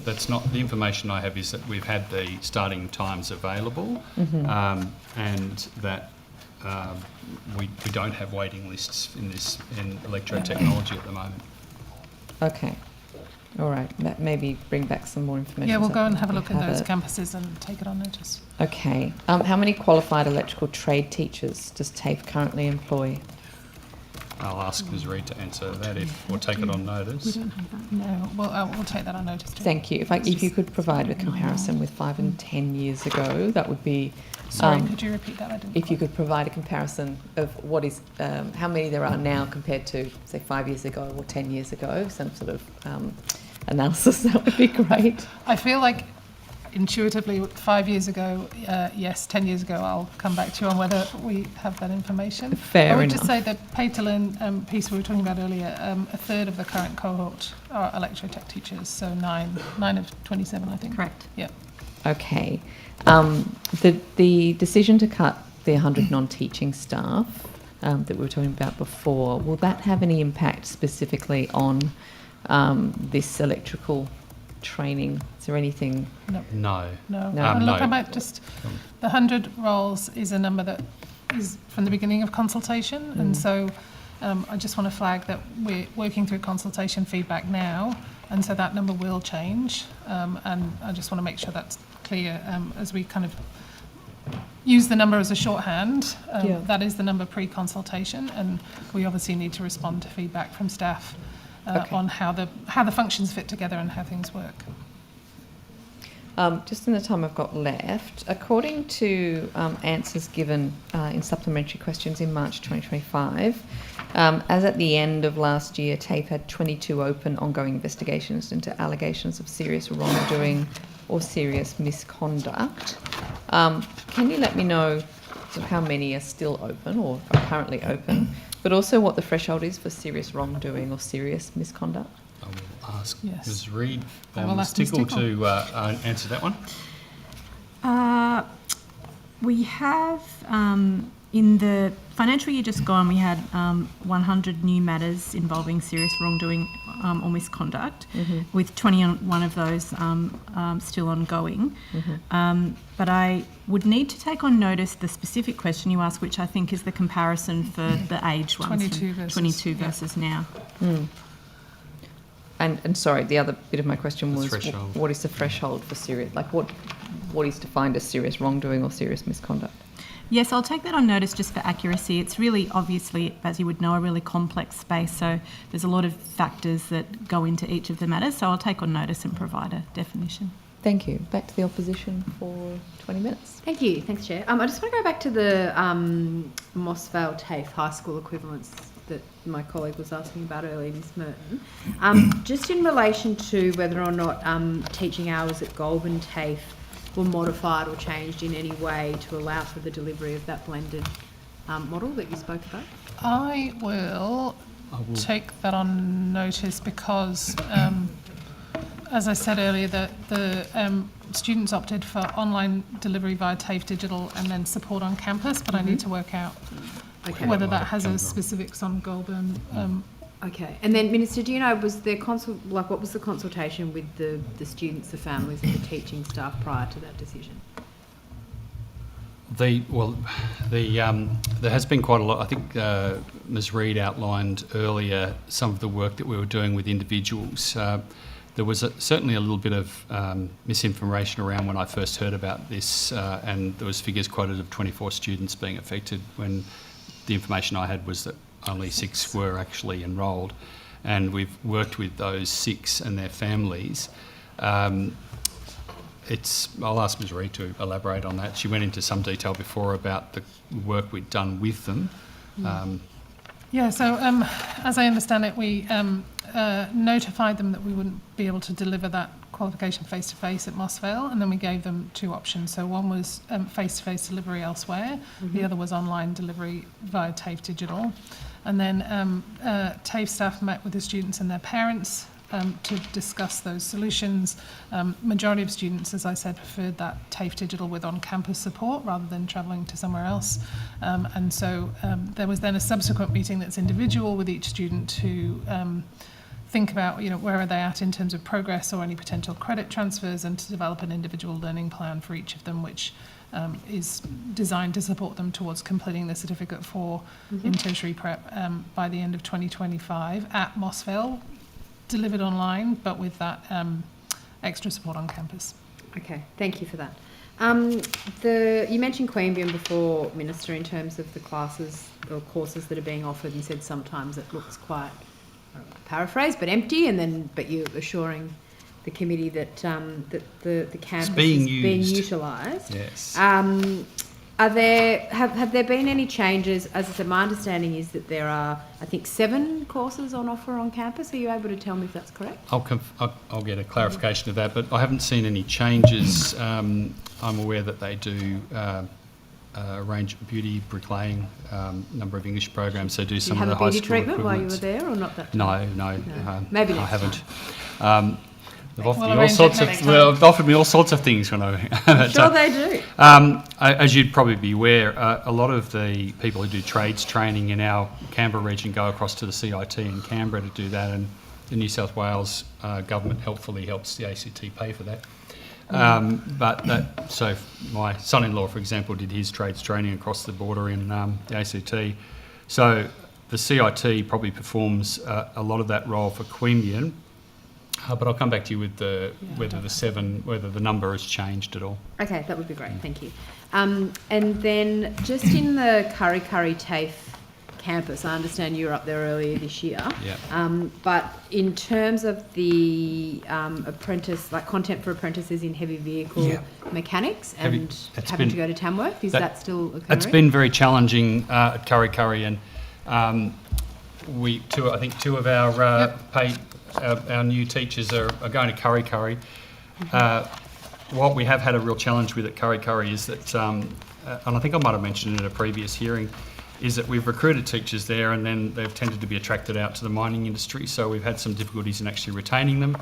that's not the information I have. Is that we've had the starting times available, and that we don't have waiting lists in electrotechnology at the moment. Okay. All right. That maybe bring back some more information. Yeah, we'll so go and that have a we look at those it. campuses and take it on notice. Okay. How many qualified electrical trade teachers does TAFE currently employ? I'll ask Ms Reid to answer that or take it on notice. We don't have that. No, we'll take that on notice too. Thank you. If you could provide a comparison with 5 and 10 years ago, that would be. Sorry, could you repeat that? I didn't. If you could provide a comparison of what is how many there are now compared to say 5 years ago or 10 years ago, some sort of analysis, that would be great. I feel like intuitively 5 years ago, yes, 10 years ago, I'll come back to you on whether we have that information. Fair I would enough. just say that pay to learn piece we were talking about earlier, a third of the current cohort are electrotech teachers, so 9 of 27, I think. Correct. Yeah. Okay. The decision to cut the 100 non-teaching staff that we were talking about before, will that have any impact specifically on this electrical training? Is there anything? No. No. No. No. And look, No. I might just, the 100 roles is a number that is from the beginning of consultation, and so I just want to flag that we're working through consultation feedback now, and so that number will change, and I just want to make sure that's clear as we kind of use the number as a shorthand. That is the number pre-consultation, and we obviously need to respond to feedback from staff on how the functions fit together and how things work. Just in the time I've got left, according to answers given in supplementary questions in March 2025, as at the end of last year, TAFE had 22 open ongoing investigations into allegations of serious wrongdoing or serious misconduct. Can you let me know sort of how many are still open or are currently open, but also what the threshold is for serious wrongdoing or serious misconduct? I will ask Yes. Ms Reid I or will Ms ask Ms Tickle Tickle. to answer that one. We have, in the financial year just gone, we had 100 new matters involving serious wrongdoing or misconduct, with 21 of those still ongoing. But I would need to take on notice the specific question you asked, which I think is the comparison for the age ones. 22 versus now. And sorry, the other bit of my question The was, threshold. what is the threshold for serious, like what is defined as serious wrongdoing or serious misconduct? Yes, I'll take that on notice just for accuracy. It's really, obviously, as you would know, a really complex space, so there's a lot of factors that go into each of the matters, so I'll take on notice and provide a definition. Thank you. Back to the opposition for 20 minutes. Thank you. Thanks, Chair. I just want to go back to the Moss Vale TAFE high school equivalents that my colleague was asking about earlier, Ms Merton. Just in relation to whether or not teaching hours at Goulburn TAFE were modified or changed in any way to allow for the delivery of that blended model that you spoke about? I will take that on notice because, as I said earlier, the students opted for online delivery via TAFE Digital and then support on campus, but I need to work out whether that has a specifics on Goulburn. Okay, and then Minister, do you know, was there what was the consultation with the students, the families, and the teaching staff prior to that decision? There has been quite a lot. I think Ms Reid outlined earlier some of the work that we were doing with individuals. There was certainly a little bit of misinformation around when I first heard about this, and there was figures quoted of 24 students being affected when the information I had was that only 6 were actually enrolled, and we've worked with those 6 and their families. I'll ask Ms Reid to elaborate on that. She went into some detail before about the work we'd done with them. Yeah, so as I understand it, we notified them that we wouldn't be able to deliver that qualification face-to-face at Moss Vale, and then we gave them 2 options. So one was face-to-face delivery elsewhere, the other was online delivery via TAFE Digital. And then TAFE staff met with the students and their parents to discuss those solutions. Majority of students, as I said, preferred that TAFE digital with on-campus support rather than travelling to somewhere else. And so there was then a subsequent meeting that's individual with each student to think about, where are they at in terms of progress or any potential credit transfers, and to develop an individual learning plan for each of them, which is designed to support them towards completing the Certificate 4 in tertiary prep by the end of 2025 at Mossvale, delivered online, but with that extra support on campus. Okay, thank you for that. You mentioned Queanbeyan before, Minister, in terms of the classes or courses that are being offered, and said sometimes it looks quite, paraphrase, but empty, but you're assuring the committee that that the campus is being utilised. Yes. Have there been any changes? As I said, my understanding is that there are, I think, 7 courses on offer on campus. Are you able to tell me if that's correct? I'll get a clarification of that, but I haven't seen any changes. I'm aware that they do a range of beauty, bricklaying, number of English programs. So do some of the high school treatment while you were equivalents. there, or not that? No. Maybe I next haven't. They've offered me all sorts of things when I. I'm sure they do. As you'd probably be aware, a lot of the people who do trades training in our Canberra region go across to the CIT in Canberra to do that, and the New South Wales government helpfully helps the ACT pay for that. So my son-in-law, for example, did his trades training across the border in the ACT. So the CIT probably performs a lot of that role for Queanbeyan. But I'll come back to you with whether the number has changed at all. Okay, that would be great. Thank you. And then just in the Kurri Kurri TAFE campus, I understand you were up there earlier this year. Yeah. But in terms of the content for apprentices in heavy vehicle mechanics having to go to Tamworth, is that still occurring? It's been very challenging at Kurri Kurri, and I think two of our our new teachers are going to Kurri Kurri. What we have had a real challenge with at Kurri Kurri is that, and I think I might have mentioned it in a previous hearing, is that we've recruited teachers there and then they've tended to be attracted out to the mining industry, so we've had some difficulties in actually retaining them.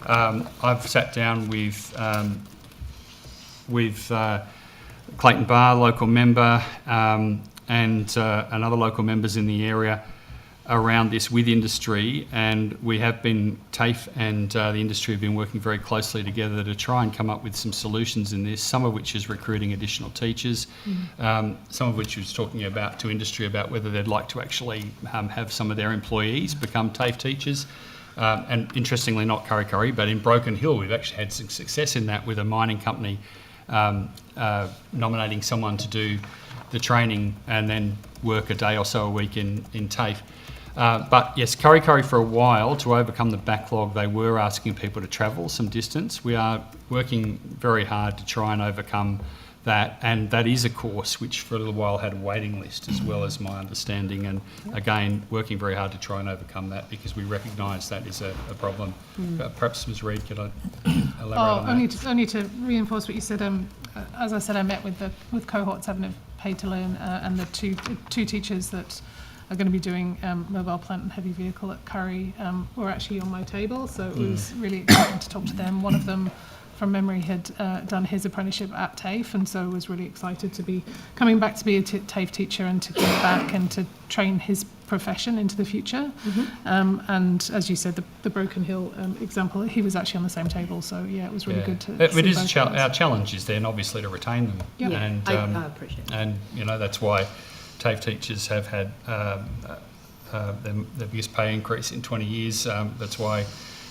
I've sat down with Clayton Barr, local member, and other local members in the area around this with industry, and we have been, TAFE and the industry have been working very closely together to try and come up with some solutions in this, some of which is recruiting additional teachers, some of which is talking about to industry about whether they'd like to actually have some of their employees become TAFE teachers. And interestingly, not Kurri Kurri, but in Broken Hill, we've actually had some success in that with a mining company nominating someone to do the training and then work a day or so a week in TAFE. But yes, Kurri Kurri for a while, to overcome the backlog, they were asking people to travel some distance. We are working very hard to try and overcome that, and that is a course which for a little while had a waiting list as well, as my understanding, and again working very hard to try and overcome that because we recognise that is a problem. Perhaps Ms Reid, could I elaborate on that? Only to reinforce what you said, as I said, I met with cohort 7 of Paid to Learn, and the two teachers that are going to be doing mobile plant and heavy vehicle at Kurri were actually on my table, so it was really exciting to talk to them. One of them, from memory, had done his apprenticeship at TAFE, and so was really excited to be coming back to be a TAFE teacher and to give back and to train his profession into the future. And as you said, the Broken Hill example, he was actually on the same table, so yeah, it was really good to It see is both our challenge is then obviously to retain them. Yep. And I appreciate that. And that's why TAFE teachers have had the biggest pay increase in 20 years. That's why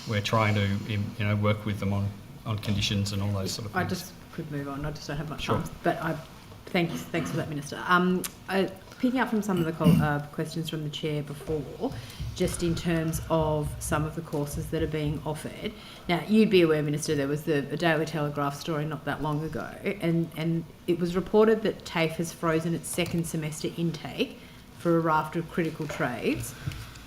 we're trying to work with them on conditions and all those sort of things. I just could move on. I just don't have much Sure. time. But thanks for that, Minister. Picking up from some of the questions from the Chair before, just in terms of some of the courses that are being offered. Now, you'd be aware, Minister, there was a Daily Telegraph story not that long ago, and it was reported that TAFE has frozen its second semester intake for a raft of critical trades.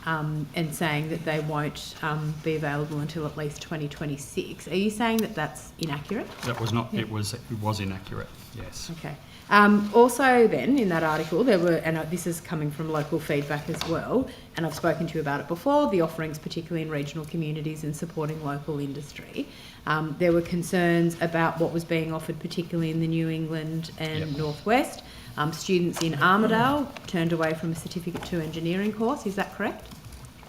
and saying that they won't be available until at least 2026. Are you saying that that's inaccurate? That was not. It was inaccurate. Yes. Okay. Also then, in that article, there were, and this is coming from local feedback as well, and I've spoken to you about it before, the offerings, particularly in regional communities and supporting local industry. There were concerns about what was being offered, particularly in the New England and Northwest. Students in Armidale turned away from a Certificate 2 engineering course, is that correct?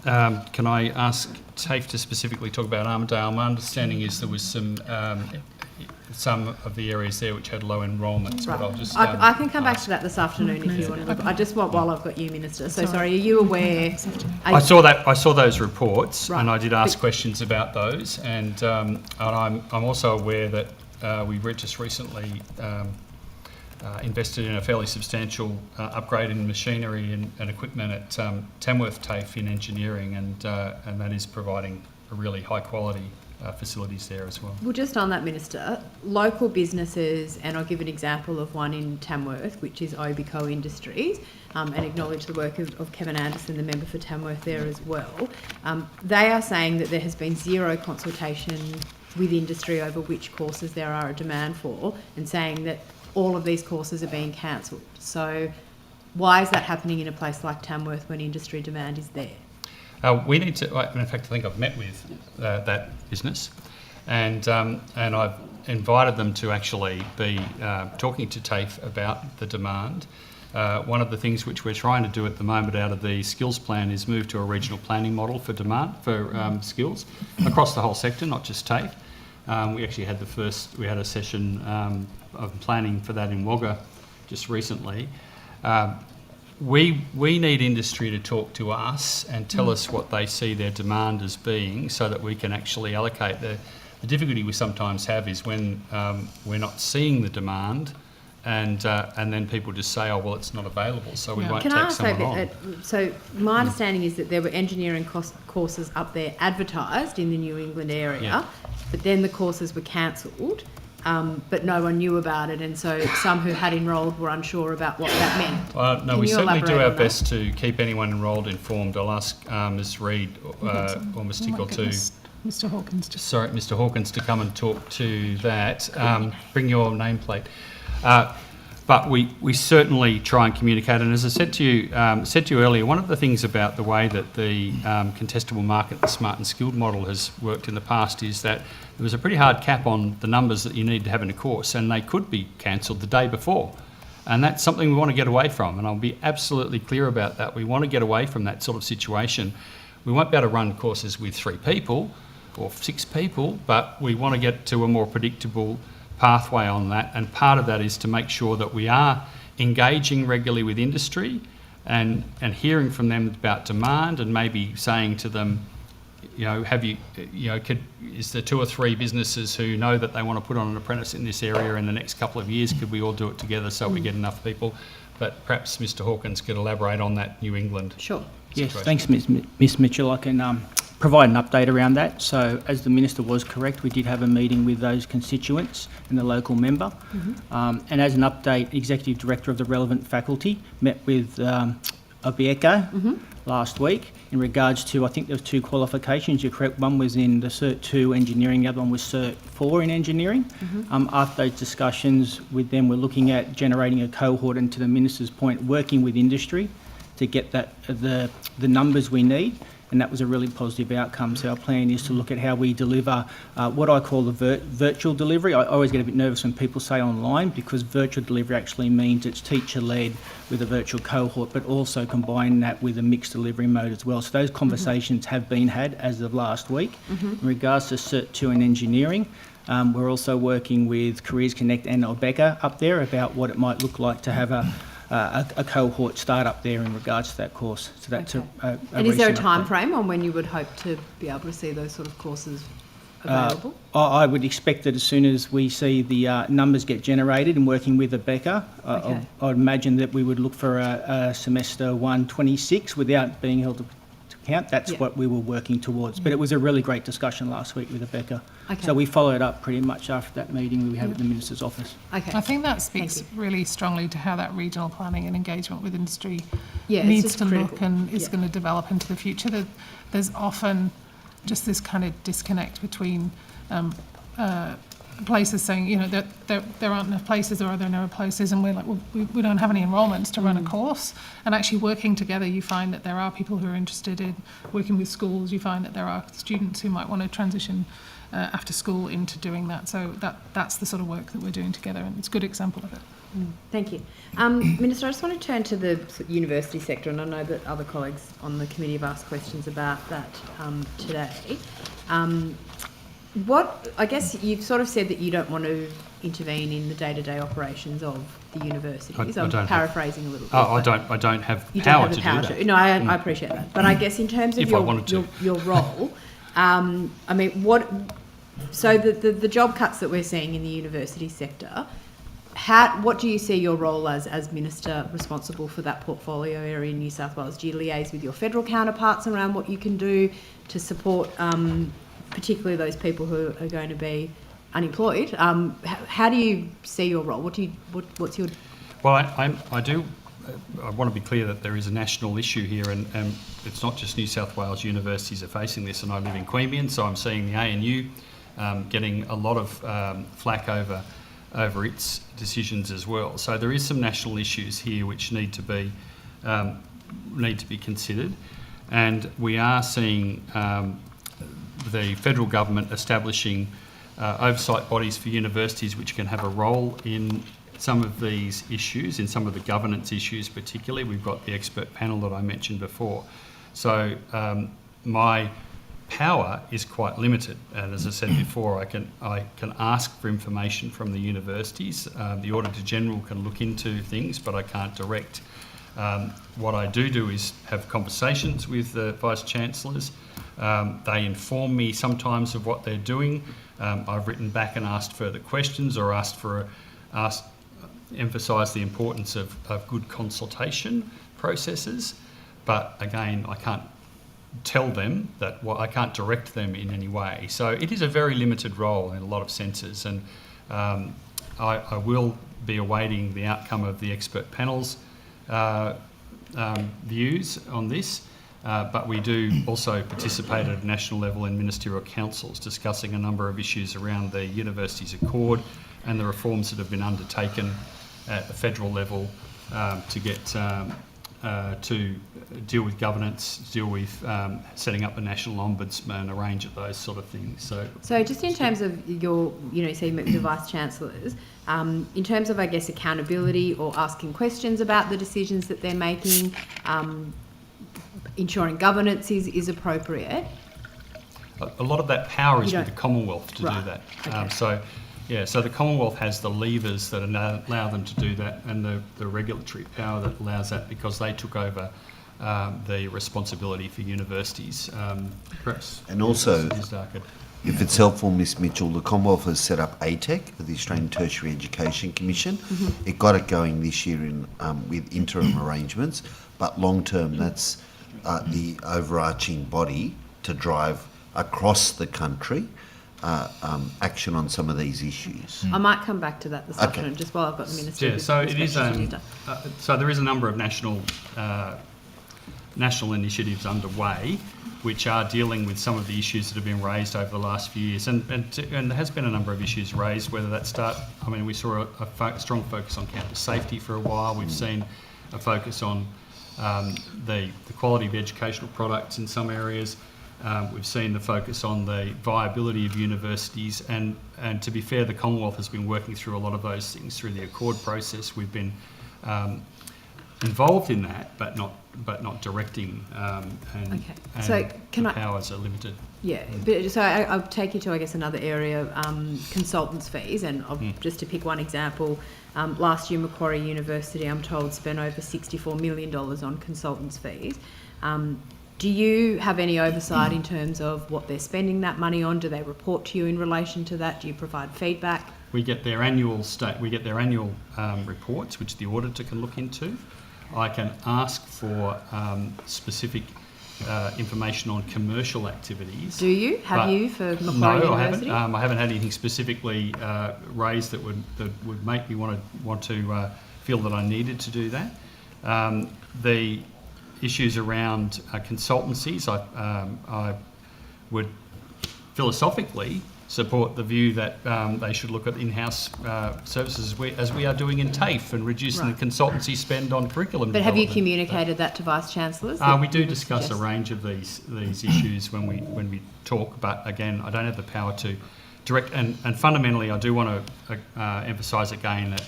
Can I ask TAFE to specifically talk about Armidale? My understanding is there was some of the areas there which had low enrolments, Right. but I'll just... I can come back to that this afternoon if you want to. I just want, while I've got you, Minister. So sorry, are you aware? I saw those reports, and I did ask questions about those, and I'm also aware that we just recently invested in a fairly substantial upgrade in machinery and equipment at Tamworth TAFE in engineering, and that is providing a really high quality facilities there as well. Well, just on that, Minister, local businesses, and I'll give an example of one in Tamworth, which is Obico Industries, and acknowledge the work of Kevin Anderson, the member for Tamworth there as well. They are saying that there has been zero consultation with industry over which courses there are a demand for, and saying that all of these courses are being cancelled. So why is that happening in a place like Tamworth when industry demand is there? We need to, in fact, I think I've met with that business, and I've invited them to actually be talking to TAFE about the demand. One of the things which we're trying to do at the moment out of the skills plan is move to a regional planning model for demand for skills across the whole sector, not just TAFE. We actually had we had a session of planning for that in Wagga just recently. We need industry to talk to us and tell us what they see their demand as being, so that we can actually allocate. The difficulty we sometimes have is when we're not seeing the demand, and then people just say, oh, well, it's not available, so we won't take someone on. So my understanding is that there were engineering courses up there advertised in the New England area, but then the courses were cancelled. But no one knew about it, and so some who had enrolled were unsure about what that meant. No, we certainly do our best to keep anyone enrolled informed. I'll ask Ms Reid or Ms Tickle to... Mr Hawkins. Sorry, Mr Hawkins to come and talk to that. Bring your nameplate. But we certainly try and communicate, and as I said to you earlier, one of the things about the way that the contestable market, the smart and skilled model has worked in the past is that there was a pretty hard cap on the numbers that you need to have in a course, and they could be cancelled the day before. And that's something we want to get away from, and I'll be absolutely clear about that. We want to get away from that sort of situation. We won't be able to run courses with 3 people or 6 people, but we want to get to a more predictable pathway on that, and part of that is to make sure that we are engaging regularly with industry and hearing from them about demand, and maybe saying to them, is there 2 or 3 businesses who know that they want to put on an apprentice in this area in the next couple of years? Could we all do it together so we get enough people? But perhaps Mr Hawkins could elaborate on that New England. Sure. Yes, thanks, Ms Mitchell. I can provide an update around that. So, as the Minister was correct, we did have a meeting with those constituents and the local member. And as an update, Executive Director of the relevant faculty met with Obico last week in regards to, I think there was 2 qualifications. You're correct, one was in the Cert 2 engineering, the other one was Cert 4 in engineering. After those discussions with them, we're looking at generating a cohort, and to the Minister's point, working with industry to get the numbers we need. And that was a really positive outcome. So our plan is to look at how we deliver what I call the virtual delivery. I always get a bit nervous when people say online, because virtual delivery actually means it's teacher-led with a virtual cohort, but also combine that with a mixed delivery mode as well. So those conversations have been had as of last week. In regards to Cert 2 in engineering, we're also working with Careers Connect and Obico up there about what it might look like to have a cohort start up there in regards to that course. So that's and is there a time frame on when you would hope to be able to see those sort of courses available? I would expect that as soon as we see the numbers get generated and working with Obico, I'd imagine that we would look for a semester 126 without being held to count. That's Yeah. what we were working towards. But it was a really great discussion last week with Rebecca. Okay. So we followed up pretty much after that meeting we had at the Minister's office. Okay. I think that speaks really strongly to how that regional planning and engagement with industry Yeah, it's needs just to look critical. and is Yeah. going to develop into the future. There's often just this kind of disconnect between places saying, you know, that there aren't enough places or there are no places, and we're like, well, we don't have any enrolments to run a course. And actually working together, you find that there are people who are interested in working with schools. You find that there are students who might want to transition after school into doing that. So that's the sort of work that we're doing together, and it's a good example of it. Thank you. Minister, I just want to turn to the university sector, and I know that other colleagues on the committee have asked questions about that today. I guess you've sort of said that you don't want to intervene in the day-to-day operations of the universities. I'm paraphrasing a little bit. I don't have you power don't have the to do that. No, I appreciate that. But I guess in terms of If I wanted to. your role, I mean, so the job cuts that we're seeing in the university sector, what do you see your role as Minister responsible for that portfolio area in New South Wales? Do you liaise with your federal counterparts around what you can do to support particularly those people who are going to be unemployed? How do you see your role? What's your... Well, I do. I want to be clear that there is a national issue here, and it's not just New South Wales universities are facing this, and I live in Queanbeyan, so I'm seeing the ANU getting a lot of flack over its decisions as well. So there is some national issues here which need to be considered, and we are seeing the federal government establishing oversight bodies for universities which can have a role in some of these issues, in some of the governance issues particularly. We've got the expert panel that I mentioned before. So my power is quite limited, and as I said before, I can ask for information from the universities. The Auditor General can look into things, but I can't direct. What I do is have conversations with the Vice Chancellors. They inform me sometimes of what they're doing. I've written back and asked further questions, or emphasised the importance of good consultation processes. But again, I can't tell them that, I can't direct them in any way. So it is a very limited role in a lot of senses, and I will be awaiting the outcome of the expert panel's views on this. But we do also participate at a national level in ministerial councils discussing a number of issues around the universities accord and the reforms that have been undertaken at the federal level to get to deal with governance, deal with setting up a national ombudsman, a range of those sort of things. So just in terms of your, so you met with the Vice Chancellors, in terms of, I guess, accountability or asking questions about the decisions that they're making, ensuring governance is appropriate. A lot of that power is with the Commonwealth to do that. Okay. So the Commonwealth has the levers that allow them to do that, and the regulatory power that allows that, because they took over the responsibility for universities. Perhaps. And also, if it's helpful, Ms Mitchell, the Commonwealth has set up ATEC, the Australian Tertiary Education Commission. Mm-hmm. It got it going this year with interim arrangements, but long term, that's the overarching body to drive across the country action on some of these issues. I might come back to that this afternoon, just while I've got the Minister. Yeah, so it is. So there is a number of national initiatives underway, which are dealing with some of the issues that have been raised over the last few years, and there has been a number of issues raised. Whether that we saw a strong focus on campus safety for a while. We've seen a focus on the quality of educational products in some areas. We've seen the focus on the viability of universities, and to be fair, the Commonwealth has been working through a lot of those things through the Accord process. We've been involved in that, but not directing, and So the powers are limited. Yeah, but so I'll take you to, I guess, another area, consultants' fees, and just to pick one example, last year Macquarie University, I'm told, spent over $64 million on consultants' fees. Do you have any oversight in terms of what they're spending that money on? Do they report to you in relation to that? Do you provide feedback? We get their annual reports, which the auditor can look into. I can ask for specific information on commercial activities. Do you? Have you for Macquarie no, University? I haven't. I haven't had anything specifically raised that would make me want to feel that I needed to do that. The issues around consultancies, I would philosophically support the view that they should look at in-house services as we are doing in TAFE and reducing the consultancy spend on curriculum But have you development. communicated that to Vice-Chancellors? We do discuss a range of these issues when we talk, but again, I don't have the power to direct. And fundamentally, I do want to emphasise again that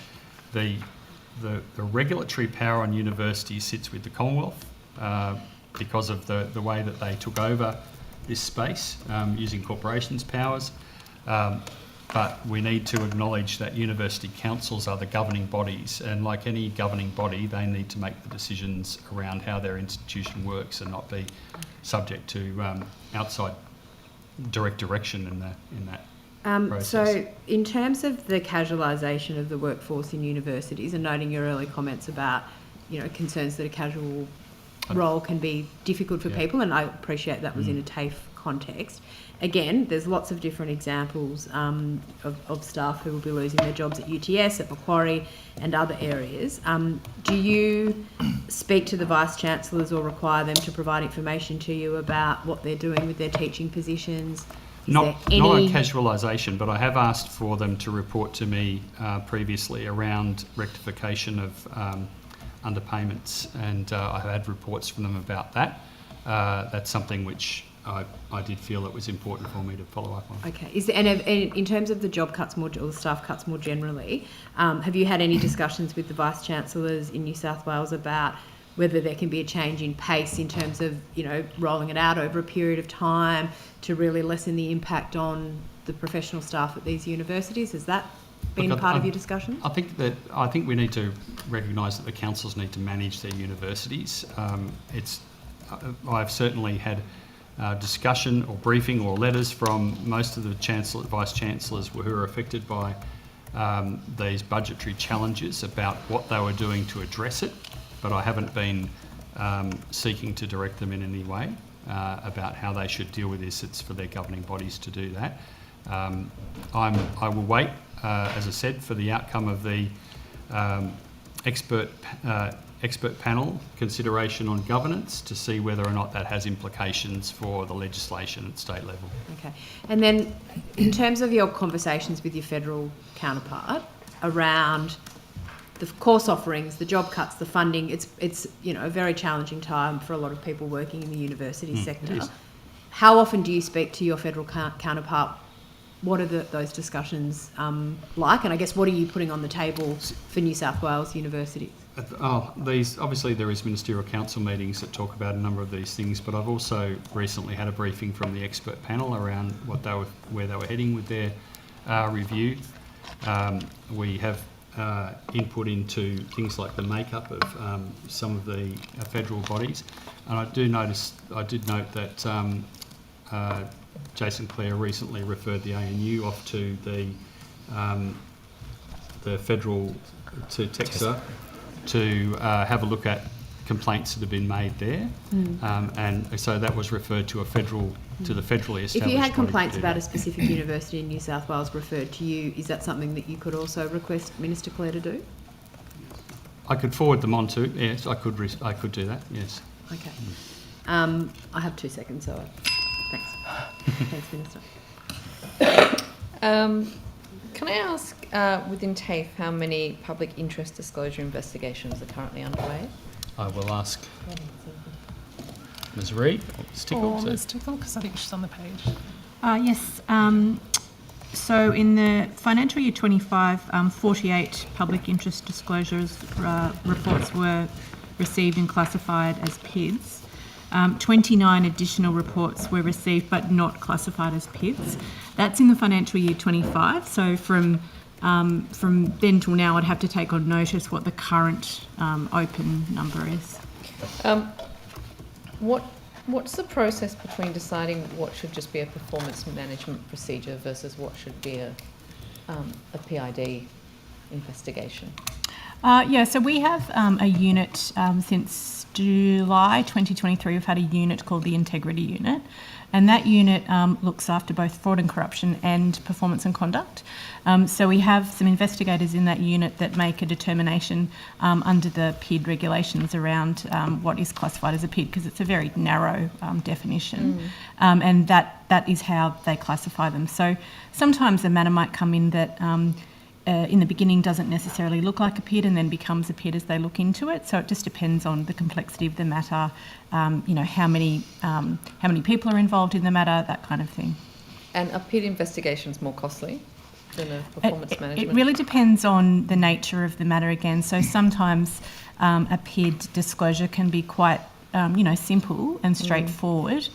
the regulatory power on universities sits with the Commonwealth because of the way that they took over this space using corporations' powers. But we need to acknowledge that university councils are the governing bodies, and like any governing body, they need to make the decisions around how their institution works and not be subject to outside direct direction in that process. So in terms of the casualisation of the workforce in universities, and noting your early comments about, concerns that a casual role can be difficult for people, and I appreciate that was in a TAFE context. Again, there's lots of different examples of staff who will be losing their jobs at UTS, at Macquarie and other areas. Do you speak to the Vice-Chancellors or require them to provide information to you about what they're doing with their teaching positions? Not on casualisation, but I have asked for them to report to me previously around rectification of underpayments, and I've had reports from them about that. That's something which I did feel it was important for me to follow up on. Okay. And in terms of the job cuts or the staff cuts more generally, have you had any discussions with the Vice-Chancellors in New South Wales about whether there can be a change in pace in terms of, rolling it out over a period of time to really lessen the impact on the professional staff at these universities? Has that been part of your discussion? I think we need to recognise that the councils need to manage their universities. I've certainly had discussion or briefing or letters from most of the Vice-Chancellors who are affected by these budgetary challenges about what they were doing to address it, but I haven't been seeking to direct them in any way about how they should deal with this. It's for their governing bodies to do that. I will wait, as I said, for the outcome of the expert panel consideration on governance to see whether or not that has implications for the legislation at state level. Okay. And then in terms of your conversations with your federal counterpart around the course offerings, the job cuts, the funding, it's a very challenging time for a lot of people working in the university sector. How often do you speak to your federal counterpart? What are those discussions like? And I guess what are you putting on the table for New South Wales universities? Obviously there is ministerial council meetings that talk about a number of these things, but I've also recently had a briefing from the expert panel around where they were heading with their review. We have input into things like the makeup of some of the federal bodies, and I did note that Jason Clare recently referred the ANU off to the federal, to TEXA, to have a look at complaints that have been made there, and so that was referred to the federally established. If you had complaints body about a specific university in New South Wales referred to you, is that something that you could also request Minister Clare to do? I could forward them on to. Yes, I could do that. Yes. Okay. I have 2 seconds, so thanks. Thanks, Minister. Can I ask, within TAFE, how many public interest disclosure investigations are currently underway? I will ask Ms. Reid or Ms. Tickle. Ms. Tickle, because I think she's on the page. Yes. So in the financial year 25, 48 public interest disclosures reports were received and classified as PIDs. 29 additional reports were received but not classified as PIDs. That's in the financial year 25. So from then till now, I'd have to take on notice what the current open number is. What's the process between deciding what should just be a performance management procedure versus what should be a PID investigation? So we have a unit since July 2023. We've had a unit called the Integrity Unit, and that unit looks after both fraud and corruption and performance and conduct. So we have some investigators in that unit that make a determination under the PID regulations around what is classified as a PID, because it's a very narrow definition, and that is how they classify them. So sometimes a matter might come in that in the beginning doesn't necessarily look like a PID and then becomes a PID as they look into it. So it just depends on the complexity of the matter, how many people are involved in the matter, that kind of thing. And are PID investigations more costly than a performance management? It really depends on the nature of the matter again. So sometimes a PID disclosure can be quite simple and straightforward,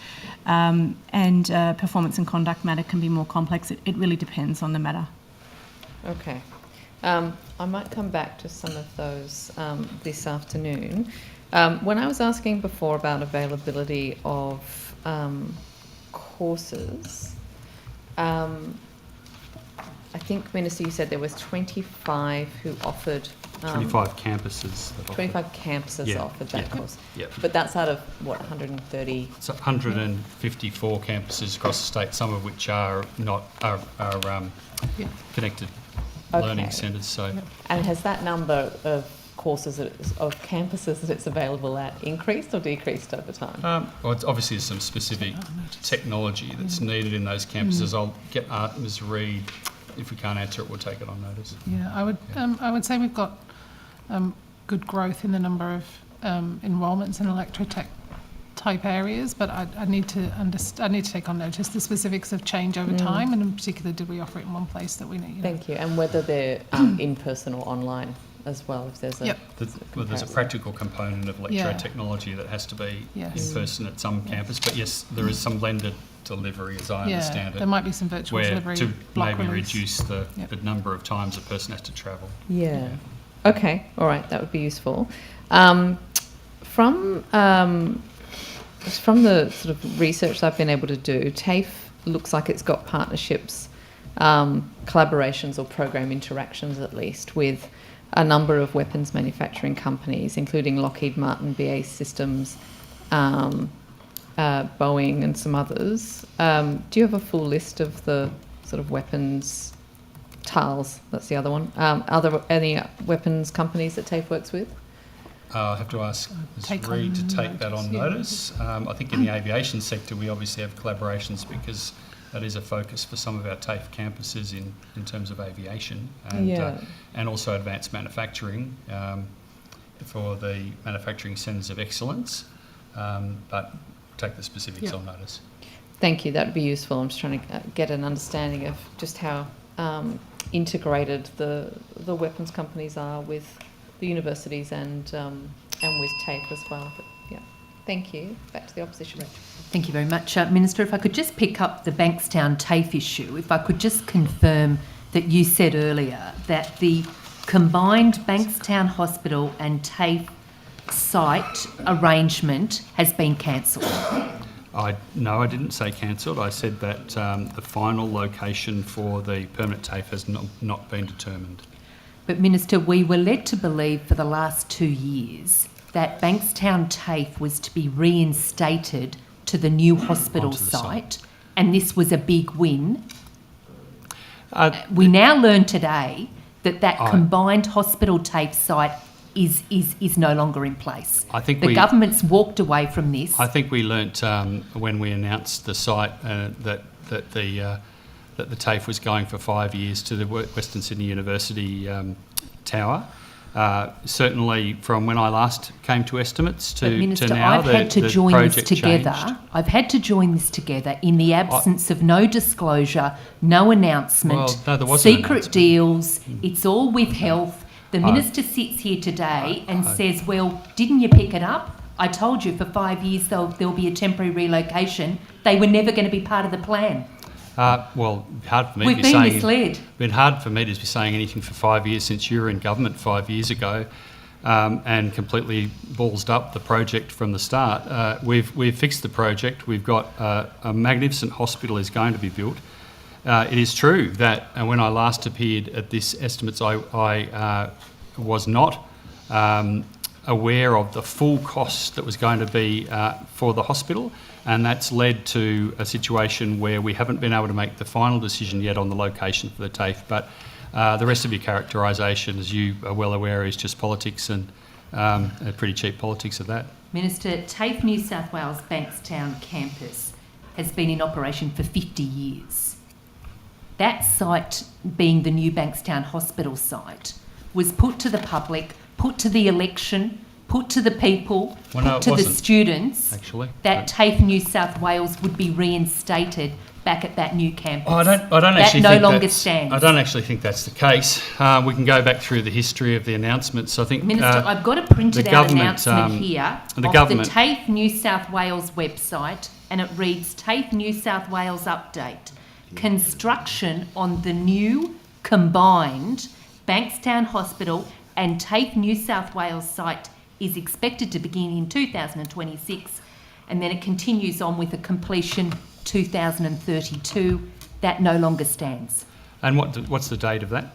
and performance and conduct matter can be more complex. It really depends on the matter. Okay. I might come back to some of those this afternoon. When I was asking before about availability of courses, I think, Minister, you said there was 25 who offered... 25 campuses. 25 campuses offered that course. Yep. But that's out of, what, 130? So 154 campuses across the state, some of which are not connected learning centres. So, and has that number of courses of campuses that it's available at increased or decreased over time? well, it's obviously there's some specific technology that's needed in those campuses. I'll get Ms. Reid. If we can't answer it, we'll take it on notice. Yeah, I would say we've got good growth in the number of enrolments in electrotech type areas, but I need to take on notice the specifics of change over time, and in particular, did we offer it in one place that we need? Thank you. And whether they're in person or online as well, if there's a there's a practical component of electrotechnology that has to be in person at some campus, but yes, there is some blended delivery, as I understand it. There might be some virtual delivery to block maybe release. reduce the number of times a person has to travel. Yeah. Okay. All right. That would be useful. From the sort of research I've been able to do, TAFE looks like it's got partnerships, collaborations or program interactions at least, with a number of weapons manufacturing companies, including Lockheed Martin, BAE Systems, Boeing and some others. Do you have a full list of the sort of weapons, TALs, that's the other one. Are there any weapons companies that TAFE works with? I'll have to ask Ms. Reid to take that on notice. I think in the aviation sector we obviously have collaborations because that is a focus for some of our TAFE campuses in terms of aviation and also advanced manufacturing for the manufacturing centres of excellence, but take the specifics on notice. Thank you, that would be useful. I'm just trying to get an understanding of just how integrated the weapons companies are with the universities and with TAFE as well. But yeah, thank you. Back to the opposition. Thank you very much. Minister, if I could just pick up the Bankstown TAFE issue, if I could just confirm that you said earlier that the combined Bankstown Hospital and TAFE site arrangement has been cancelled. No, I didn't say cancelled. I said that the final location for the permanent TAFE has not been determined. But Minister, we were led to believe for the last 2 years that Bankstown TAFE was to be reinstated to the new hospital site, and this was a big win. We now learn today that combined hospital TAFE site is no longer in place. I think the government's walked away from this. I think we learnt when we announced the site that the TAFE was going for 5 years to the Western Sydney University tower. Certainly from when I last came to estimates to now, I've had to join this together. I've had to join this together in the absence of no disclosure, no announcement, secret deals. It's all with health. The minister sits here today and says, well, didn't you pick it up? I told you for 5 years there'll be a temporary relocation. They were never going to be part of the plan. Well, hard for me We've to be been saying. misled. Been hard for me to be saying anything for 5 years since you were in government 5 years ago, and completely ballsed up the project from the start. We've fixed the project. We've got a magnificent hospital is going to be built. It is true that when I last appeared at this estimates, I was not aware of the full cost that was going to be for the hospital, and that's led to a situation where we haven't been able to make the final decision yet on the location for the TAFE. But the rest of your characterisation, as you are well aware, is just politics, and a pretty cheap politics of that. Minister, TAFE New South Wales Bankstown campus has been in operation for 50 years. That site, being the new Bankstown Hospital site, was put to the public, put to the election, put to the people, put to the students, actually, that TAFE New South Wales would be reinstated back at that new campus. I don't actually that think no longer that's- stands. I don't actually think that's the case. We can go back through the history of the announcements. I think Minister, I've got a printed out announcement here the off government, the TAFE New South Wales website, and it reads, TAFE New South Wales update. Construction on the new combined Bankstown Hospital and TAFE New South Wales site is expected to begin in 2026, and then it continues on with a completion 2032. That no longer stands. And what's the date of that?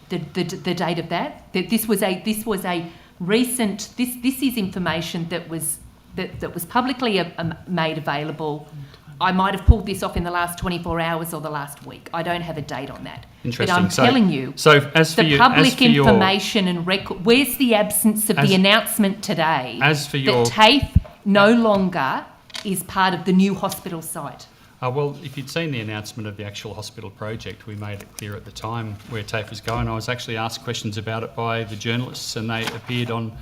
The date of that? This was a recent. This is information that was publicly made available. I might have pulled this off in the last 24 hours or the last week. I don't have a date on that. Interesting. But I'm telling you, so as for the you, public information and record. Where's the absence of the announcement today? As for your that TAFE no longer is part of the new hospital site. Well, if you'd seen the announcement of the actual hospital project, we made it clear at the time where TAFE was going. I was actually asked questions about it by the journalists, and they appeared on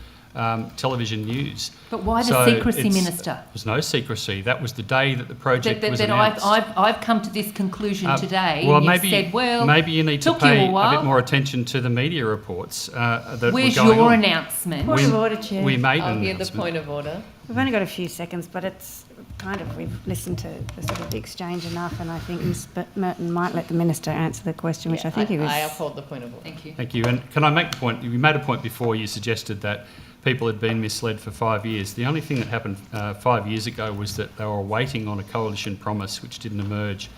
television news. But why the secrecy, Minister? There was no secrecy. That was the day that the project was announced. I've come to this conclusion today. Well, and maybe you've said, well, maybe you need to took pay you a bit more attention to the media reports that Where's were going your on. announcement? Point of order, Chair. We made I'll an hear the announcement. point of order. We've only got a few seconds, but it's kind of, we've listened to the sort of the exchange enough, and I think Ms Merton might let the Minister answer the question, which I think he was... I uphold the point of order. Thank you. Thank you. And can I make the point? You made a point before. You suggested that people had been misled for 5 years. The only thing that happened 5 years ago was that they were waiting on a coalition promise which didn't emerge.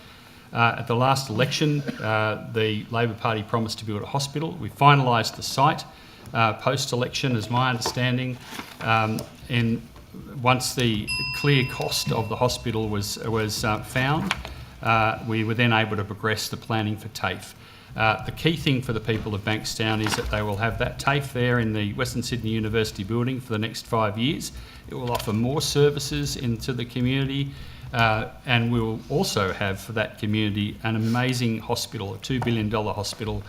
At the last election, the Labor Party promised to build a hospital. We finalised the site post-election, is my understanding. And once the clear cost of the hospital was found, we were then able to progress the planning for TAFE. The key thing for the people of Bankstown is that they will have that TAFE there in the Western Sydney University building for the next 5 years. It will offer more services into the community, and we will also have for that community an amazing hospital, a $2 billion hospital,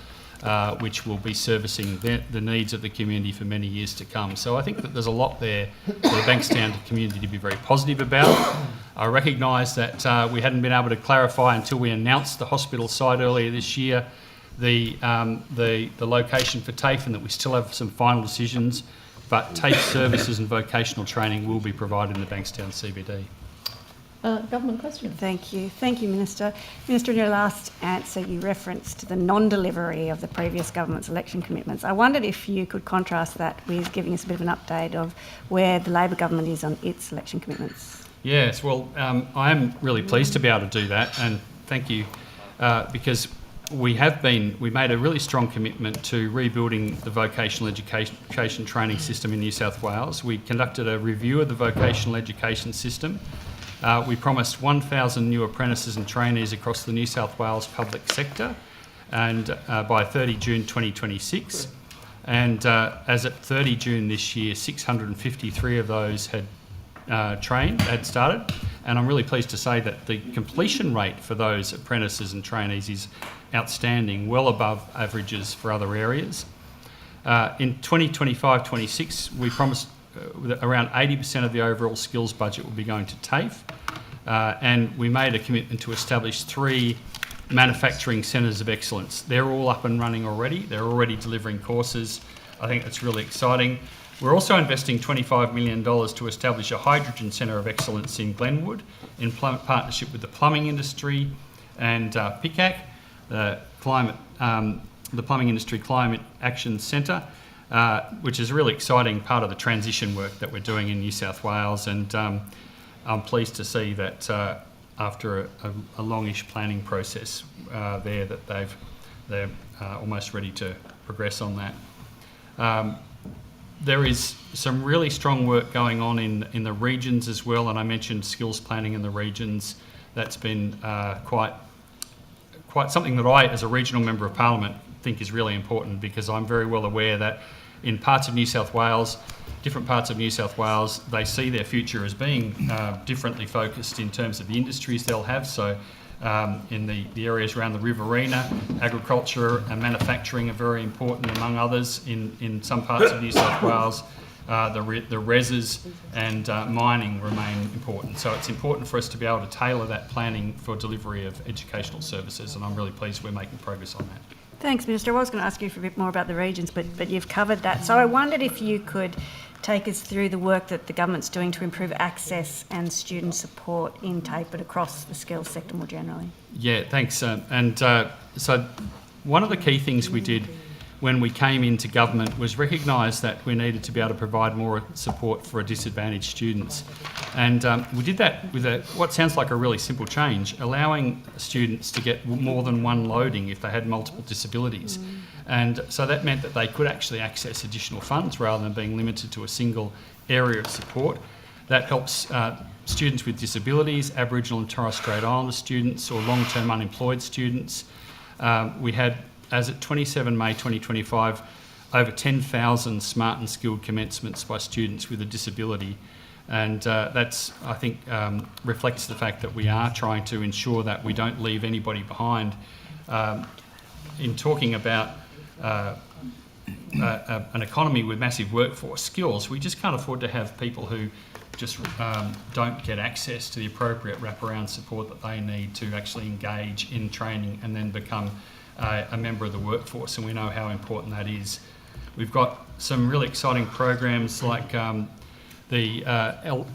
which will be servicing the needs of the community for many years to come. So I think that there's a lot there for the Bankstown community to be very positive about. I recognise that we hadn't been able to clarify until we announced the hospital site earlier this year the location for TAFE, and that we still have some final decisions, but TAFE services and vocational training will be provided in the Bankstown CBD. Government question. Thank you. Thank you, Minister. Minister, in your last answer, you referenced the non-delivery of the previous government's election commitments. I wondered if you could contrast that with giving us a bit of an update of where the Labor government is on its election commitments. Yes, well, I am really pleased to be able to do that, and thank you, because we made a really strong commitment to rebuilding the vocational education training system in New South Wales. We conducted a review of the vocational education system. We promised 1,000 new apprentices and trainees across the New South Wales public sector, and by 30 June 2026. And as at 30 June this year, 653 of those had started. And I'm really pleased to say that the completion rate for those apprentices and trainees is outstanding, well above averages for other areas. In 2025-26, we promised that around 80% of the overall skills budget will be going to TAFE, and we made a commitment to establish 3 manufacturing centres of excellence. They're all up and running already. They're already delivering courses. I think that's really exciting. We're also investing $25 million to establish a hydrogen centre of excellence in Glenwood in partnership with the plumbing industry and PICAC, the Plumbing Industry Climate Action Centre, which is a really exciting part of the transition work that we're doing in New South Wales. And I'm pleased to see that after a longish planning process that they've they're almost ready to progress on that. There is some really strong work going on in the regions as well, and I mentioned skills planning in the regions. That's been quite something that I, as a regional member of Parliament, think is really important, because I'm very well aware that in parts of New South Wales, different parts of New South Wales, they see their future as being differently focused in terms of the industries they'll have. So in the areas around the Riverina, agriculture and manufacturing are very important, among others. In some parts of New South Wales, the reses and mining remain important. So it's important for us to be able to tailor that planning for delivery of educational services, and I'm really pleased we're making progress on that. Thanks, Minister. I was going to ask you for a bit more about the regions, but you've covered that. So I wondered if you could take us through the work that the government's doing to improve access and student support in TAFE, but across the skills sector more generally. Yeah, thanks. So one of the key things we did when we came into government was recognise that we needed to be able to provide more support for disadvantaged students. And we did that with what sounds like a really simple change, allowing students to get more than one loading if they had multiple disabilities. And so that meant that they could actually access additional funds rather than being limited to a single area of support. That helps students with disabilities, Aboriginal and Torres Strait Islander students, or long-term unemployed students. We had, as at 27 May 2025, over 10,000 smart and skilled commencements by students with a disability. And that's, I think, reflects the fact that we are trying to ensure that we don't leave anybody behind. In talking about an economy with massive workforce skills, we just can't afford to have people who just don't get access to the appropriate wraparound support that they need to actually engage in training and then become a member of the workforce, and we know how important that is. We've got some really exciting programs like the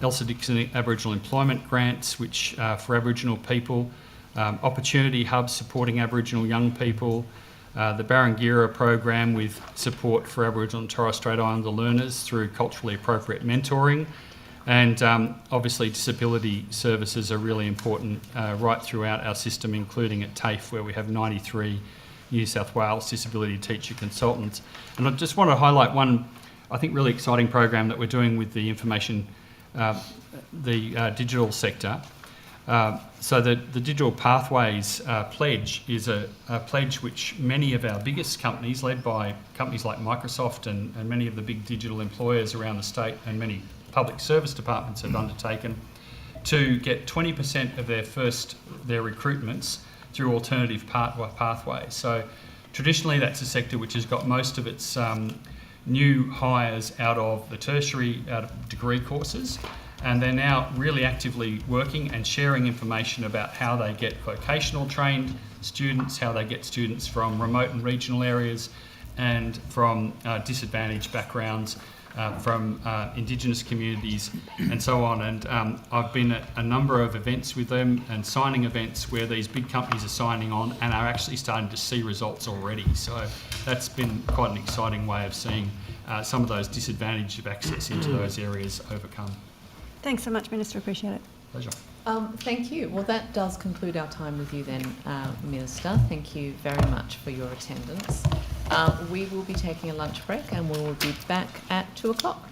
Elsa Dixon Aboriginal Employment Grants, which for Aboriginal people, Opportunity Hubs supporting Aboriginal young people, the Barangira program with support for Aboriginal and Torres Strait Islander learners through culturally appropriate mentoring. And obviously disability services are really important right throughout our system, including at TAFE, where we have 93 New South Wales disability teacher consultants. And I just want to highlight one, I think, really exciting program that we're doing with the information, the digital sector. So the Digital Pathways pledge is a pledge which many of our biggest companies, led by companies like Microsoft and many of the big digital employers around the state and many public service departments have undertaken, to get 20% of their recruitments through alternative pathways. So traditionally that's a sector which has got most of its new hires out of the tertiary, out of degree courses, and they're now really actively working and sharing information about how they get vocational trained students, how they get students from remote and regional areas and from disadvantaged backgrounds, from Indigenous communities and so on. And I've been at a number of events with them and signing events where these big companies are signing on and are actually starting to see results already. So that's been quite an exciting way of seeing some of those disadvantages of access into those areas overcome. Thanks so much, Minister. Appreciate it. Pleasure. Thank you. Well, that does conclude our time with you then, Minister. Thank you very much for your attendance. We will be taking a lunch break and we will be back at 2 o'clock.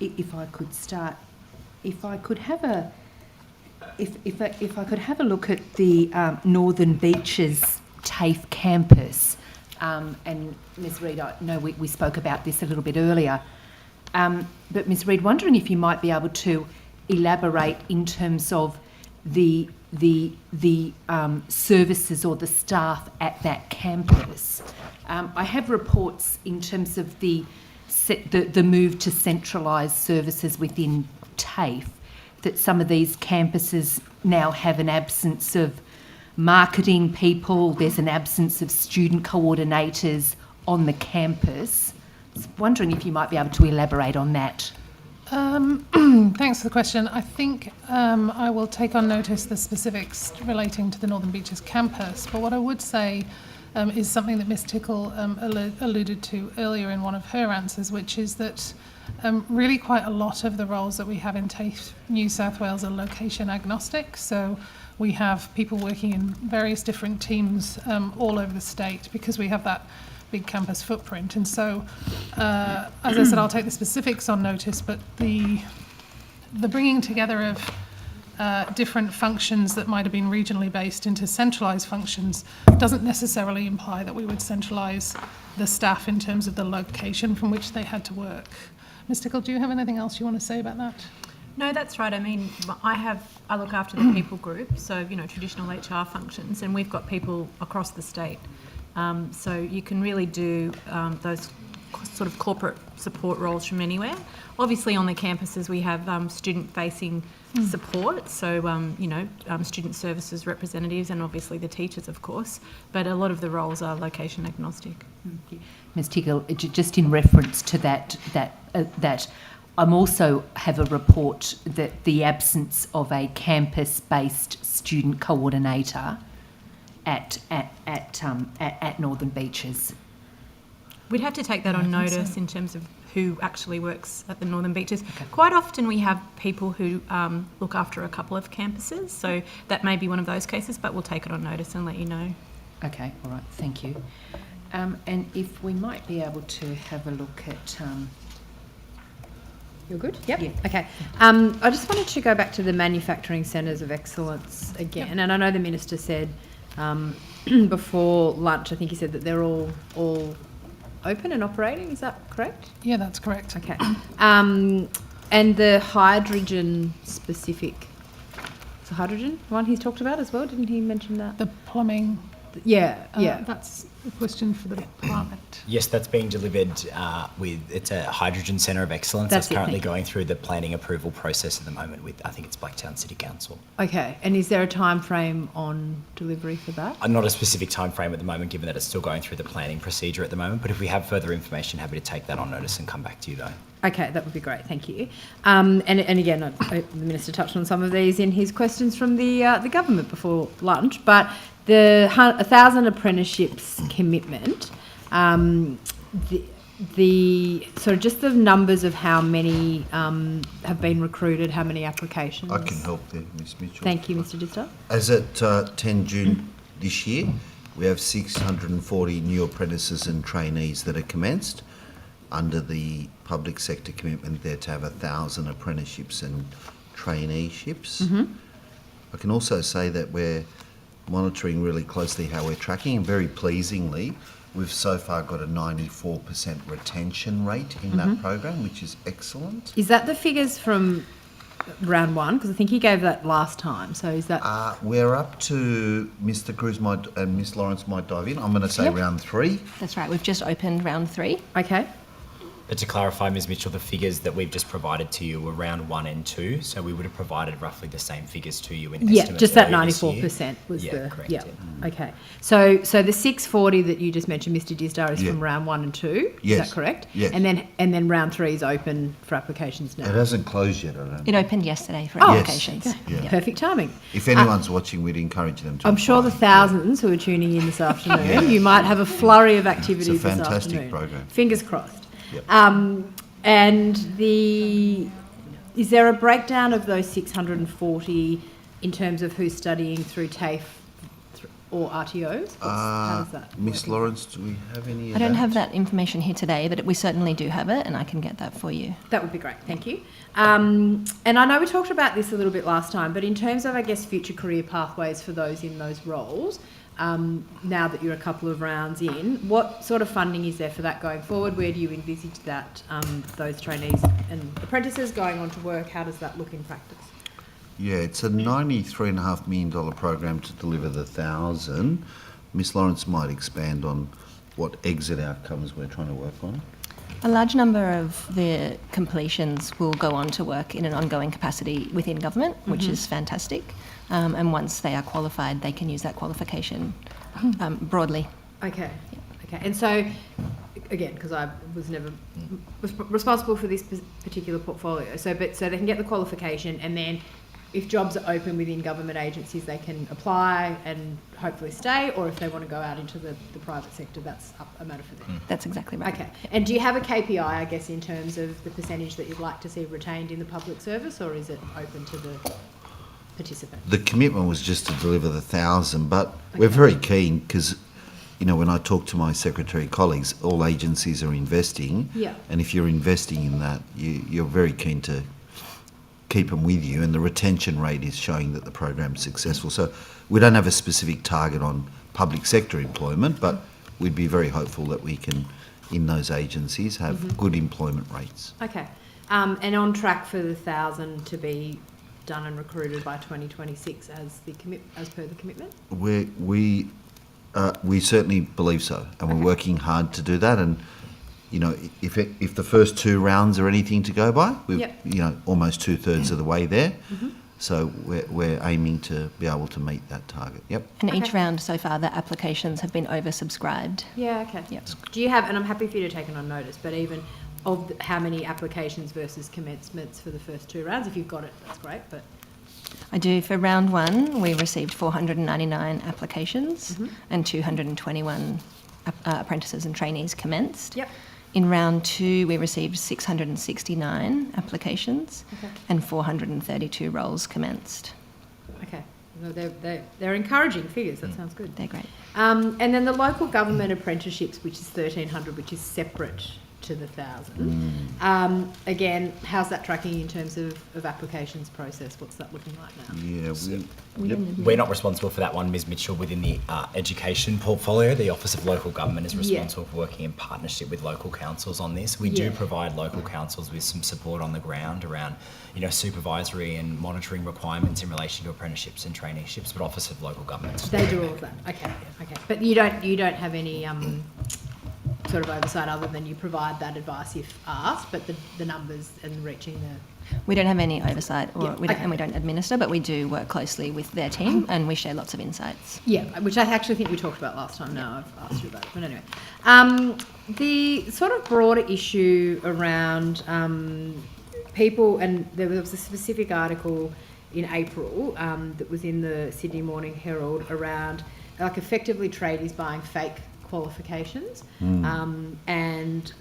if I could start, if I could have a look at the Northern Beaches TAFE campus, and Ms. Reid, I know we spoke about this a little bit earlier, but Ms. Reid, wondering if you might be able to elaborate in terms of the services or the staff at that campus. I have reports in terms of the move to centralised services within TAFE, that some of these campuses now have an absence of marketing people, there's an absence of student coordinators on the campus. I was wondering if you might be able to elaborate on that. Thanks for the question. I think I will take on notice the specifics relating to the Northern Beaches campus, but what I would say is something that Ms Tickle alluded to earlier in one of her answers, which is that really quite a lot of the roles that we have in TAFE New South Wales are location agnostic. So we have people working in various different teams all over the state because we have that big campus footprint. And so, as I said, I'll take the specifics on notice, but the bringing together of different functions that might have been regionally based into centralised functions doesn't necessarily imply that we would centralise the staff in terms of the location from which they had to work. Ms Tickle, do you have anything else you want to say about that? No, that's right. I mean, I look after the people group, so, traditional HR functions, and we've got people across the state. So you can really do those sort of corporate support roles from anywhere. Obviously, on the campuses, we have student-facing support, so, student services representatives and obviously the teachers, of course, but a lot of the roles are location agnostic. Ms Tickle, just in reference to that I also have a report that the absence of a campus-based student coordinator at Northern Beaches. We'd have to take that on notice in terms of who actually works at the Northern Beaches. Okay. Quite often we have people who look after a couple of campuses, so that may be one of those cases, but we'll take it on notice and let you know. Okay, all right, thank you. And if we might be able to have a look at... You're good? Yep. Yeah. Okay. I just wanted to go back to the manufacturing centres of excellence again, and I know the Minister said before lunch, I think he said that they're all open and operating. Is that correct? Yeah, that's correct. Okay. And the hydrogen specific, it's the hydrogen one he's talked about as well. Didn't he mention that? The plumbing. Yeah. That's a question for the department. Yes, that's being delivered it's a hydrogen centre of excellence that's currently going through the planning approval process at the moment with, I think it's Blacktown City Council. Okay, and is there a time frame on delivery for that? Not a specific time frame at the moment, given that it's still going through the planning procedure at the moment, but if we have further information, happy to take that on notice and come back to you though. Okay, that would be great, thank you. And again, the Minister touched on some of these in his questions from the government before lunch, but the 1,000 apprenticeships commitment, the sort of just the numbers of how many have been recruited, how many applications? I can help there, Ms Mitchell. Thank you, Mr Dister. As at 10 June this year, we have 640 new apprentices and trainees that are commenced under the public sector commitment there to have 1,000 apprenticeships and traineeships. Mm-hmm. I can also say that we're monitoring really closely how we're tracking, and very pleasingly, we've so far got a 94% retention rate in that program, which is excellent. Is that the figures from round one? Because I think he gave that last time. So is that... we're up to, Mr Cruz and Ms Lawrence might dive in. I'm going to say round 3. That's right. We've just opened round 3. Okay. But to clarify, Ms Mitchell, the figures that we've just provided to you were round 1 and 2, so we would have provided roughly the same figures to you in estimates. Yeah, just that 94% was correct. Yeah. Okay. So the 640 that you just mentioned, Mr Disdar, is from round 1 and 2. Yes. Is that correct? Yes. And then round 3 is open for applications now. It hasn't closed yet, I don't It opened yesterday for applications. Okay. Yeah. Perfect timing. If anyone's watching, we'd encourage them to I'm sure the thousands who are tuning in this afternoon, you might have a flurry of activities this afternoon. It's a fantastic program. Fingers crossed. Yep. And is there a breakdown of those 640 in terms of who's studying through TAFE or RTOs? How does that Miss work? Lawrence, do we have any of I don't that? have that information here today, but we certainly do have it, and I can get that for you. That would be great, thank you. And I know we talked about this a little bit last time, but in terms of, I guess, future career pathways for those in those roles, now that you're a couple of rounds in, what sort of funding is there for that going forward? Where do you envisage that, those trainees and apprentices going on to work? How does that look in practice? Yeah, it's a $93.5 million program to deliver the 1,000. Miss Lawrence might expand on what exit outcomes we're trying to work on. A large number of the completions will go on to work in an ongoing capacity within government, which is fantastic. And once they are qualified, they can use that qualification broadly. Okay. Okay. And so, again, because I was never responsible for this particular portfolio, so they can get the qualification, and then if jobs are open within government agencies, they can apply and hopefully stay, or if they want to go out into the private sector, that's a matter for them. That's exactly right. Okay. And do you have a KPI, I guess, in terms of the percentage that you'd like to see retained in the public service, or is it open to the participant? The commitment was just to deliver the 1,000, but we're very keen because, you know, when I talk to my secretary colleagues, all agencies are investing. Yeah. And if you're investing in that, you're very keen to keep them with you, and the retention rate is showing that the program's successful. So we don't have a specific target on public sector employment, but we'd be very hopeful that we can, in those agencies, have good employment rates. Okay. And on track for the 1,000 to be done and recruited by 2026 as per the commitment? We certainly believe so, and we're working hard to do that. And you know, if the first 2 rounds are anything to go by, we're almost 2/3 of the way there. So we're aiming to be able to meet that target. Yep. And each round so far, the applications have been oversubscribed. Yeah. Okay. Yep. Do you have? And I'm happy for you to take it on notice, but even of how many applications versus commencements for the first 2 rounds? If you've got it, that's great. But I do. For round 1, we received 499 applications and 221 apprentices and trainees commenced. Yep. In round 2, we received 669 applications and 432 roles commenced. Okay. Well, they're encouraging figures. That sounds good. They're great. And then the local government apprenticeships, which is 1,300, which is separate to the 1,000. Again, how's that tracking in terms of applications process? What's that looking like now? Yeah, we're not responsible for that one, Ms Mitchell. Within the education portfolio, the Office of Local Government is responsible for working in partnership with local councils on this. We do provide local councils with some support on the ground around, you know, supervisory and monitoring requirements in relation to apprenticeships and traineeships, but Office of Local Government. They do all of that. Okay. Okay. But you don't have any sort of oversight other than you provide that advice if asked, but the numbers and reaching the... We don't have any oversight and we Okay. don't administer, but we do work closely with their team and we share lots of insights. Yeah, which I actually think we talked about last time. Now I've asked you about it. But anyway, the sort of broader issue around people, and there was a specific article in April that was in the Sydney Morning Herald around like effectively tradies buying fake qualifications, and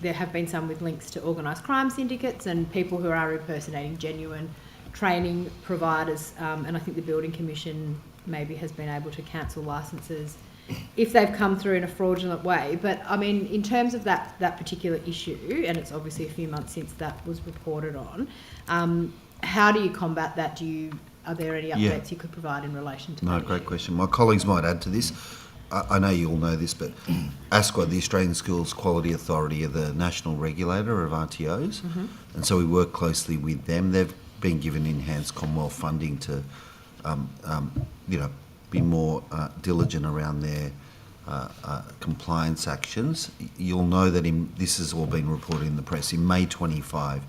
there have been some with links to organised crime syndicates and people who are impersonating genuine training providers, and I think the Building Commission maybe has been able to cancel licences if they've come through in a fraudulent way. But I mean, in terms of that particular issue, and it's obviously a few months since that was reported on, how do you combat that? Are there any updates you could provide in relation to that? No, great question. My colleagues might add to this. I know you all know this, but ASQA, the Australian Schools Quality Authority, are the national regulator of RTOs, and so we work closely with them. They've been given enhanced Commonwealth funding to, be more diligent around their compliance actions. You'll know that this has all been reported in the press. In May 25,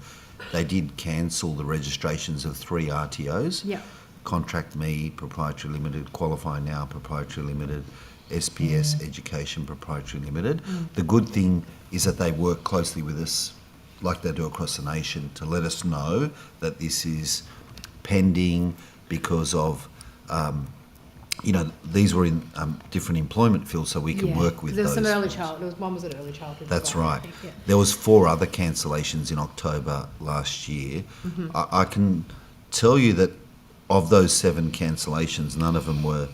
they did cancel the registrations of 3 RTOs. Yeah. Contract Me, Proprietary Limited, Qualify Now, Proprietary Limited, SPS Education Proprietary Limited. The good thing is that they work closely with us, like they do across the nation, to let us know that this is pending because of, these were in different employment fields, so we can work with those. There's some early childhood. One was at early childhood. That's well, right. I think, yeah. There was 4 other cancellations in October last year. I can tell you that of those 7 cancellations, none of them were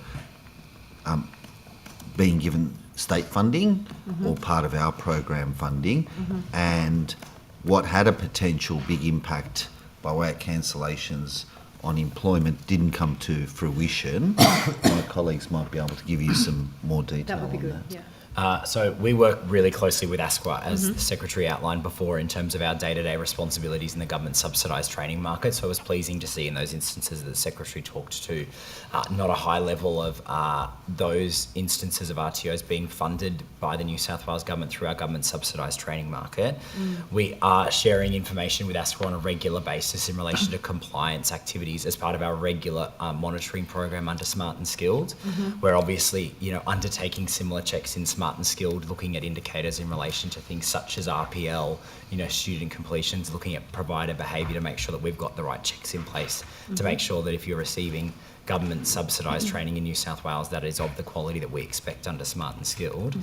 being given state funding or part of our program funding, and what had a potential big impact by way of cancellations on employment didn't come to fruition. My colleagues might be able to give you some more detail That would be on good, that. yeah. So we work really closely with ASQA, as the Secretary outlined before, in terms of our day-to-day responsibilities in the government subsidised training market. So it was pleasing to see in those instances that the Secretary talked to not a high level of those instances of RTOs being funded by the New South Wales Government through our government subsidised training market. We are sharing information with ASQA on a regular basis in relation to compliance activities as part of our regular monitoring program under Smart and Skilled. We're obviously, undertaking similar checks in Smart and Skilled, looking at indicators in relation to things such as RPL, student completions, looking at provider behaviour to make sure that we've got the right checks in place to make sure that if you're receiving government subsidised training in New South Wales, that is of the quality that we expect under Smart and Skilled.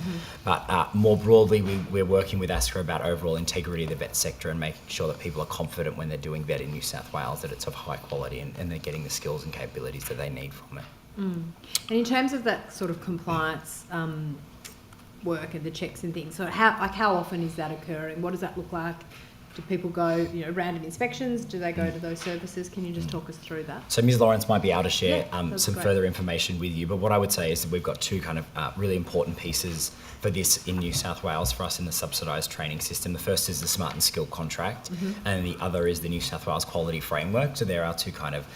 But more broadly, we're working with ASQA about overall integrity of the vet sector and making sure that people are confident when they're doing vet in New South Wales that it's of high quality and they're getting the skills and capabilities that they need from it. And in terms of that sort of compliance work and the checks and things, so how often is that occurring? What does that look like? Do people go, random inspections? Do they go to those services? Can you just talk us through that? So Ms Lawrence might be able to share some great. further information with you, but what I would say is that we've got two kind of really important pieces for this in New South Wales for us in the subsidised training system. The first is the Smart and Skilled contract, and the other is the New South Wales Quality Framework. So there are two kind of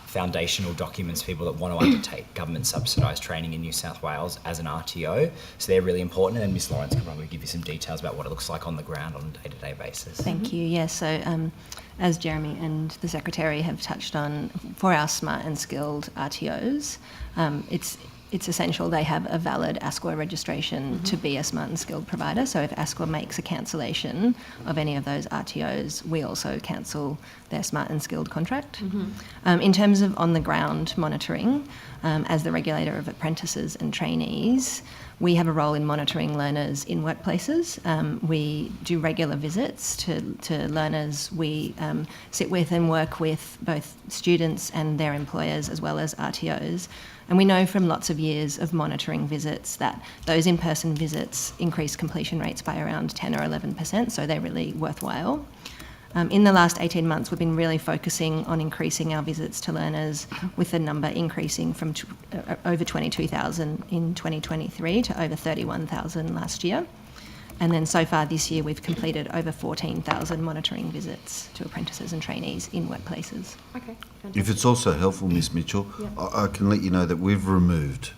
foundational documents for people that want to undertake government subsidised training in New South Wales as an RTO. So they're really important, and Ms Lawrence can probably give you some details about what it looks like on the ground on a day-to-day basis. Thank you. Yes, so as Jeremy and the Secretary have touched on, for our Smart and Skilled RTOs, it's essential they have a valid ASQA registration to be a Smart and Skilled provider. So if ASQA makes a cancellation of any of those RTOs, we also cancel their Smart and Skilled contract. In terms of on-the-ground monitoring, as the regulator of apprentices and trainees, we have a role in monitoring learners in workplaces. We do regular visits to learners. We sit with and work with both students and their employers as well as RTOs. And we know from lots of years of monitoring visits that those in-person visits increase completion rates by around 10 or 11%, so they're really worthwhile. In the last 18 months, we've been really focusing on increasing our visits to learners, with the number increasing from over 22,000 in 2023 to over 31,000 last year. And then so far this year, we've completed over 14,000 monitoring visits to apprentices and trainees in workplaces. Okay. If it's also helpful, Ms Mitchell, I can let you know that we've removed,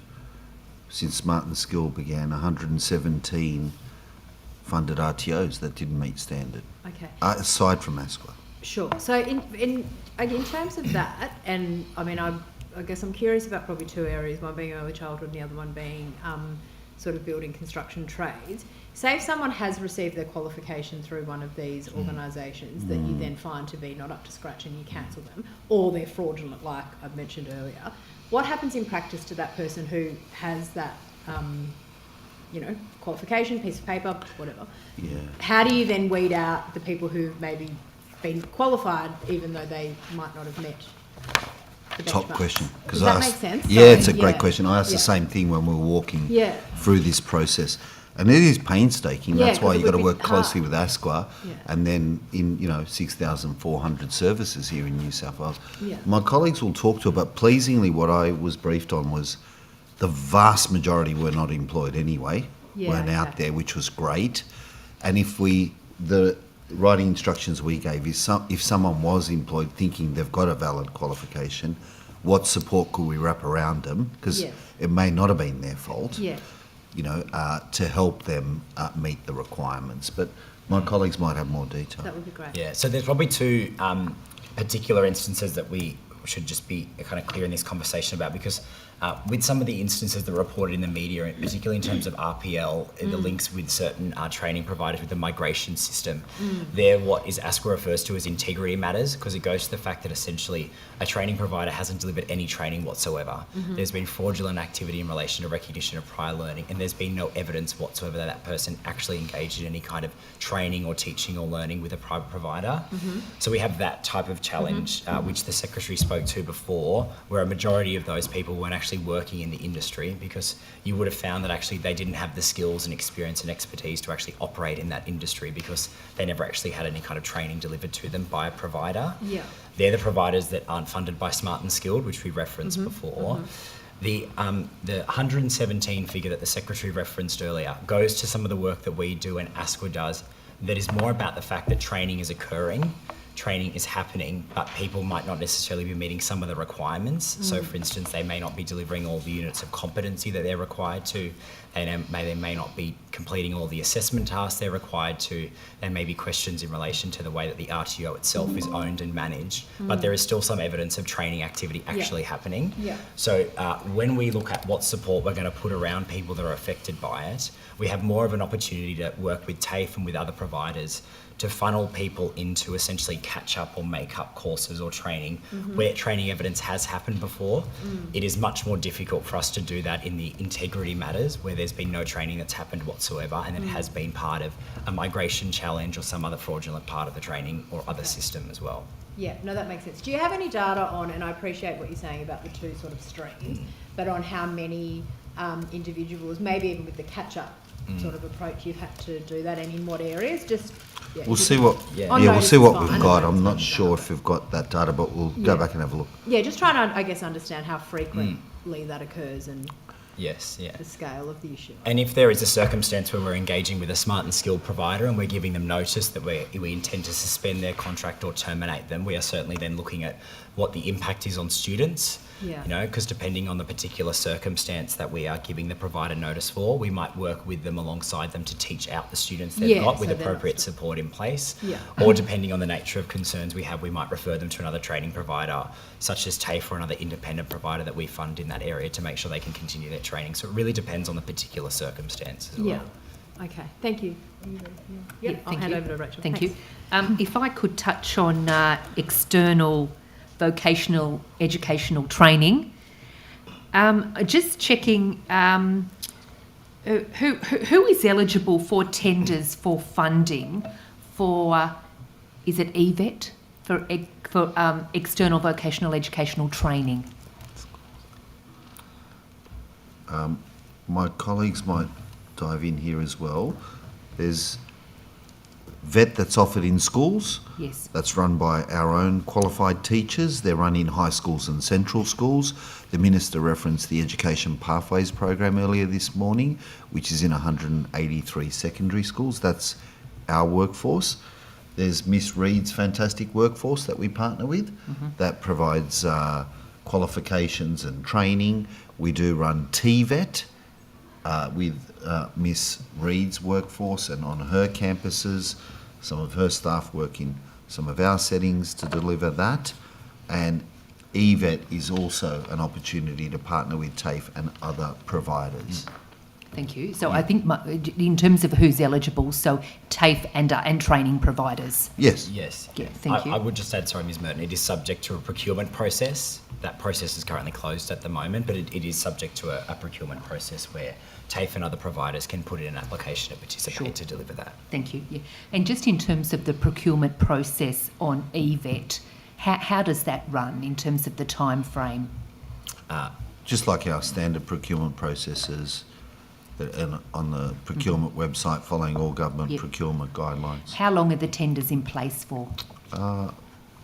since Smart and Skill began, 117 funded RTOs that didn't meet standard. Okay. Aside from ASQA. Sure. So in terms of that, and I mean, I guess I'm curious about probably two areas, one being early childhood and the other one being sort of building construction trades. Say if someone has received their qualification through one of these organisations that you then find to be not up to scratch and you cancel them, or they're fraudulent, like I mentioned earlier, what happens in practice to that person who has that, qualification, piece of paper, whatever? Yeah. How do you then weed out the people who've maybe been qualified even though they might not have met the benchmarks? Top question. Does that make sense? Yeah, it's a great question. I asked the same thing when we were walking through this process. And it is painstaking. That's why you've got to work closely with ASQA and then in, 6,400 services here in New South Wales. Yeah. My colleagues will talk to it, but pleasingly what I was briefed on was the vast majority were not employed anyway, weren't out there, which was great. And the writing instructions we gave is if someone was employed thinking they've got a valid qualification, what support could we wrap around them? Because it may not have been their fault. Yeah. To help them meet the requirements. But my colleagues might have more detail. That would be great. Yeah, so there's probably two particular instances that we should just be kind of clear in this conversation about, because with some of the instances that were reported in the media, particularly in terms of RPL, the links with certain training providers with the migration system, they're what is ASQA refers to as integrity matters, because it goes to the fact that essentially a training provider hasn't delivered any training whatsoever. There's been fraudulent activity in relation to recognition of prior learning, and there's been no evidence whatsoever that that person actually engaged in any kind of training or teaching or learning with a private provider. So we have that type of challenge, which the Secretary spoke to before, where a majority of those people weren't actually actually working in the industry, because you would have found that actually they didn't have the skills and experience and expertise to actually operate in that industry because they never actually had any kind of training delivered to them by a provider. Yeah. They're the providers that aren't funded by Smart and Skilled, which we referenced before. The 117 figure that the Secretary referenced earlier goes to some of the work that we do and ASQA does that is more about the fact that training is occurring, training is happening, but people might not necessarily be meeting some of the requirements. So, for instance, they may not be delivering all the units of competency that they're required to. They may not be completing all the assessment tasks they're required to. There may be questions in relation to the way that the RTO itself is owned and managed, but there is still some evidence of training activity actually happening. Yeah. So when we look at what support we're going to put around people that are affected by it, we have more of an opportunity to work with TAFE and with other providers to funnel people into essentially catch up or make up courses or training where training evidence has happened before. It is much more difficult for us to do that in the integrity matters where there's been no training that's happened whatsoever and it has been part of a migration challenge or some other fraudulent part of the training or other system as well. Yeah, no, that makes sense. Do you have any data on, and I appreciate what you're saying about the two sort of streams, but on how many individuals, maybe even with the catch-up sort of approach, you've had to do that, and in what areas? Just we'll see what we'll see what we've got. I'm not sure if we've got that data, but we'll go back and have a look. Yeah, just trying to, I guess, understand how frequently that occurs and the scale of the issue. And if there is a circumstance where we're engaging with a Smart and Skilled provider and we're giving them notice that we intend to suspend their contract or terminate them, we are certainly then looking at what the impact is on students. Yeah. You know, because depending on the particular circumstance that we are giving the provider notice for, we might work with them alongside them to teach out the students they've got with appropriate support in place. Yeah. Or depending on the nature of concerns we have, we might refer them to another training provider, such as TAFE or another independent provider that we fund in that area to make sure they can continue their training. So it really depends on the particular circumstance as well. Okay, thank you. I'll hand over to Rachel. Thank you. If I could touch on external vocational educational training, just checking who is eligible for tenders for funding for, is it EVET, for external vocational educational training? My colleagues might dive in here as well. There's VET that's offered in schools. Yes. That's run by our own qualified teachers. They're run in high schools and central schools. The Minister referenced the Education Pathways program earlier this morning, which is in 183 secondary schools. That's our workforce. There's Miss Reed's fantastic workforce that we partner with that provides qualifications and training. We do run TVET with Miss Reed's workforce and on her campuses. Some of her staff work in some of our settings to deliver that. And EVET is also an opportunity to partner with TAFE and other providers. Thank you. So I think in terms of who's eligible, so TAFE and training providers. Yes. Yes. Yeah, thank you. I would just add, sorry, Ms. Merton, it is subject to a procurement process. That process is currently closed at the moment, but it is subject to a procurement process where TAFE and other providers can put in an application to participate to deliver that. Thank you. Yeah. And just in terms of the procurement process on EVET, how does that run in terms of the time frame? Just like our standard procurement processes and on the procurement website, following all government procurement guidelines. How long are the tenders in place for?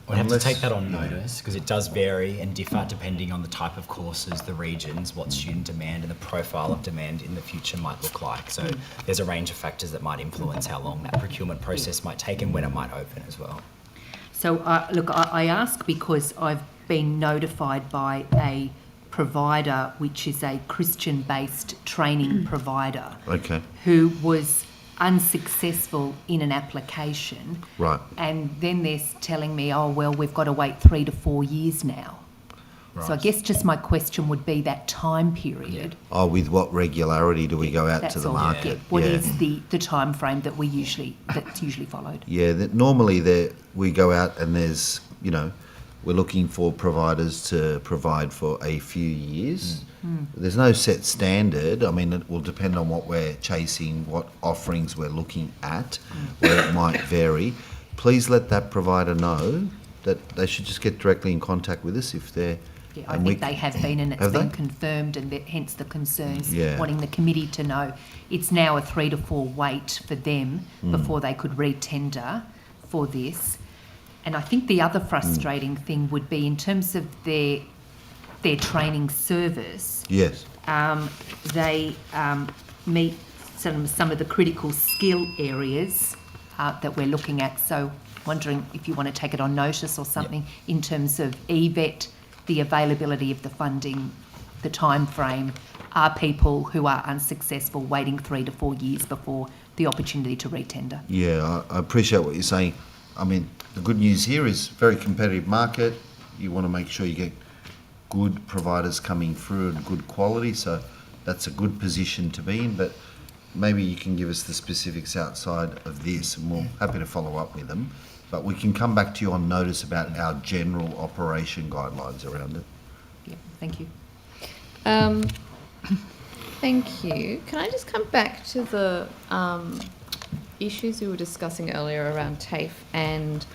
We'll have to take that on notice because it does vary and differ depending on the type of courses, the regions, what student demand and the profile of demand in the future might look like. So there's a range of factors that might influence how long that procurement process might take and when it might open as well. So look, I ask because I've been notified by a provider which is a Christian-based training provider who was unsuccessful in an application. Right. And then they're telling me, oh, well, we've got to wait 3 to 4 years now. Right. So I guess just my question would be that time period. Oh, with what regularity do we go out to the market? What is the time frame that that's usually followed? Yeah, normally we go out and there's, we're looking for providers to provide for a few years. There's no set standard. I mean, it will depend on what we're chasing, what offerings we're looking at, where it might vary. Please let that provider know that they should just get directly in contact with us if they're Yeah, I And think they have been, and it's Have been they? confirmed, and hence the concerns, Yeah. wanting the committee to know. It's now a 3 to 4 wait for them before they could re-tender for this. And I think the other frustrating thing would be in terms of their training service. Yes. They meet some of the critical skill areas that we're looking at. So wondering if you want to take it on notice or something in terms of EVET, the availability of the funding, the time frame. Are people who are unsuccessful waiting 3 to 4 years before the opportunity to re-tender? Yeah, I appreciate what you're saying. I mean, the good news here is very competitive market. You want to make sure you get good providers coming through and good quality, so that's a good position to be in. But maybe you can give us the specifics outside of this, and we're happy to follow up with them. But we can come back to you on notice about our general operation guidelines around it. Yeah, thank you. Thank you. Can I just come back to the issues we were discussing earlier around TAFE and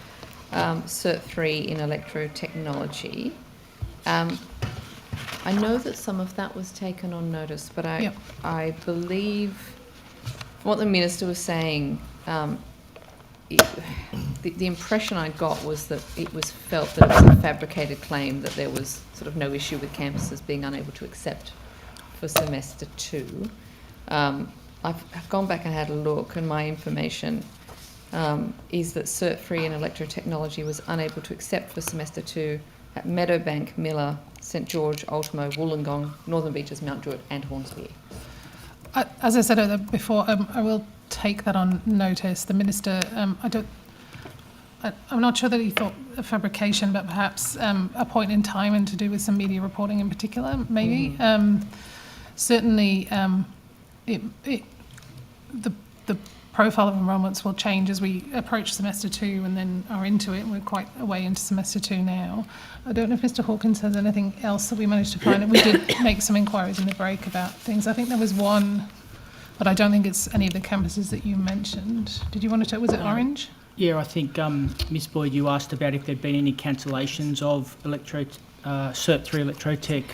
Cert 3 in electrotechnology? I know that some of that was taken on notice, but I believe from what the Minister was saying, the impression I got was that it was felt that it was a fabricated claim, that there was sort of no issue with campuses being unable to accept for semester 2. I've gone back and had a look, and my information is that Cert 3 in electrotechnology was unable to accept for semester 2 at Meadowbank, Miller, St George, Ultimo, Wollongong, Northern Beaches, Mount Druitt and Hornsby. As I said before, I will take that on notice. The Minister, I'm not sure that he thought a fabrication, but perhaps a point in time and to do with some media reporting in particular, maybe. Certainly, the profile of enrolments will change as we approach semester 2 and then are into it. We're quite a way into semester 2 now. I don't know if Mr Hawkins has anything else that we managed to find. We did make some inquiries in the break about things. I think there was one, but I don't think it's any of the campuses that you mentioned. Did you want to tell, was it Orange? Yeah, I think, Ms Boyd, you asked about if there'd been any cancellations of Cert 3 Electrotech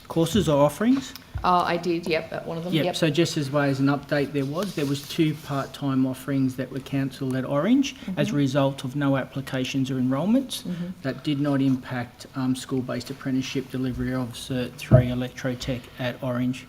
courses or offerings. Oh, I did, yep, at one of them. Yep, so just as way as an update, there was 2 part-time offerings that were cancelled at Orange as a result of no applications or enrolments. That did not impact school-based apprenticeship delivery of Cert 3 Electrotech at Orange.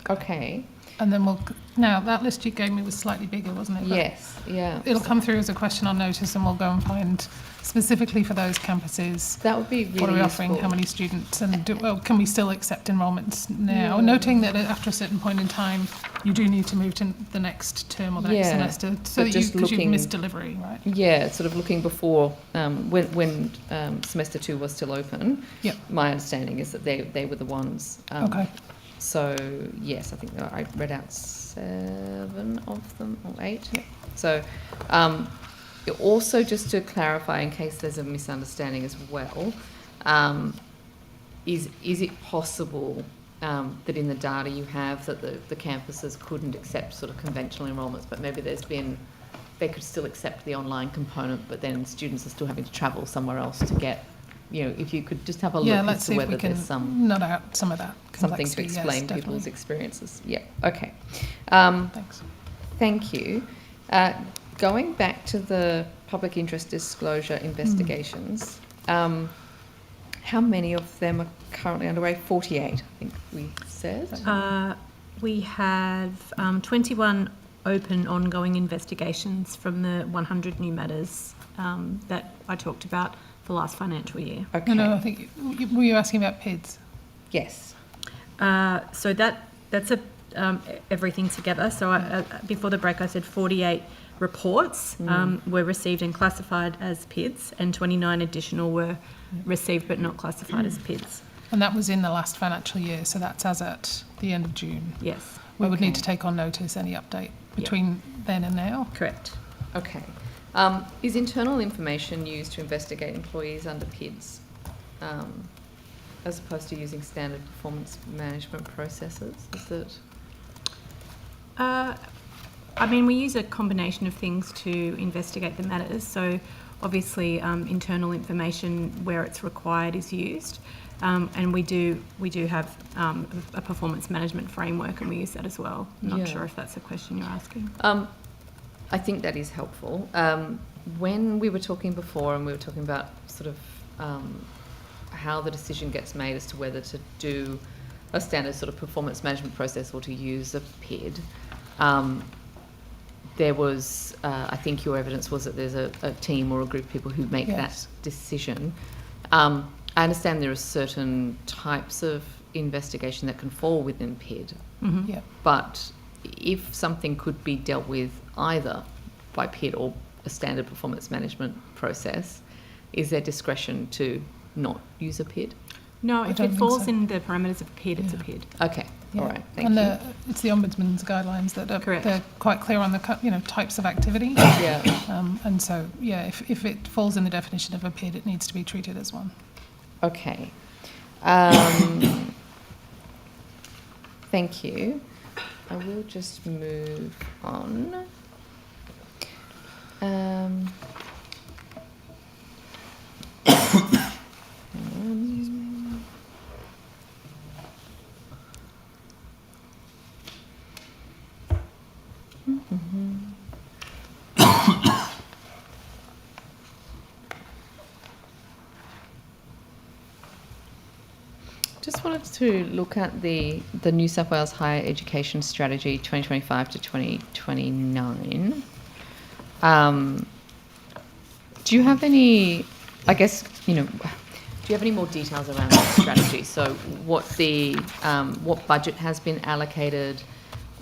Okay. And then now that list you gave me was slightly bigger, wasn't it? But yes, yeah. It'll come through as a question on notice, and we'll go and find specifically for those campuses. That would be really what are we offering? useful. How many students? And can we still accept enrolments now? Noting that after a certain point in time, you do need to move to the next term or the next semester, so that because you've missed delivery, right? Yeah, sort of looking before when semester 2 was still open. Yep. My understanding is that they were the ones. Okay. So yes, I think I read out 7 of them or 8. Yeah. So also just to clarify, in case there's a misunderstanding as well, is it possible that in the data you have that the campuses couldn't accept sort of conventional enrolments, but maybe they could still accept the online component, but then students are still having to travel somewhere else to get. If you could just have a look as to whether there's some nut out some of that something to explain yes, people's experiences. Yeah. Okay. Thanks. Thank you. Going back to the public interest disclosure investigations, how many of them are currently underway? 48, I think we said. We have 21 open ongoing investigations from the 100 new matters that I talked about for last financial year. Okay. No, I think were you asking about PIDs? Yes. So that's everything together. So before the break, I said 48 reports were received and classified as PIDs, and 29 additional were received but not classified as PIDs. And that was in the last financial year, so that's as at the end of June. Yes. We would need to take on notice any update between then and now. Correct. Okay. Is internal information used to investigate employees under PIDs as opposed to using standard performance management processes? Is it? I mean, we use a combination of things to investigate the matters. So obviously internal information where it's required is used. And we do have a performance management framework, and we use that as well. I'm not sure if that's a question you're asking. I think that is helpful. When we were talking before, and we were talking about sort of how the decision gets made as to whether to do a standard sort of performance management process or to use a PID, there was, I think your evidence was that there's a team or a group of people who make that decision. I understand there are certain types of investigation that can fall within PID, but if something could be dealt with either by PID or a standard performance management process, is there discretion to not use a PID? No, if it falls in the parameters of a PID, it's a PID. Okay, all right, thank and you. It's the Ombudsman's guidelines that are Correct. they're quite clear on the types of activity. And so if it falls in the definition of a PID, it needs to be treated as one. Okay. Thank you. I will just move on. Just wanted to look at the New South Wales Higher Education Strategy 2025 to 2029. Do you have any, I guess, do you have any more details around that strategy? So what budget has been allocated,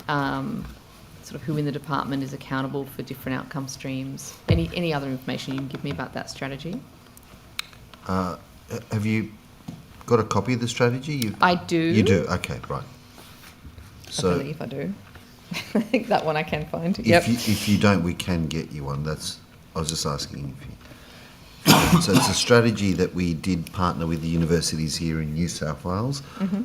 sort of who in the department is accountable for different outcome streams? Any other information you can give me about that strategy? Have you got a copy of the strategy? I do. You do? Okay, right. So I believe I do. I think that one I can find. If you don't, we can get you one. I was just asking if you... So it's a strategy that we did partner with the universities here in New South Wales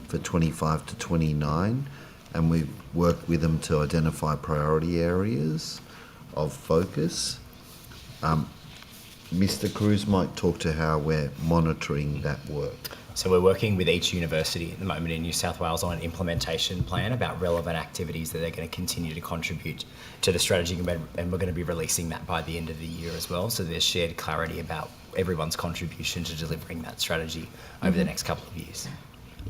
for 25 to 29, and we've worked with them to identify priority areas of focus. Mr. Cruz might talk to how we're monitoring that work. So we're working with each university at the moment in New South Wales on an implementation plan about relevant activities that they're going to continue to contribute to the strategy, and we're going to be releasing that by the end of the year as well. So there's shared clarity about everyone's contribution to delivering that strategy over the next couple of years.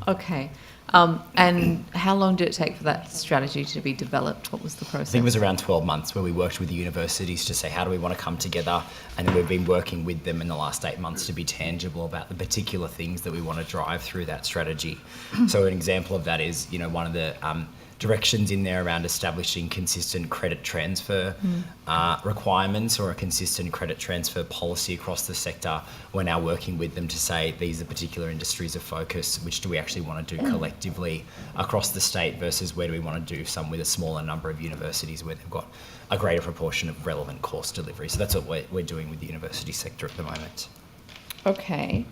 Okay. And how long did it take for that strategy to be developed? What was the process? I think it was around 12 months where we worked with the universities to say, how do we want to come together? And then we've been working with them in the last 8 months to be tangible about the particular things that we want to drive through that strategy. So an example of that is, one of the directions in there around establishing consistent credit transfer requirements or a consistent credit transfer policy across the sector. We're now working with them to say these are particular industries of focus, which do we actually want to do collectively across the state versus where do we want to do some with a smaller number of universities where they've got a greater proportion of relevant course delivery. So that's what we're doing with the university sector at the moment. Okay.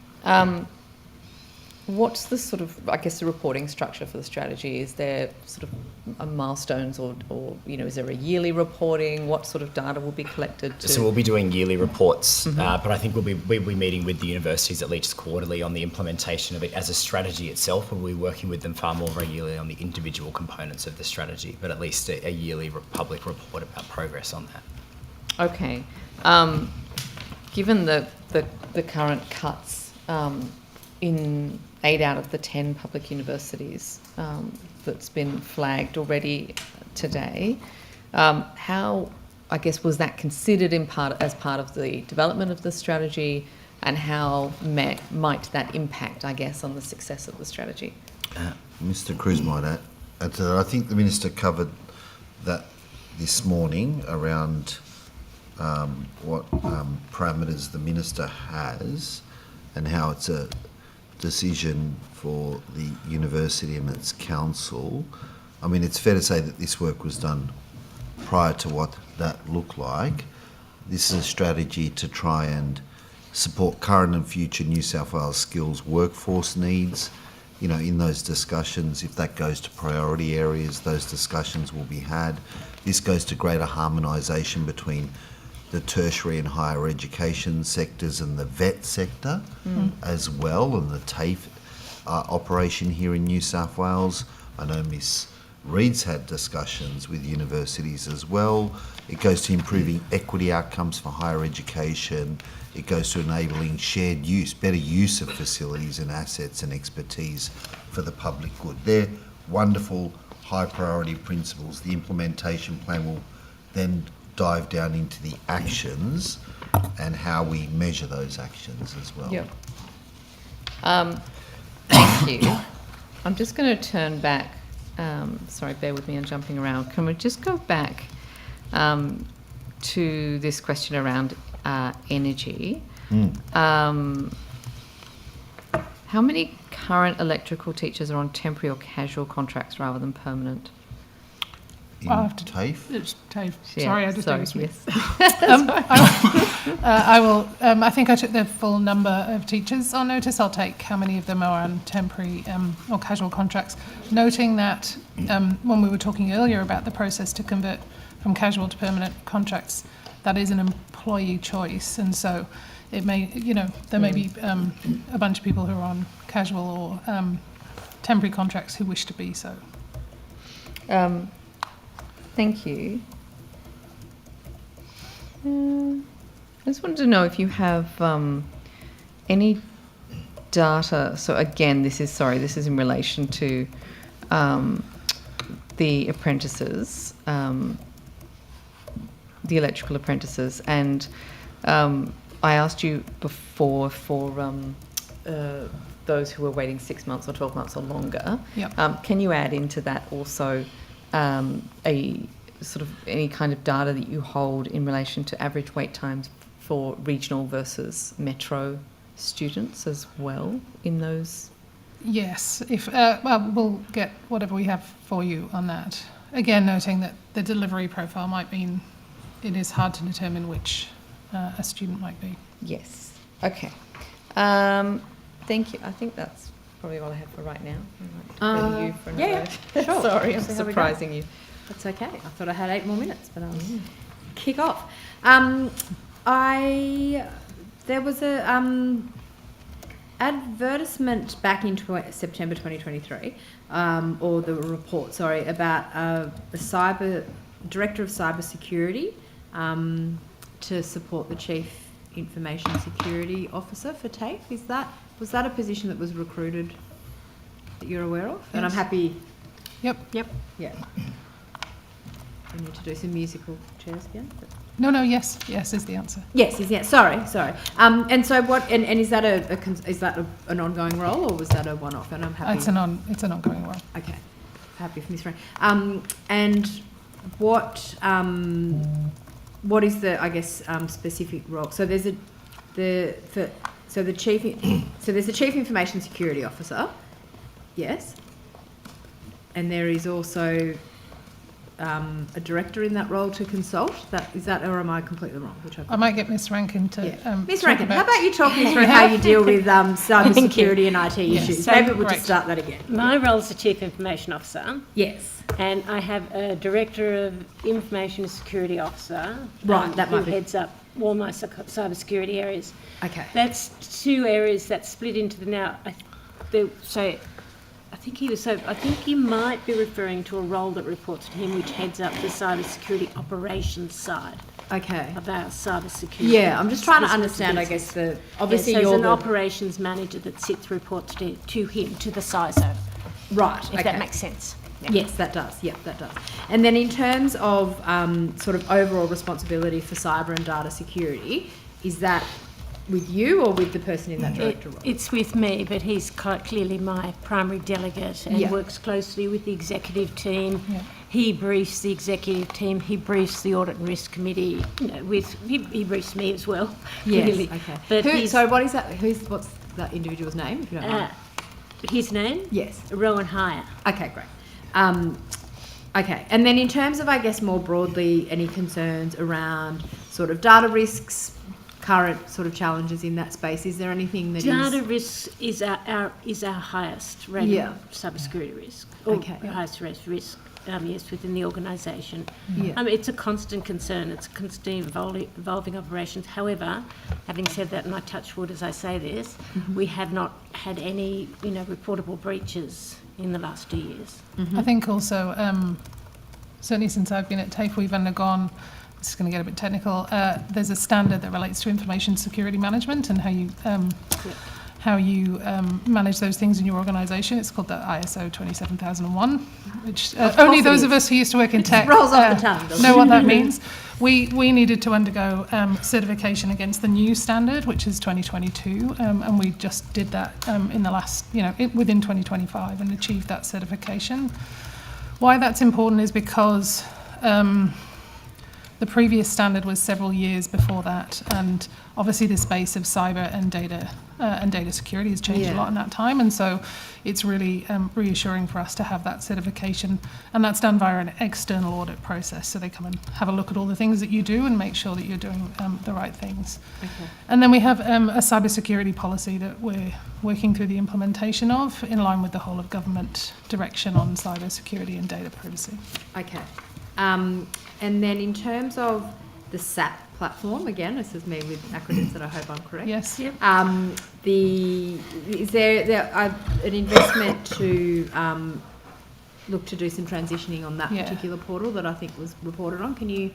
What's the sort of, I guess, the reporting structure for the strategy? Is there sort of milestones or is there a yearly reporting? What sort of data will be collected? So we'll be doing yearly reports, but I think we'll be meeting with the universities at least quarterly on the implementation of it as a strategy itself. We'll be working with them far more regularly on the individual components of the strategy, but at least a yearly public report about progress on that. Okay. Given the current cuts in 8 out of the 10 public universities that's been flagged already today, how, I guess, was that considered as part of the development of the strategy, and how might that impact, I guess, on the success of the strategy? Mr. Cruz might add to that. I think the Minister covered that this morning around what parameters the Minister has and how it's a decision for the university and its council. I mean, it's fair to say that this work was done prior to what that looked like. This is a strategy to try and support current and future New South Wales skills workforce needs in those discussions, if that goes to priority areas, those discussions will be had. This goes to greater harmonisation between the tertiary and higher education sectors and the vet sector as well, and the TAFE operation here in New South Wales. I know Miss Reed's had discussions with universities as well. It goes to improving equity outcomes for higher education. It goes to enabling shared use, better use of facilities and assets and expertise for the public good. They're wonderful, high priority principles. The implementation plan will then dive down into the actions and how we measure those actions as well. Yep. Thank you. I'm just going to turn back. Sorry, bear with me, I'm jumping around. Can we just go back to this question around energy? How many current electrical teachers are on temporary or casual contracts rather than permanent? TAFE? It's TAFE. Yeah, Sorry, I did sorry, those. yes. I will. I think I took the full number of teachers on notice. I'll take how many of them are on temporary or casual contracts, noting that when we were talking earlier about the process to convert from casual to permanent contracts, that is an employee choice, and so it may, there may be a bunch of people who are on casual or temporary contracts who wish to be so. Thank you. I just wanted to know if you have any data. So again, this is in relation to the apprentices, the electrical apprentices, and I asked you before for those who are waiting 6 months or 12 months or longer. Yep. Can you add into that also a sort of any kind of data that you hold in relation to average wait times for regional versus metro students as well in those? Yes, we'll get whatever we have for you on that. Again, noting that the delivery profile might mean it is hard to determine which a student might be. Yes. Okay. Thank you. I think that's probably all I have for right now. You for Yeah, sure. Sorry, I'm So how we surprising go? you. That's okay. I thought I had 8 more minutes, but I'll kick off. There was a advertisement back in September 2023, or the report, sorry, about the director of cybersecurity to support the chief information security officer for TAFE. Was that a position that was recruited that you're aware of? Yes. And I'm happy. Yep. Yeah. I need to do some musical chairs again. No. Yes is the answer. Yes. Sorry. And so what? And is that an ongoing role, or was that a one-off? And I'm happy. It's an ongoing role. Okay. Happy for Miss Rain. And what is the specific role? So there's the chief information security officer. Yes. And there is also a director in that role to consult. Is that, or am I completely wrong? I might get Miss Rankin to. Miss Rankin, how about you talk me through how you deal with cyber security and IT issues? So Maybe we'll just start that again. My role is the Chief Information Officer. Yes. And I have a Director of Information Security Officer. Right, that might who be. heads up all my cyber security areas. Okay. That's two areas that split into the now. I think you might be referring to a role that reports to him, which heads up the cyber security operations side. Okay. Of our cyber security. Yeah, I'm just trying to understand, I guess, obviously so you're there's an operations manager that reports to him, to the CISO. Right. If that makes sense. Yeah. Yes, that does. Yep, that does. And then in terms of sort of overall responsibility for cyber and data security, is that with you or with the person in that director role? It's with me, but he's quite clearly my primary delegate and works closely with the executive team. Yeah. He briefs the executive team. He briefs the audit and risk committee. He briefs me as well. Yes. Really. Okay. But so what is that? What's that individual's name? If you don't mind. His name? Yes. Rowan Hire. Okay, great. Okay, and then in terms of, I guess, more broadly, any concerns around sort of data risks, current sort of challenges in that space? Is there anything that data risk is our highest rated cybersecurity risk, or highest risk. Yes, within the organisation. Yeah. It's a constant concern. It's a constantly evolving operations. However, having said that, and I touch wood as I say this, we have not had any, reportable breaches in the last 2 years. I think also, certainly since I've been at TAFE, we've undergone, this is going to get a bit technical, there's a standard that relates to information security management and how you manage those things in your organisation. It's called the ISO 27001, which only those of us who used to work in tech rolls off the tongue, know what that means. We needed to undergo certification against the new standard, which is 2022, and we just did that in the last, within 2025 and achieved that certification. Why that's important is because the previous standard was several years before that, and obviously the space of cyber and data security has changed a lot in that time, and so it's really reassuring for us to have that certification, and that's done via an external audit process. So they come and have a look at all the things that you do and make sure that you're doing the right things. Okay. And then we have a cybersecurity policy that we're working through the implementation of in line with the whole of government direction on cybersecurity and data privacy. Okay. And then in terms of the SAP platform, again, this is me with acronyms that I hope I'm correct. Yes. Yep. Is there an investment to look to do some transitioning on that particular portal that I think was reported on? Can you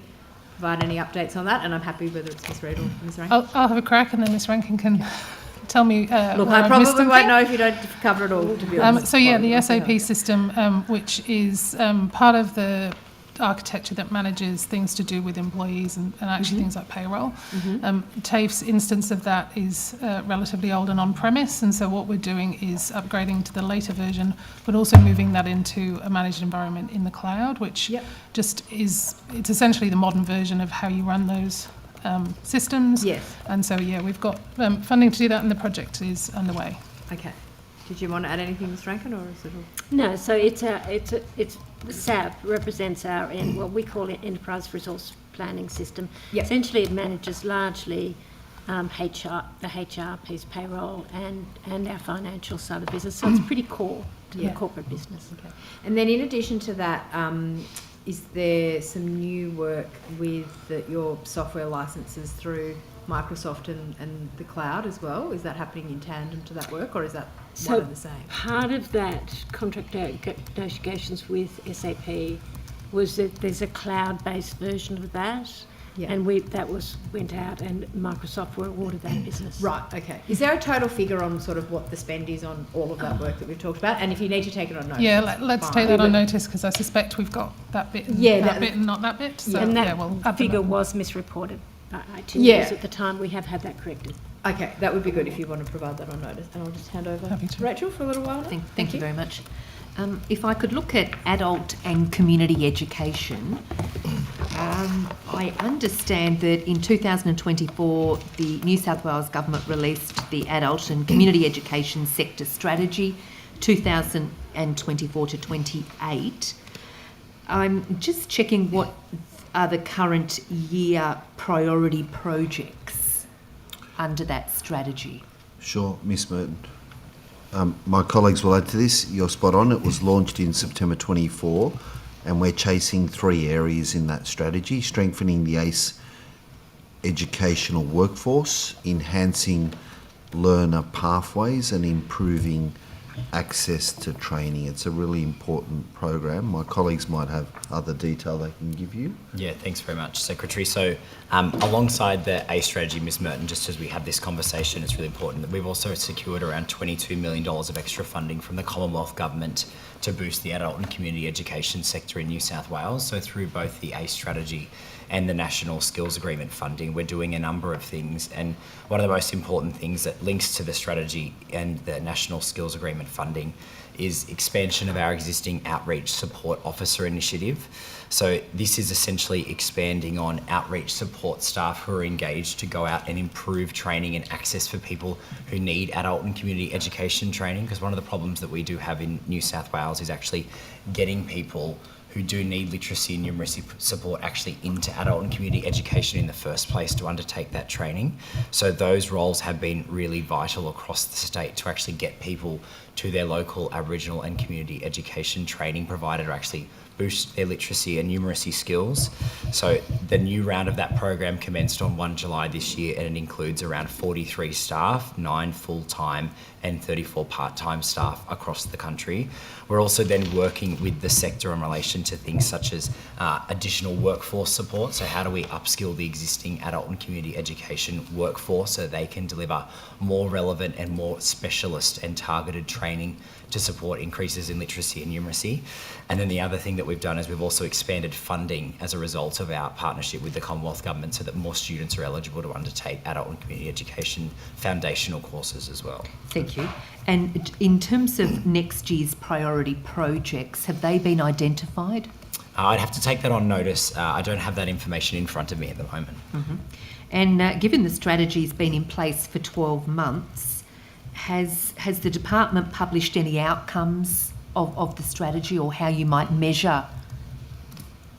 provide any updates on that? And I'm happy whether it's Ms. Reid or Ms. Rankin. I'll have a crack, and then Ms. Rankin can tell me. Look, I probably won't know if you don't cover it all, to be honest. So yeah, the SAP system, which is part of the architecture that manages things to do with employees and actually things like payroll. TAFE's instance of that is relatively old and on-premise, and so what we're doing is upgrading to the later version, but also moving that into a managed environment in the cloud, which just is, it's essentially the modern version of how you run those systems. Yes. And so we've got funding to do that, and the project is underway. Okay. Did you want to add anything, Ms. Rankin, or is it all? No, so it's SAP represents our, we call it Enterprise Resource Planning System. Yep. Essentially, it manages largely HR, the HR piece, payroll, and our financial side of business. So it's pretty core to the corporate business. Okay. And then in addition to that, is there some new work with your software licenses through Microsoft and the cloud as well? Is that happening in tandem to that work, or is that one and the same? Part of that contract negotiations with SAP was that there's a cloud-based version of that, and went out, and Microsoft were awarded that business. Right. Okay. Is there a total figure on sort of what the spend is on all of that work that we've talked about? And if you need to take it on notice, let's take that on notice, because I suspect we've got that bit, and that bit, and not that bit. So, and that figure was misreported. At the time, we have had that corrected. Okay, that would be good if you want to provide that on notice. And I'll just hand over to Rachel for a little while. Thank you very much. If I could look at adult and community education, I understand that in 2024, the New South Wales Government released the Adult and Community Education Sector Strategy 2024 to 28. I'm just checking what are the current year priority projects under that strategy? Sure, Ms. Merton. My colleagues will add to this. You're spot on. It was launched in September 24, and we're chasing 3 areas in that strategy: strengthening the ACE educational workforce, enhancing learner pathways, and improving access to training. It's a really important program. My colleagues might have other detail they can give you. Yeah, thanks very much, Secretary. So alongside the ACE strategy, Ms. Merton, just as we have this conversation, it's really important that we've also secured around $22 million of extra funding from the Commonwealth Government to boost the adult and community education sector in New South Wales. So through both the ACE strategy and the National Skills Agreement funding, we're doing a number of things. And one of the most important things that links to the strategy and the National Skills Agreement funding is expansion of our existing Outreach Support Officer initiative. So this is essentially expanding on outreach support staff who are engaged to go out and improve training and access for people who need adult and community education training, because one of the problems that we do have in New South Wales is actually getting people who do need literacy and numeracy support actually into adult and community education in the first place to undertake that training. So those roles have been really vital across the state to actually get people to their local Aboriginal and community education training provider to actually boost their literacy and numeracy skills. So the new round of that program commenced on 1 July this year, and it includes around 43 staff, 9 full-time and 34 part-time staff across the country. We're also then working with the sector in relation to things such as additional workforce support. So how do we upskill the existing adult and community education workforce so they can deliver more relevant and more specialist and targeted training to support increases in literacy and numeracy. And then the other thing that we've done is we've also expanded funding as a result of our partnership with the Commonwealth Government so that more students are eligible to undertake adult and community education foundational courses as well. Thank you. And in terms of next year's priority projects, have they been identified? I'd have to take that on notice. I don't have that information in front of me at the moment. Mm-hmm. And given the strategy's been in place for 12 months, has the department published any outcomes of the strategy, or how you might measure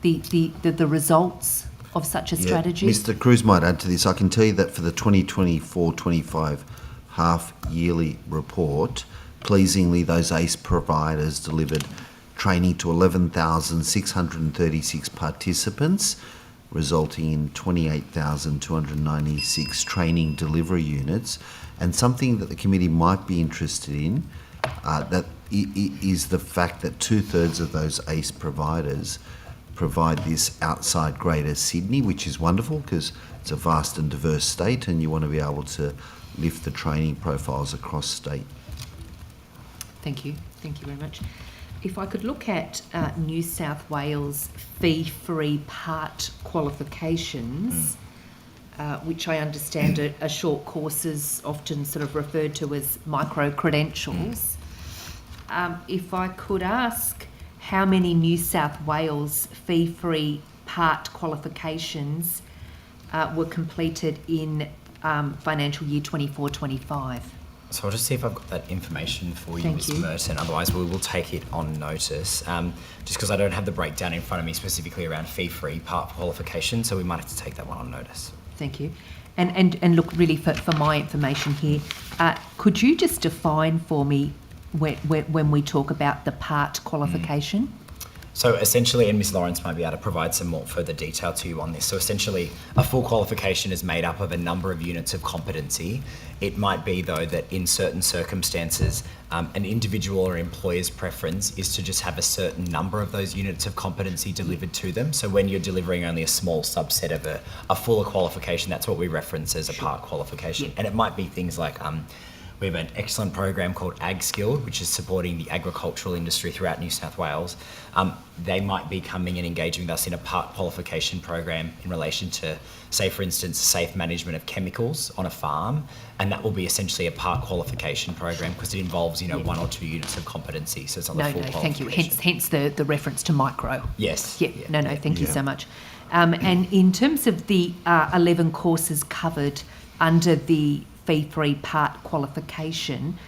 the results of such a strategy? Mr. Cruz might add to this. I can tell you that for the 2024-25 half-yearly report, pleasingly those ACE providers delivered training to 11,636 participants, resulting in 28,296 training delivery units. And something that the committee might be interested in is the fact that 2/3 of those ACE providers provide this outside Greater Sydney, which is wonderful because it's a vast and diverse state, and you want to be able to lift the training profiles across state. Thank you. Thank you very much. If I could look at New South Wales fee-free part qualifications, which I understand are short courses, often sort of referred to as micro-credentials. If I could ask how many New South Wales fee-free part qualifications were completed in financial year 24-25? So I'll just see if I've got that information for you, Thank Ms. you. Merton. Otherwise, we will take it on notice. Just because I don't have the breakdown in front of me specifically around fee-free part qualification, so we might have to take that one on notice. Thank you. And look, really for my information here, could you just define for me when we talk about the part qualification? So essentially, and Ms Lawrence might be able to provide some more further detail to you on this. So essentially, a full qualification is made up of a number of units of competency. It might be, though, that in certain circumstances, an individual or employer's preference is to just have a certain number of those units of competency delivered to them. So when you're delivering only a small subset of a fuller qualification, that's what we reference as a part qualification. And it might be things like we have an excellent program called Ag Skilled, which is supporting the agricultural industry throughout New South Wales. They might be coming and engaging with us in a part qualification program in relation to, say, for instance, safe management of chemicals on a farm, and that will be essentially a part qualification program because it involves, 1 or 2 units of competency. So it's not the full qualification. Thank you. Hence the reference to micro. Yes. Yeah. No, thank you so much. And in terms of the 11 courses covered under the fee-free part qualification,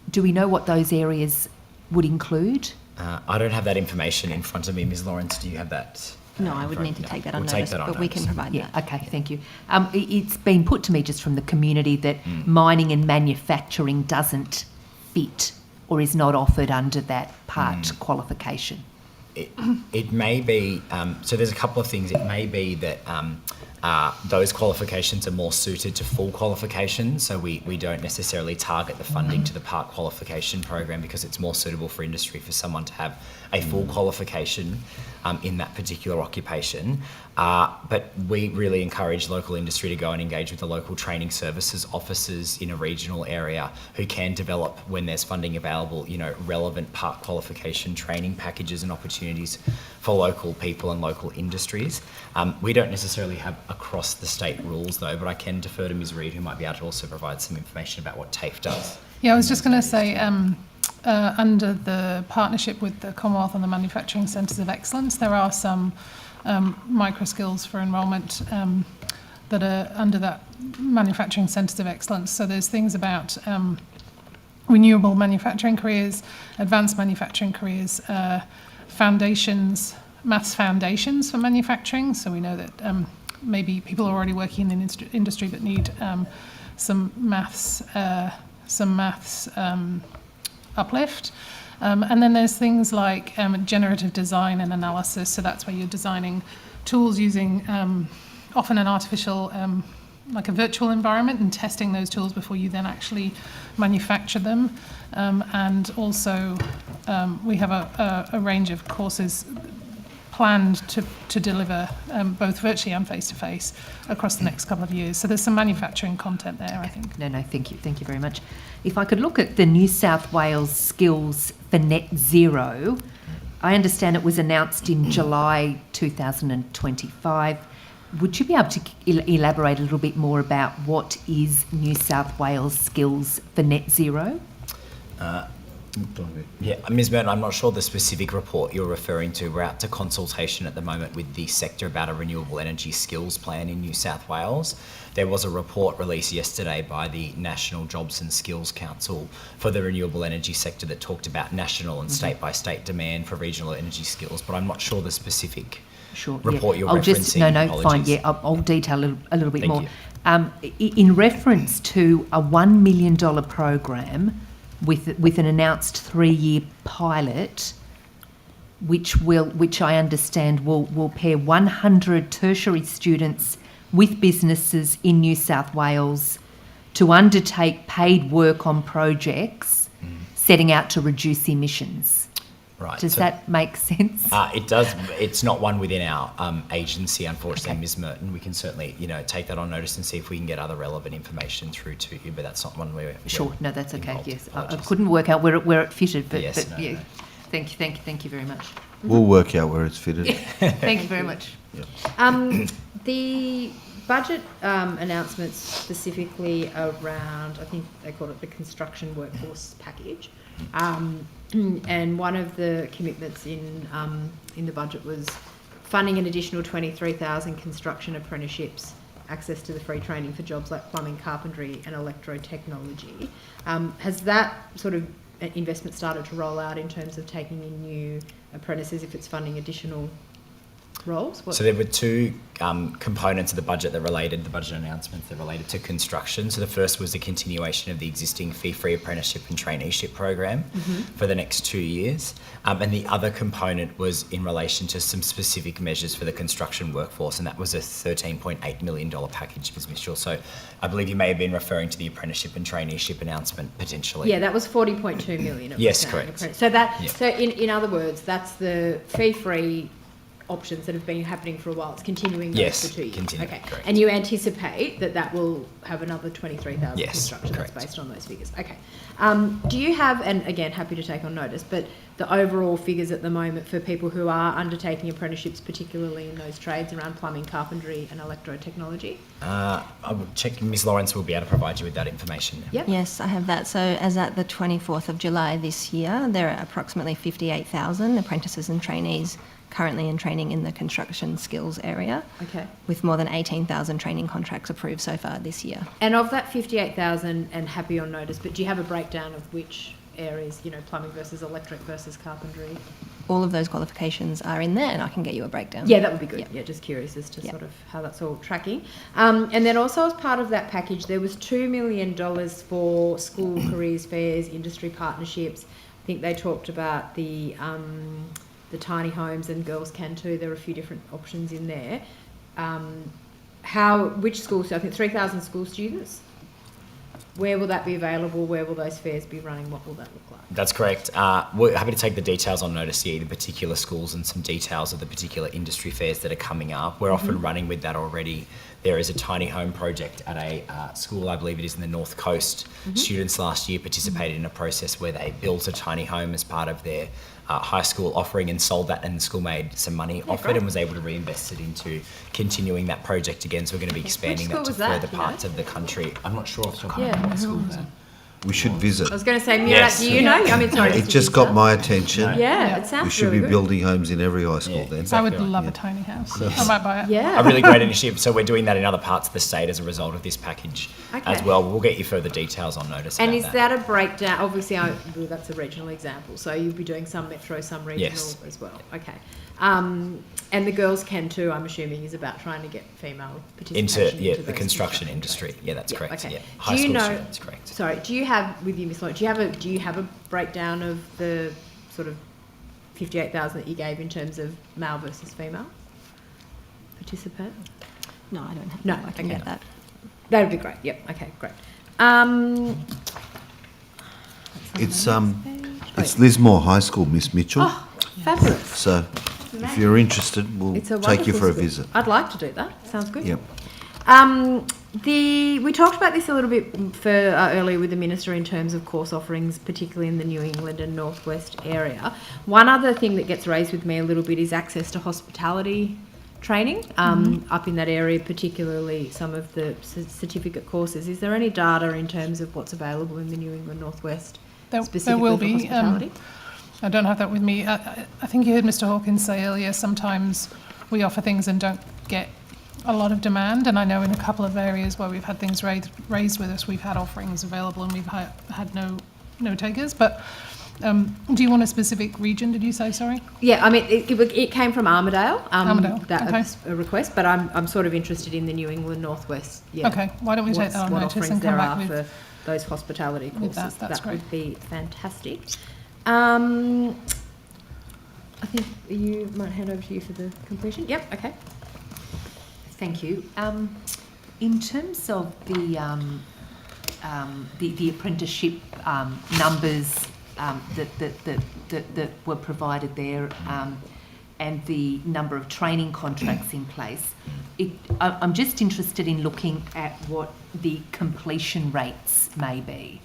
do we know what those areas would include? I don't have that information in front of me. Ms Lawrence, do you have that? No, I would need to take that on We'll notice, take that on but we can notice. provide that. Okay, thank you. It's been put to me just from the community that mining and manufacturing doesn't fit or is not offered under that part qualification. It may be, so there's a couple of things. It may be that those qualifications are more suited to full qualifications, so we don't necessarily target the funding to the part qualification program because it's more suitable for industry for someone to have a full qualification in that particular occupation. But we really encourage local industry to go and engage with the local training services officers in a regional area who can develop, when there's funding available, relevant part qualification training packages and opportunities for local people and local industries. We don't necessarily have across the state rules though, but I can defer to Ms Reid, who might be able to also provide some information about what TAFE does. Yeah, I was just going to say, under the partnership with the Commonwealth and the Manufacturing Centres of Excellence, there are some micro skills for enrolment that are under that Manufacturing Centres of Excellence. So there's things about renewable manufacturing careers, advanced manufacturing careers, foundations maths foundations for manufacturing. So we know that maybe people are already working in the industry but need some maths uplift. And then there's things like generative design and analysis. So that's where you're designing tools using often an artificial, like a virtual environment, and testing those tools before you then actually manufacture them. And also we have a range of courses planned to deliver both virtually and face-to-face across the next couple of years. So there's some manufacturing content there, I think. No, thank you very much. If I could look at the New South Wales skills for net zero, I understand it was announced in July 2025. Would you be able to elaborate a little bit more about what is New South Wales skills for net zero? Yeah, Ms. Merton, I'm not sure the specific report you're referring to. We're out to consultation at the moment with the sector about a renewable energy skills plan in New South Wales. There was a report released yesterday by the National Jobs and Skills Council for the renewable energy sector that talked about national and state-by-state demand for regional energy skills, but I'm not sure the specific report you're referencing. Fine, yeah, I'll detail a little bit more. In reference to a $1 million program with an announced 3-year pilot, which I understand will pair 100 tertiary students with businesses in New South Wales to undertake paid work on projects setting out to reduce emissions. Right. Does that make sense? It does. It's not one within our agency, unfortunately, Ms. Merton. We can certainly, take that on notice and see if we can get other relevant information through to you, but that's not one we're sure. No, that's okay. involved. Yes, I couldn't work out where it fitted, but, yes, but yeah. Thank you very much. We'll work out where it's fitted. Thank you very much. The budget announcements specifically around, I think they call it the construction workforce package. And one of the commitments in the budget was funding an additional 23,000 construction apprenticeships, access to the free training for jobs like plumbing, carpentry and electrotechnology. Has that sort of investment started to roll out in terms of taking in new apprentices if it's funding additional roles? So there were two components of the budget the budget announcements that related to construction. So the first was the continuation of the existing fee-free apprenticeship and traineeship program for the next 2 years. And the other component was in relation to some specific measures for the construction workforce, and that was a $13.8 million package, Ms. Mitchell. So I believe you may have been referring to the apprenticeship and traineeship announcement potentially. Yeah, that was 40.2 million. Yes, correct. So that, so in other words, that's the fee-free options that have been happening for a while. It's continuing those for 2 years. Okay. Correct. And you anticipate that will have another 23,000 construction correct. that's based on those figures. Okay. Do you have, and again, happy to take on notice, but the overall figures at the moment for people who are undertaking apprenticeships, particularly in those trades around plumbing, carpentry and electrotechnology? I will check. Ms. Lawrence will be able to provide you with that information. Yep. Yes, I have that. So as at the 24th of July this year, there are approximately 58,000 apprentices and trainees currently in training in the construction skills area, with more than 18,000 training contracts approved so far this year. And of that 58,000, and happy on notice, but do you have a breakdown of which areas, plumbing versus electric versus carpentry? All of those qualifications are in there, and I can get you a breakdown. Yeah, that would be good. Yeah, just curious as to sort of how that's all tracking. And then also as part of that package, there was $2 million for school careers fairs, industry partnerships. I think they talked about the tiny homes, and girls can too. There are a few different options in there. Which schools? I think 3,000 school students. Where will that be available? Where will those fairs be running? What will that look like? That's correct. We're happy to take the details on notice here, the particular schools and some details of the particular industry fairs that are coming up. We're often running with that already. There is a tiny home project at a school, I believe it is in the North Coast. Students last year participated in a process where they built a tiny home as part of their high school offering and sold that, and the school made some money off it and was able to reinvest it into continuing that project again. So we're going to be expanding that to further parts of the country. I'm not sure off the top of my head what school that. We should visit. I was going to say, Murat, do you know? I mean, sorry. It just got my attention. Yeah, it sounds We should really be good. building homes in every high school then. I would love a tiny house. I might buy it. Yeah. A really great initiative. So we're doing that in other parts of the state as a result of this package as well. We'll get you further details on notice. And about is that a breakdown? Obviously, that's a regional example. So you'll be doing some metro, some regional as well. Okay. And the girls can too, I'm assuming, is about trying to get female participation into the construction industry. Yeah, that's correct. Okay. Yeah. High school students, know, correct. Sorry, do you have, with you, Miss Lawrence, do you have a breakdown of the sort of 58,000 that you gave in terms of male versus female participant? No, I don't have No, that. I can okay. get that. That would be great. Yep. Okay. Great. It's Lismore High School, Miss Mitchell. Oh, fabulous. So if you're interested, we'll take you for a visit. I'd like to do that. Sounds good. Yep. We talked about this a little bit earlier with the Minister in terms of course offerings, particularly in the New England and Northwest area. One other thing that gets raised with me a little bit is access to hospitality training up in that area, particularly some of the certificate courses. Is there any data in terms of what's available in the New England Northwest specifically there will be. for hospitality? I don't have that with me. I think you heard Mr. Hawkins say earlier, sometimes we offer things and don't get a lot of demand, and I know in a couple of areas where we've had things raised with us, we've had offerings available and we've had no takers. But do you want a specific region, did you say, sorry? Yeah, I mean, it came from Armidale, Armidale, that okay. a request, but I'm sort of interested in the New England Northwest. Yeah. Okay, why don't we take that on what notice offerings and come there back are with for those hospitality courses. That's that great. would be fantastic. I think you might hand over to you for the completion. Yep, okay. Thank you. In terms of the apprenticeship numbers that were provided there, and the number of training contracts in place, I'm just interested in looking at what the completion rates may be.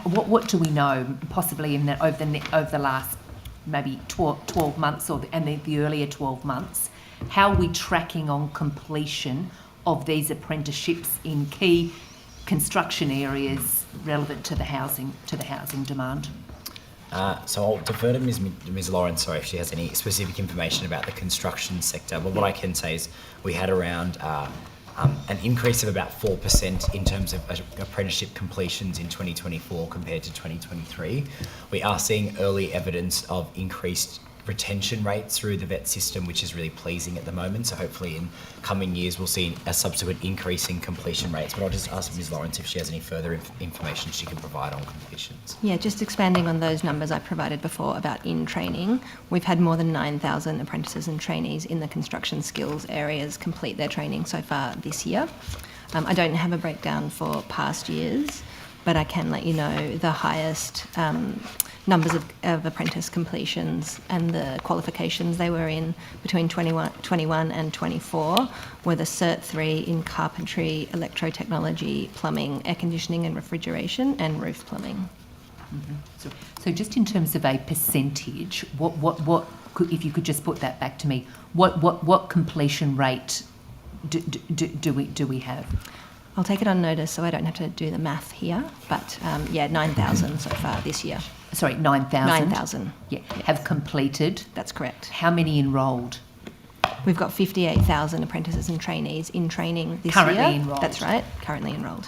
What do we know, possibly over the last maybe 12 months and the earlier 12 months? How are we tracking on completion of these apprenticeships in key construction areas relevant to the housing demand? So I'll defer to Ms. Lawrence, sorry, if she has any specific information about the construction sector. But what I can say is we had around an increase of about 4% in terms of apprenticeship completions in 2024 compared to 2023. We are seeing early evidence of increased retention rates through the vet system, which is really pleasing at the moment. So hopefully in coming years we'll see a subsequent increase in completion rates. But I'll just ask Ms. Lawrence if she has any further information she can provide on completions. Yeah, just expanding on those numbers I provided before about in training, we've had more than 9,000 apprentices and trainees in the construction skills areas complete their training so far this year. I don't have a breakdown for past years, but I can let you know the highest numbers of apprentice completions and the qualifications they were in between 21 and 24 were the Cert 3 in carpentry, electrotechnology, plumbing, air conditioning and refrigeration, and roof plumbing. Mm-hmm. So just in terms of a percentage, what if you could just put that back to me, what completion rate do we have? I'll take it on notice so I don't have to do the math here, but 9,000 so far this year. Sorry, 9,000? 9,000. Yeah. Yes. Have completed? That's correct. How many enrolled? We've got 58,000 apprentices and trainees in training this year. Currently enrolled? That's right, currently enrolled.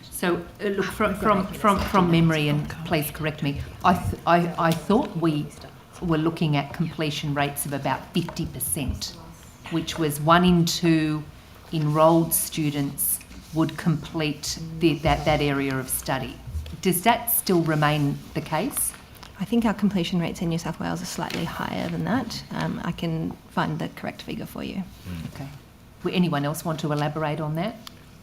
So, look, from memory, and please correct me, I thought we were looking at completion rates of about 50%, which was 1 in 2 enrolled students would complete that area of study. Does that still remain the case? I think our completion rates in New South Wales are slightly higher than that. I can find the correct figure for you. Okay. Would anyone else want to elaborate on that?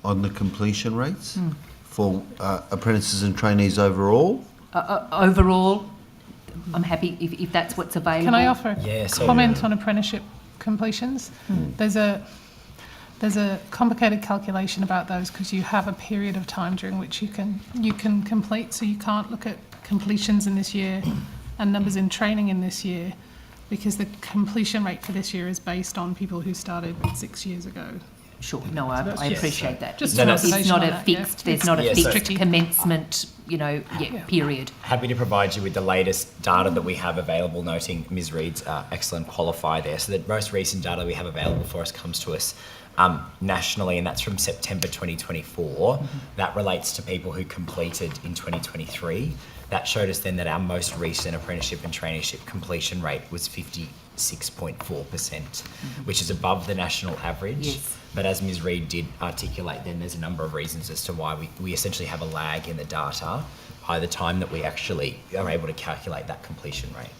On the completion rates for apprentices and trainees overall? Overall, I'm happy if that's what's available. Can I offer a comment on apprenticeship completions? There's a complicated calculation about those because you have a period of time during which you can complete. So you can't look at completions in this year and numbers in training in this year because the completion rate for this year is based on people who started 6 years ago. Sure, no, I appreciate that. Just it's not a fixed. There's not a fixed tricky. Commencement, period. Happy to provide you with the latest data that we have available, noting Ms. Reid's excellent qualifier there. So the most recent data we have available for us comes to us nationally, and that's from September 2024. That relates to people who completed in 2023. That showed us then that our most recent apprenticeship and traineeship completion rate was 56.4%, which is above the national average. Yes. But as Ms Reid did articulate, then there's a number of reasons as to why we essentially have a lag in the data by the time that we actually are able to calculate that completion rate.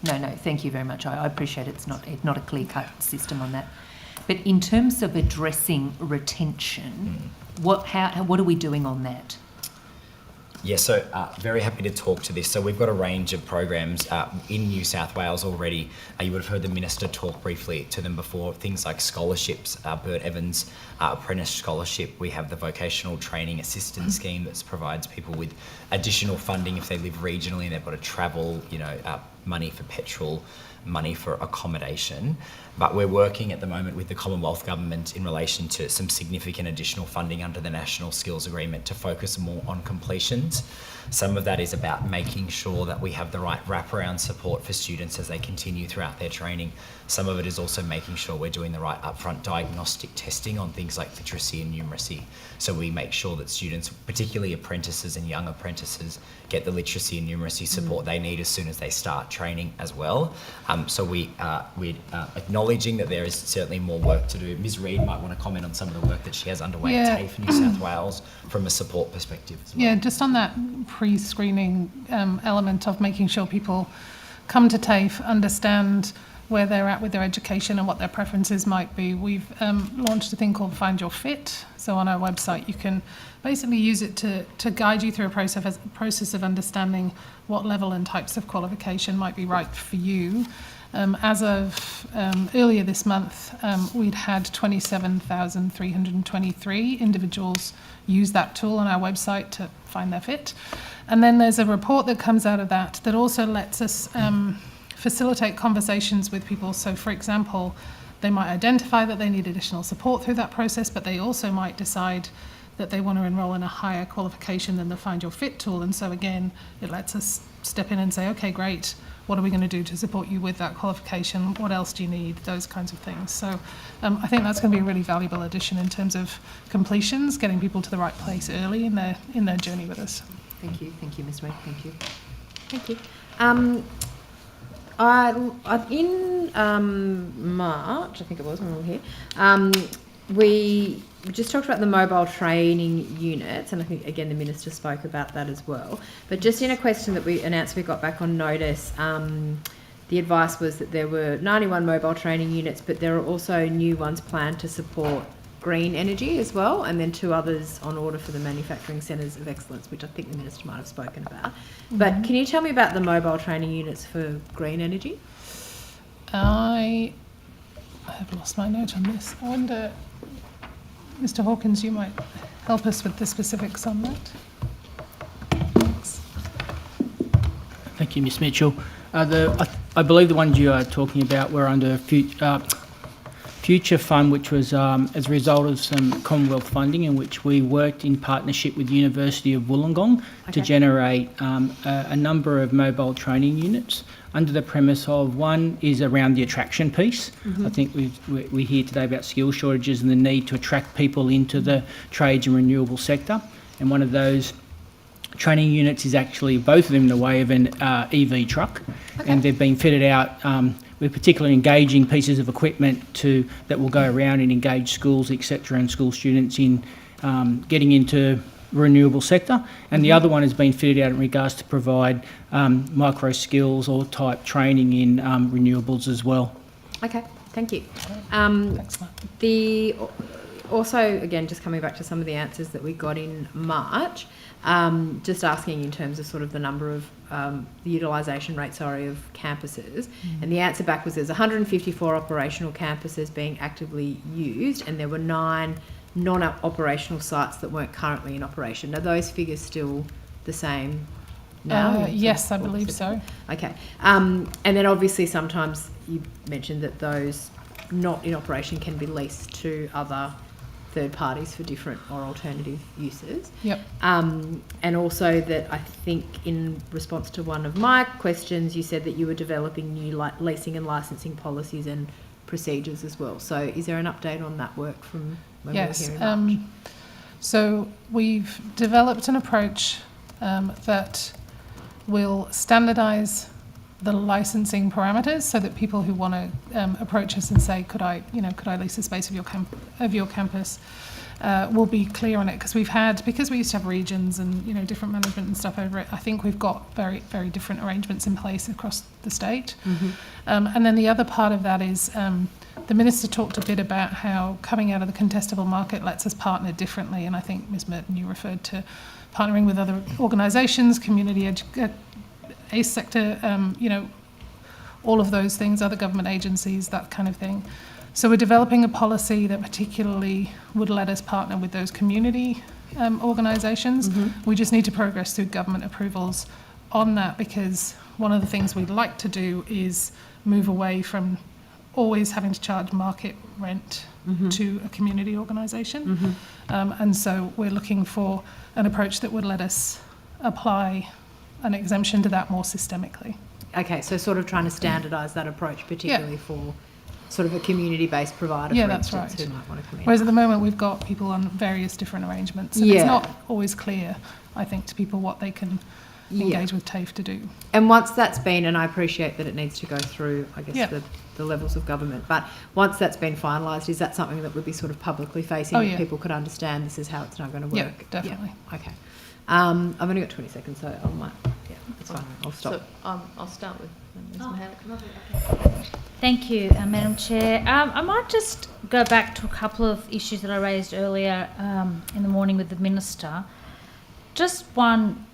No, thank you very much. I appreciate it's not a clear-cut system on that. But in terms of addressing retention, what are we doing on that? Yeah, so very happy to talk to this. So we've got a range of programs in New South Wales already. You would have heard the Minister talk briefly to them before, things like scholarships, Bert Evans Apprentice Scholarship. We have the Vocational Training Assistance Scheme that provides people with additional funding if they live regionally and they've got to travel, money for petrol, money for accommodation. But we're working at the moment with the Commonwealth Government in relation to some significant additional funding under the National Skills Agreement to focus more on completions. Some of that is about making sure that we have the right wraparound support for students as they continue throughout their training. Some of it is also making sure we're doing the right upfront diagnostic testing on things like literacy and numeracy. So we make sure that students, particularly apprentices and young apprentices, get the literacy and numeracy support they need as soon as they start training as well. So we're acknowledging that there is certainly more work to do. Ms Reid might want to comment on some of the work that she has underway at TAFE New South Wales from a support perspective as well. Yeah, just on that pre-screening element of making sure people come to TAFE, understand where they're at with their education and what their preferences might be. We've launched a thing called Find Your Fit. So on our website, you can basically use it to guide you through a process of understanding what level and types of qualification might be right for you. As of earlier this month, we'd had 27,323 individuals use that tool on our website to find their fit. And then there's a report that comes out of that also lets us facilitate conversations with people. So, for example, they might identify that they need additional support through that process, but they also might decide that they want to enrol in a higher qualification than the Find Your Fit tool. And so, again, it lets us step in and say, okay, great, what are we going to do to support you with that qualification? What else do you need? Those kinds of things. So I think that's going to be a really valuable addition in terms of completions, getting people to the right place early in their journey with us. Thank you, Ms Reid. Thank you. Thank you. In March, I think it was when we were here, we just talked about the mobile training units, and I think, again, the Minister spoke about that as well. But just in a question that we announced we got back on notice, the advice was that there were 91 mobile training units, but there are also new ones planned to support green energy as well, and then 2 others on order for the manufacturing centres of excellence, which I think the Minister might have spoken about. But can you tell me about the mobile training units for green energy? I have lost my note on this. I wonder, Mr Hawkins, you might help us with the specifics on that. Thanks. Thank you, Ms Mitchell. I believe the ones you are talking about were under Future Fund, which was as a result of some Commonwealth funding in which we worked in partnership with the University of Wollongong to generate a number of mobile training units under the premise of one is around the attraction piece. I think we hear today about skill shortages and the need to attract people into the trades and renewable sector. And one of those training units is actually both of them in the way of an EV truck, and they've been fitted out with particularly engaging pieces of equipment that will go around and engage schools, etc., and school students in getting into renewable sector. And the other one has been fitted out in regards to provide micro skills or type training in renewables as well. Okay, thank you. Also, again, just coming back to some of the answers that we got in March, just asking in terms of sort of the number of the utilisation rate, of campuses. And the answer back was there's 154 operational campuses being actively used, and there were 9 non-operational sites that weren't currently in operation. Are those figures still the same now? Yes, I believe so. Okay. And then obviously sometimes you mentioned that those not in operation can be leased to other third parties for different or alternative uses. Yep. And also that I think in response to one of my questions, you said that you were developing new leasing and licensing policies and procedures as well. So is there an update on that work from when Yes. we were here in March? So we've developed an approach that will standardise the licensing parameters so that people who want to approach us and say, could I lease a space of your campus, will be clear on it, because we used to have regions and different management and stuff over it. I think we've got very, very different arrangements in place across the state. And then the other part of that is the Minister talked a bit about how coming out of the contestable market lets us partner differently, and I think Ms Merton, you referred to partnering with other organisations, community ACE sector, all of those things, other government agencies, that kind of thing. So we're developing a policy that particularly would let us partner with those community organisations. We just need to progress through government approvals on that, because one of the things we'd like to do is move away from always having to charge market rent to a community organisation. And so we're looking for an approach that would let us apply an exemption to that more systemically. Okay, so sort of trying to standardise that approach, particularly for sort of a community-based provider, for that's instance, right. who might want to come in. Whereas at the moment we've got people on various different arrangements, and it's not always clear, I think, to people what they can engage with TAFE to do. And once that's been, and I appreciate that it needs to go through, I guess, the levels of government, but once that's been finalised, is that something that would be sort of publicly facing, that people could understand this is how it's not going to work? Yeah, definitely. Yeah. Okay. I've only got 20 seconds, so I might, that's fine. I'll stop. So I'll start with Ms Mahalik. Thank you, Madam Chair. I might just go back to a couple of issues that I raised earlier in the morning with the Minister. Just one,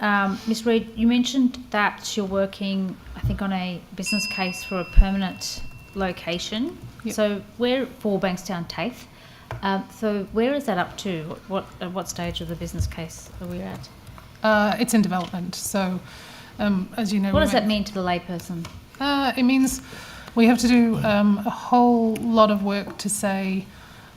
Ms Reid, you mentioned that you're working, I think, on a business case for a permanent location. So we're for Bankstown TAFE. So where is that up to? At what stage of the business case are we at? It's in development. So, as you know... What does that mean to the layperson? It means we have to do a whole lot of work to say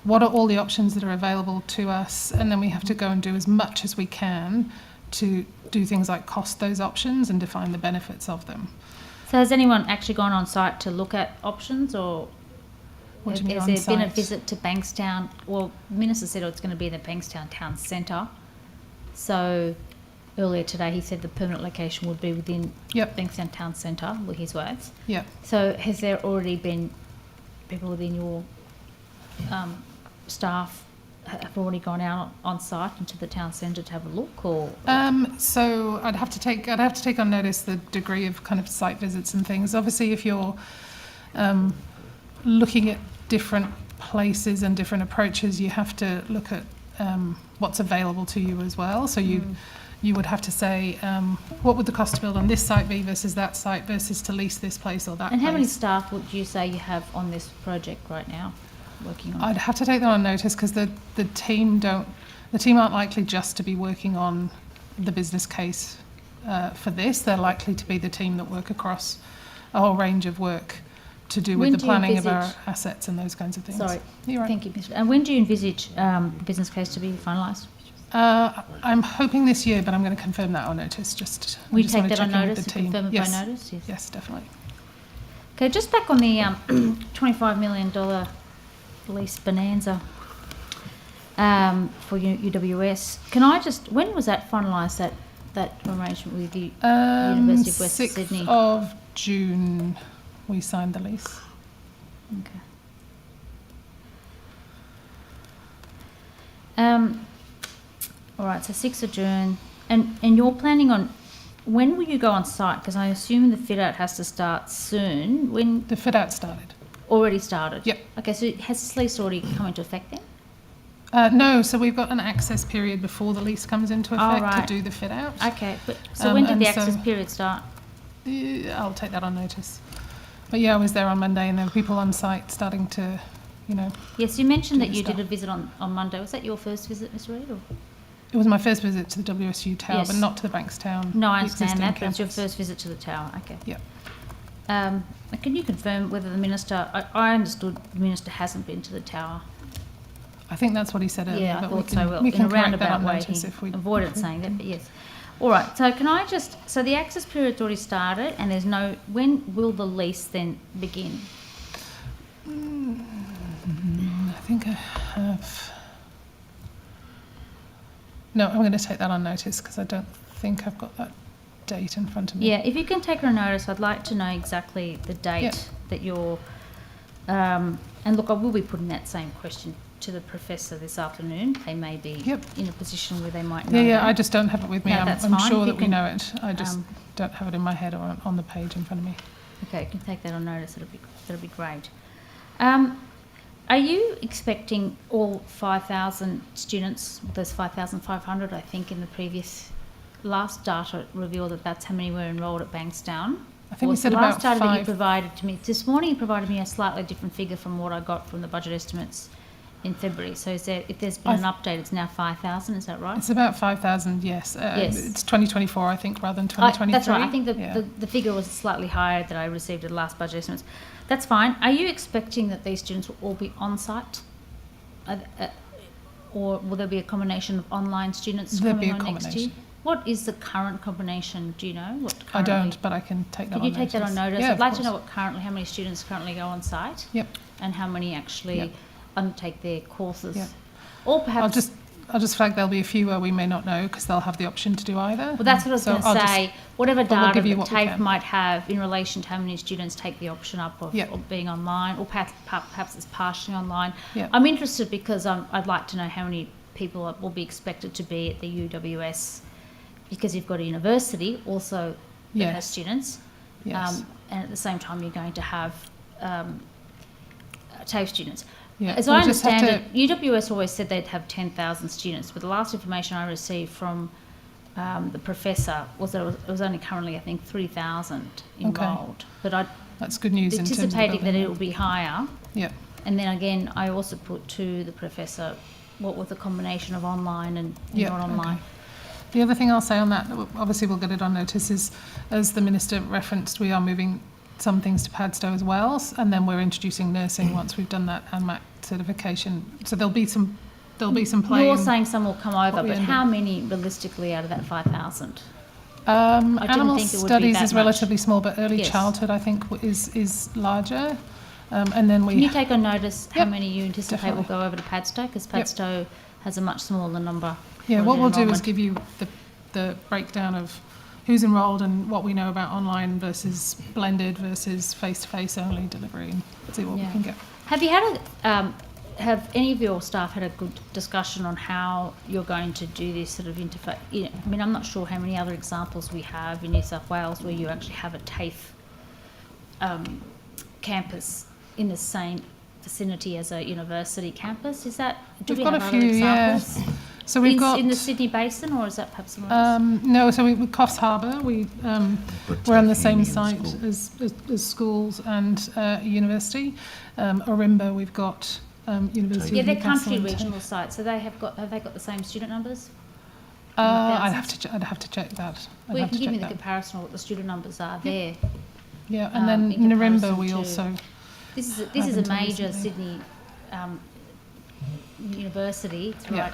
what are all the options that are available to us, and then we have to go and do as much as we can to do things like cost those options and define the benefits of them. So has anyone actually gone on site to look at options, or has there been a visit to Bankstown? Well, the Minister said it's going to be in the Bankstown Town Centre. So earlier today he said the permanent location would be within Bankstown Town Centre, were his words. So has there already been people within your staff have already gone out on site into the town centre to have a look, or? So I'd have to take on notice the degree of kind of site visits and things. Obviously, if you're looking at different places and different approaches, you have to look at what's available to you as well. So you would have to say, what would the cost to build on this site be versus that site versus to lease this place or that place. And how many staff would you say you have on this project right now working on? I'd have to take that on notice, because the team aren't likely just to be working on the business case for this. They're likely to be the team that work across a whole range of work to do with the planning of our assets and those kinds of things. Sorry, you're right. Thank you, Mr. And when do you envisage the business case to be finalised? I'm hoping this year, but I'm going to confirm that on notice. We take that on notice to confirm it by notice? Yes, definitely. Okay, just back on the $25 million lease bonanza for UWS. Can I just, when was that finalised, that arrangement with the University of West Sydney? 6th of June we signed the lease. Okay. All right, so 6th of June. And you're planning on, when will you go on site? Because I assume the fit-out has to start soon. When the fit-out started. Already started? Yep. Okay, so has this lease already come into effect then? No, so we've got an access period before the lease comes into effect to do the fit-out. Okay, but so when did the access period start? I'll take that on notice. But yeah, I was there on Monday, and there were people on site starting to, Yes, you mentioned that you did a visit on Monday. Was that your first visit, Ms Reid? It was my first visit to the WSU Tower, but not to the Bankstown. No, I understand that, campus. but it's your first visit to the tower. Okay. Yeah. Can you confirm whether the Minister, I understood the Minister hasn't been to the tower. I think that's what he said earlier. Yeah, I but thought we can, so. Well, we in can a roundabout way, notice he if we avoided saying that, but yes. All right, so so the access period's already started, and when will the lease then begin? I think I have. No, I'm going to take that on notice because I don't think I've got that date in front of me. Yeah, if you can take her on notice, I'd like to know exactly the date that you're. And look, I will be putting that same question to the professor this afternoon. They may be in a position where they might know. Yeah, I just don't have it with me. No, I'm that's fine. sure You that we can, know it. I just don't have it in my head or on the page in front of me. Okay, you can take that on notice. That'll be great. Are you expecting all 5,000 students? There's 5,500, I think, in the previous last data revealed that's how many were enrolled at Bankstown. I think we said about last data that you 5. provided to me this morning. You provided me a slightly different figure from what I got from the budget estimates in February. So if there's been an update, it's now 5,000. Is that right? It's about 5,000. Yes. Yes. It's 2024, I think, rather than 2023. That's right. I think the figure was slightly higher that I received at the last budget estimates. That's fine. Are you expecting that these students will all be on site? Or will there be a combination of online students coming on next year? What is the current combination? Do you know? I don't, but I can take that on notice. Can you take that on notice? Yeah, I'd like to know how many students currently go on site. Yep. And how many actually undertake their courses. Yep. Or perhaps... I'll just flag there'll be a few where we may not know because they'll have the option to do either. Well, that's what I was going to say. Whatever data that TAFE might have in relation to how many students take the option up of being online, or perhaps it's partially online. Yep. I'm interested because I'd like to know how many people will be expected to be at the UWS, because you've got a university also that has students. Yes. And at the same time, you're going to have TAFE students. Yeah. As I understand it, UWS always said they'd have 10,000 students, but the last information I received from the professor was that it was only currently, I think, 3,000 enrolled. But that's good news. Anticipating that it will be higher. Yeah. And then again, I also put to the professor what was the combination of online and not online. Okay. The other thing I'll say on that, obviously we'll get it on notice, is as the Minister referenced, we are moving some things to Padstow as well, and then we're introducing nursing once we've done that ANMAC certification. So there'll be some play. You're saying some will come over, but how many realistically out of that 5,000? Animal studies is relatively small, but early childhood I think is larger. And then Can you take on notice how many you anticipate will go over to Padstow? Because Padstow has a much smaller number. Yeah, what we'll do is give you the breakdown of who's enrolled and what we know about online versus blended versus face-to-face only delivery, and see what we can get. Have you had have any of your staff had a good discussion on how you're going to do this sort of interface? I mean, I'm not sure how many other examples we have in New South Wales where you actually have a TAFE campus in the same vicinity as a university campus. Is that? We've got a few, yeah. So we've got in the Sydney Basin, or is that perhaps somewhere else? No, so with Coffs Harbour, we're on the same site as schools and university. Orimba, we've got university. Yeah, they're country regional sites. So have they got the same student numbers? I'd have to check that. Well, you can give me the comparison of what the student numbers are there. Yeah, and then Narimba we also. This is a major Sydney university. It's right,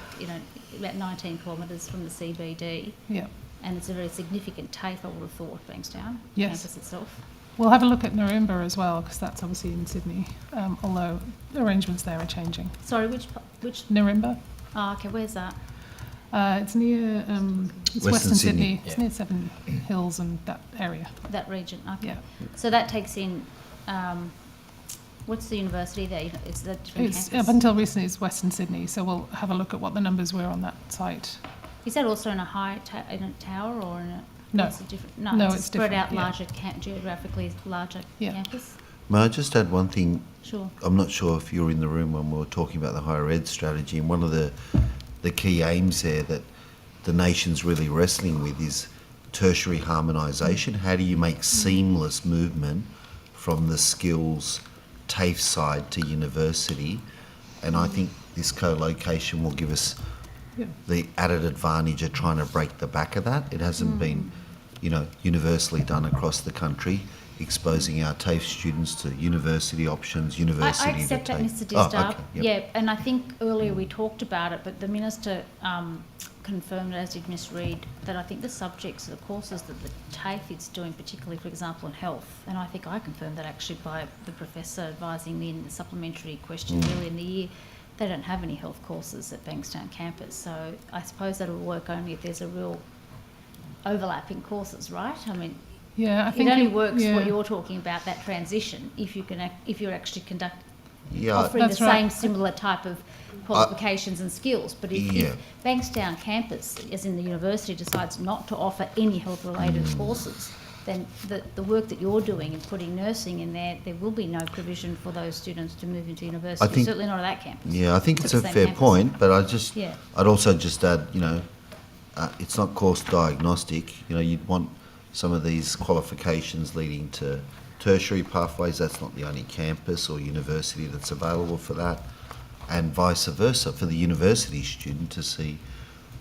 about 19 kilometres from the CBD. Yeah. And it's a very significant TAFE, I would have thought, Bankstown campus itself. We'll have a look at Narimba as well, because that's obviously in Sydney, although arrangements there are changing. Sorry, which? Narimba. Oh, okay, where's that? It's near Western Sydney. Yeah. It's near Seven Hills and that area. That region, okay. Yeah. So that takes in, what's the university there? Is that different It's campus? up until recently it's Western Sydney, so we'll have a look at what the numbers were on that site. Is that also in a in a tower or in a? No. It's a different. No, it's it's spread different, out larger, geographically larger campus. May I just add one thing? Sure. I'm not sure if you were in the room when we were talking about the higher ed strategy, and one of the key aims there that the nation's really wrestling with is tertiary harmonisation. How do you make seamless movement from the skills TAFE side to university? And I think this co-location will give us the added advantage of trying to break the back of that. It hasn't been, universally done across the country, exposing our TAFE students to university options, university I accept to that, TAFE. Mr. Distar. Oh, okay, yep. Yeah, and I think earlier we talked about it, but the Minister confirmed, as did Miss Reid, that I think the subjects of the courses that the TAFE is doing, particularly, for example, in health, and I think I confirmed that actually by the professor advising me in the supplementary question earlier in the year, they don't have any health courses at Bankstown campus. So I suppose that'll work only if there's a real overlapping courses, right? I mean, yeah, I think it only works what you're talking about, that transition, if you can, if you're actually offering the same similar type of qualifications and skills. But if Bankstown campus, as in the university, decides not to offer any health-related courses, then the work that you're doing in putting nursing in there, there will be no provision for those students to move into university, certainly not at that campus. Yeah, I think it's a fair point, but I'd also just add, it's not course diagnostic. You'd want some of these qualifications leading to tertiary pathways. That's not the only campus or university that's available for that, and vice versa for the university student to see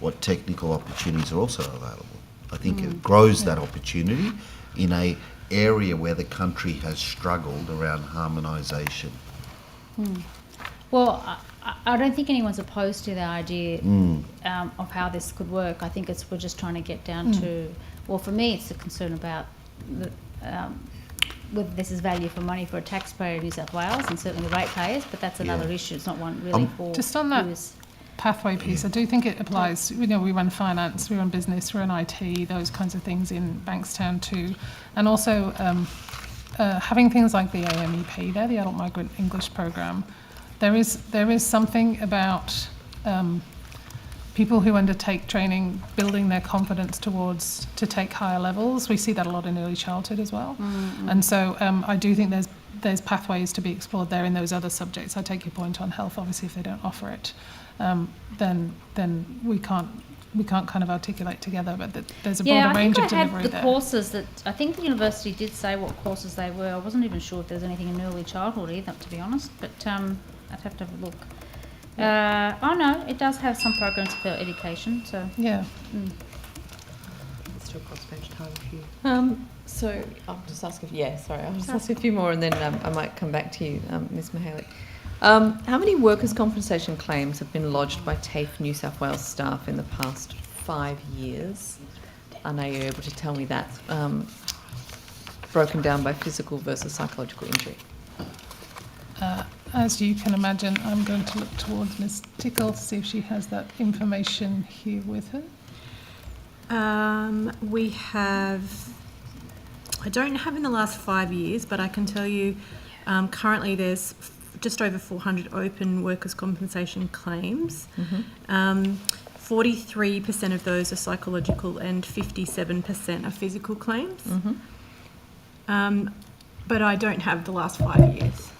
what technical opportunities are also available. I think it grows that opportunity in a area where the country has struggled around harmonisation. Well, I don't think anyone's opposed to the idea of how this could work. I think we're just trying to get down to, well, for me, it's a concern about whether this is value for money for a taxpayer in New South Wales and certainly the ratepayers, but that's another issue. It's not one really for... Just on that pathway piece, I do think it applies. We run finance, we run business, we run IT, those kinds of things in Bankstown too. And also having things like the AMEP there, the Adult Migrant English Programme, there is something about people who undertake training building their confidence to take higher levels. We see that a lot in early childhood as well. And so I do think there's pathways to be explored there in those other subjects. I take your point on health. Obviously, if they don't offer it, then we can't kind of articulate together. But there's a broader range of delivery there. Yeah, I think I had the courses that I think the university did say what courses they were. I wasn't even sure if there was anything in early childhood either, to be honest. But I'd have to have a look. Oh no, it does have some programs for education. So yeah. Let's do a cross-page time a few. So I'll just ask I'll just ask a few more, and then I might come back to you, Ms. Mihaly. How many workers' compensation claims have been lodged by TAFE New South Wales staff in the past 5 years? And are you able to tell me that broken down by physical versus psychological injury? As you can imagine, I'm going to look towards Ms. Tickle to see if she has that information here with her. We have, I don't have in the last 5 years, but I can tell you currently there's just over 400 open workers' compensation claims. 43% of those are psychological and 57% are physical claims. But I don't have the last 5 years.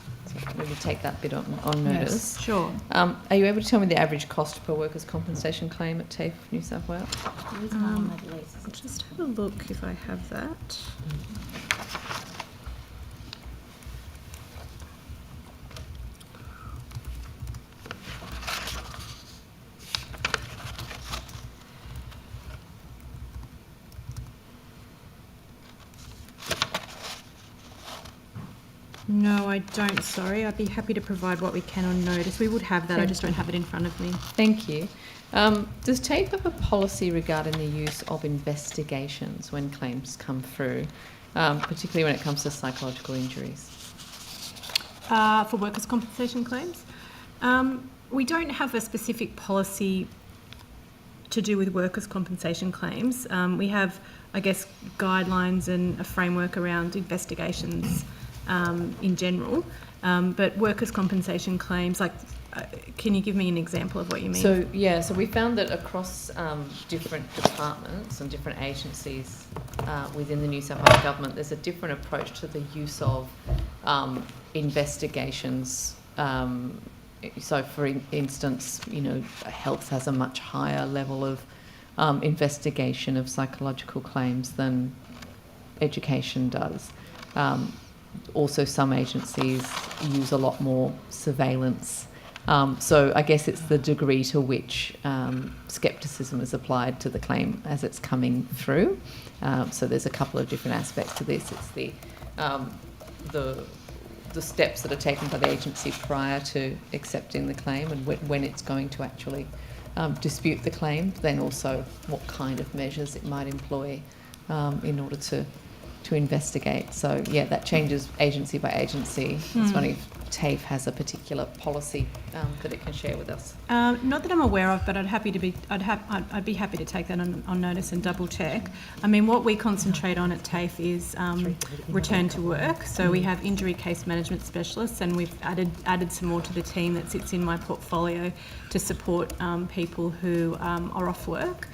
We will take that bit on notice. Yes, sure. Are you able to tell me the average cost per workers' compensation claim at TAFE New South Wales? I'll just have a look if I have that. No, I don't, sorry. I'd be happy to provide what we can on notice. We would have that, I just don't have it in front of me. Thank you. Does TAFE have a policy regarding the use of investigations when claims come through, particularly when it comes to psychological injuries? For workers' compensation claims? We don't have a specific policy to do with workers' compensation claims. We have, I guess, guidelines and a framework around investigations in general, but workers' compensation claims, can you give me an example of what you mean? So we found that across different departments and different agencies within the New South Wales government, there's a different approach to the use of investigations. So, for instance, health has a much higher level of investigation of psychological claims than education does. Also, some agencies use a lot more surveillance. So I guess it's the degree to which scepticism is applied to the claim as it's coming through. So there's a couple of different aspects to this. It's the steps that are taken by the agency prior to accepting the claim and when it's going to actually dispute the claim, then also what kind of measures it might employ in order to investigate. So yeah, that changes agency by agency. It's funny if TAFE has a particular policy that it can share with us. Not that I'm aware of, but I'd be happy to take that on notice and double check. I mean, what we concentrate on at TAFE is return to work. So we have injury case management specialists, and we've added some more to the team that sits in my portfolio to support people who are off work.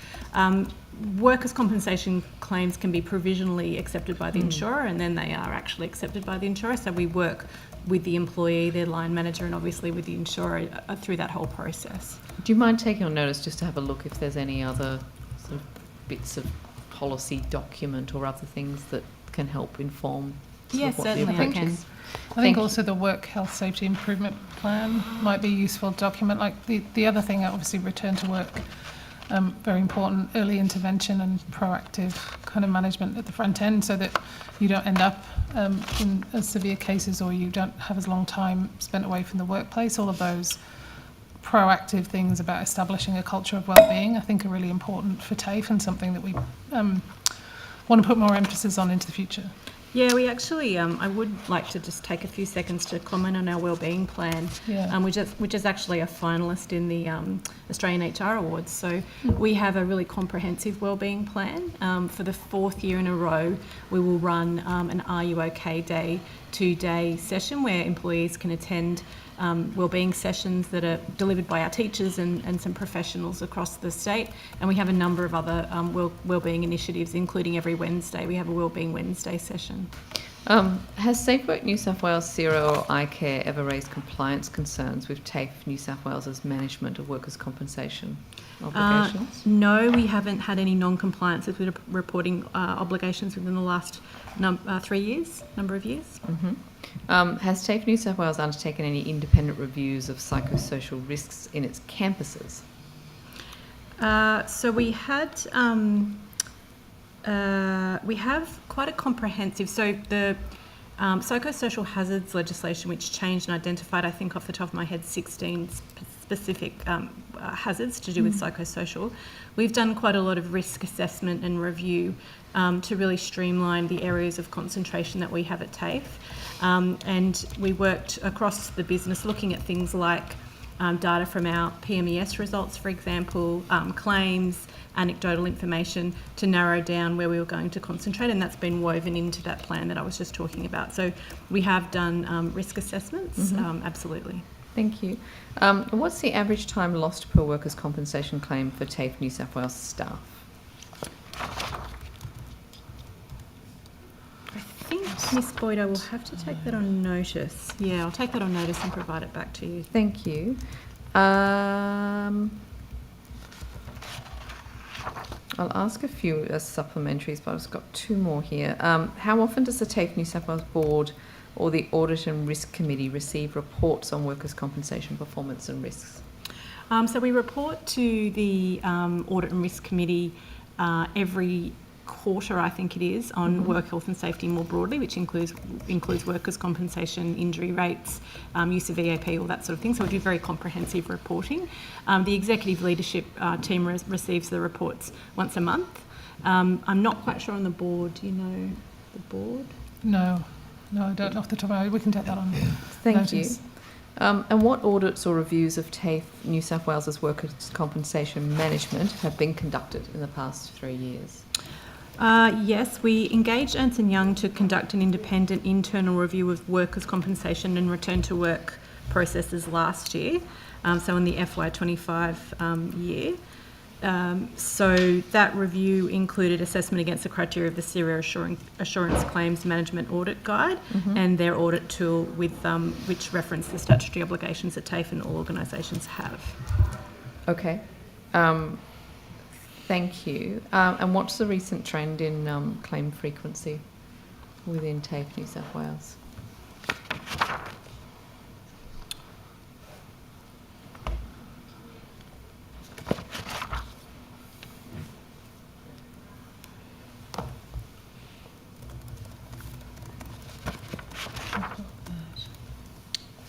Workers' compensation claims can be provisionally accepted by the insurer, and then they are actually accepted by the insurer. So we work with the employee, their line manager, and obviously with the insurer through that whole process. Do you mind taking on notice just to have a look if there's any other sort of bits of policy document or other things that can help inform Yes, what the certainly approach I can. is? I think also the Work Health Safety Improvement Plan might be a useful document. Like the other thing, obviously, return to work. Very important, early intervention and proactive kind of management at the front end, so that you don't end up in as severe cases, or you don't have as long time spent away from the workplace. All of those proactive things about establishing a culture of well-being, I think, are really important for TAFE, and something that we want to put more emphasis on into the future. Yeah, we actually, I would like to just take a few seconds to comment on our wellbeing plan, which is actually a finalist in the Australian HR Awards. So we have a really comprehensive wellbeing plan. For the 4th year in a row, we will run an Are You OK Day 2-day session where employees can attend wellbeing sessions that are delivered by our teachers and some professionals across the state. And we have a number of other wellbeing initiatives, including every Wednesday. We have a Wellbeing Wednesday session. Has SafeWork New South Wales, CERO or iCare ever raised compliance concerns with TAFE New South Wales's management of workers' compensation obligations? No, we haven't had any non-compliances with reporting obligations within the last number of years. Mm-hmm. Has TAFE New South Wales undertaken any independent reviews of psychosocial risks in its campuses? So we have quite a comprehensive. So the psychosocial hazards legislation, which changed and identified, I think off the top of my head, 16 specific hazards to do with psychosocial. We've done quite a lot of risk assessment and review to really streamline the areas of concentration that we have at TAFE. And we worked across the business looking at things like data from our PMES results, for example, claims, anecdotal information, to narrow down where we were going to concentrate, and that's been woven into that plan that I was just talking about. So we have done risk assessments, absolutely. Thank you. What's the average time lost per workers' compensation claim for TAFE New South Wales staff? I think, Miss Boyd, I will have to take that on notice. Yeah, I'll take that on notice and provide it back to you. Thank you. I'll ask a few as supplementaries, but I've just got 2 more here. How often does the TAFE New South Wales Board or the Audit and Risk Committee receive reports on workers' compensation performance and risks? So we report to the Audit and Risk Committee every quarter, I think it is, on work health and safety more broadly, which includes workers' compensation, injury rates, use of EAP, all that sort of thing. So we do very comprehensive reporting. The executive leadership team receives the reports once a month. I'm not quite sure on the board. Do you know the board? No, I don't off the top of my head. We can take that on Thank notice. you. And what audits or reviews of TAFE New South Wales's workers' compensation management have been conducted in the past 3 years? Yes, we engaged Ernst & Young to conduct an independent internal review of workers' compensation and return to work processes last year, so in the FY25 year. So that review included assessment against the criteria of the CERO Assurance Claims Management Audit Guide and their audit tool, with which reference the statutory obligations that TAFE and all organisations have. Okay. Thank you. And what's the recent trend in claim frequency within TAFE New South Wales?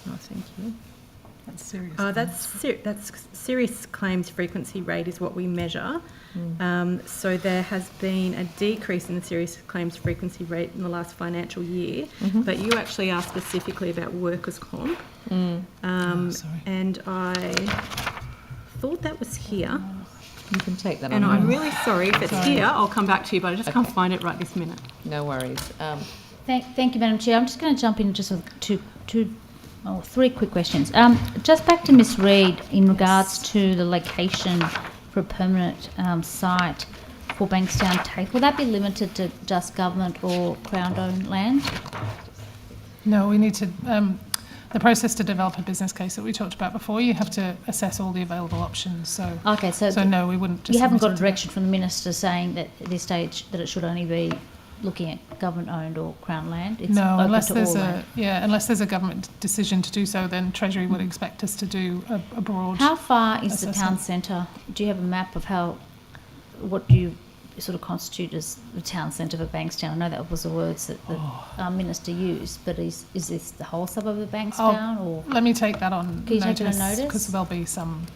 Oh, thank you. That's Serious. That's serious claims frequency rate is what we measure. So there has been a decrease in the serious claims frequency rate in the last financial year, but you actually asked specifically about workers' comp, and I thought that was here. You can take that And on. I'm really sorry if it's here. I'll come back to you, but I just can't find it right this minute. No worries. Thank you, Madam Chair. I'm just going to jump in just with three quick questions. Just back to Ms Reid in regards to the location for a permanent site for Bankstown TAFE. Will that be limited to just government or Crown-owned land? No, we need to, the process to develop a business case that we talked about before, you have to assess all the available options. So, okay, so no, we wouldn't just... You haven't got a direction from the Minister saying that at this stage that it should only be looking at government-owned or Crown land? It's no, open unless to there's all a land. unless there's a government decision to do so, then Treasury would expect us to do a broad. How far is assessment. the town centre? Do you have a map of what do you sort of constitute as the town centre for Bankstown? I know that was the words that the Minister used, but is this the whole suburb of Bankstown? Or let me take that on can you take it on notice, notice? because there'll be some...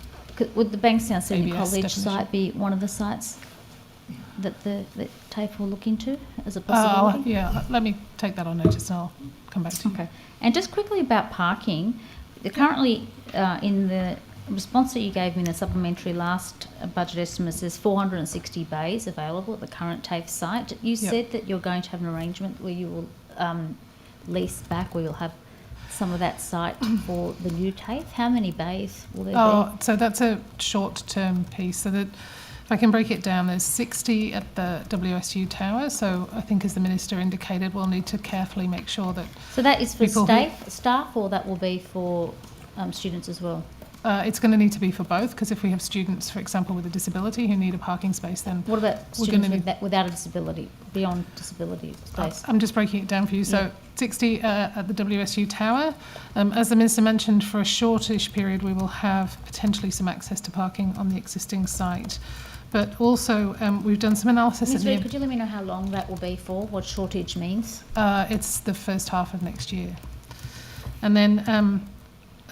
Would the Bankstown Senior ABS College definition. site be one of the sites that the TAFE will look into as a possibility? Let me take that on notice and I'll come back to you. Okay. And just quickly about parking, currently in the response that you gave me in the supplementary last budget estimates, there's 460 bays available at the current TAFE site. You said that you're going to have an arrangement where you will lease back, or you'll have some of that site for the new TAFE. How many bays will there be? So that's a short-term piece. So that, if I can break it down, there's 60 at the WSU Tower. So I think, as the Minister indicated, we'll need to carefully make sure that... So that is for people staff, or that will be for students as well? It's going to need to be for both, because if we have students, for example, with a disability who need a parking space, then... What about students without a disability, beyond disability space? I'm just breaking it down for you. So 60 at the WSU Tower. As the Minister mentioned, for a shortish period, we will have potentially some access to parking on the existing site. But also, we've done some analysis... Ms Reid, could you let me know how long that will be for, what shortage means? It's the first half of next year. And then...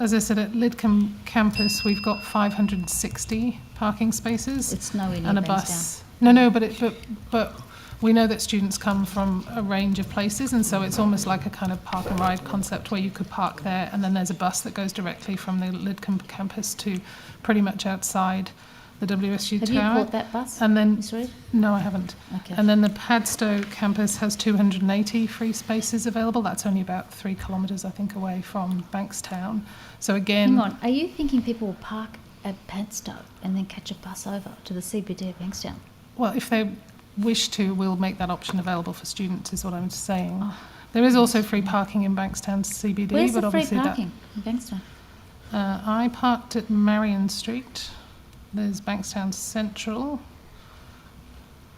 as I said, at Lidcombe campus, we've got 560 parking spaces. It's nowhere near and a bus. No, but we know that students come from a range of places, and so it's almost like a kind of park and ride concept where you could park there, and then there's a bus that goes directly from the Lidcombe campus to pretty much outside the WSU Have Tower. you bought that bus, And then, Ms Reid? no, I haven't. Okay. And then the Padstow campus has 280 free spaces available. That's only about 3 kilometres, I think, away from Bankstown. So again... Hang on, are you thinking people will park at Padstow and then catch a bus over to the CBD of Bankstown? Well, if they wish to, we'll make that option available for students, is what I'm saying. There is also free parking in Bankstown CBD. Where's but the free obviously parking in Bankstown? I parked at Marion Street. There's Bankstown Central.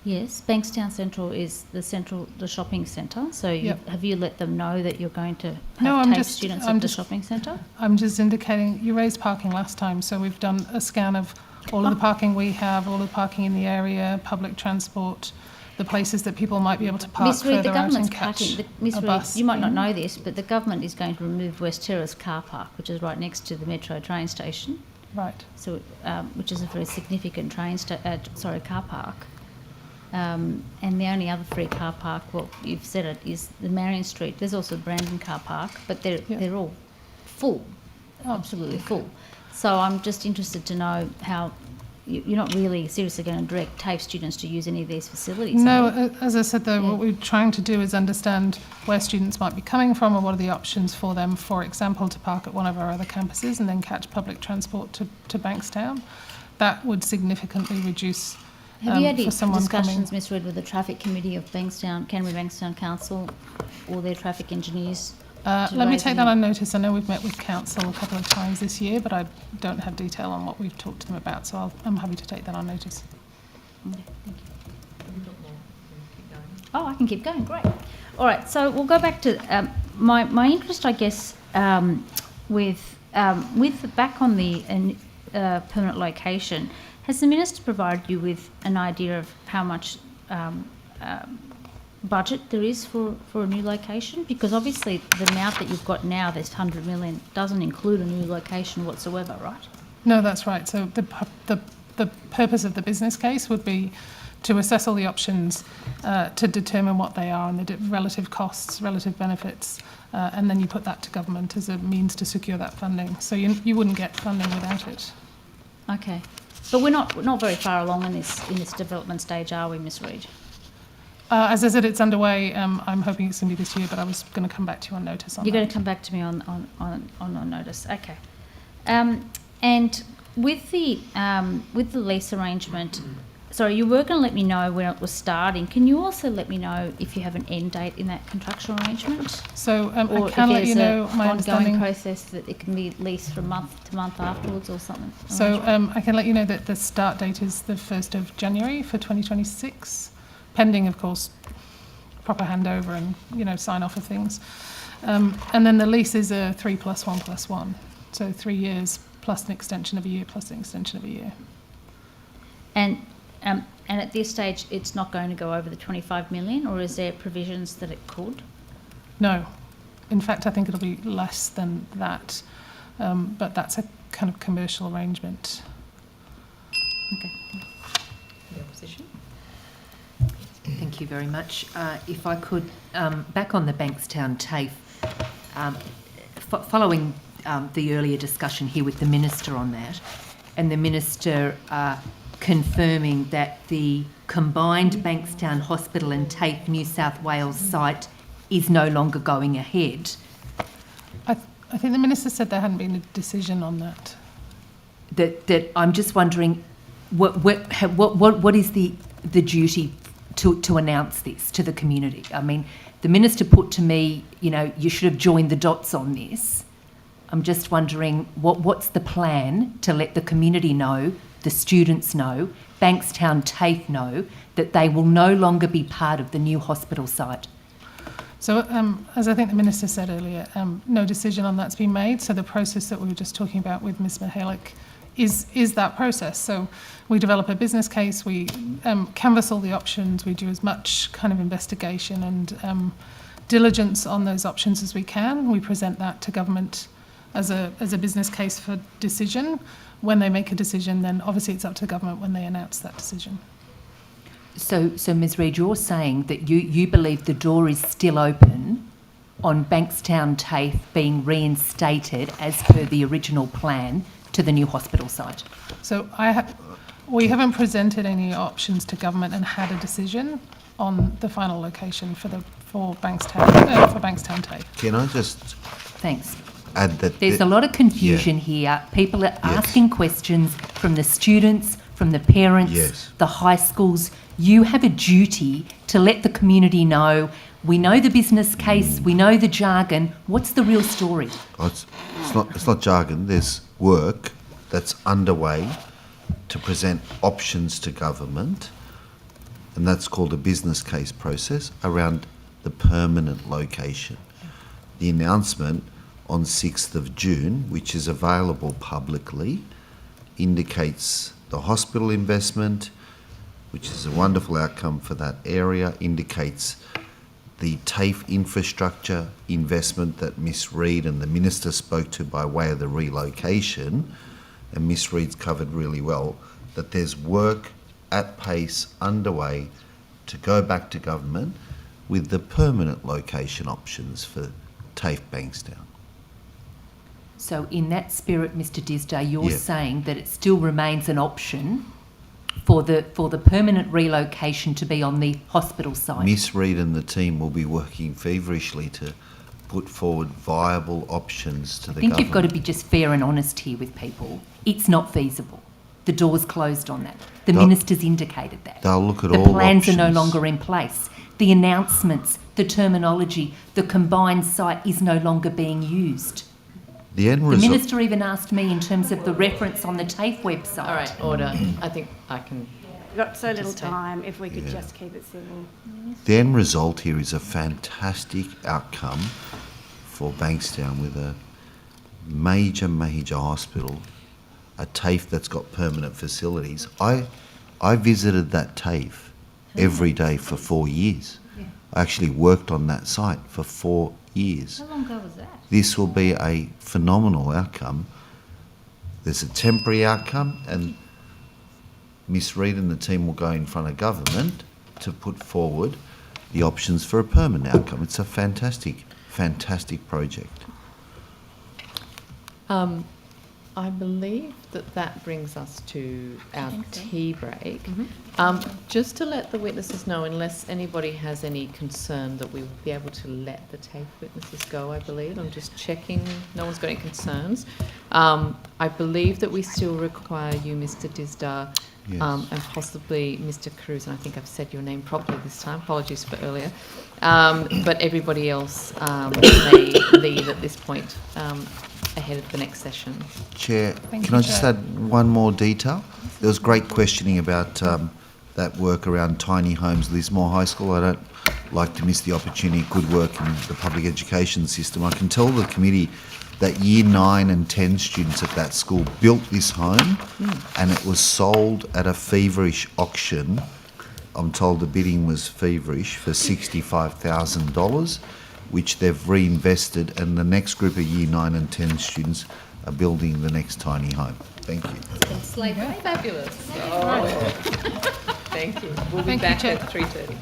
Yes, Bankstown Central is the shopping centre. So have you let them know that you're going to have TAFE students at the shopping centre? I'm just indicating, you raised parking last time, so we've done a scan of all of the parking we have, all of the parking in the area, public transport, the places that people might be able to park further out and catch a bus. You might not know this, but the government is going to remove West Terrace car park, which is right next to the Metro train station. Right. So, which is a very significant car park. And the only other free car park, well, you've said it, is the Marion Street. There's also Brandon car park, but they're all full, absolutely full. So I'm just interested to know how you're not really seriously going to direct TAFE students to use any of these facilities. No, as I said though, what we're trying to do is understand where students might be coming from and what are the options for them, for example, to park at one of our other campuses and then catch public transport to Bankstown. That would significantly reduce Have you had for someone discussions, coming. Ms Reid, with the traffic committee of Canterbury Bankstown Council or their traffic engineers? Let me take that on notice. I know we've met with council a couple of times this year, but I don't have detail on what we've talked to them about, so I'm happy to take that on notice. Okay, thank you. Oh, I can keep going, great. All right, so we'll go back to my interest, I guess, with back on the permanent location. Has the Minister provided you with an idea of how much budget there is for a new location? Because obviously the amount that you've got now, this 100 million, doesn't include a new location whatsoever, right? No, that's right. So the purpose of the business case would be to assess all the options, to determine what they are and the relative costs, relative benefits, and then you put that to government as a means to secure that funding. So you wouldn't get funding without it. Okay. But we're not very far along in this development stage, are we, Ms Reid? As I said, it's underway. I'm hoping it's going to be this year, but I was going to come back to you on notice on You're that. going to come back to me on notice. Okay. And with the lease arrangement, sorry, you were going to let me know when it was starting. Can you also let me know if you have an end date in that contractual arrangement? So or I can let you know if my there's an understanding. ongoing process that it can be leased from month to month afterwards or something? So I can let you know that the start date is the 1st of January for 2026, pending, of course, proper handover and sign off of things. And then the lease is a 3+1+1, so 3 years plus an extension of a year plus an extension of a year. And at this stage, it's not going to go over the 25 million, or is there provisions that it could? No. In fact, I think it'll be less than that, but that's a kind of commercial arrangement. Okay. The opposition? Thank you very much. If I could, back on the Bankstown TAFE, following the earlier discussion here with the Minister on that, and the Minister confirming that the combined Bankstown Hospital and TAFE New South Wales site is no longer going ahead. I think the Minister said there hadn't been a decision on that. That I'm just wondering, what is the duty to announce this to the community? I mean, the Minister put to me, you should have joined the dots on this. I'm just wondering, what's the plan to let the community know, the students know, Bankstown TAFE know, that they will no longer be part of the new hospital site? So, as I think the Minister said earlier, no decision on that's been made. So the process that we were just talking about with Ms Mihalik is that process. So we develop a business case, we canvass all the options, we do as much kind of investigation and diligence on those options as we can. We present that to government as a business case for decision. When they make a decision, then obviously it's up to government when they announce that decision. So Ms Reid, you're saying that you believe the door is still open on Bankstown TAFE being reinstated as per the original plan to the new hospital site? So we haven't presented any options to government and had a decision on the final location for Bankstown TAFE. Can I just Thanks. add that There's a lot of confusion here. People are asking questions from the students, from the parents, the high schools. You have a duty to let the community know. We know the business case, we know the jargon. What's the real story? It's not jargon. There's work that's underway to present options to government, and that's called a business case process around the permanent location. The announcement on 6th of June, which is available publicly, indicates the hospital investment, which is a wonderful outcome for that area, indicates the TAFE infrastructure investment that Ms Reid and the Minister spoke to by way of the relocation, and Ms Reid's covered really well, that there's work at pace underway to go back to government with the permanent location options for TAFE Bankstown. So in that spirit, Mr Disday, you're saying that it still remains an option for the permanent relocation to be on the hospital site? Miss Reid and the team will be working feverishly to put forward viable options to the government. I think you've got to be just fair and honest here with people. It's not feasible. The door's closed on that. The Minister's indicated that. They'll look at all all options. The plans are no options. longer in place. The announcements, the terminology, the combined site is no longer being used. The end The result. Minister even asked me in terms of the reference on the TAFE website. All right, order. I think I can... We've got so little time, if we could just keep it civil. The end result here is a fantastic outcome for Bankstown with a major hospital, a TAFE that's got permanent facilities. I visited that TAFE every day for 4 years. I actually worked on that site for 4 years. How long ago was that? This will be a phenomenal outcome. There's a temporary outcome, and Miss Reid and the team will go in front of government to put forward the options for a permanent outcome. It's a fantastic, fantastic project. I believe that brings us to our tea break. Just to let the witnesses know, unless anybody has any concern, that we will be able to let the TAFE witnesses go, I believe. I'm just checking. No one's got any concerns. I believe that we still require you, Mr. Disdar, and possibly Mr. Cruz, and I think I've said your name properly this time. Apologies for earlier. But everybody else may leave at this point ahead of the next session. Chair, can I just add one more detail? There was great questioning about that work around tiny homes, Lismore High School. I don't like to miss the opportunity. Good work in the public education system. I can tell the committee that year 9 and 10 students at that school built this home and it was sold at a feverish auction. I'm told the bidding was feverish for $65,000, which they've reinvested, and the next group of year 9 and 10 students are building the next tiny home. Thank you. Fabulous. Oh. Thank you. We'll be back at 3:30.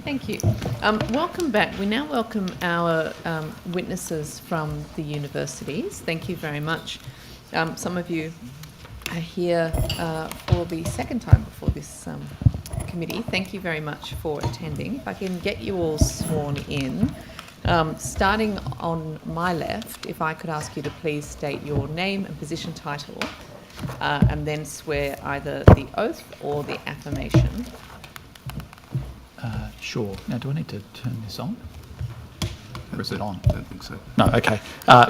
Thank you. Welcome back. We now welcome our witnesses from the universities. Thank you very much. Some of you are here for the second time before this committee. Thank you very much for attending. If I can get you all sworn in. Starting on my left, if I could ask you to please state your name and position title, and then swear either the oath or the affirmation. Sure. Now, do I need to turn this on? Or is it on? I don't think so. No, okay.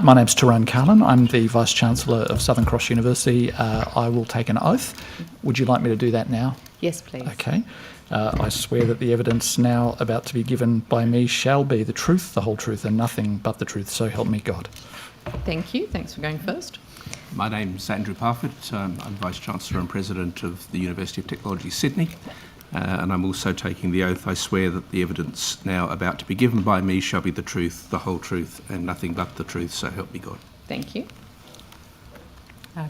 My name's Tyrone Carlin. I'm the Vice-Chancellor of Southern Cross University. I will take an oath. Would you like me to do that now? Yes, please. Okay. I swear that the evidence now about to be given by me shall be the truth, the whole truth, and nothing but the truth, so help me God. Thank you. Thanks for going first. My name's Andrew Parfitt. I'm Vice-Chancellor and President of the University of Technology, Sydney. And I'm also taking the oath. I swear that the evidence now about to be given by me shall be the truth, the whole truth, and nothing but the truth, so help me God. Thank you.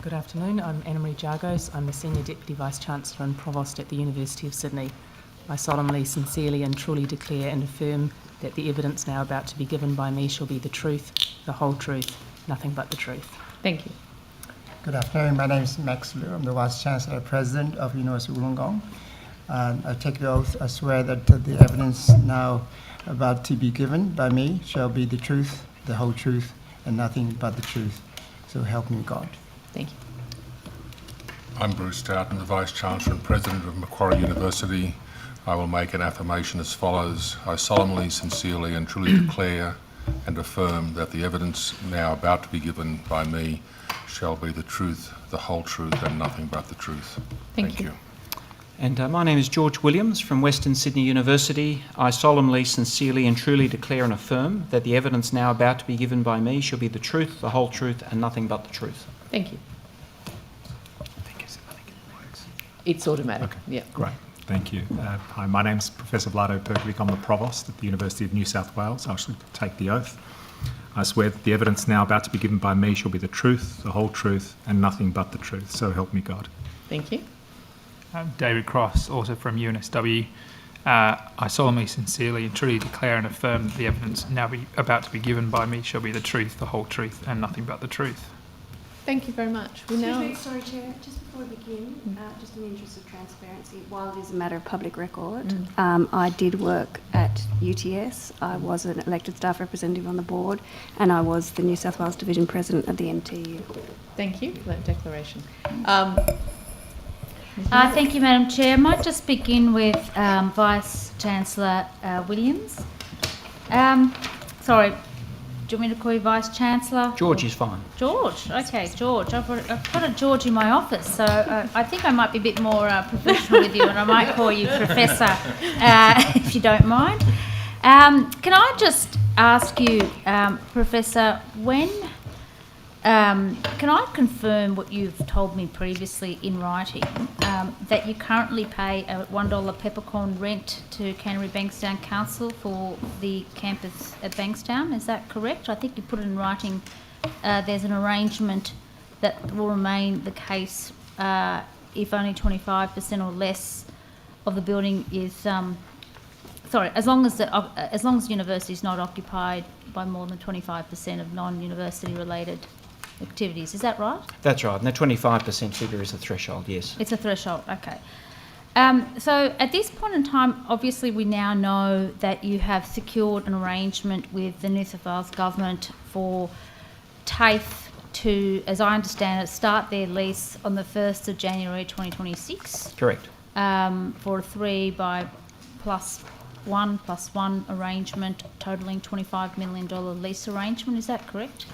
Good afternoon. I'm Anna-Marie Jargos. I'm the Senior Deputy Vice-Chancellor and Provost at the University of Sydney. I solemnly, sincerely and truly declare and affirm that the evidence now about to be given by me shall be the truth, the whole truth, nothing but the truth. Thank you. Good afternoon. My name is Max Liu. I'm the Vice-Chancellor and President of University of Wollongong. I take the oath. I swear that the evidence now about to be given by me shall be the truth, the whole truth, and nothing but the truth. So help me God. Thank you. I'm Bruce Stout. I'm the Vice-Chancellor and President of Macquarie University. I will make an affirmation as follows. I solemnly, sincerely and truly declare and affirm that the evidence now about to be given by me shall be the truth, the whole truth, and nothing but the truth. Thank you. And my name is George Williams from Western Sydney University. I solemnly, sincerely and truly declare and affirm that the evidence now about to be given by me shall be the truth, the whole truth and nothing but the truth. Thank you. It's automatic. Okay. Yeah. Great. Thank you. Hi, my name's Professor Vlado Perkovic. I'm the Provost at the University of New South Wales. I shall take the oath. I swear that the evidence now about to be given by me shall be the truth, the whole truth and nothing but the truth. So help me God. Thank you. I'm David Cross, also from UNSW. I solemnly, sincerely and truly declare and affirm that the evidence now about to be given by me shall be the truth, the whole truth and nothing but the truth. Thank you very much. We now... Sorry, Chair, just before we begin, just in the interest of transparency, while it is a matter of public record, I did work at UTS. I was an elected staff representative on the board and I was the New South Wales Division President of the NTU. Thank you for that declaration. Thank you, Madam Chair. I might just begin with Vice-Chancellor Williams. Sorry, do you want me to call you Vice-Chancellor? George is fine. George, okay, George. I've got a George in my office, so I think I might be a bit more professional with you, and I might call you Professor, if you don't mind. Can I just ask you, Professor, can I confirm what you've told me previously in writing, that you currently pay a $1 peppercorn rent to Canterbury Bankstown Council for the campus at Bankstown? Is that correct? I think you put it in writing there's an arrangement that will remain the case if only 25% or less of the building is... as long as the university is not occupied by more than 25% of non-university related activities. Is that right? That's right. And the 25% figure is a threshold, yes. It's a threshold, okay. So at this point in time, obviously we now know that you have secured an arrangement with the New South Wales Government for TAFE to, as I understand it, start their lease on the 1st of January 2026. Correct. For a 3+1 arrangement totalling $25 million lease arrangement. Is that correct?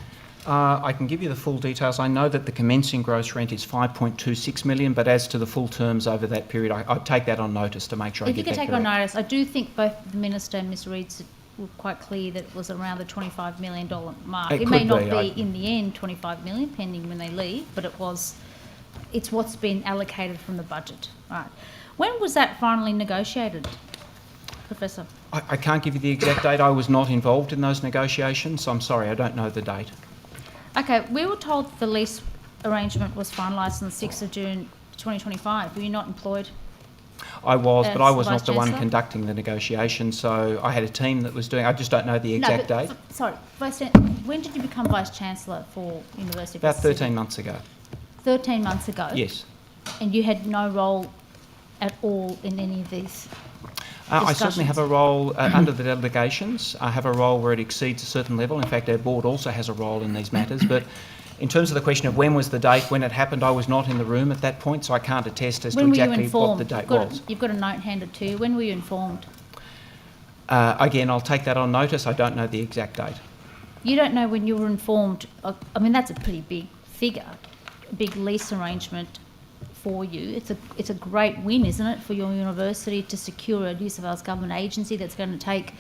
I can give you the full details. I know that the commencing gross rent is $5.26 million, but as to the full terms over that period, I'd take that on notice to make sure I get that correct. If you could take on notice, I do think both the Minister and Ms Reid were quite clear that it was around the $25 million mark. It may not be in the end $25 million, pending when they leave, but it's what's been allocated from the budget. Right. When was that finally negotiated, Professor? I can't give you the exact date. I was not involved in those negotiations, so I'm sorry, I don't know the date. Okay, we were told the lease arrangement was finalised on the 6th of June 2025. Were you not employed? I was, but I was Vice not the one Chancellor? conducting the negotiations, so I had a team that was doing. I just don't know the exact date. Sorry, when did you become Vice Chancellor for University of About Sydney? 13 months ago. 13 months ago? Yes. And you had no role at all in any of these I certainly have a role under the delegations. I have a role where it exceeds a certain level. In fact, our board also has a role in these matters. But in terms of the question of when was the date, when it happened, I was not in the room at that point, so I can't attest as to exactly what the date was. You've got a note handed to you. When were you informed? Again, I'll take that on notice. I don't know the exact date. You don't know when you were informed. I mean, that's a pretty big figure, a big lease arrangement for you. It's a great win, isn't it, for your university to secure a New South Wales government agency that's going to take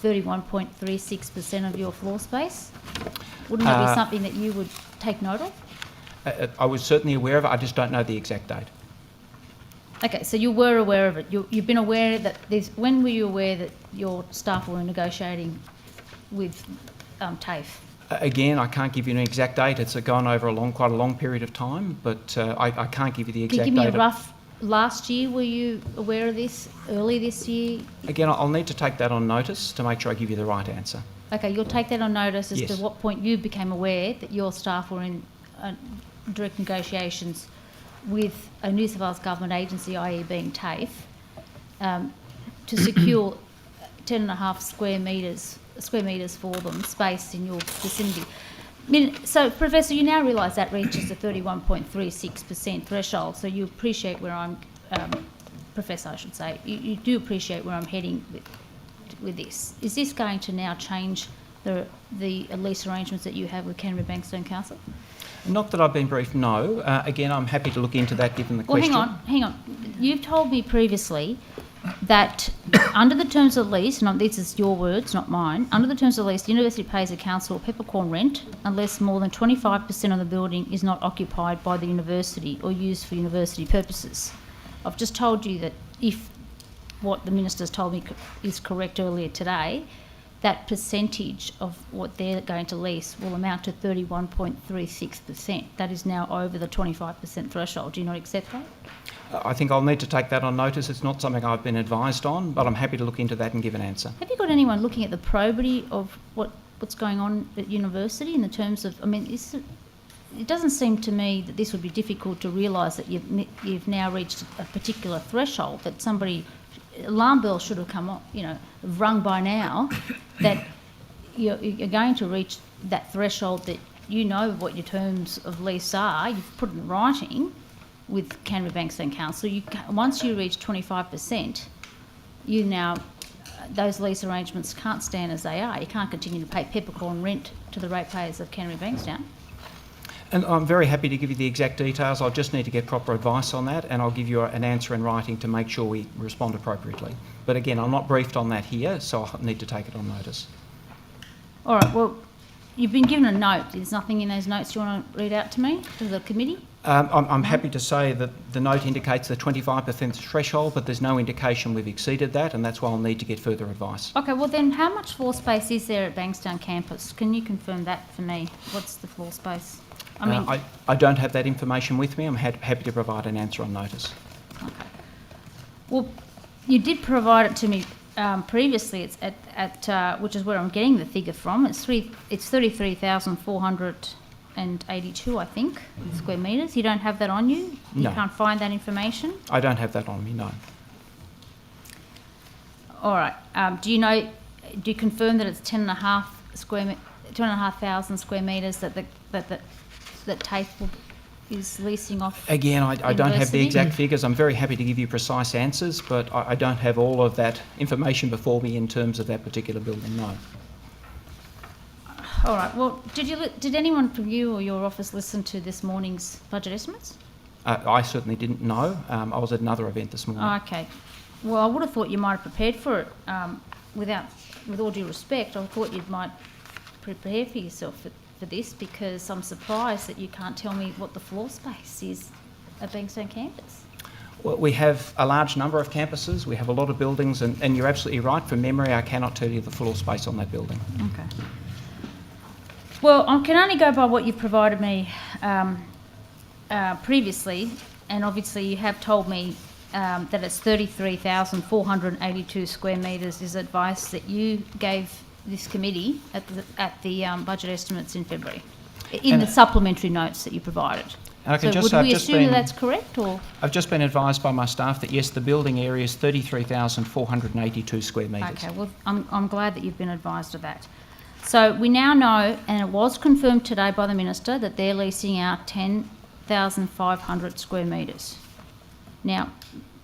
31.36% of your floor space? Wouldn't that be something that you would take note of? I was certainly aware of it. I just don't know the exact date. Okay, so you were aware of it. You've been aware that when were you aware that your staff were negotiating with TAFE? Again, I can't give you an exact date. It's gone over quite a long period of time, but I can't give you the exact date. Can you give me a rough, last year, were you aware of this? Early this year? Again, I'll need to take that on notice to make sure I give you the right answer. Okay, you'll take that on notice as Yes. to what point you became aware that your staff were in direct negotiations with a New South Wales government agency, i.e. being TAFE, to secure 10.5 square metres for them, space in your vicinity. I mean, so, Professor, you now realise that reaches the 31.36% threshold, so you appreciate where I'm, Professor, I should say, you do appreciate where I'm heading with this. Is this going to now change the lease arrangements that you have with Canterbury Bankstown Council? Not that I've been briefed, no. Again, I'm happy to look into that given the Well, question. hang on. You've told me previously that under the terms of the lease, and this is your words, not mine, under the terms of the lease, the university pays the council a peppercorn rent unless more than 25% of the building is not occupied by the university or used for university purposes. I've just told you that if what the minister's told me is correct earlier today, that percentage of what they're going to lease will amount to 31.36%. That is now over the 25% threshold. Do you not accept that? I think I'll need to take that on notice. It's not something I've been advised on, but I'm happy to look into that and give an answer. Have you got anyone looking at the probity of what's going on at university in the terms of, I mean, it doesn't seem to me that this would be difficult to realise that you've now reached a particular threshold that somebody, alarm bell should have come on, rung by now, that you're going to reach that threshold that you know what your terms of lease are, you've put it in writing with Canterbury Bankstown Council. Once you reach 25%, those lease arrangements can't stand as they are. You can't continue to pay peppercorn rent to the ratepayers of Canterbury Bankstown. And I'm very happy to give you the exact details. I'll just need to get proper advice on that, and I'll give you an answer in writing to make sure we respond appropriately. But again, I'm not briefed on that here, so I'll need to take it on notice. All right, well, you've been given a note. There's nothing in those notes you want to read out to me, to the committee? I'm happy to say that the note indicates the 25% threshold, but there's no indication we've exceeded that, and that's why I'll need to get further advice. Okay, well then how much floor space is there at Bankstown campus? Can you confirm that for me? What's the floor space? I don't have that information with me. I'm happy to provide an answer on notice. Okay. Well, you did provide it to me previously. It's at which is where I'm getting the figure from. It's 33,482, I think, square metres. You don't have that on you? No. You can't find that information? I don't have that on me, no. All right. Do you confirm that it's 10,500 square metres that TAFE is leasing off? Again, I don't have the university? exact figures. I'm very happy to give you precise answers, but I don't have all of that information before me in terms of that particular building, no. All right. Well, did anyone from you or your office listen to this morning's budget estimates? I certainly didn't know. I was at another event this morning. Oh, okay. Well, I would have thought you might have prepared for it. With all due respect, I thought you might prepare for yourself for this, because I'm surprised that you can't tell me what the floor space is at Bankstown campus. Well, we have a large number of campuses. We have a lot of buildings, and you're absolutely right. From memory, I cannot tell you the floor space on that building. Okay. Well, I can only go by what you've provided me previously, and obviously you have told me that it's 33,482 square metres is advice that you gave this committee at the budget estimates in February, in the supplementary notes that you provided. Okay, so would we assume that that's correct, or? I've just been advised by my staff that yes, the building area is 33,482 square metres. Okay, well, I'm glad that you've been advised of that. So we now know, and it was confirmed today by the Minister, that they're leasing out 10,500 square metres. Now,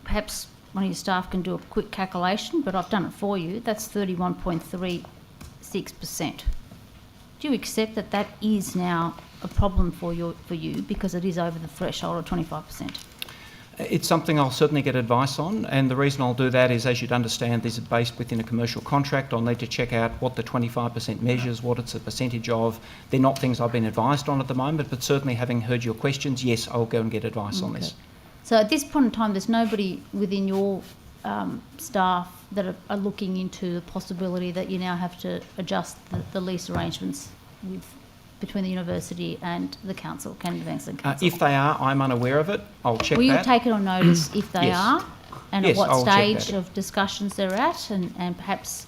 perhaps one of your staff can do a quick calculation, but I've done it for you. That's 31.36%. Do you accept that that is now a problem for you because it is over the threshold of 25%? It's something I'll certainly get advice on, and the reason I'll do that is, as you'd understand, this is based within a commercial contract. I'll need to check out what the 25% measures, what it's a percentage of. They're not things I've been advised on at the moment, but certainly having heard your questions, yes, I'll go and get advice on this. So at this point in time, there's nobody within your staff that are looking into the possibility that you now have to adjust the lease arrangements between the university and the council, Canada Bankstown Council? If they are, I'm unaware of it. I'll check Will that. you take it on notice if they Yes. are, and Yes, at what I'll check stage that. of discussions they're at, and perhaps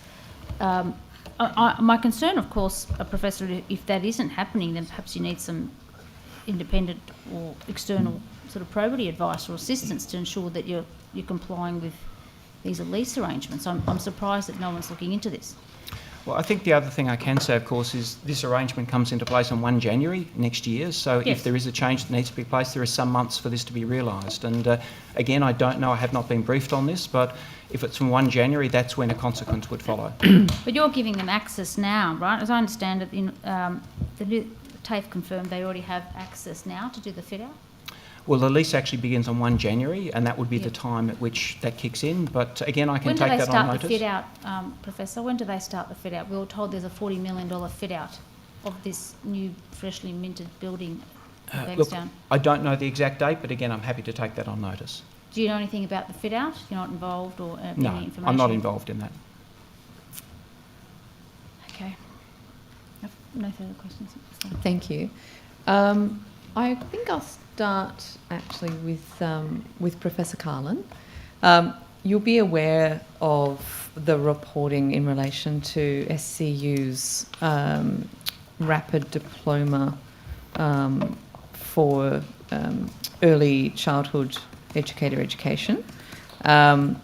my concern, of course, Professor, if that isn't happening, then perhaps you need some independent or external sort of probity advice or assistance to ensure that you're complying with these lease arrangements. I'm surprised that no one's looking into this. Well, I think the other thing I can say, of course, is this arrangement comes into place on 1 January next year. So Yes. if there is a change that needs to be placed, there are some months for this to be realised. And again, I don't know, I have not been briefed on this, but if it's from 1 January, that's when a consequence would follow. But you're giving them access now, right? As I understand it, the TAFE confirmed they already have access now to do the fit-out? Well, the lease actually begins on 1 January, and that would be the time at which that kicks in. But again, I can take that on notice. When do they start the fit-out, Professor? When do they start the fit-out? We were told there's a $40 million fit-out of this new, freshly minted building at Look, Bankstown. I don't know the exact date, but again, I'm happy to take that on notice. Do you know anything about the fit-out? You're not involved, or No, any information? I'm not involved in that. Okay. I've no further questions. Thank you. I think I'll start actually with Professor Carlin. You'll be aware of the reporting in relation to SCU's rapid diploma for early childhood educator education. Can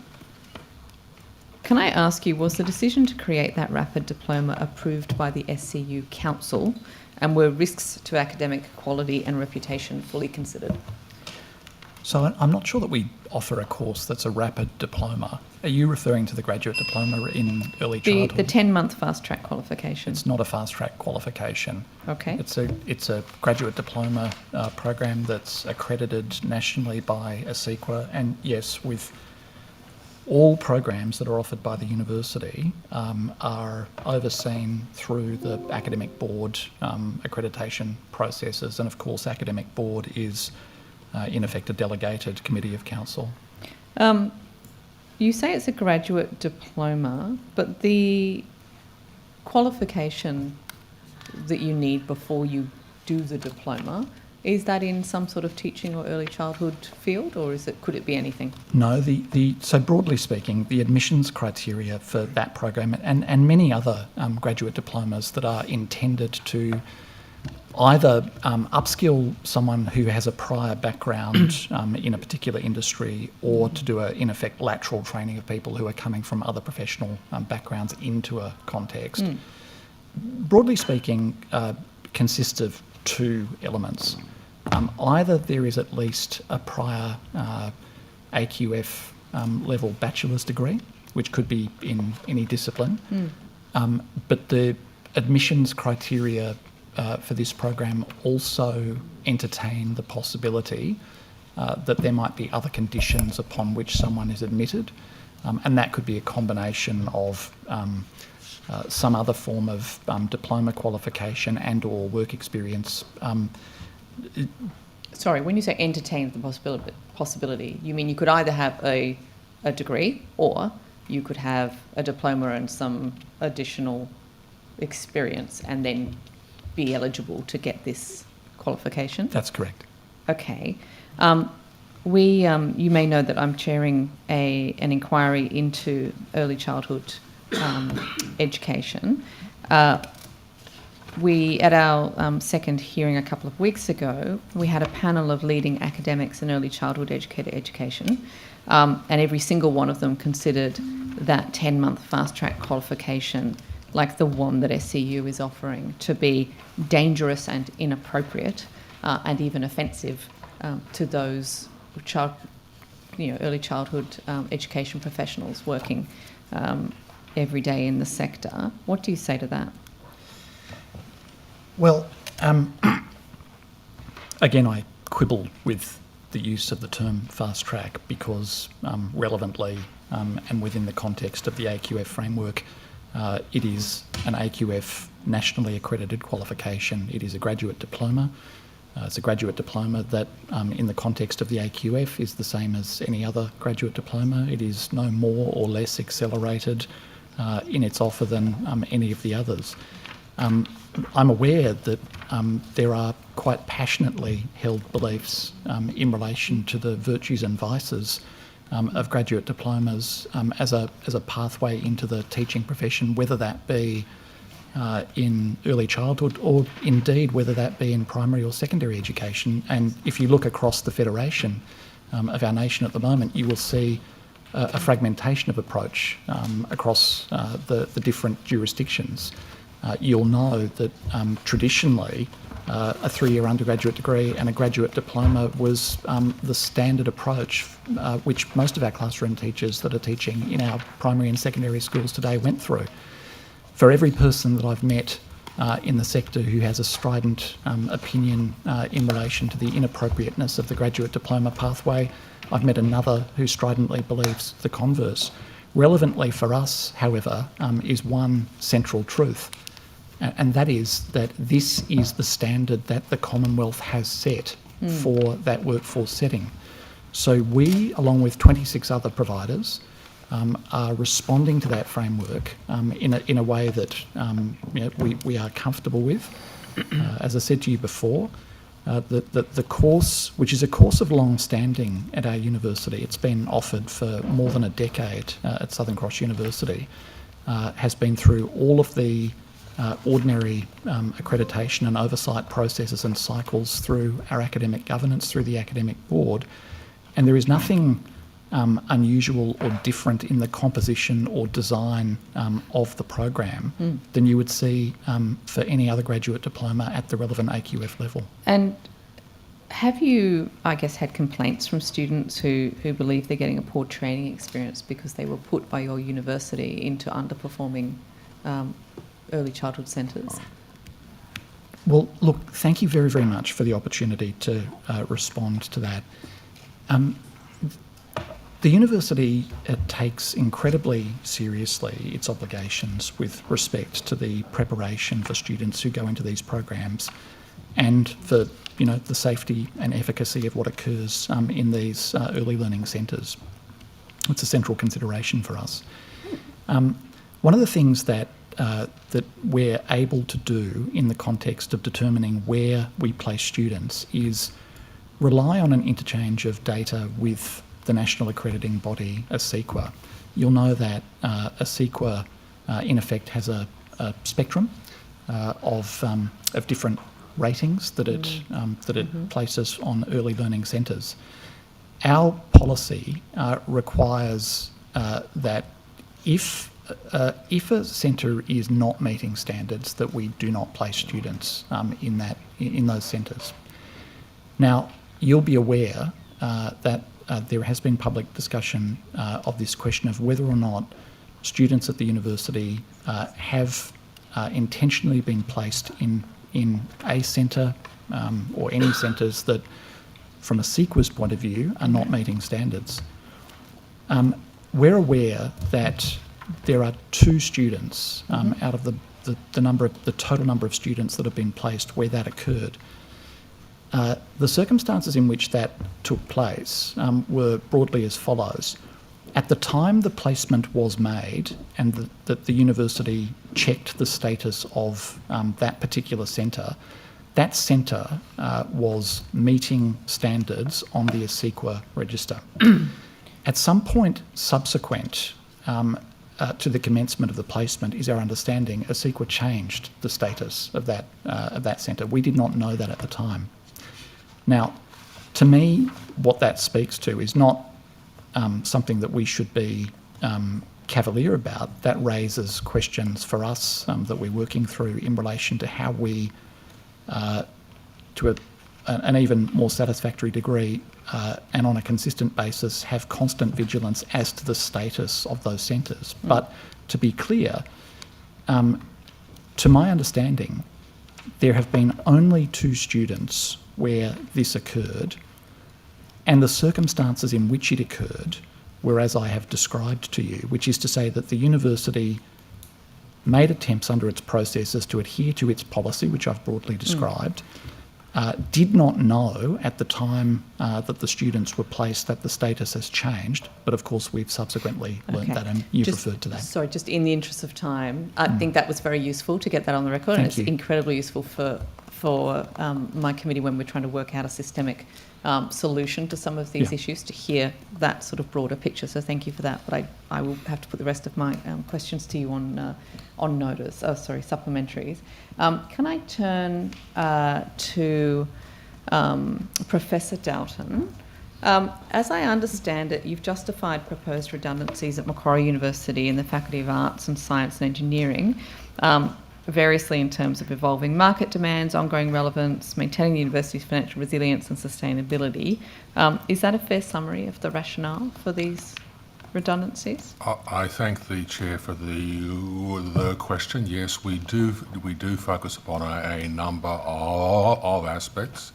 I ask you, was the decision to create that rapid diploma approved by the SCU Council, and were risks to academic quality and reputation fully considered? So I'm not sure that we offer a course that's a rapid diploma. Are you referring to the graduate diploma in early childhood? The 10-month fast-track qualification. It's not a fast-track qualification. Okay. It's a graduate diploma program that's accredited nationally by ASEQA, and yes, with all programs that are offered by the university are overseen through the academic board accreditation processes, and of course academic board is in effect a delegated committee of council. You say it's a graduate diploma, but the qualification that you need before you do the diploma, is that in some sort of teaching or early childhood field, or could it be anything? No, so broadly speaking, the admissions criteria for that program and many other graduate diplomas that are intended to either upskill someone who has a prior background in a particular industry, or to do in effect lateral training of people who are coming from other professional backgrounds into a context. Broadly speaking, consists of two elements. Either there is at least a prior AQF level bachelor's degree, which could be in any discipline, but the admissions criteria for this program also entertain the possibility that there might be other conditions upon which someone is admitted, and that could be a combination of some other form of diploma qualification and or work experience. Sorry, when you say entertain the possibility, you mean you could either have a degree, or you could have a diploma and some additional experience and then be eligible to get this qualification? That's correct. Okay. you may know that I'm chairing an inquiry into early childhood education. At our second hearing a couple of weeks ago, we had a panel of leading academics in early childhood education, and every single one of them considered that 10-month fast-track qualification, like the one that SCU is offering, to be dangerous and inappropriate, and even offensive to those early childhood education professionals working every day in the sector. What do you say to that? Well, again, I quibble with the use of the term fast track because relevantly and within the context of the AQF framework, it is an AQF nationally accredited qualification. It is a graduate diploma. It's a graduate diploma that, in the context of the AQF, is the same as any other graduate diploma. It is no more or less accelerated in its offer than any of the others. I'm aware that there are quite passionately held beliefs in relation to the virtues and vices of graduate diplomas as a pathway into the teaching profession, whether that be in early childhood or indeed whether that be in primary or secondary education. And if you look across the federation of our nation at the moment, you will see a fragmentation of approach across the different jurisdictions. You'll know that traditionally a 3-year undergraduate degree and a graduate diploma was the standard approach which most of our classroom teachers that are teaching in our primary and secondary schools today went through. For every person that I've met in the sector who has a strident opinion in relation to the inappropriateness of the graduate diploma pathway, I've met another who stridently believes the converse. Relevantly for us, however, is one central truth, and that is that this is the standard that the Commonwealth has set for that workforce setting. So we, along with 26 other providers, are responding to that framework in a way that we are comfortable with. As I said to you before, the course, which is a course of long standing at our university, it's been offered for more than a decade at Southern Cross University, has been through all of the ordinary accreditation and oversight processes and cycles through our academic governance, through the academic board, and there is nothing unusual or different in the composition or design of the program than you would see for any other graduate diploma at the relevant AQF level. And have you, I guess, had complaints from students who believe they're getting a poor training experience because they were put by your university into underperforming early childhood centres? Well, look, thank you very, very much for the opportunity to respond to that. The university takes incredibly seriously its obligations with respect to the preparation for students who go into these programs and for the safety and efficacy of what occurs in these early learning centres. It's a central consideration for us. One of the things that we're able to do in the context of determining where we place students is rely on an interchange of data with the national accrediting body, ASEQA. You'll know that ASEQA, in effect, has a spectrum of different ratings that it places on early learning centres. Our policy requires that if a centre is not meeting standards, that we do not place students in those centres. Now, you'll be aware that there has been public discussion of this question of whether or not students at the university have intentionally been placed in a centre or any centres that, from a ASEQA's point of view, are not meeting standards. We're aware that there are 2 students out of the total number of students that have been placed where that occurred. The circumstances in which that took place were broadly as follows. At the time the placement was made and that the university checked the status of that particular centre, that centre was meeting standards on the ASEQA register. At some point subsequent to the commencement of the placement, is our understanding, ASEQA changed the status of that centre. We did not know that at the time. Now, to me, what that speaks to is not something that we should be cavalier about. That raises questions for us that we're working through in relation to how we, to an even more satisfactory degree and on a consistent basis, have constant vigilance as to the status of those centres. But to be clear, to my understanding, there have been only 2 students where this occurred, and the circumstances in which it occurred were as I have described to you, which is to say that the university made attempts under its processes to adhere to its policy, which I've broadly described, did not know at the time that the students were placed that the status has changed, but of course we've subsequently learnt that, and you've referred to that. Sorry, just in the interest of time, I think that was very useful to get that on the record, and it's incredibly useful for my committee when we're trying to work out a systemic solution to some of these issues, to hear that sort of broader picture. So thank you for that. But I will have to put the rest of my questions to you on notice. Oh, sorry, supplementaries. Can I turn to Professor Dalton? As I understand it, you've justified proposed redundancies at Macquarie University in the Faculty of Arts and Science and Engineering, variously in terms of evolving market demands, ongoing relevance, maintaining the university's financial resilience and sustainability. Is that a fair summary of the rationale for these redundancies? I thank the Chair for the question. Yes, we do focus upon a number of aspects,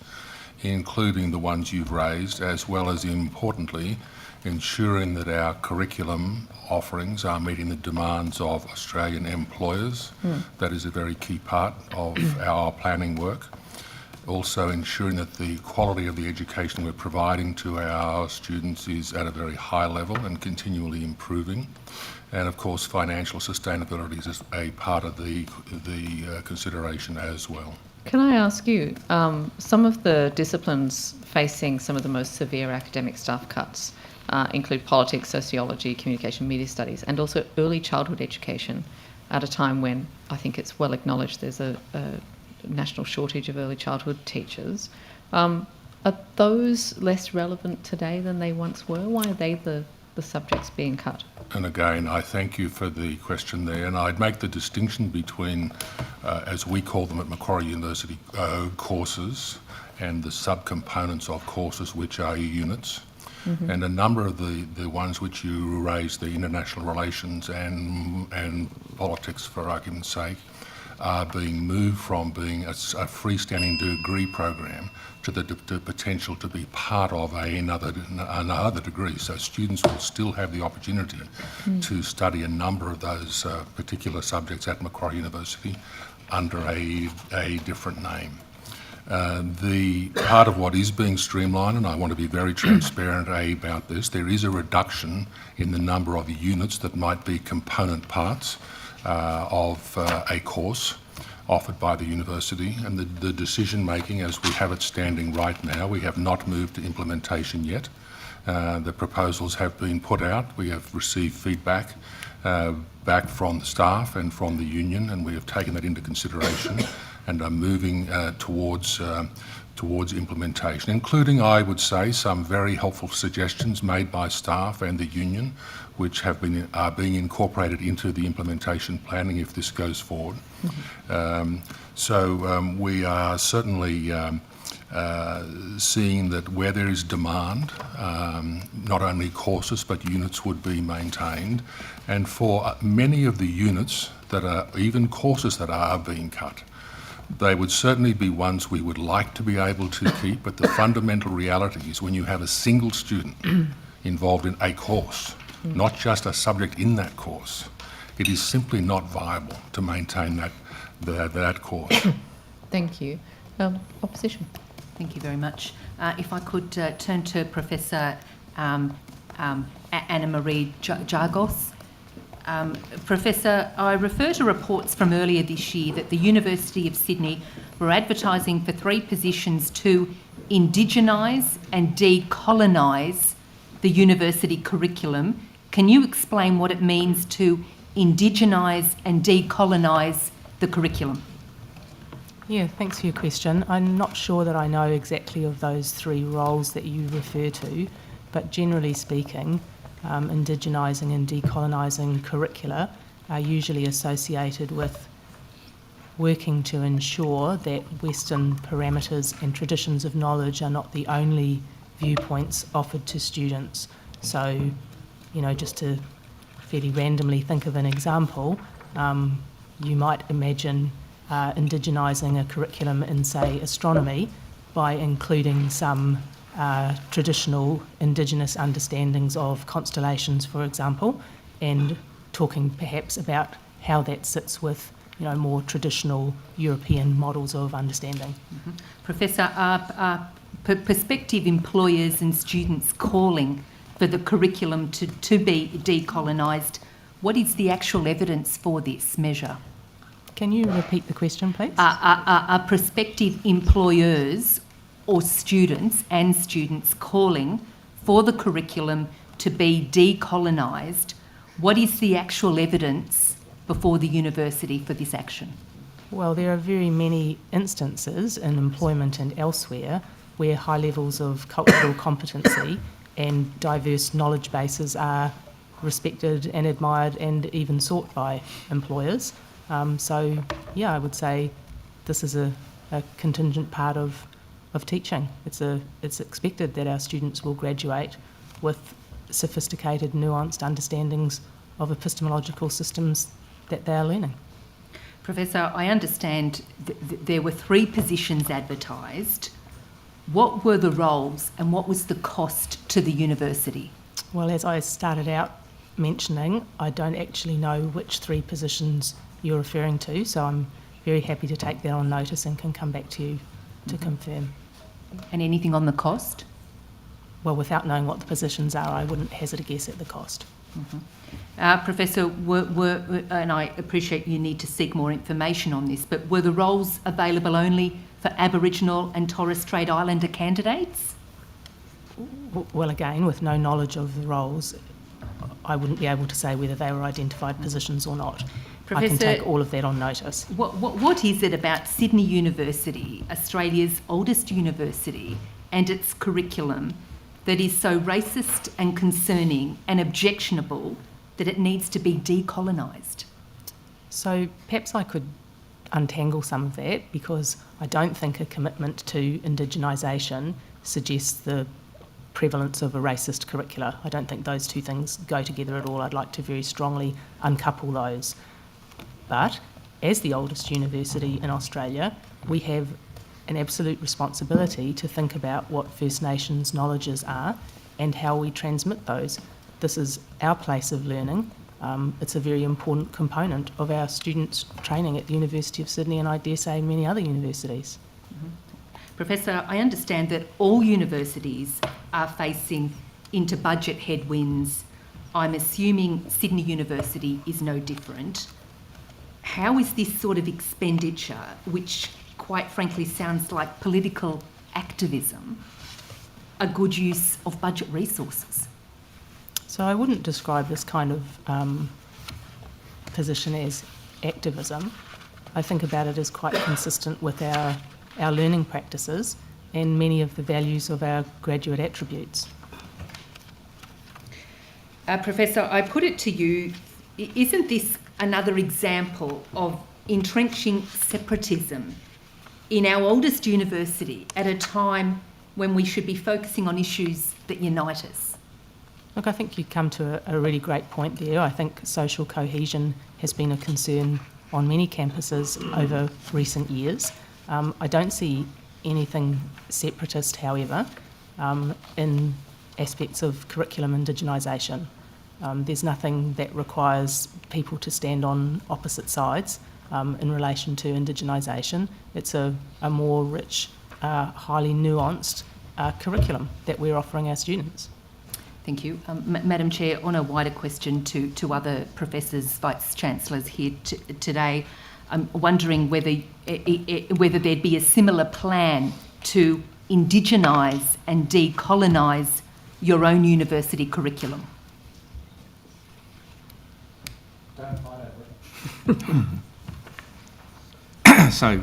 including the ones you've raised, as well as, importantly, ensuring that our curriculum offerings are meeting the demands of Australian employers. That is a very key part of our planning work. Also ensuring that the quality of the education we're providing to our students is at a very high level and continually improving. And of course, financial sustainability is a part of the consideration as well. Can I ask you, some of the disciplines facing some of the most severe academic staff cuts include politics, sociology, communication, media studies, and also early childhood education, at a time when I think it's well acknowledged there's a national shortage of early childhood teachers. Are those less relevant today than they once were? Why are they the subjects being cut? And again, I thank you for the question there, and I'd make the distinction between, as we call them at Macquarie University, courses and the subcomponents of courses, which are units. And a number of the ones which you raised, the international relations and politics, for argument's sake, are being moved from being a freestanding degree program to the potential to be part of another degree. So students will still have the opportunity to study a number of those particular subjects at Macquarie University under a different name. The part of what is being streamlined, and I want to be very transparent about this, there is a reduction in the number of units that might be component parts of a course offered by the university, and the decision making as we have it standing right now, we have not moved to implementation yet. The proposals have been put out. We have received feedback back from the staff and from the union, and we have taken that into consideration and are moving towards implementation, including, I would say, some very helpful suggestions made by staff and the union, which are being incorporated into the implementation planning if this goes forward. We are certainly seeing that where there is demand, not only courses but units would be maintained, and for many of the units that are even courses that are being cut, they would certainly be ones we would like to be able to keep, but the fundamental reality is when you have a single student involved in a course, not just a subject in that course, it is simply not viable to maintain that course. Thank you. Opposition. Thank you very much. If I could turn to Professor Anna Marie Jargos. Professor, I refer to reports from earlier this year that the University of Sydney were advertising for 3 positions to indigenise and decolonise the university curriculum. Can you explain what it means to indigenise and decolonise the curriculum? Yeah, thanks for your question. I'm not sure that I know exactly of those 3 roles that you refer to, but generally speaking, indigenising and decolonising curricula are usually associated with working to ensure that Western parameters and traditions of knowledge are not the only viewpoints offered to students. So, you know, just to fairly randomly think of an example, you might imagine indigenising a curriculum in, say, astronomy by including some traditional Indigenous understandings of constellations, for example, and talking perhaps about how that sits with, you know, more traditional European models of understanding. Mm-hmm. Professor, prospective employers and students calling for the curriculum to be decolonised, what is the actual evidence for this measure? Can you repeat the question, please? Are prospective employers or students calling for the curriculum to be decolonised? What is the actual evidence before the university for this action? Well, there are very many instances in employment and elsewhere where high levels of cultural competency and diverse knowledge bases are respected and admired and even sought by employers. So, yeah, I would say this is a contingent part of teaching. It's expected that our students will graduate with sophisticated, nuanced understandings of epistemological systems that they are learning. Professor, I understand there were 3 positions advertised. What were the roles and what was the cost to the university? Well, as I started out mentioning, I don't actually know which 3 positions you're referring to, so I'm very happy to take that on notice and can come back to you to confirm. And anything on the cost? Well, without knowing what the positions are, I wouldn't hazard a guess at the cost. Mm-hmm. Professor, and I appreciate you need to seek more information on this, but were the roles available only for Aboriginal and Torres Strait Islander candidates? Well, again, with no knowledge of the roles, I wouldn't be able to say whether they were identified positions or not. Professor, I can take all of that on notice. What is it about Sydney University, Australia's oldest university, and its curriculum that is so racist and concerning and objectionable that it needs to be decolonised? So perhaps I could untangle some of that, because I don't think a commitment to indigenisation suggests the prevalence of a racist curricula. I don't think those 2 things go together at all. I'd like to very strongly uncouple those. But as the oldest university in Australia, we have an absolute responsibility to think about what First Nations knowledges are and how we transmit those. This is our place of learning. It's a very important component of our students' training at the University of Sydney, and I dare say many other universities. Mm-hmm. Professor, I understand that all universities are facing into budget headwinds. I'm assuming Sydney University is no different. How is this sort of expenditure, which quite frankly sounds like political activism, a good use of budget resources? So I wouldn't describe this kind of position as activism. I think about it as quite consistent with our learning practices and many of the values of our graduate attributes. Professor, I put it to you, isn't this another example of entrenching separatism in our oldest university at a time when we should be focusing on issues that unite us? Look, I think you come to a really great point there. I think social cohesion has been a concern on many campuses over recent years. I don't see anything separatist, however, in aspects of curriculum indigenisation. There's nothing that requires people to stand on opposite sides in relation to indigenisation. It's a more rich, highly nuanced curriculum that we're offering our students. Thank you. Madam Chair, on a wider question to other professors, vice-chancellors here today, I'm wondering whether there'd be a similar plan to indigenise and decolonise your own university curriculum. So,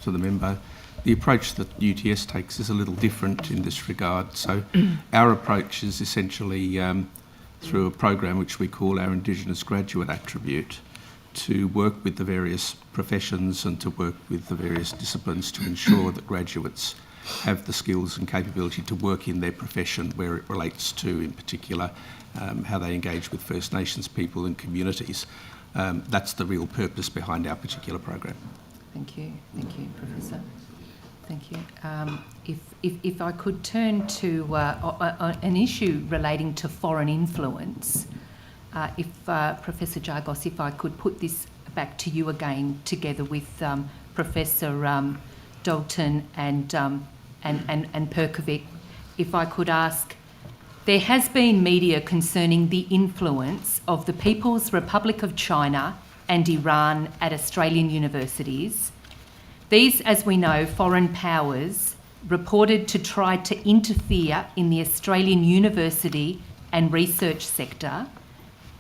to the member, the approach that UTS takes is a little different in this regard. So our approach is essentially through a program which we call our Indigenous Graduate Attribute, to work with the various professions and to work with the various disciplines to ensure that graduates have the skills and capability to work in their profession where it relates to, in particular, how they engage with First Nations people and communities. That's the real purpose behind our particular program. Thank you, Professor. Thank you. If I could turn to an issue relating to foreign influence, Professor Jargos, if I could put this back to you again, together with Professor Dalton and Perkovic, if I could ask, there has been media concerning the influence of the People's Republic of China and Iran at Australian universities. These, as we know, foreign powers reported to try to interfere in the Australian university and research sector,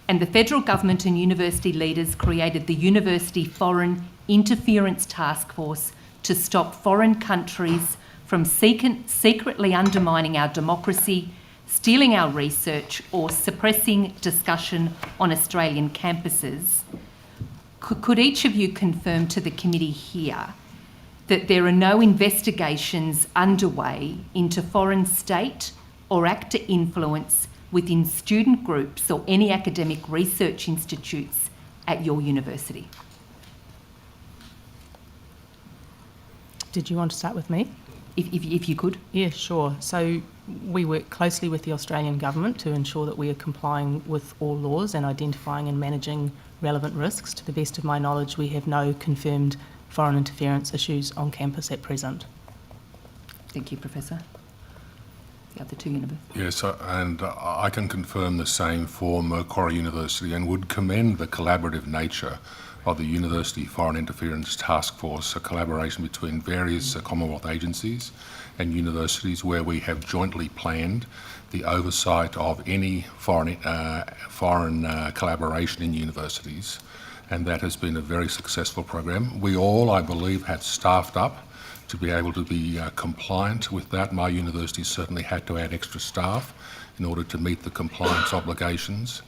and the federal government and university leaders created the University Foreign Interference Task Force to stop foreign countries from secretly undermining our democracy, stealing our research, or suppressing discussion on Australian campuses. Could each of you confirm to the committee here that there are no investigations underway into foreign state or actor influence within student groups or any academic research institutes at your university? Did you want to start with me? If you could. Yeah, sure. So we work closely with the Australian government to ensure that we are complying with all laws and identifying and managing relevant risks. To the best of my knowledge, we have no confirmed foreign interference issues on campus at present. Thank you, Professor. The other two universities. Yes, and I can confirm the same for Macquarie University and would commend the collaborative nature of the University Foreign Interference Task Force, a collaboration between various Commonwealth agencies and universities where we have jointly planned the oversight of any foreign collaboration in universities, and that has been a very successful program. We all, I believe, have staffed up to be able to be compliant with that. My university certainly had to add extra staff in order to meet the compliance obligations.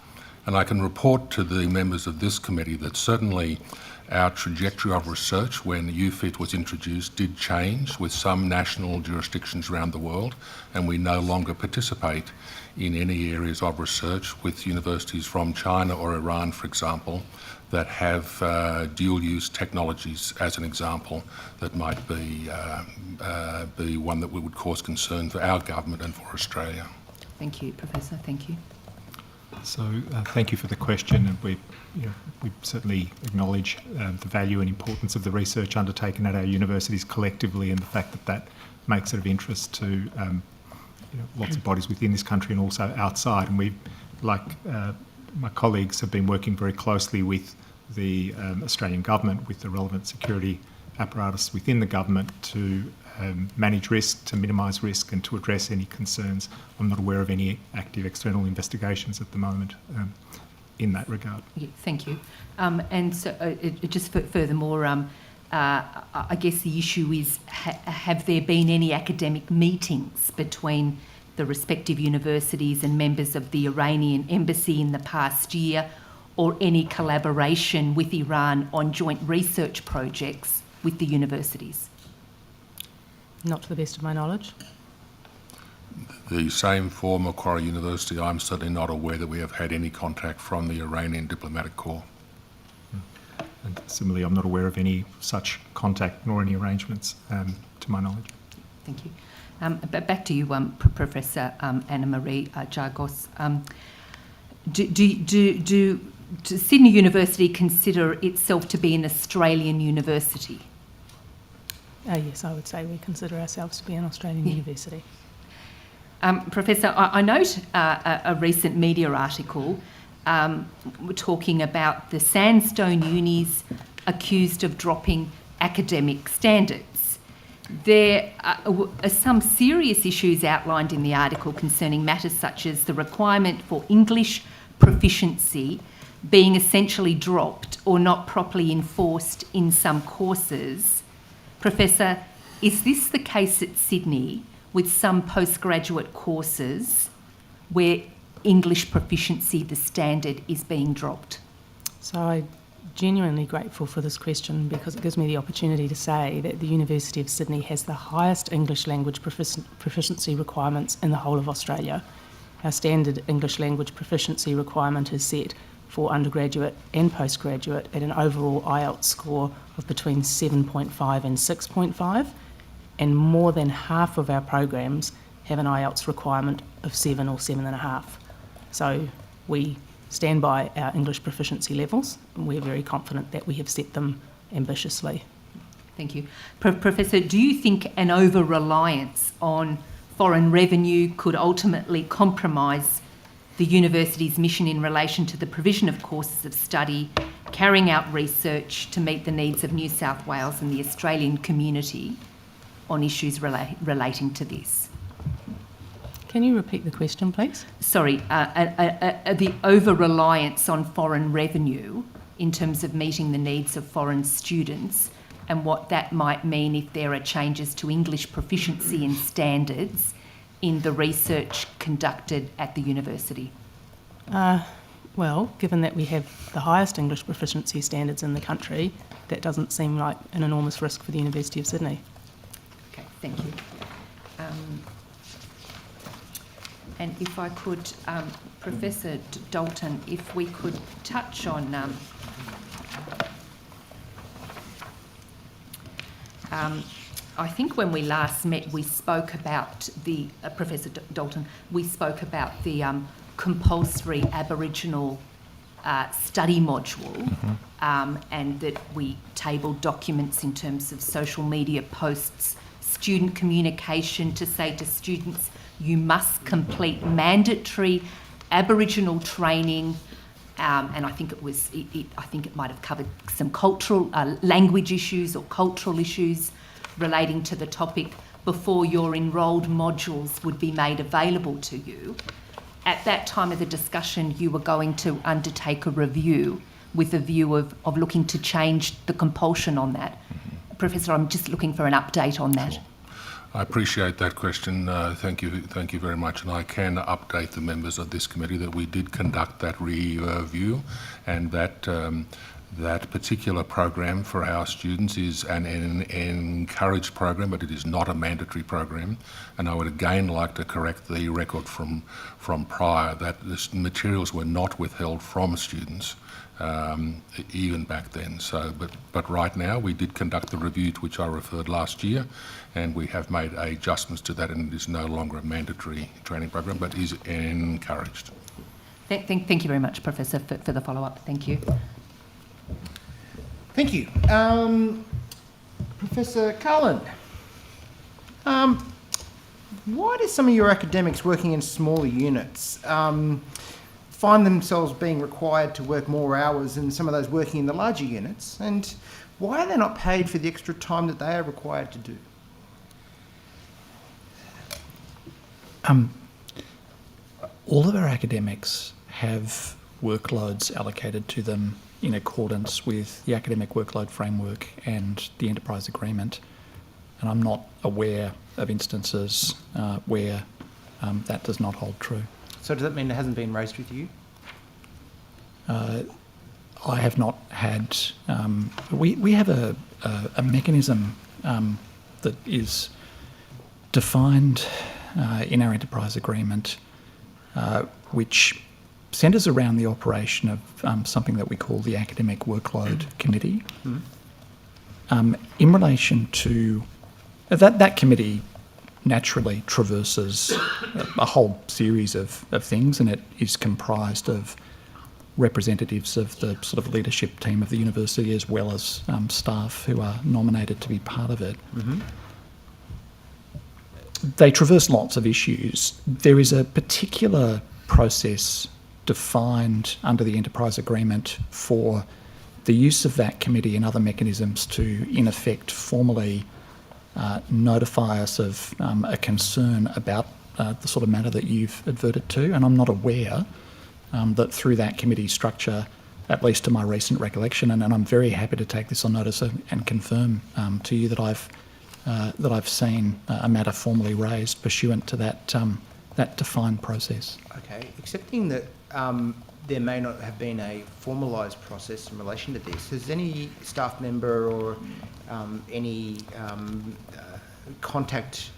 And I can report to the members of this committee that certainly our trajectory of research when UFIT was introduced did change with some national jurisdictions around the world, and we no longer participate in any areas of research with universities from China or Iran, for example, that have dual-use technologies, as an example, that might be one that would cause concern for our government and for Australia. Thank you, Professor. Thank you. So thank you for the question, and we certainly acknowledge the value and importance of the research undertaken at our universities collectively, and the fact that that makes it of interest to lots of bodies within this country and also outside. And we, like my colleagues, have been working very closely with the Australian government, with the relevant security apparatus within the government to manage risk, to minimise risk, and to address any concerns. I'm not aware of any active external investigations at the moment in that regard. Yeah, thank you. And so, just furthermore, I guess the issue is, have there been any academic meetings between the respective universities and members of the Iranian embassy in the past year, or any collaboration with Iran on joint research projects with the universities? Not to the best of my knowledge. The same for Macquarie University. I'm certainly not aware that we have had any contact from the Iranian diplomatic corps. And similarly, I'm not aware of any such contact nor any arrangements to my knowledge. Thank you. But back to you, Professor Anna-Marie Jargos. Does Sydney University consider itself to be an Australian university? Yes, I would say we consider ourselves to be an Australian university. Professor, I note a recent media article talking about the Sandstone unis accused of dropping academic standards. There are some serious issues outlined in the article concerning matters such as the requirement for English proficiency being essentially dropped or not properly enforced in some courses. Professor, is this the case at Sydney with some postgraduate courses where English proficiency, the standard, is being dropped? So I'm genuinely grateful for this question because it gives me the opportunity to say that the University of Sydney has the highest English language proficiency requirements in the whole of Australia. Our standard English language proficiency requirement is set for undergraduate and postgraduate at an overall IELTS score of between 7.5 and 6.5, and more than half of our programs have an IELTS requirement of 7 or 7.5. So we stand by our English proficiency levels, and we're very confident that we have set them ambitiously. Thank you. Professor, do you think an over-reliance on foreign revenue could ultimately compromise the university's mission in relation to the provision of courses of study, carrying out research to meet the needs of New South Wales and the Australian community on issues relating to this? Can you repeat the question, please? Sorry, the over-reliance on foreign revenue in terms of meeting the needs of foreign students and what that might mean if there are changes to English proficiency and standards in the research conducted at the university? Well, given that we have the highest English proficiency standards in the country, that doesn't seem like an enormous risk for the University of Sydney. Okay, thank you. And if I could, Professor Dalton, if we could touch on I think when we last met, we spoke about the, Professor Dalton, we spoke about the compulsory Aboriginal study module, and that we tabled documents in terms of social media posts, student communication to say to students, you must complete mandatory Aboriginal training, and I think I think it might have covered some cultural language issues or cultural issues relating to the topic before your enrolled modules would be made available to you. At that time of the discussion, you were going to undertake a review with a view of looking to change the compulsion on that. Professor, I'm just looking for an update on that. Sure. I appreciate that question. Thank you very much. And I can update the members of this committee that we did conduct that review, and that that particular program for our students is an encouraged program, but it is not a mandatory program. And I would again like to correct the record from prior that the materials were not withheld from students. Even back then. So, but right now we did conduct the review to which I referred last year, and we have made adjustments to that, and it is no longer a mandatory training program, but is encouraged. Thank you very much, Professor, for the follow-up. Thank you. Thank you. Professor Carlin, why do some of your academics working in smaller units find themselves being required to work more hours than some of those working in the larger units? And why are they not paid for the extra time that they are required to do? All of our academics have workloads allocated to them in accordance with the academic workload framework and the enterprise agreement. And I'm not aware of instances where that does not hold true. So does that mean it hasn't been raised with you? I have not had... we have a mechanism that is defined in our enterprise agreement, which centres around the operation of something that we call the Academic Workload Committee. In relation to... That committee naturally traverses a whole series of things, and it is comprised of representatives of the sort of leadership team of the university as well as staff who are nominated to be part of it. they traverse lots of issues. There is a particular process defined under the enterprise agreement for the use of that committee and other mechanisms to, in effect, formally notify us of a concern about the sort of matter that you've adverted to. And I'm not aware that through that committee structure, at least to my recent recollection, and I'm very happy to take this on notice and confirm to you that I've seen a matter formally raised pursuant to that defined process. Okay, accepting that there may not have been a formalised process in relation to this, has any staff member or any contact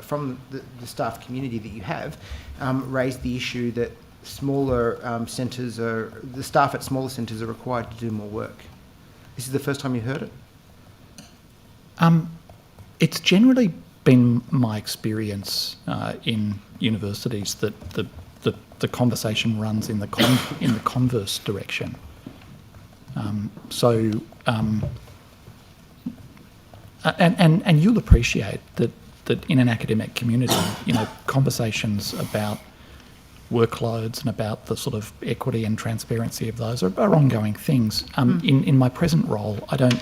from the staff community that you have raised the issue that smaller centres the staff at smaller centres are required to do more work? This is the first time you heard it? It's generally been my experience in universities that the conversation runs in the converse direction. And you'll appreciate that in an academic community, conversations about workloads and about the sort of equity and transparency of those are ongoing things. In my present role, I don't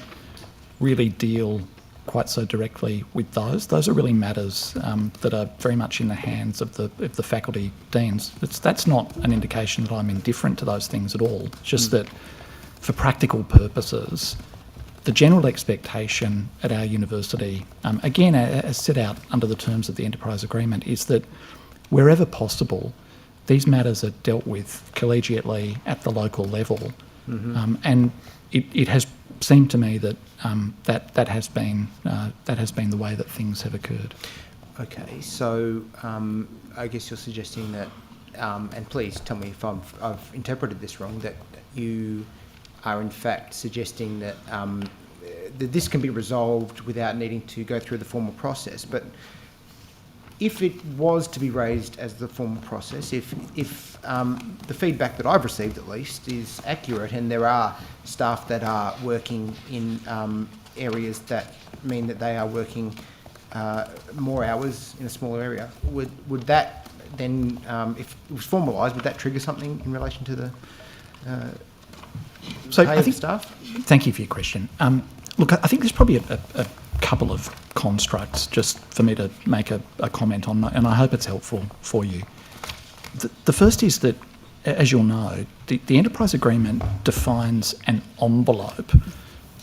really deal quite so directly with those. Those are really matters that are very much in the hands of the faculty deans. That's not an indication that I'm indifferent to those things at all. It's just that for practical purposes, the general expectation at our university, again, as set out under the terms of the enterprise agreement, is that wherever possible, these matters are dealt with collegiately at the local level. And it has seemed to me that that has been the way that things have occurred. Okay, so I guess you're suggesting that, and please tell me if I've interpreted this wrong, that you are in fact suggesting that that this can be resolved without needing to go through the formal process. But if it was to be raised as the formal process, if the feedback that I've received at least is accurate, and there are staff that are working in areas that mean that they are working more hours in a smaller area, would that then, if it was formalised, would that trigger something in relation to the pay of the staff? Thank you for your question. Look, I think there's probably a couple of constructs just for me to make a comment on, and I hope it's helpful for you. The first is that, as you'll know, the enterprise agreement defines an envelope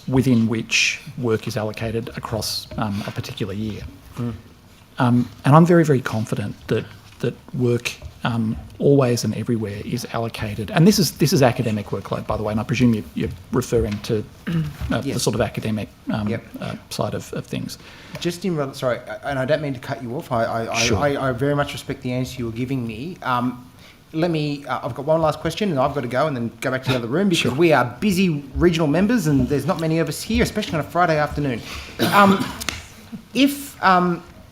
within which work is allocated across a particular year. And I'm very, very confident that work always and everywhere is allocated, and this is academic workload, by the way, and I presume you're referring to the sort of academic side of things. Just sorry, and I don't mean to cut you off. I very much respect the answer you were giving me. Let me. I've got one last question, and I've got to go, and then go back to the other room because we are busy regional members, and there's not many of us here, especially on a Friday afternoon.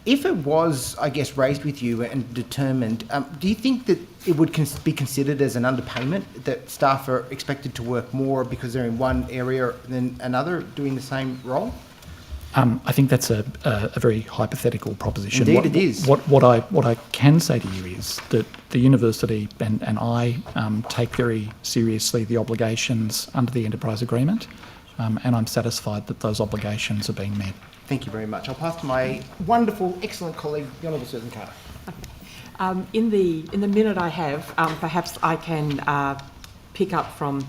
If it was, I guess, raised with you and determined, do you think that it would be considered as an underpayment, that staff are expected to work more because they're in one area than another doing the same role? I think that's a very hypothetical proposition. Indeed, it is. What I can say to you is that the university and I take very seriously the obligations under the enterprise agreement, and I'm satisfied that those obligations are being met. Thank you very much. I'll pass to my wonderful, excellent colleague, the Honourable Susan Carter. In the minute I have, perhaps I can pick up from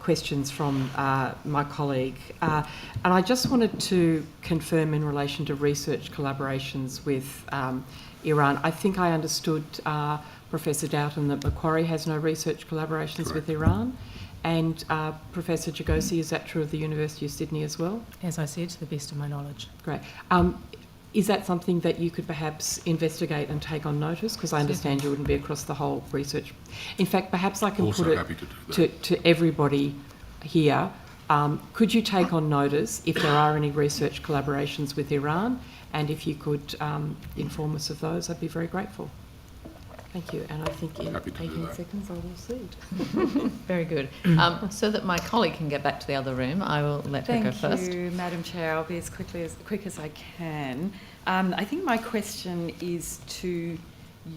questions from my colleague. And I just wanted to confirm in relation to research collaborations with Iran. I think I understood Professor Doughton that Macquarie has no research collaborations with Iran. And Professor Jagosi, is that true of the University of Sydney as well? As I said, to the best of my knowledge. Great. Is that something that you could perhaps investigate and take on notice? Because I understand you wouldn't be across the whole research. In fact, perhaps I can put it to everybody here. Could you take on notice if there are any research collaborations with Iran? And if you could inform us of those, I'd be very grateful. Thank you, and I think in Happy to do 18 that. seconds I will cede. Very good. So that my colleague can get back to the other room, I will let her go first. Thank you, Madam Chair. I'll be as quick as I can. I think my question is to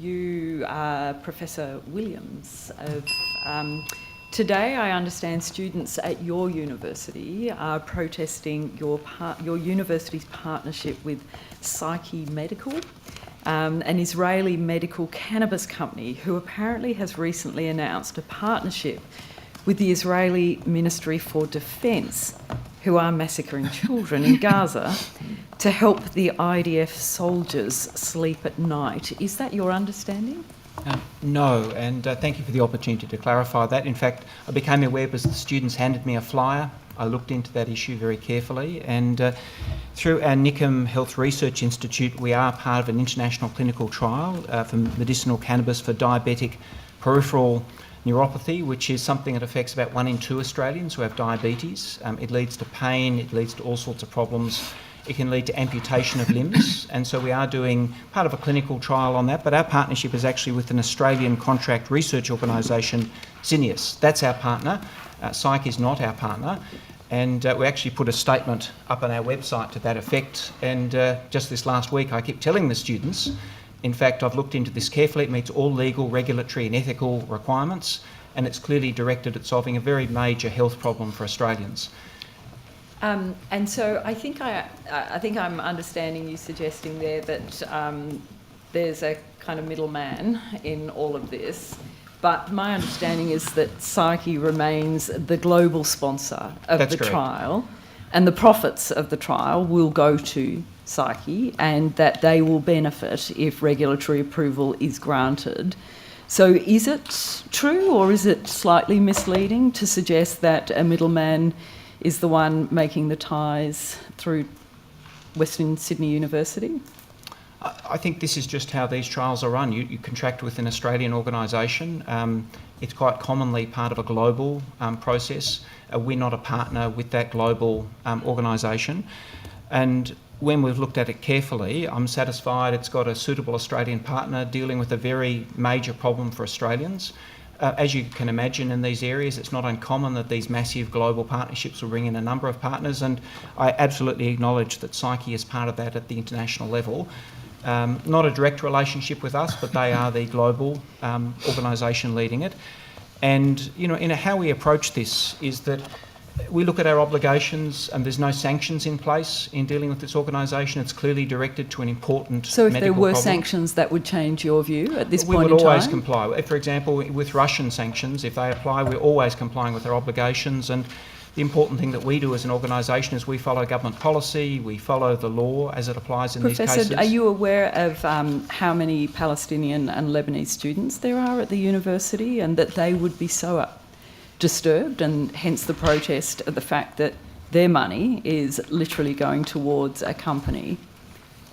you, Professor Williams. Today, I understand students at your university are protesting your university's partnership with Psyche Medical, an Israeli medical cannabis company who apparently has recently announced a partnership with the Israeli Ministry for Defence, who are massacring children in Gaza, to help the IDF soldiers sleep at night. Is that your understanding? No, and thank you for the opportunity to clarify that. In fact, I became aware because the students handed me a flyer. I looked into that issue very carefully, and through our Nickham Health Research Institute, we are part of an international clinical trial for medicinal cannabis for diabetic peripheral neuropathy, which is something that affects about 1 in 2 Australians who have diabetes. It leads to pain, it leads to all sorts of problems. It can lead to amputation of limbs, and so we are doing part of a clinical trial on that, but our partnership is actually with an Australian contract research organisation, Syneos. That's our partner. Psyche is not our partner, and we actually put a statement up on our website to that effect, and just this last week I kept telling the students, in fact, I've looked into this carefully, it meets all legal, regulatory and ethical requirements, and it's clearly directed at solving a very major health problem for Australians. And so I think I'm understanding you suggesting there that there's a kind of middleman in all of this, but my understanding is that Psyche remains the global sponsor of That's the correct. trial, and the profits of the trial will go to Psyche, and that they will benefit if regulatory approval is granted. So is it true, or is it slightly misleading to suggest that a middleman is the one making the ties through Western Sydney University? I think this is just how these trials are run. You contract with an Australian organisation. It's quite commonly part of a global process. We're not a partner with that global organisation. And when we've looked at it carefully, I'm satisfied it's got a suitable Australian partner dealing with a very major problem for Australians. As you can imagine, in these areas, it's not uncommon that these massive global partnerships will bring in a number of partners, and I absolutely acknowledge that Psyche is part of that at the international level. Not a direct relationship with us, but they are the global organisation leading it. And, you know, how we approach this is that we look at our obligations, and there's no sanctions in place in dealing with this organisation. It's clearly directed to an important So if there medical were problem. sanctions, that would change your view at this We point in would time? always comply. For example, with Russian sanctions, if they apply, we're always complying with our obligations. And the important thing that we do as an organisation is we follow government policy, we follow the law as it applies in these cases. Professor, are you aware of how many Palestinian and Lebanese students there are at the university, and that they would be so disturbed, and hence the protest at the fact that their money is literally going towards a company,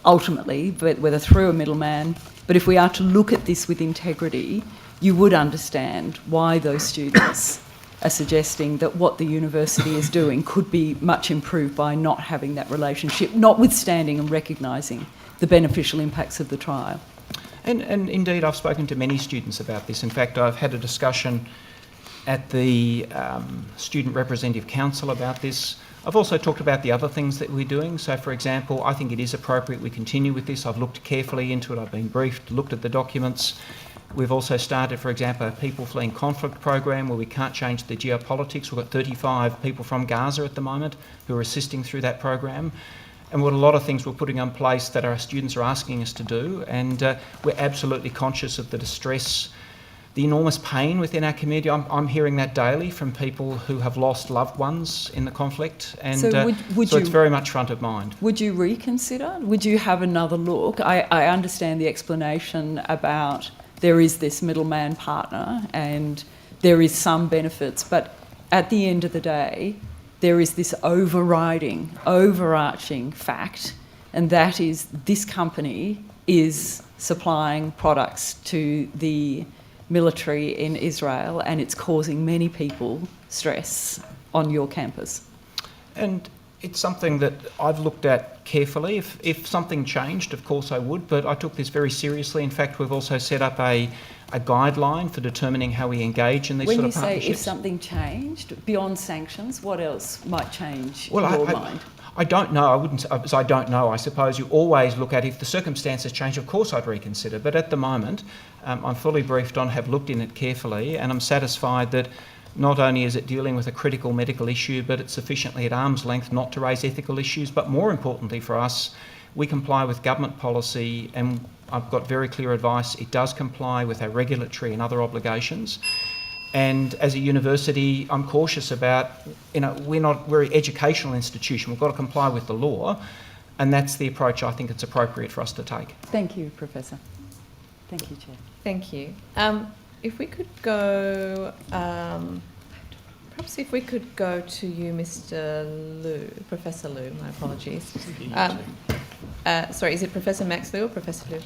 ultimately, whether through a middleman. But if we are to look at this with integrity, you would understand why those students are suggesting that what the university is doing could be much improved by not having that relationship, notwithstanding and recognising the beneficial impacts of the trial. And indeed, I've spoken to many students about this. In fact, I've had a discussion at the Student Representative Council about this. I've also talked about the other things that we're doing. So, for example, I think it is appropriate we continue with this. I've looked carefully into it. I've been briefed, looked at the documents. We've also started, for example, a people fleeing conflict program where we can't change the geopolitics. We've got 35 people from Gaza at the moment who are assisting through that program. And what a lot of things we're putting in place that our students are asking us to do. And we're absolutely conscious of the distress, the enormous pain within our community. I'm hearing that daily from people who have lost loved ones in the conflict, and So would so you, it's very much front of mind. Would you reconsider? Would you have another look? I understand the explanation about there is this middleman partner and there is some benefits, but at the end of the day, there is this overarching fact, and that is this company is supplying products to the military in Israel, and it's causing many people stress on your campus. And it's something that I've looked at carefully. If something changed, of course I would, but I took this very seriously. In fact, we've also set up a a guideline for determining how we engage in these When sort you of say partnerships. if something changed beyond sanctions, what else might change Well, in your mind? I don't know. I wouldn't. I don't know. I suppose you always look at if the circumstances change. Of course, I'd reconsider. But at the moment, I'm fully briefed on, have looked in it carefully, and I'm satisfied that not only is it dealing with a critical medical issue, but it's sufficiently at arm's length not to raise ethical issues. But more importantly for us, we comply with government policy, and I've got very clear advice. It does comply with our regulatory and other obligations. And as a university, I'm cautious about, we're an educational institution. We've got to comply with the law, and that's the approach I think it's appropriate for us to take. Thank you, Professor. Thank you, Chair. Thank you. If we could go, perhaps if we could go to you, Mr. Liu, Professor Liu, my apologies. Sorry, is it Professor Max Liu or Professor Liu?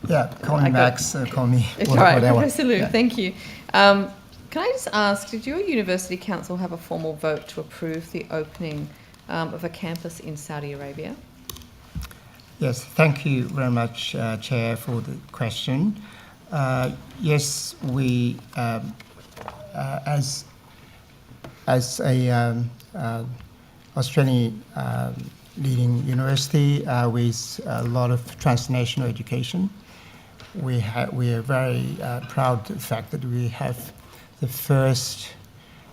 Yeah, call me Max, call me All right, whatever. Professor Liu, Yeah. thank you. Can I just ask, did your university council have a formal vote to approve the opening of a campus in Saudi Arabia? Yes, thank you very much, Chair, for the question. Yes, we, as a Australian leading university with a lot of transnational education, we are very proud of the fact that we have the first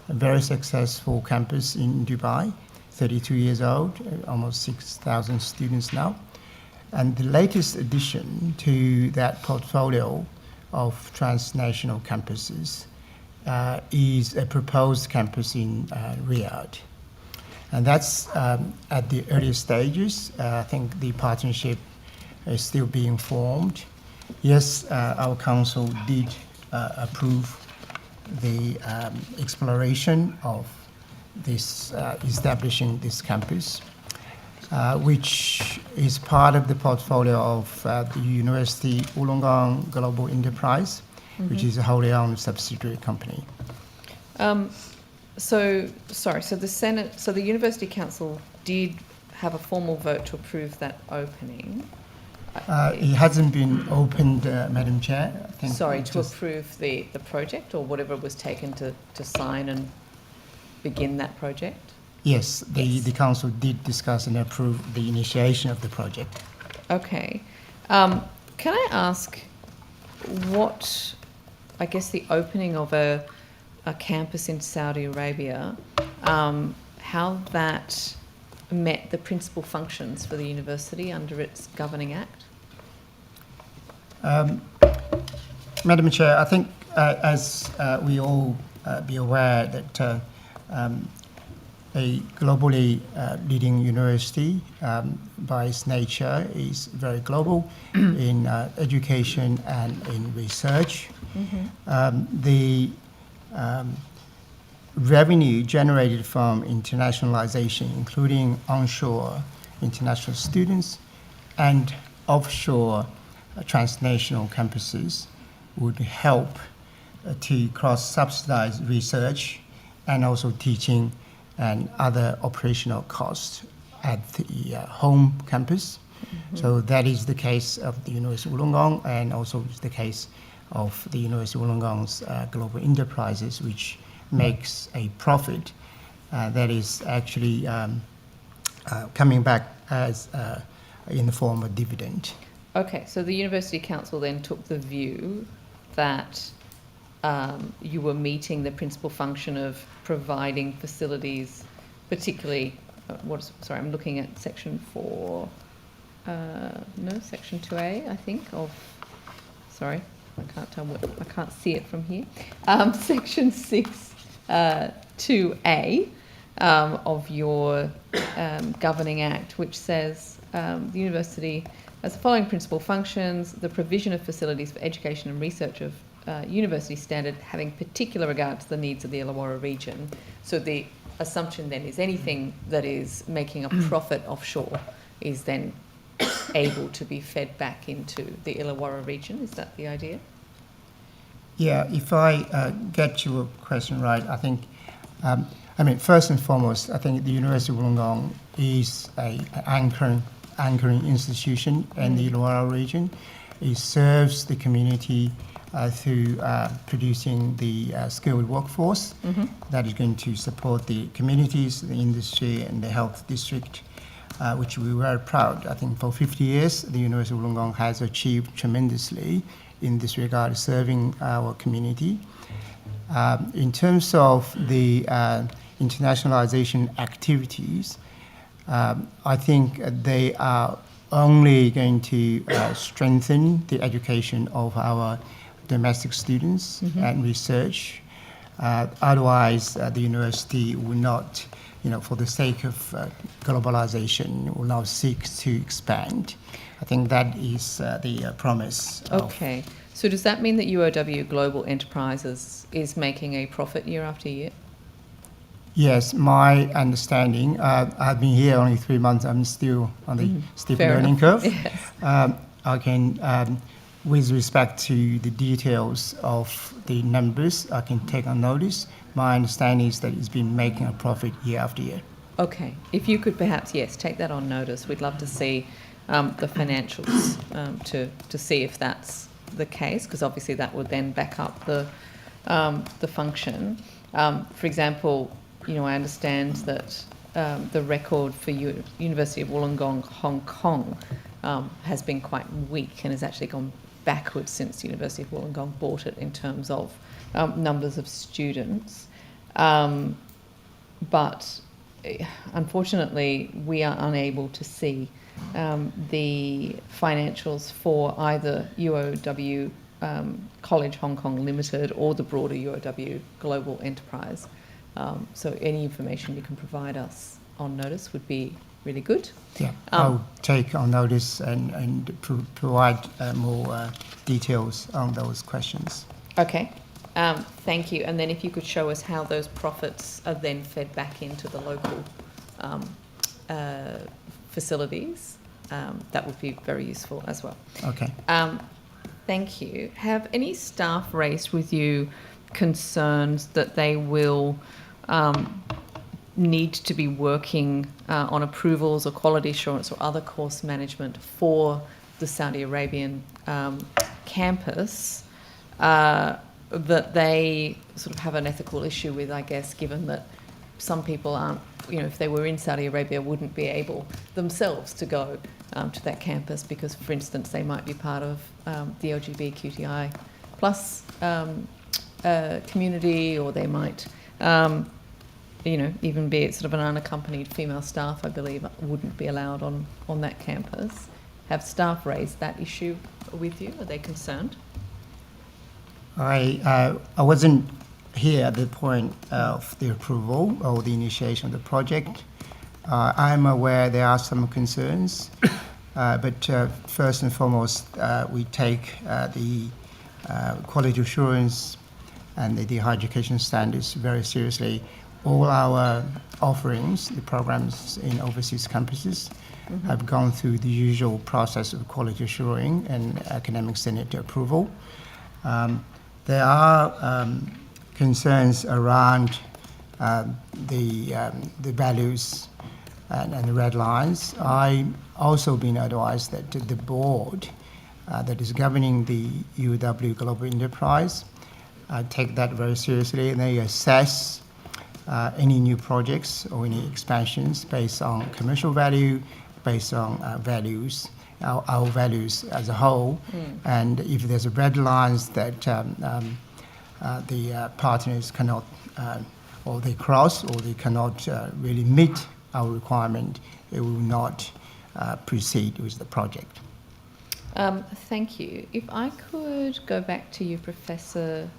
very successful campus in Dubai, 32 years old, almost 6,000 students now. And the latest addition to that portfolio of transnational campuses is a proposed campus in Riyadh. And that's at the earliest stages. I think the partnership is still being formed. Yes, our council did approve the exploration of this establishing this campus, which is part of the portfolio of the University Wollongong Global Enterprise, which is a wholly owned subsidiary company. So the University Council did have a formal vote to approve that opening. It hasn't been opened, Madam Chair. I think To approve the project or whatever was taken to sign and begin that project? Yes, the council did discuss and approve the initiation of the project. Okay. Can I ask what, I guess, the opening of a campus in Saudi Arabia, how that met the principal functions for the university under its governing act? Madam Chair, I think as we all be aware that a globally leading university by its nature is very global in education and in research. The revenue generated from internationalization, including onshore international students and offshore transnational campuses, would help to cross-subsidize research and also teaching and other operational costs at the home campus. So that is the case of the University of Wollongong, and also is the case of the University of Wollongong's global enterprises, which makes a profit that is actually coming back as in the form of dividend. Okay, so the University Council then took the view that you were meeting the principal function of providing facilities, particularly, I'm looking at section 4, section 2A, I think, I can't see it from here. Section 6, 2A of your governing act, which says the university has the following principal functions: the provision of facilities for education and research of university standard, having particular regard to the needs of the Illawarra region. So the assumption then is anything that is making a profit offshore is then able to be fed back into the Illawarra region. Is that the idea? Yeah, if I get your question right, I think, first and foremost, I think the University of Wollongong is an anchoring institution in the Illawarra region. It serves the community through producing the skilled workforce that is going to support the communities, the industry, and the health district, which we were proud. I think for 50 years, the University of Wollongong has achieved tremendously in this regard, serving our community. In terms of the internationalization activities, I think they are only going to strengthen the education of our domestic students and research. Otherwise, the university will not, for the sake of globalization, will not seek to expand. I think that is the promise. Okay. So does that mean that UOW Global Enterprises is making a profit year after year? Yes, my understanding, I've been here only 3 months, I'm still on the steep Fair learning enough. curve. Yes. I can, with respect to the details of the numbers, I can take on notice. My understanding is that it's been making a profit year after year. Okay. If you could perhaps, yes, take that on notice. We'd love to see the financials to see if that's the case, because obviously that would then back up the function. For example, I understand that the record for University of Wollongong, Hong Kong, has been quite weak and has actually gone backwards since the University of Wollongong bought it in terms of numbers of students. But unfortunately, we are unable to see the financials for either UOW College Hong Kong Limited or the broader UOW Global Enterprise. So any information you can provide us on notice would be really good. Yeah, I'll take on notice and provide more details on those questions. Okay, thank you. And then if you could show us how those profits are then fed back into the local facilities, that would be very useful as well. Okay. Thank you. Have any staff raised with you concerns that they will need to be working on approvals or quality assurance or other course management for the Saudi Arabian campus, that they sort of have an ethical issue with, I guess, given that some people aren't, if they were in Saudi Arabia, wouldn't be able themselves to go to that campus because, for instance, they might be part of the LGBTQI plus community, or they might, even be sort of an unaccompanied female staff, I believe, wouldn't be allowed on that campus. Have staff raised that issue with you? Are they concerned? I wasn't here at the point of the approval or the initiation of the project. I'm aware there are some concerns, but first and foremost, we take the quality assurance and the higher education standards very seriously. All our offerings, the programs in overseas campuses, have gone through the usual process of quality assuring and academic senate approval. There are concerns around the values and the red lines. I've also been advised that the board that is governing the UW Global Enterprise take that very seriously, and they assess any new projects or any expansions based on commercial value, based on values, our values as a whole. And if there's a red lines that the partners cannot, or they cross, or they cannot really meet our requirement, it will not proceed with the project. Thank you. If I could go back to you, Professor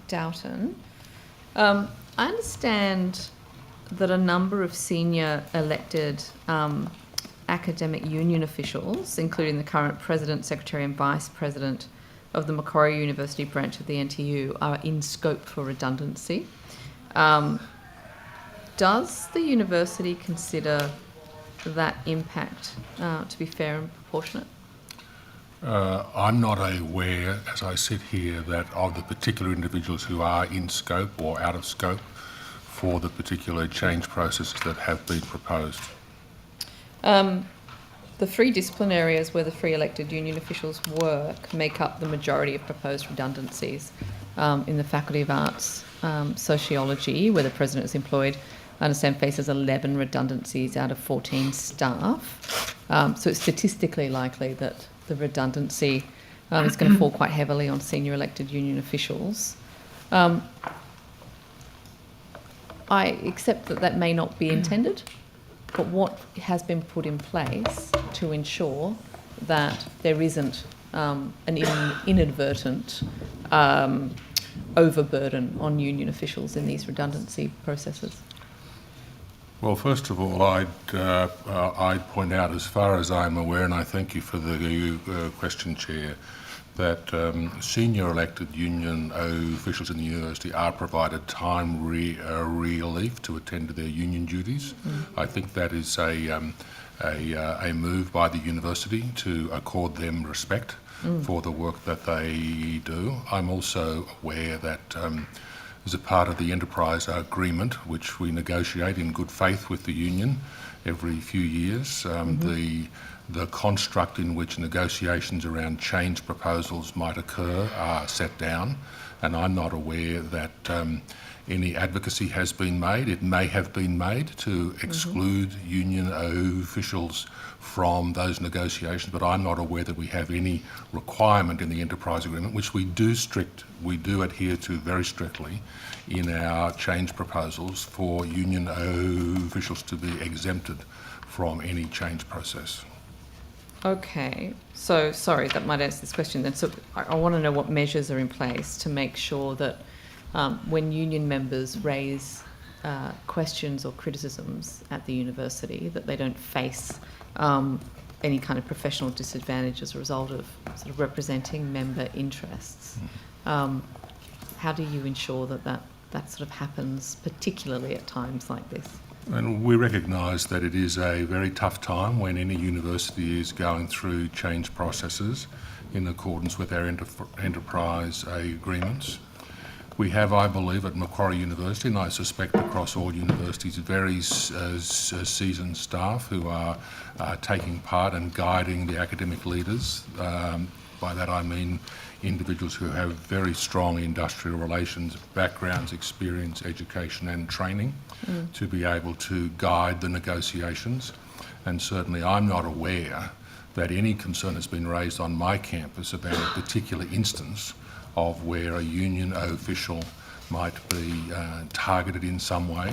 Doughton. I understand that a number of senior elected academic union officials, including the current president, secretary and vice president of the Macquarie University branch of the NTU, are in scope for redundancy. Does the university consider that impact to be fair and proportionate? I'm not aware, as I sit here, that of the particular individuals who are in scope or out of scope for the particular change processes that have been proposed. The 3 discipline areas where the 3 elected union officials work make up the majority of proposed redundancies. In the Faculty of Arts, Sociology, where the President is employed, I understand faces 11 redundancies out of 14 staff. So it's statistically likely that the redundancy is going to fall quite heavily on senior elected union officials. I accept that that may not be intended, but what has been put in place to ensure that there isn't an inadvertent overburden on union officials in these redundancy processes? Well, first of all, I'd point out, as far as I'm aware, and I thank you for the question, Chair, that senior elected union officials in the university are provided time relief to attend to their union duties. I think that is a move by the university to accord them respect for the work that they do. I'm also aware that as a part of the enterprise agreement, which we negotiate in good faith with the union every few years, the construct in which negotiations around change proposals might occur are set down, and I'm not aware that any advocacy has been made. It may have been made to exclude union officials from those negotiations, but I'm not aware that we have any requirement in the enterprise agreement, which we do adhere to very strictly in our change proposals, for union officials to be exempted from any change process. Okay, so sorry, that might answer this question then. So I want to know what measures are in place to make sure that when union members raise questions or criticisms at the university, that they don't face any kind of professional disadvantage as a result of sort of representing member interests. How do you ensure that sort of happens, particularly at times like this? And we recognise that it is a very tough time when any university is going through change processes in accordance with our enterprise agreements. We have, I believe, at Macquarie University, and I suspect across all universities, very seasoned staff who are taking part and guiding the academic leaders. By that I mean individuals who have very strong industrial relations backgrounds, experience, education and training to be able to guide the negotiations. And certainly I'm not aware that any concern has been raised on my campus about a particular instance of where a union official might be targeted in some way.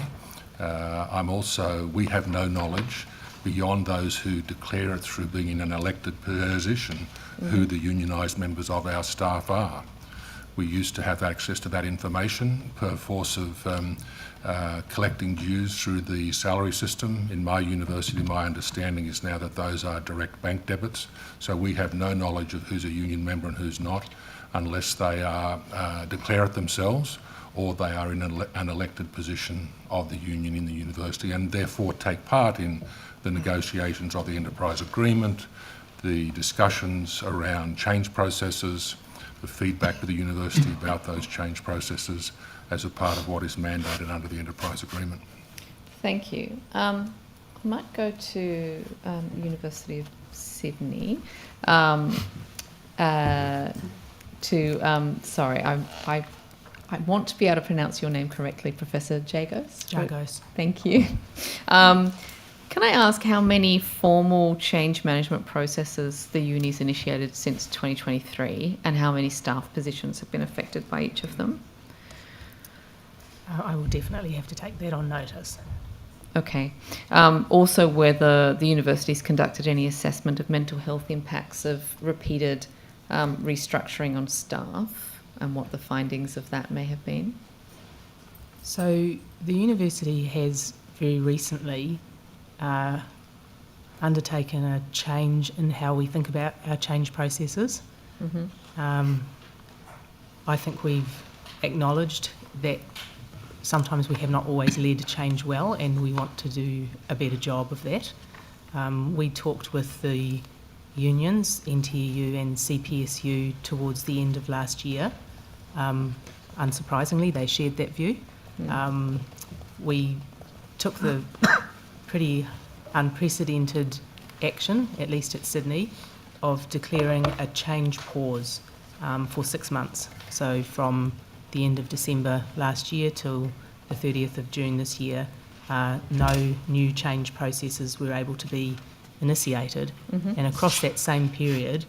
We have no knowledge beyond those who declare it through being in an elected position who the unionised members of our staff are. We used to have access to that information per force of collecting dues through the salary system. In my university, my understanding is now that those are direct bank debits, so we have no knowledge of who's a union member and who's not, unless they are declare it themselves or they are in an elected position of the union in the university and therefore take part in the negotiations of the enterprise agreement, the discussions around change processes, the feedback to the university about those change processes as a part of what is mandated under the enterprise agreement. Thank you. I might go to University of Sydney. Sorry, I want to be able to pronounce your name correctly, Professor Jagos. Jagos. Thank you. Can I ask how many formal change management processes the uni's initiated since 2023 and how many staff positions have been affected by each of them? I will definitely have to take that on notice. Okay. Also, whether the university's conducted any assessment of mental health impacts of repeated restructuring on staff and what the findings of that may have been? So the university has very recently undertaken a change in how we think about our change processes. I think we've acknowledged that sometimes we have not always led change well, and we want to do a better job of that. We talked with the unions, NTEU and CPSU, towards the end of last year. Unsurprisingly, they shared that view. We took the pretty unprecedented action, at least at Sydney, of declaring a change pause for 6 months. So from the end of December last year till the 30th of June this year, no new change processes were able to be initiated. And across that same period,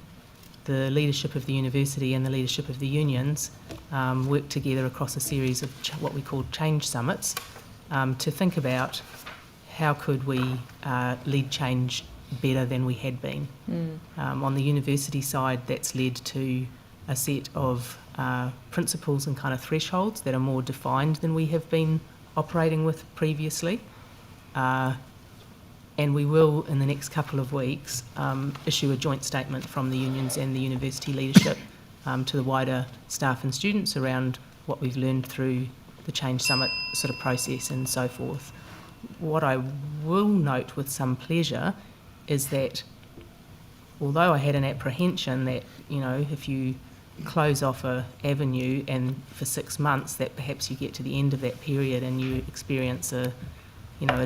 the leadership of the university and the leadership of the unions worked together across a series of what we call change summits to think about how could we lead change better than we had been. On the university side, that's led to a set of principles and kind of thresholds that are more defined than we have been operating with previously. And we will, in the next couple of weeks, issue a joint statement from the unions and the university leadership to the wider staff and students around what we've learned through the Change Summit sort of process and so forth. What I will note with some pleasure is that although I had an apprehension that, you know, if you close off a avenue and for 6 months that perhaps you get to the end of that period and you experience a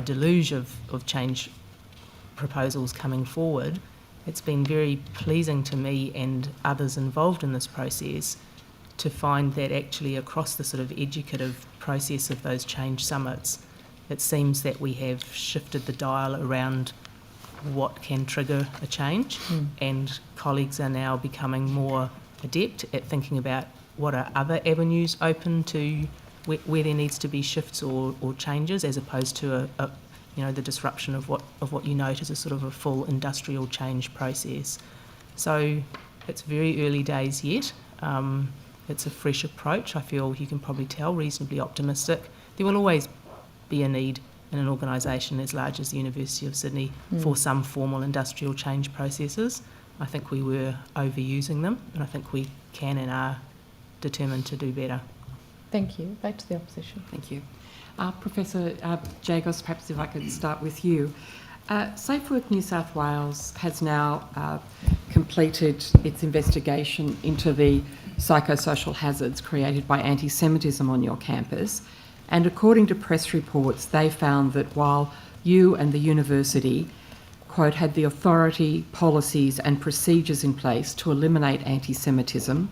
deluge of change proposals coming forward, it's been very pleasing to me and others involved in this process to find that actually across the sort of educative process of those change summits, it seems that we have shifted the dial around what can trigger a change, and colleagues are now becoming more adept at thinking about what are other avenues open to where there needs to be shifts or changes, as opposed to the disruption of what you note as a sort of a full industrial change process. So it's very early days yet. It's a fresh approach. I feel you can probably tell reasonably optimistic. There will always be a need in an organisation as large as the University of Sydney for some formal industrial change processes. I think we were overusing them, and I think we can and are determined to do better. Thank you. Back to the opposition. Thank you. Professor Jagos, perhaps if I could start with you. Safe Work New South Wales has now completed its investigation into the psychosocial hazards created by anti-Semitism on your campus. And according to press reports, they found that while you and the university, quote, had the authority, policies and procedures in place to eliminate anti-Semitism,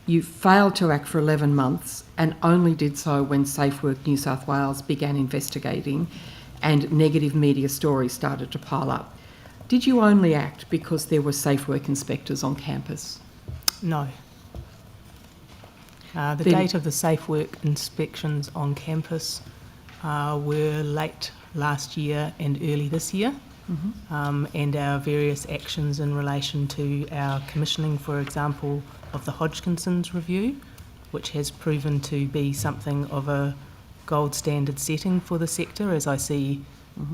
you failed to act for 11 months and only did so when Safe Work New South Wales began investigating and negative media stories started to pile up. Did you only act because there were Safe Work inspectors on campus? No. The date of the Safe Work inspections on campus were late last year and early this year. And our various actions in relation to our commissioning, for example, of the Hodgkinson's review, which has proven to be something of a gold standard setting for the sector, as I see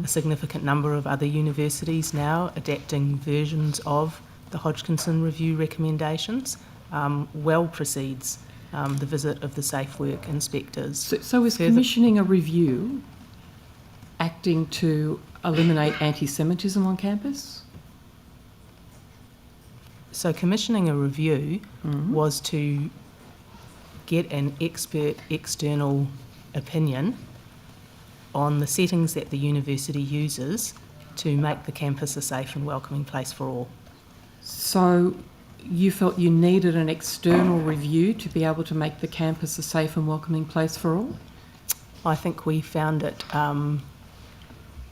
a significant number of other universities now adapting versions of the Hodgkinson review recommendations, well precedes the visit of the Safe Work inspectors. So is commissioning a review acting to eliminate anti-Semitism on campus? So commissioning a review was to get an expert external opinion on the settings that the university uses to make the campus a safe and welcoming place for all. So you felt you needed an external review to be able to make the campus a safe and welcoming place for all? I think we found it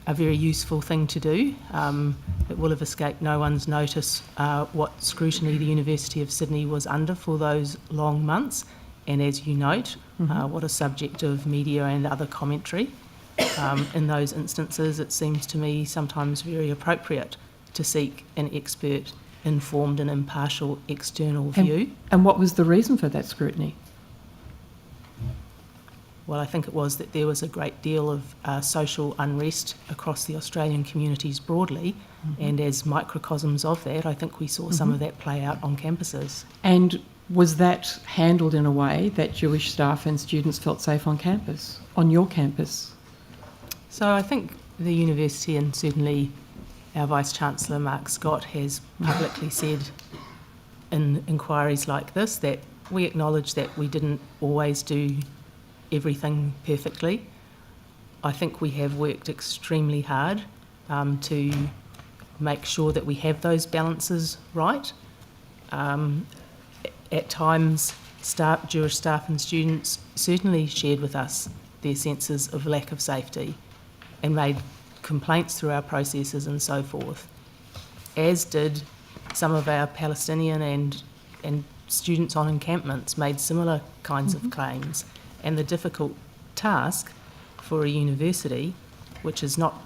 a very useful thing to do. It will have escaped no one's notice what scrutiny the University of Sydney was under for those long months, and as you note, what a subject of media and other commentary. In those instances, it seems to me sometimes very appropriate to seek an expert, informed and impartial external view. And what was the reason for that scrutiny? Well, I think it was that there was a great deal of social unrest across the Australian communities broadly, and as microcosms of that, I think we saw some of that play out on campuses. And was that handled in a way that Jewish staff and students felt safe on campus, on your campus? So I think the university, and certainly our Vice-Chancellor Mark Scott, has publicly said in inquiries like this that we acknowledge that we didn't always do everything perfectly. I think we have worked extremely hard to make sure that we have those balances right. At times, Jewish staff and students certainly shared with us their senses of lack of safety and made complaints through our processes and so forth, as did some of our Palestinian and students on encampments made similar kinds of claims. And the difficult task for a university, which is not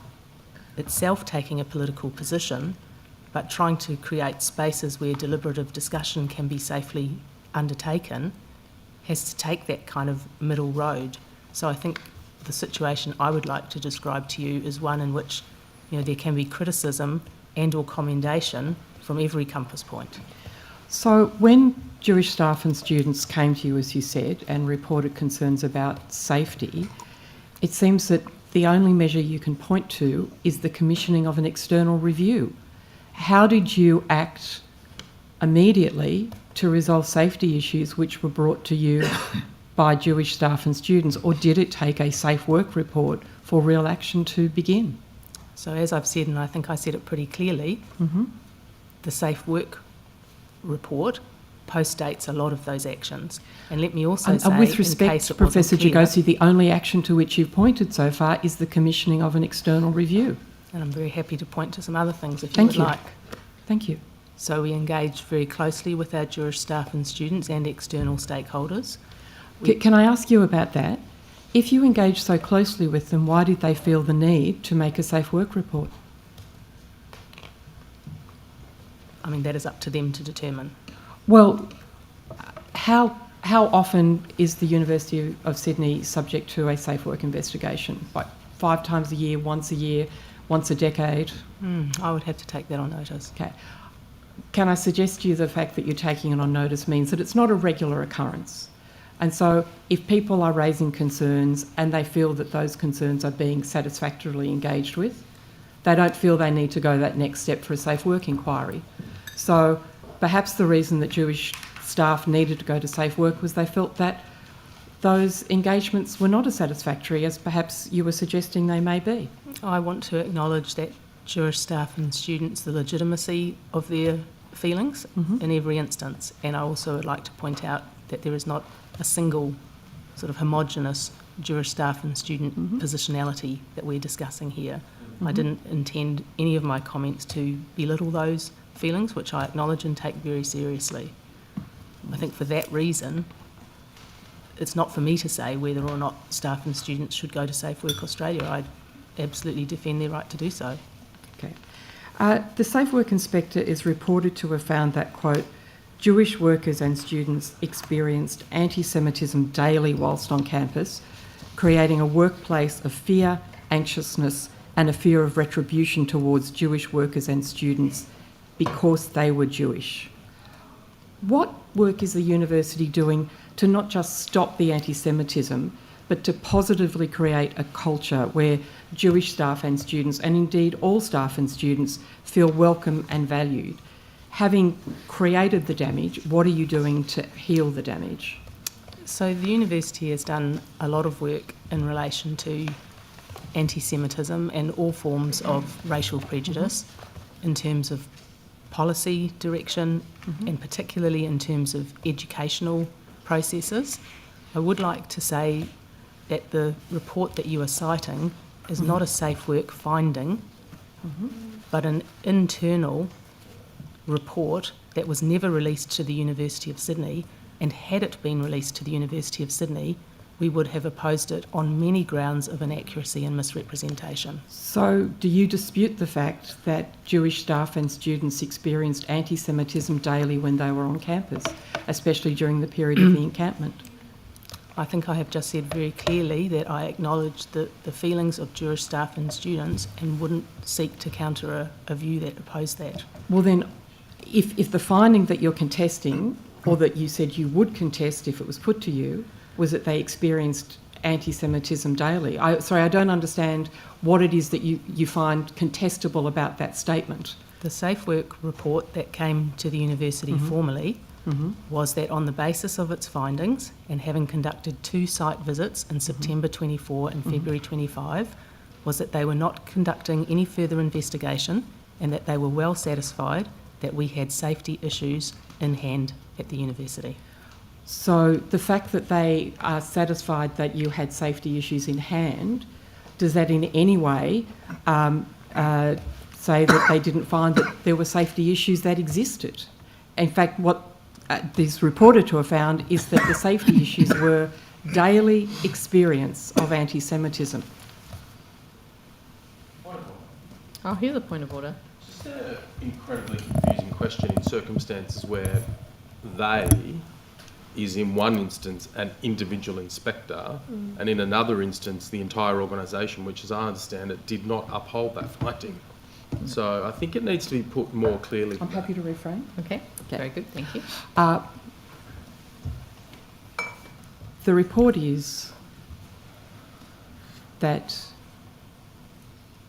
itself taking a political position, but trying to create spaces where deliberative discussion can be safely undertaken, has to take that kind of middle road. So I think the situation I would like to describe to you is one in which, you know, there can be criticism and or commendation from every compass point. So when Jewish staff and students came to you, as you said, and reported concerns about safety, it seems that the only measure you can point to is the commissioning of an external review. How did you act immediately to resolve safety issues which were brought to you by Jewish staff and students, or did it take a safe work report for real action to begin? So as I've said, and I think I said it pretty clearly, the safe work report postdates a lot of those actions. And let me also say, with respect, in case it Professor wasn't clear, Jagosi, the only action to which you've pointed so far is the commissioning of an external review. and I'm very happy to point to some other things if you would like. Thank you. So we engage very closely with our Jewish staff and students and external stakeholders. Can I ask you about that? If you engage so closely with them, why did they feel the need to make a safe work report? I mean, that is up to them to determine. Well, how often is the University of Sydney subject to a safe work investigation? Like 5 times a year, once a decade? I would have to take that on notice. Okay. Can I suggest to you the fact that you're taking it on notice means that it's not a regular occurrence? And so if people are raising concerns and they feel that those concerns are being satisfactorily engaged with, they don't feel they need to go that next step for a safe work inquiry. So perhaps the reason that Jewish staff needed to go to safe work was they felt that those engagements were not as satisfactory as perhaps you were suggesting they may be. I want to acknowledge that Jewish staff and students, the legitimacy of their feelings in every instance. And I also would like to point out that there is not a single sort of homogenous Jewish staff and student positionality that we're discussing here. I didn't intend any of my comments to belittle those feelings, which I acknowledge and take very seriously. I think for that reason, it's not for me to say whether or not staff and students should go to Safe Work Australia. I absolutely defend their right to do so. Okay. The Safe Work Inspector is reported to have found that, quote, Jewish workers and students experienced anti-Semitism daily whilst on campus, creating a workplace of fear, anxiousness, and a fear of retribution towards Jewish workers and students because they were Jewish. What work is the university doing to not just stop the anti-Semitism, but to positively create a culture where Jewish staff and students, and indeed all staff and students, feel welcome and valued? Having created the damage, what are you doing to heal the damage? So the university has done a lot of work in relation to anti-Semitism and all forms of racial prejudice in terms of policy direction and particularly in terms of educational processes. I would like to say that the report that you are citing is not a safe work finding, but an internal report that was never released to the University of Sydney, and had it been released to the University of Sydney, we would have opposed it on many grounds of inaccuracy and misrepresentation. So do you dispute the fact that Jewish staff and students experienced anti-Semitism daily when they were on campus, especially during the period of the encampment? I think I have just said very clearly that I acknowledge the feelings of Jewish staff and students and wouldn't seek to counter a view that opposed that. Well then, if the finding that you're contesting, or that you said you would contest if it was put to you, was that they experienced anti-Semitism daily. I don't understand what it is that you find contestable about that statement. The Safe Work report that came to the university formally was that on the basis of its findings and having conducted 2 site visits in September 24 and February 25, was that they were not conducting any further investigation and that they were well satisfied that we had safety issues in hand at the university. So the fact that they are satisfied that you had safety issues in hand, does that in any way say that they didn't find that there were safety issues that existed? In fact, what this reporter to have found is that the safety issues were daily experience of anti-Semitism. I'll hear the point of order. Just an incredibly confusing question in circumstances where they is in one instance an individual inspector and in another instance the entire organisation, which as I understand it did not uphold that finding. So I think it needs to be put more clearly. I'm happy to reframe. Okay, very good, thank you. The report is that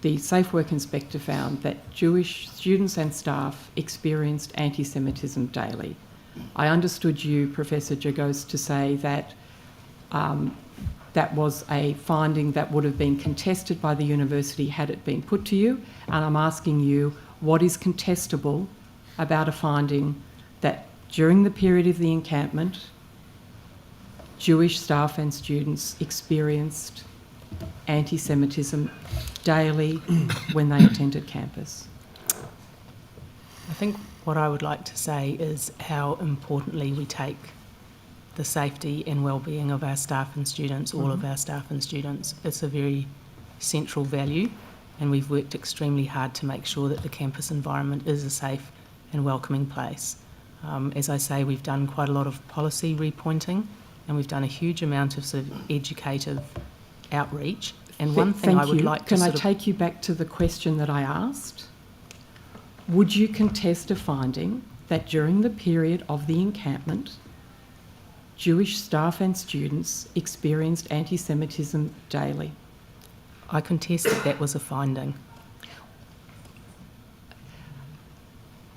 the Safe Work Inspector found that Jewish students and staff experienced anti-Semitism daily. I understood you, Professor Jagos, to say that that was a finding that would have been contested by the university had it been put to you, and I'm asking you what is contestable about a finding that during the period of the encampment, Jewish staff and students experienced anti-Semitism daily when they attended campus. I think what I would like to say is how importantly we take the safety and well-being of our staff and students, all of our staff and students. It's a very central value, and we've worked extremely hard to make sure that the campus environment is a safe and welcoming place. As I say, we've done quite a lot of policy repointing, and we've done a huge amount of sort of educative outreach. And one thing I would like to Can I take you back to the question that I asked? Would you contest a finding that during the period of the encampment, Jewish staff and students experienced anti-Semitism daily? I contest that that was a finding.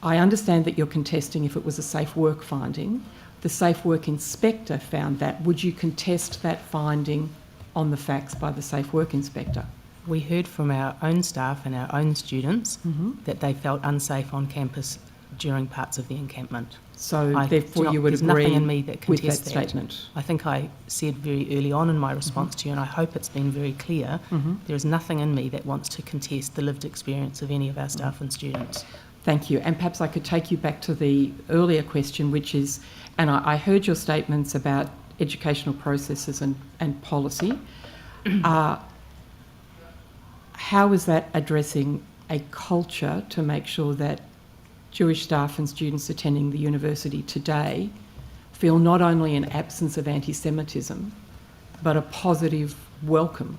I understand that you're contesting if it was a safe work finding. The Safe Work Inspector found that. Would you contest that finding on the facts by the Safe Work Inspector? We heard from our own staff and our own students that they felt unsafe on campus during parts of the encampment. So therefore you would there's agree nothing in me that with contests that statement? I think I said very early on in my response to you, and I hope it's been very clear, there is nothing in me that wants to contest the lived experience of any of our staff and students. Thank you. And perhaps I could take you back to the earlier question, which is, and I heard your statements about educational processes and policy. How is that addressing a culture to make sure that Jewish staff and students attending the university today feel not only an absence of anti-Semitism, but a positive welcome?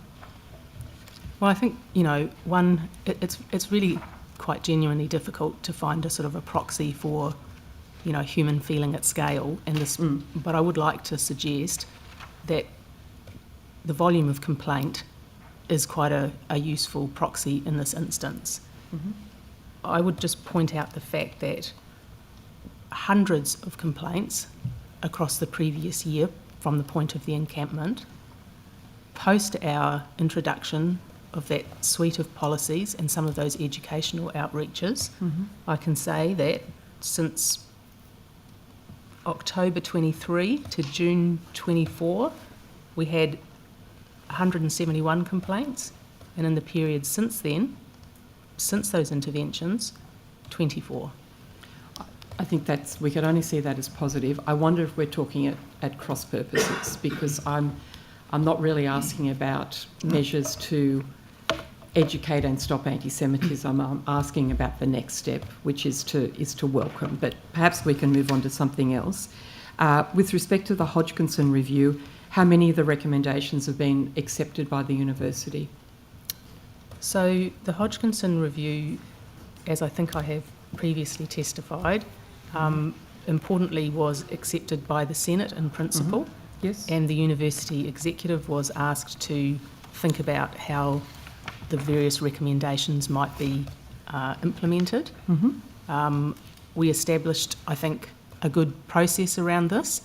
Well, I think, it's really quite genuinely difficult to find a sort of a proxy for, human feeling at scale. And this, but I would like to suggest that the volume of complaint is quite a useful proxy in this instance. I would just point out the fact that hundreds of complaints across the previous year from the point of the encampment, post our introduction of that suite of policies and some of those educational outreaches, I can say that since October 23 to June 24, we had 171 complaints, and in the period since then, since those interventions, 24. I think we could only see that as positive. I wonder if we're talking at cross purposes, because I'm not really asking about measures to educate and stop anti-Semitism. I'm asking about the next step, which is to welcome. But perhaps we can move on to something else. With respect to the Hodgkinson review, how many of the recommendations have been accepted by the university? So the Hodgkinson review, as I think I have previously testified, importantly was accepted by the Senate in principle. Yes. And the university executive was asked to think about how the various recommendations might be implemented. We established, I think, a good process around this.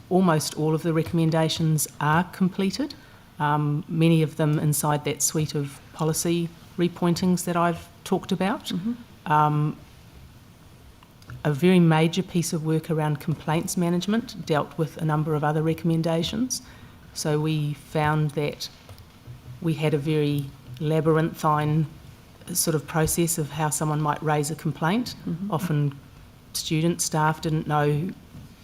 Almost all of the recommendations are completed, many of them inside that suite of policy repointings that I've talked about. A very major piece of work around complaints management dealt with a number of other recommendations. So we found that we had a very labyrinthine sort of process of how someone might raise a complaint. Often students, staff didn't know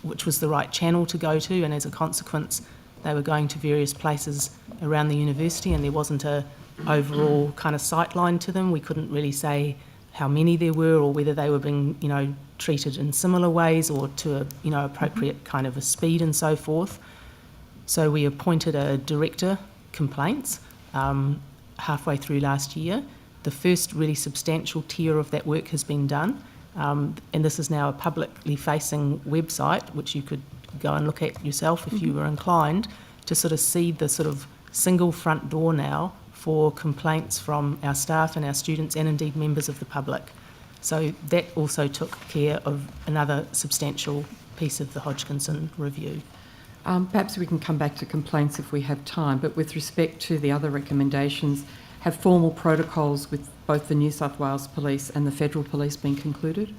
which was the right channel to go to, and as a consequence they were going to various places around the university and there wasn't a overall kind of sight line to them. We couldn't really say how many there were or whether they were being, you know, treated in similar ways or to a, you know, appropriate kind of a speed and so forth. So we appointed a director complaints halfway through last year. The first really substantial tier of that work has been done, and this is now a publicly facing website which you could go and look at yourself if you were inclined, to sort of see the sort of single front door now for complaints from our staff and our students and indeed members of the public. So that also took care of another substantial piece of the Hodgkinson review. Perhaps we can come back to complaints if we have time, but with respect to the other recommendations, have formal protocols with both the New South Wales Police and the Federal Police been concluded?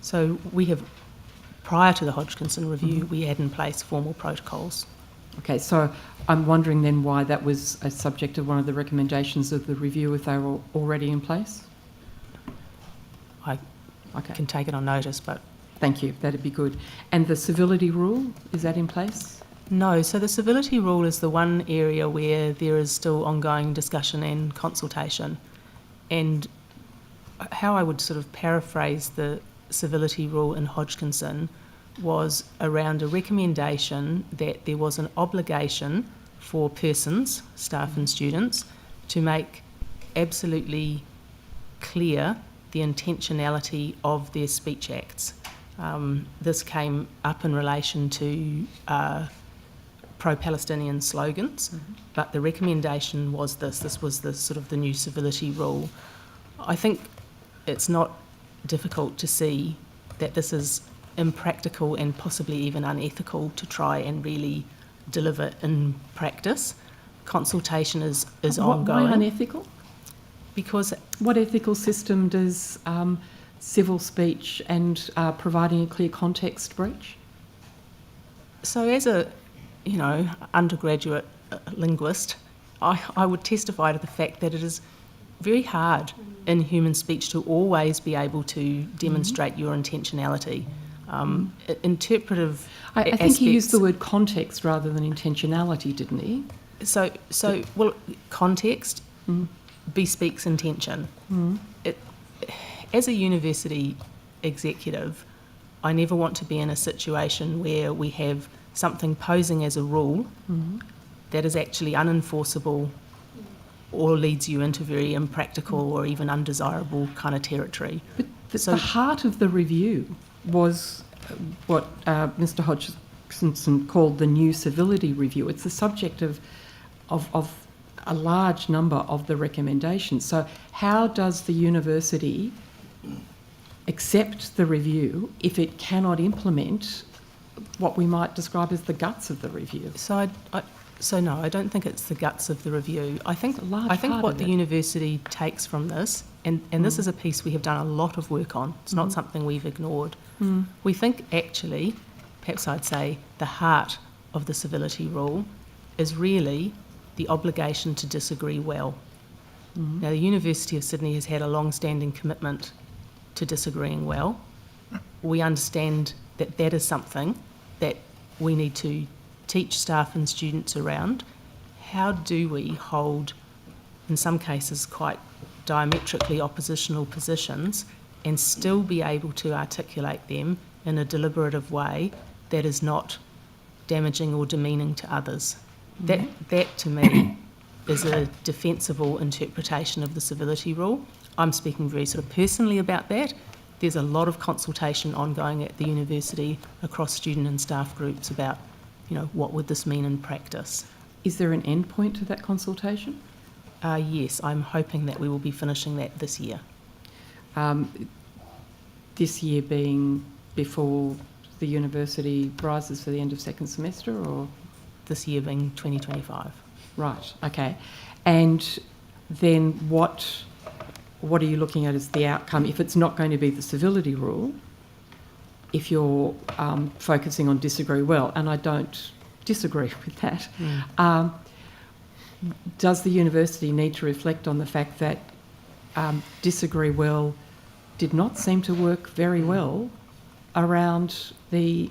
So we have, prior to the Hodgkinson review, we had in place formal protocols. Okay, so I'm wondering then why that was a subject of one of the recommendations of the review if they were already in place? I can take it on notice, but... Thank you, that'd be good. And the civility rule, is that in place? No, so the civility rule is the one area where there is still ongoing discussion and consultation. And how I would sort of paraphrase the civility rule in Hodgkinson was around a recommendation that there was an obligation for persons, staff and students, to make absolutely clear the intentionality of their speech acts. This came up in relation to pro-Palestinian slogans, but the recommendation was this was the sort of the new civility rule. I think it's not difficult to see that this is impractical and possibly even unethical to try and really deliver in practice. Consultation is ongoing. Why unethical? Because... What ethical system does civil speech and providing a clear context breach? So as a, you know, undergraduate linguist, I would testify to the fact that it is very hard in human speech to always be able to demonstrate your intentionality. Interpretive I think he used the word context rather than intentionality, didn't he? So well, context bespeaks intention. As a university executive, I never want to be in a situation where we have something posing as a rule that is actually unenforceable or leads you into very impractical or even undesirable kind of territory. But the heart of the review was what Mr. Hodgkinson called the new civility review. It's the subject of a large number of the recommendations. So how does the university accept the review if it cannot implement what we might describe as the guts of the review? So no, I don't think it's the guts of the review. I think what the university takes from this, and this is a piece we have done a lot of work on, it's not something we've ignored. We think actually, perhaps I'd say, the heart of the civility rule is really the obligation to disagree well. Now, the University of Sydney has had a long-standing commitment to disagreeing well. We understand that that is something that we need to teach staff and students around. How do we hold, in some cases, quite diametrically oppositional positions and still be able to articulate them in a deliberative way that is not damaging or demeaning to others? That to me is a defensible interpretation of the civility rule. I'm speaking very sort of personally about that. There's a lot of consultation ongoing at the university across student and staff groups about, you know, what would this mean in practice. Is there an end point to that consultation? Yes, I'm hoping that we will be finishing that this year. This year being before the university rises for the end of second semester, or? This year being 2025. Right, okay. And then what are you looking at as the outcome? If it's not going to be the civility rule, if you're focusing on disagree well, and I don't disagree with that, does the university need to reflect on the fact that disagree well did not seem to work very well around the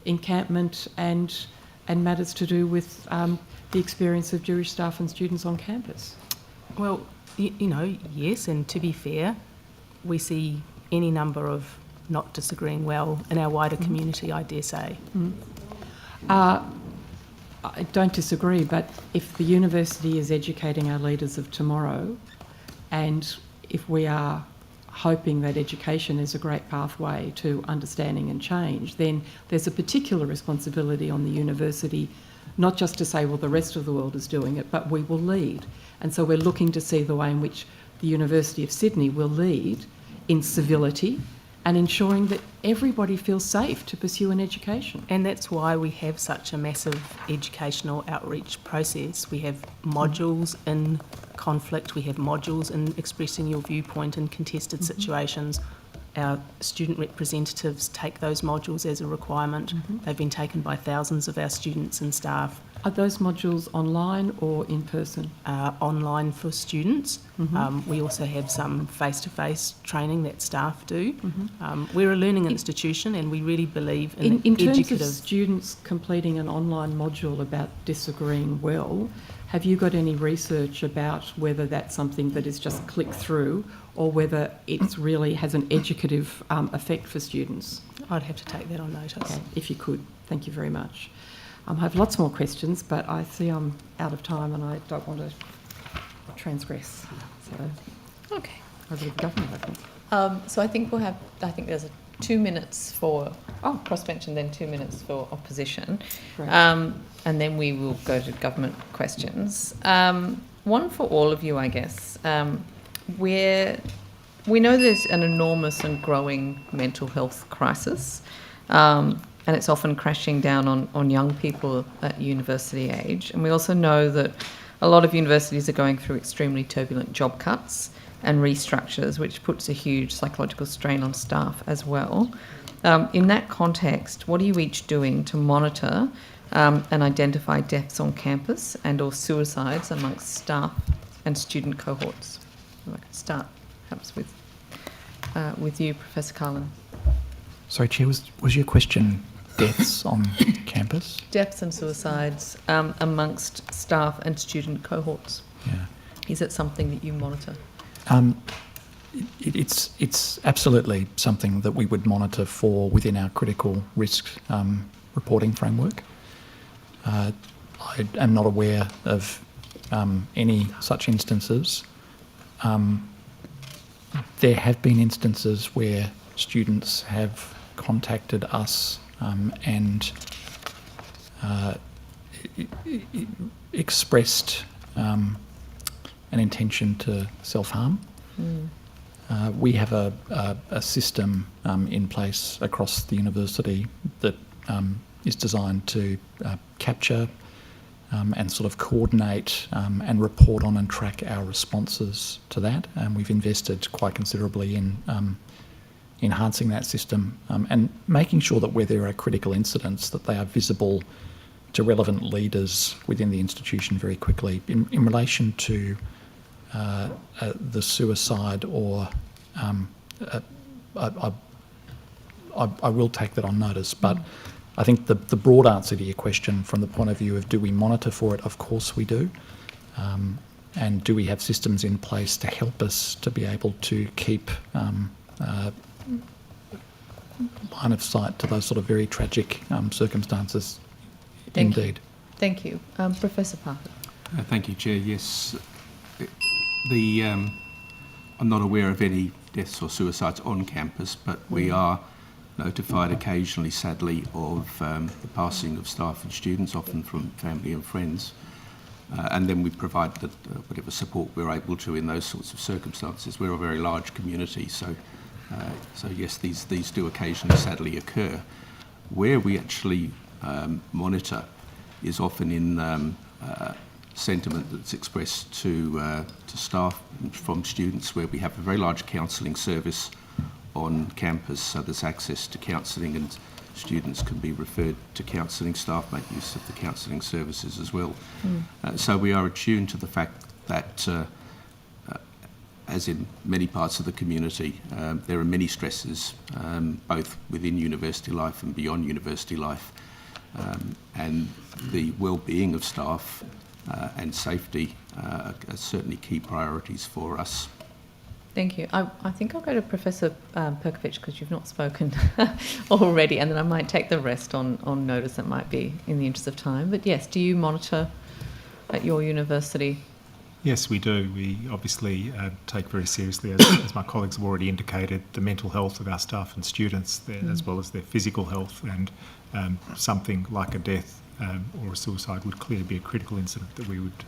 encampment and matters to do with the experience of Jewish staff and students on campus? Well, you know, yes, and to be fair, we see any number of not disagreeing well in our wider community, I dare say. I don't disagree, but if the university is educating our leaders of tomorrow, and if we are hoping that education is a great pathway to understanding and change, then there's a particular responsibility on the university, not just to say, well, the rest of the world is doing it, but we will lead. And so we're looking to see the way in which the University of Sydney will lead in civility and ensuring that everybody feels safe to pursue an education. And that's why we have such a massive educational outreach process. We have modules in conflict, we have modules in expressing your viewpoint in contested situations. Our student representatives take those modules as a requirement. They've been taken by thousands of our students and staff. Are those modules online or in person? Online for students. We also have some face-to-face training that staff do. We're a learning institution and we really believe in terms of students completing an online module about disagreeing well, have you got any research about whether that's something that is just click through or whether it really has an educative effect for students? I'd have to take that on notice. Okay, if you could. Thank you very much. I have lots more questions, but I see I'm out of time and I don't want to transgress. So, okay. Over to the government, I think. So I think there's 2 minutes for crossbench and then 2 minutes for opposition. And then we will go to government questions. One for all of you, I guess. We know there's an enormous and growing mental health crisis. And it's often crashing down on young people at university age. And we also know that a lot of universities are going through extremely turbulent job cuts and restructures, which puts a huge psychological strain on staff as well. In that context, what are you each doing to monitor and identify deaths on campus and or suicides amongst staff and student cohorts? I can start perhaps with you, Professor Carlin. Sorry, Chair, was your question deaths on campus? Deaths and suicides amongst staff and student cohorts. Yeah. Is it something that you monitor? It's absolutely something that we would monitor for within our critical risk reporting framework. I am not aware of any such instances. There have been instances where students have contacted us and expressed an intention to self-harm. We have a system in place across the university that is designed to capture and sort of coordinate and report on and track our responses to that. And we've invested quite considerably in enhancing that system and making sure that where there are critical incidents that they are visible to relevant leaders within the institution very quickly. In relation to the suicide or I will take that on notice, but I think the broad answer to your question from the point of view of do we monitor for it, of course we do. And do we have systems in place to help us to be able to keep line of sight to those sort of very tragic circumstances? Indeed. Thank you. Professor Parker. Thank you, Chair. Yes, I'm not aware of any deaths or suicides on campus, but we are notified occasionally, sadly, of the passing of staff and students, often from family and friends. And then we provide whatever support we're able to in those sorts of circumstances. We're a very large community, so yes, these do occasionally sadly occur. Where we actually monitor is often in sentiment that's expressed to staff from students, where we have a very large counselling service on campus, so there's access to counselling and students can be referred to counselling. Staff make use of the counselling services as well. So we are attuned to the fact that, as in many parts of the community, there are many stresses, both within university life and beyond university life, and the well-being of staff and safety are certainly key priorities for us. Thank you. I think I'll go to Professor Perkovich, because you've not spoken already, and then I might take the rest on notice. That might be in the interest of time. But yes, do you monitor at your university? Yes, we do. We obviously take very seriously, as my colleagues have already indicated, the mental health of our staff and students, as well as their physical health, and something like a death or a suicide would clearly be a critical incident that we would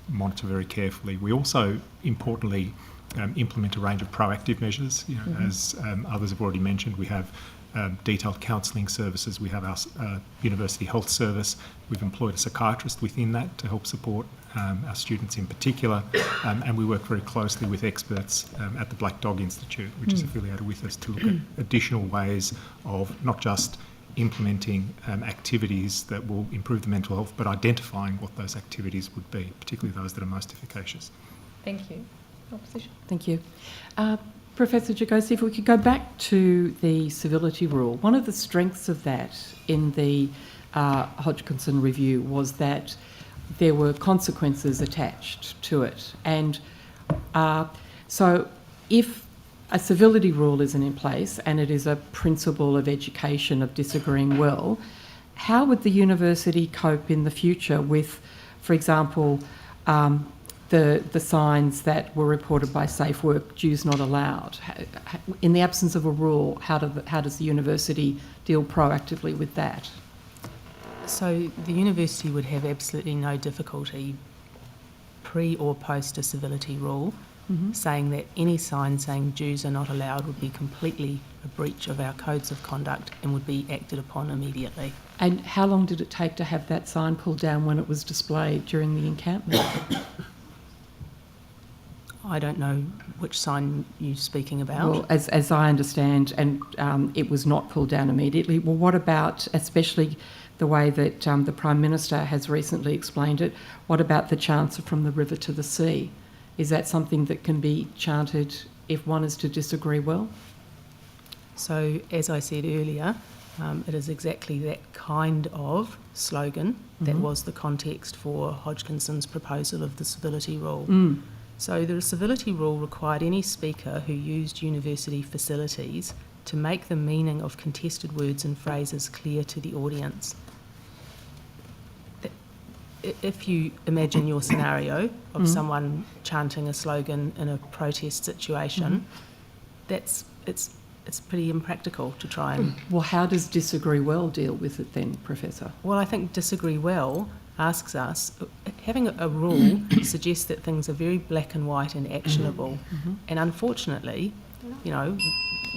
monitor very carefully. We also, importantly, implement a range of proactive measures. As others have already mentioned, we have detailed counselling services. We have our university health service. We've employed a psychiatrist within that to help support our students in particular, and we work very closely with experts at the Black Dog Institute, which is affiliated with us, to look at additional ways of not just implementing activities that will improve the mental health, but identifying what those activities would be, particularly those that are most efficacious. Thank you. Opposition. Thank you. Professor Jagosi, if we could go back to the civility rule. One of the strengths of that in the Hodgkinson review was that there were consequences attached to it. And so if a civility rule isn't in place and it is a principle of education of disagreeing well, how would the university cope in the future with, for example, the signs that were reported by Safe Work, Jews not allowed? In the absence of a rule, how does the university deal proactively with that? So the university would have absolutely no difficulty pre or post a civility rule saying that any sign saying Jews are not allowed would be completely a breach of our codes of conduct and would be acted upon immediately. And how long did it take to have that sign pulled down when it was displayed during the encampment? I don't know which sign you're speaking about. Well, as I understand, and it was not pulled down immediately. Well, what about, especially the way that the Prime Minister has recently explained it, what about the chanter from the river to the sea? Is that something that can be chanted if one is to disagree well? So, as I said earlier, it is exactly that kind of slogan that was the context for Hodgkinson's proposal of the civility rule. So the civility rule required any speaker who used university facilities to make the meaning of contested words and phrases clear to the audience. If you imagine your scenario of someone chanting a slogan in a protest situation, it's pretty impractical to try and... Well, how does disagree well deal with it then, Professor? Well, I think disagree well asks us, having a rule suggests that things are very black and white and actionable. And unfortunately, you know,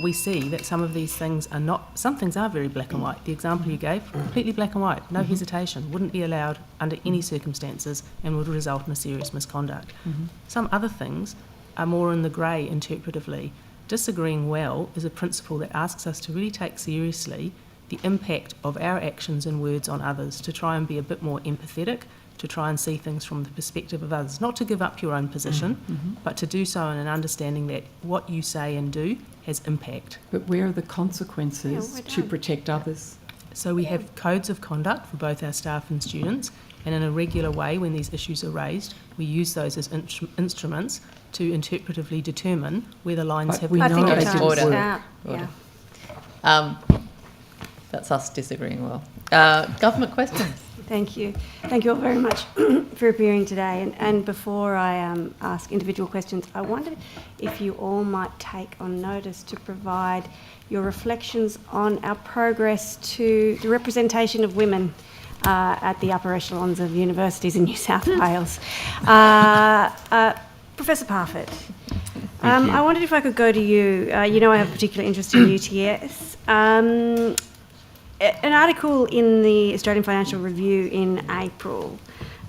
we see that some of these things are not, some things are very black and white. The example you gave, completely black and white, no hesitation, wouldn't be allowed under any circumstances and would result in a serious misconduct. Some other things are more in the grey interpretively. Disagreeing well is a principle that asks us to really take seriously the impact of our actions and words on others, to try and be a bit more empathetic, to try and see things from the perspective of others, not to give up your own position, but to do so in an understanding that what you say and do has impact. But where are the consequences to protect others? So we have codes of conduct for both our staff and students, and in a regular way when these issues are raised, we use those as instruments to interpretively determine where the lines have been crossed. Order. That's us disagreeing well. Government questions. Thank you. Thank you all very much for appearing today. And before I ask individual questions, I wondered if you all might take on notice to provide your reflections on our progress to the representation of women at the upper echelons of universities in New South Wales. Professor Parfitt, I wondered if I could go to you. You know I have a particular interest in UTS. An article in the Australian Financial Review in April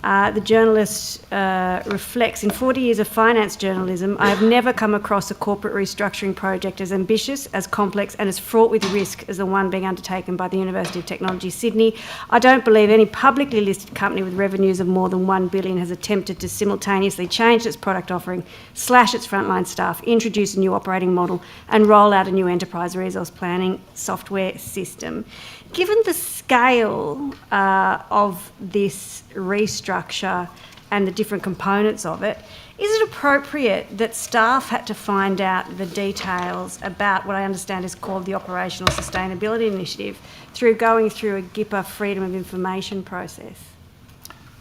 The journalist reflects, in 40 years of finance journalism, I have never come across a corporate restructuring project as ambitious, as complex and as fraught with risk as the one being undertaken by the University of Technology, Sydney. I don't believe any publicly listed company with revenues of more than $1 billion has attempted to simultaneously change its product offering, slash its frontline staff, introduce a new operating model and roll out a new enterprise resource planning software system. Given the scale of this restructure and the different components of it, is it appropriate that staff had to find out the details about what I understand is called the Operational Sustainability Initiative through going through a GIPA Freedom of Information process?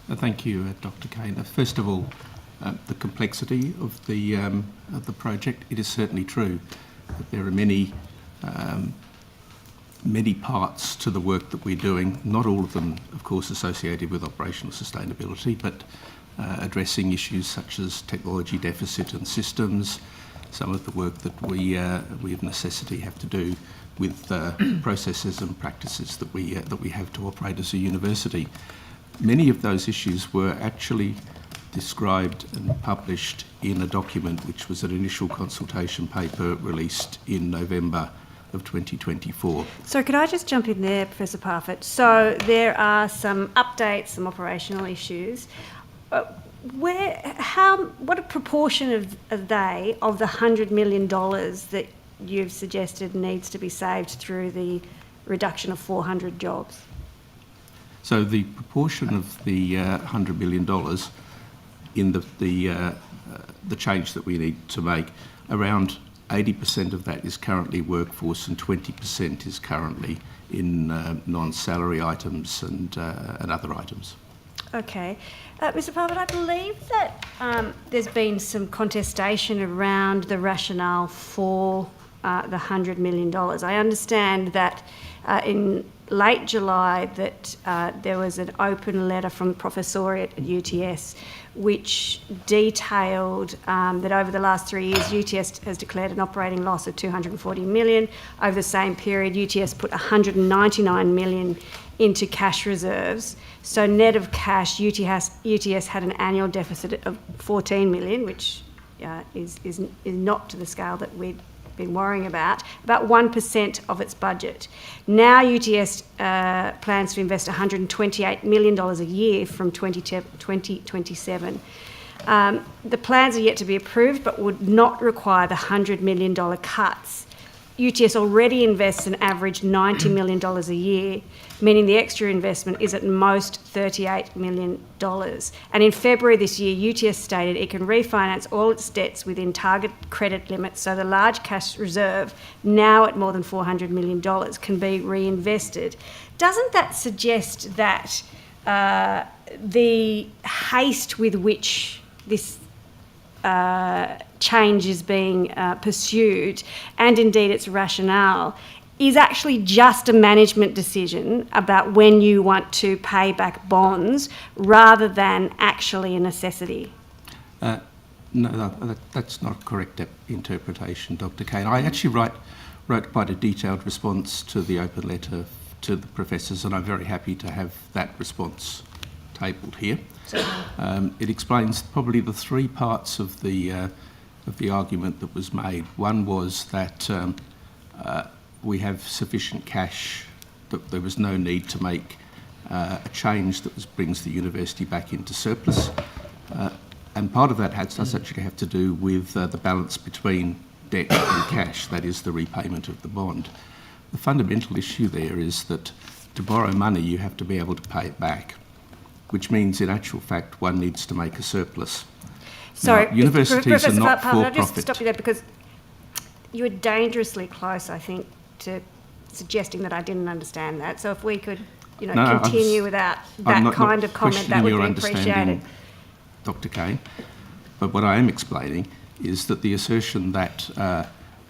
Thank you, Dr. Kane. First of all, the complexity of the project, it is certainly true that there are many parts to the work that we're doing, not all of them, of course, associated with operational sustainability, but addressing issues such as technology deficit and systems, some of the work that we of necessity have to do with processes and practices that we have to operate as a university. Many of those issues were actually described and published in a document which was an initial consultation paper released in November of 2024. So could I just jump in there, Professor Parfitt? So there are some updates, some operational issues. What a proportion are they of the $100 million that you've suggested needs to be saved through the reduction of 400 jobs? So the proportion of the $100 million in the change that we need to make, around 80% of that is currently workforce and 20% is currently in non-salary items and other items. Okay. Mr. Parfitt, I believe that there's been some contestation around the rationale for the $100 million. I understand that in late July that there was an open letter from the professoriate at UTS which detailed that over the last 3 years UTS has declared an operating loss of $240 million. Over the same period, UTS put $199 million into cash reserves. So net of cash, UTS had an annual deficit of $14 million, which is not to the scale that we'd been worrying about 1% of its budget. Now UTS plans to invest $128 million a year from 2027. The plans are yet to be approved but would not require the $100 million cuts. UTS already invests an average $90 million a year, meaning the extra investment is at most $38 million. And in February this year, UTS stated it can refinance all its debts within target credit limits, so the large cash reserve, now at more than $400 million, can be reinvested. Doesn't that suggest that the haste with which this change is being pursued, and indeed its rationale, is actually just a management decision about when you want to pay back bonds rather than actually a necessity? No, that's not a correct interpretation, Dr. Kane. I actually wrote quite a detailed response to the open letter to the professors, and I'm very happy to have that response tabled here. It explains probably the three parts of the argument that was made. One was that we have sufficient cash, that there was no need to make a change that brings the university back into surplus. And part of that does actually have to do with the balance between debt and cash, that is the repayment of the bond. The fundamental issue there is that to borrow money you have to be able to pay it back, which means in actual fact one needs to make a surplus. Sorry, now, universities Professor are not Parfitt, for-profit. I'll just stop you there because you were dangerously close, I think, to suggesting that I didn't understand that. So if we could, continue without that kind of comment, that would be appreciated. Dr. Kane, but what I am explaining is that the assertion that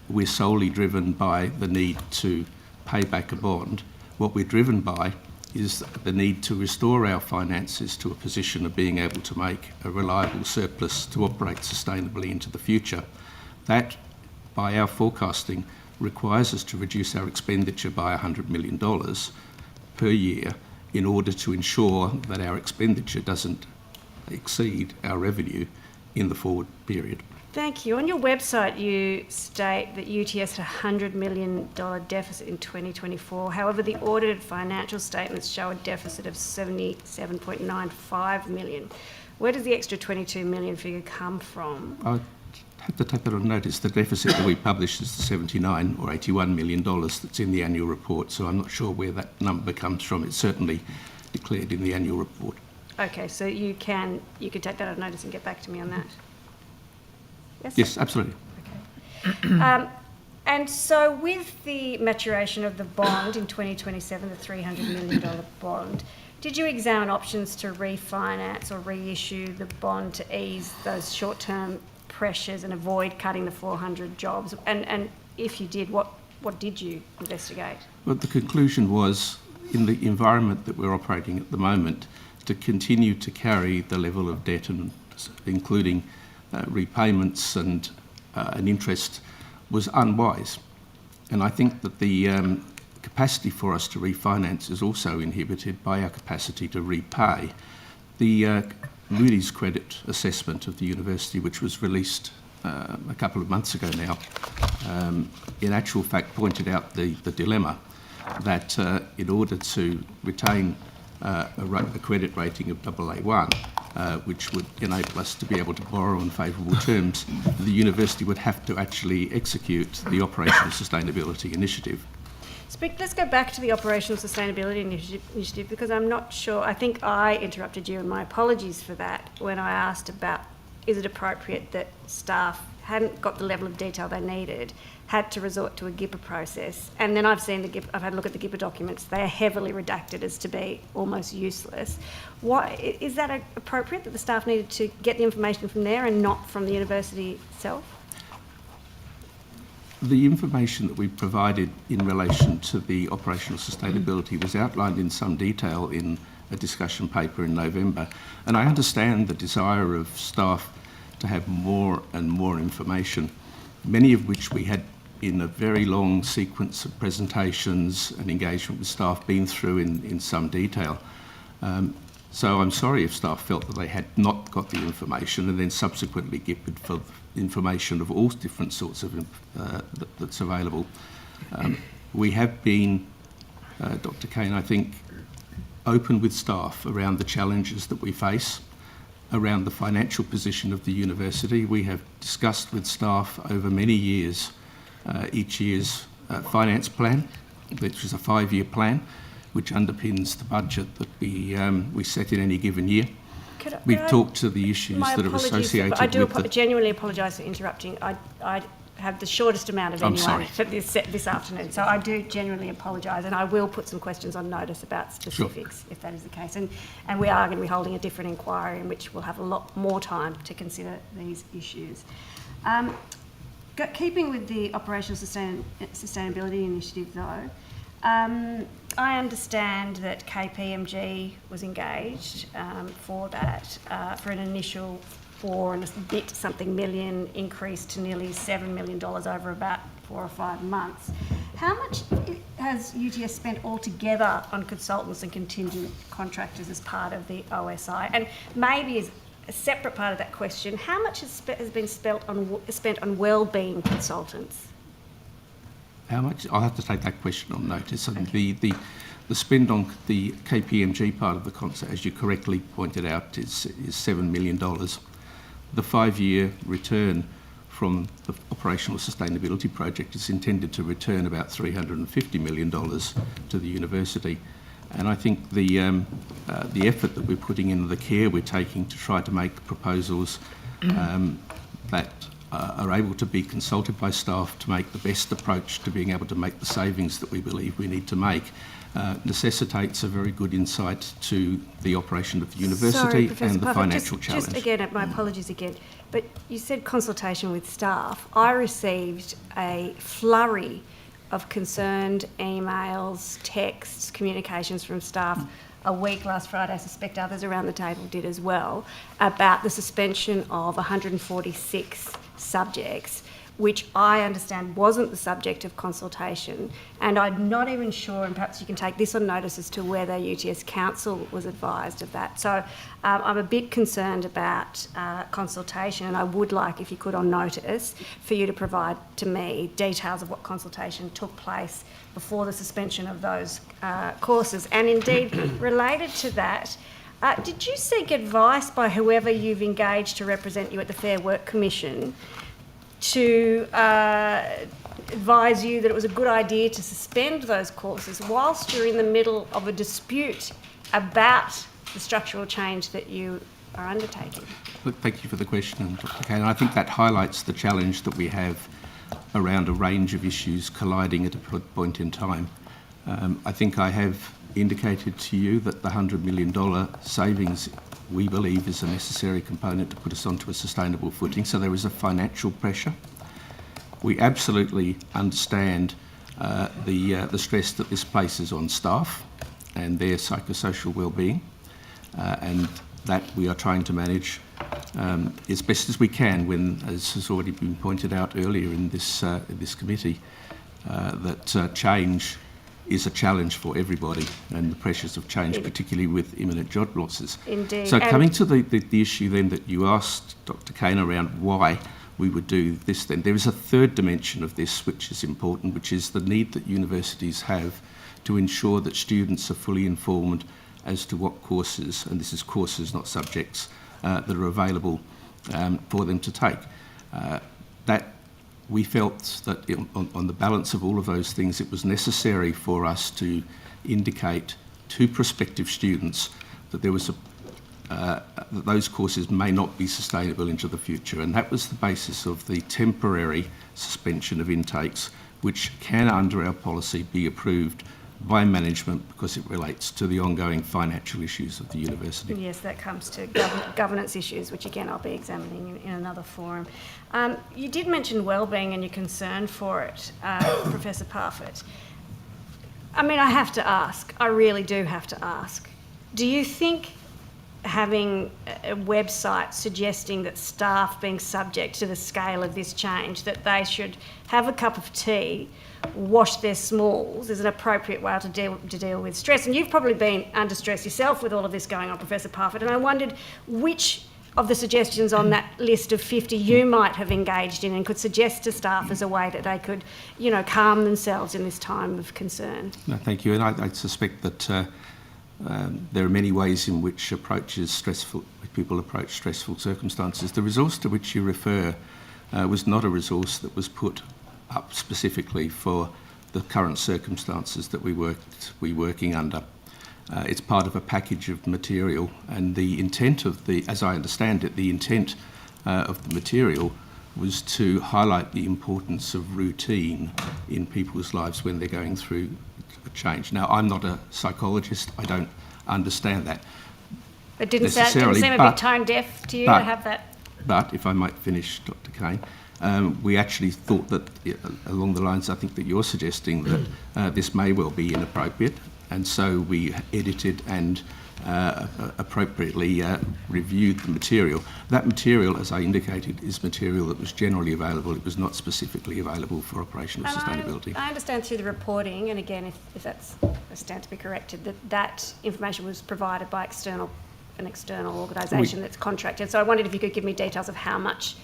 we're solely driven by the need to pay back a bond, what we're driven by is the need to restore our finances to a position of being able to make a reliable surplus to operate sustainably into the future. That, by our forecasting, requires us to reduce our expenditure by $100 million per year in order to ensure that our expenditure doesn't exceed our revenue in the forward period. Thank you. On your website, you state that UTS had a $100 million deficit in 2024. However, the audited financial statements show a deficit of $77.95 million. Where does the extra $22 million figure come from? I have to take that on notice. The deficit that we published is the $79 or $81 million that's in the annual report, so I'm not sure where that number comes from. It's certainly declared in the annual report. Okay, so you could take that on notice and get back to me on that. Yes, absolutely. Okay. And so with the maturation of the bond in 2027, the $300 million bond, did you examine options to refinance or reissue the bond to ease those short-term pressures and avoid cutting the 400 jobs? And if you did, what did you investigate? Well, the conclusion was, in the environment that we're operating at the moment, to continue to carry the level of debt, and including repayments and interest, was unwise. And I think that the capacity for us to refinance is also inhibited by our capacity to repay. The Moody's credit assessment of the university, which was released a couple of months ago now, in actual fact pointed out the dilemma that in order to retain a credit rating of AA1, which would enable us to be able to borrow on favourable terms, the university would have to actually execute the Operational Sustainability Initiative. Let's go back to the Operational Sustainability Initiative, because I'm not sure, I think I interrupted you, and my apologies for that, when I asked about, is it appropriate that staff hadn't got the level of detail they needed, had to resort to a GIPA process. And then I've had a look at the GIPA documents. They are heavily redacted as to be almost useless. Why is that appropriate, that the staff needed to get the information from there and not from the university itself? The information that we provided in relation to the operational sustainability was outlined in some detail in a discussion paper in November. And I understand the desire of staff to have more and more information, many of which we had in a very long sequence of presentations and engagement with staff been through in some detail. So I'm sorry if staff felt that they had not got the information and then subsequently gippered for information of all different sorts of that's available. We have been, Dr. Kane, I think, open with staff around the challenges that we face, around the financial position of the university. We have discussed with staff over many years each year's finance plan, which is a 5-year plan, which underpins the budget that we set in any given year. We've talked to the issues that are associated with I genuinely apologise for interrupting. I have the shortest amount of anyone for this afternoon, so I do genuinely apologise, and I will put some questions on notice about specifics if that is the case. And we are going to be holding a different inquiry in which we'll have a lot more time to consider these issues. Keeping with the Operational Sustainability Initiative though, I understand that KPMG was engaged for that, for an initial $4 million increase to nearly $7 million over about 4 or 5 months. How much has UTS spent altogether on consultants and contingent contractors as part of the OSI? And maybe as a separate part of that question, how much has been spent on wellbeing consultants? How much? I'll have to take that question on notice. And the spend on the KPMG part of the concert, as you correctly pointed out, is $7 million. The 5-year return from the operational sustainability project is intended to return about $350 million to the university. And I think the effort that we're putting in, the care we're taking to try to make proposals that are able to be consulted by staff to make the best approach to being able to make the savings that we believe we need to make, necessitates a very good insight to the operation of the university and the financial challenge. Just again, my apologies again, but you said consultation with staff. I received a flurry of concerned emails, texts, communications from staff a week last Friday. I suspect others around the table did as well, about the suspension of 146 subjects, which I understand wasn't the subject of consultation. And I'm not even sure, and perhaps you can take this on notice, as to whether UTS Council was advised of that. So I'm a bit concerned about consultation, and I would like, if you could, on notice, for you to provide to me details of what consultation took place before the suspension of those courses. And indeed, related to that, did you seek advice by whoever you've engaged to represent you at the Fair Work Commission to advise you that it was a good idea to suspend those courses whilst you're in the middle of a dispute about the structural change that you are undertaking? Look, thank you for the question, Dr. Kane. I think that highlights the challenge that we have around a range of issues colliding at a point in time. I think I have indicated to you that the $100 million savings, we believe, is a necessary component to put us onto a sustainable footing. So there is a financial pressure. We absolutely understand the stress that this places on staff and their psychosocial well-being, and that we are trying to manage as best as we can when, as has already been pointed out earlier in this committee, that change is a challenge for everybody, and the pressures of change, particularly with imminent job losses. Indeed. So coming to the issue then that you asked, Dr. Kane, around why we would do this then, there is a third dimension of this which is important, which is the need that universities have to ensure that students are fully informed as to what courses, and this is courses, not subjects, that are available for them to take. That we felt that on the balance of all of those things, it was necessary for us to indicate to prospective students that there was that those courses may not be sustainable into the future, and that was the basis of the temporary suspension of intakes, which can, under our policy, be approved by management because it relates to the ongoing financial issues of the university. Yes, that comes to governance issues, which again I'll be examining in another forum. You did mention wellbeing and your concern for it, Professor Parfitt. I mean, I have to ask, I really do have to ask, do you think having a website suggesting that staff being subject to the scale of this change, that they should have a cup of tea, wash their smalls, is an appropriate way to deal with stress? And you've probably been under stress yourself with all of this going on, Professor Parfitt, and I wondered which of the suggestions on that list of 50 you might have engaged in and could suggest to staff as a way that they could, you know, calm themselves in this time of concern. No, thank you. And I suspect that there are many ways in which people approach stressful circumstances. The resource to which you refer was not a resource that was put up specifically for the current circumstances that we're working under. It's part of a package of material, and the intent of as I understand it, the intent of the material was to highlight the importance of routine in people's lives when they're going through a change. Now, I'm not a psychologist, I don't understand that. It didn't seem a bit tone deaf to you to have that. But if I might finish, Dr. Kane, we actually thought that along the lines I think that you're suggesting, that this may well be inappropriate, and so we edited and appropriately reviewed the material. That material, as I indicated, is material that was generally available. It was not specifically available for operational sustainability. I understand through the reporting, and again, if that's a stand to be corrected, that information was provided by an external organisation that's contracted. So I wondered if you could give me details of how much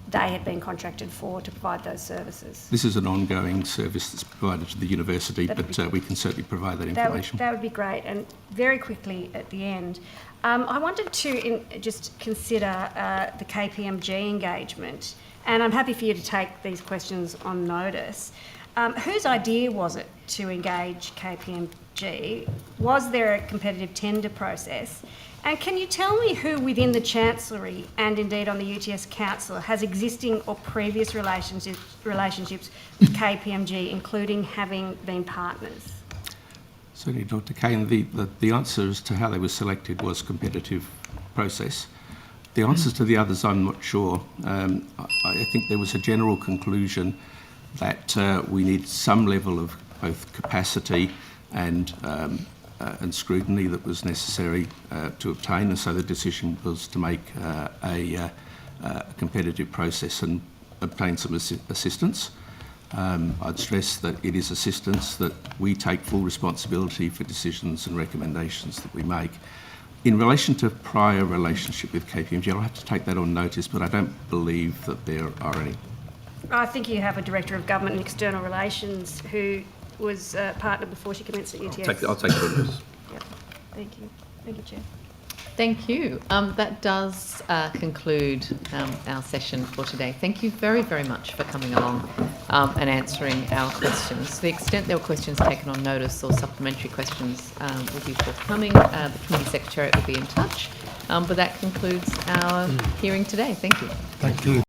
they had been contracted for to provide those services. This is an ongoing service that's provided to the university, but we can certainly provide that information. That would be great. And very quickly at the end, I wanted to just consider the KPMG engagement, and I'm happy for you to take these questions on notice. Whose idea was it to engage KPMG? Was there a competitive tender process? And can you tell me who within the Chancellery and indeed on the UTS Council has existing or previous relationships with KPMG, including having been partners? Certainly, Dr. Kane, the answer as to how they were selected was competitive process. The answers to the others, I'm not sure. I think there was a general conclusion that we need some level of both capacity and scrutiny that was necessary to obtain, and so the decision was to make a competitive process. And obtain some assistance. I'd stress that it is assistance, that we take full responsibility for decisions and recommendations that we make. In relation to prior relationship with KPMG, I'll have to take that on notice, but I don't believe that there are any. I think you have a Director of Government and External Relations who was a partner before she commenced at UTS. I'll take that on notice. Yep. Thank you. Thank you, Chair. Thank you. That does conclude our session for today. Thank you very, very much for coming along and answering our questions. To the extent there were questions taken on notice or supplementary questions will be forthcoming. The Committee Secretariat will be in touch. But that concludes our hearing today. Thank you. Thank you.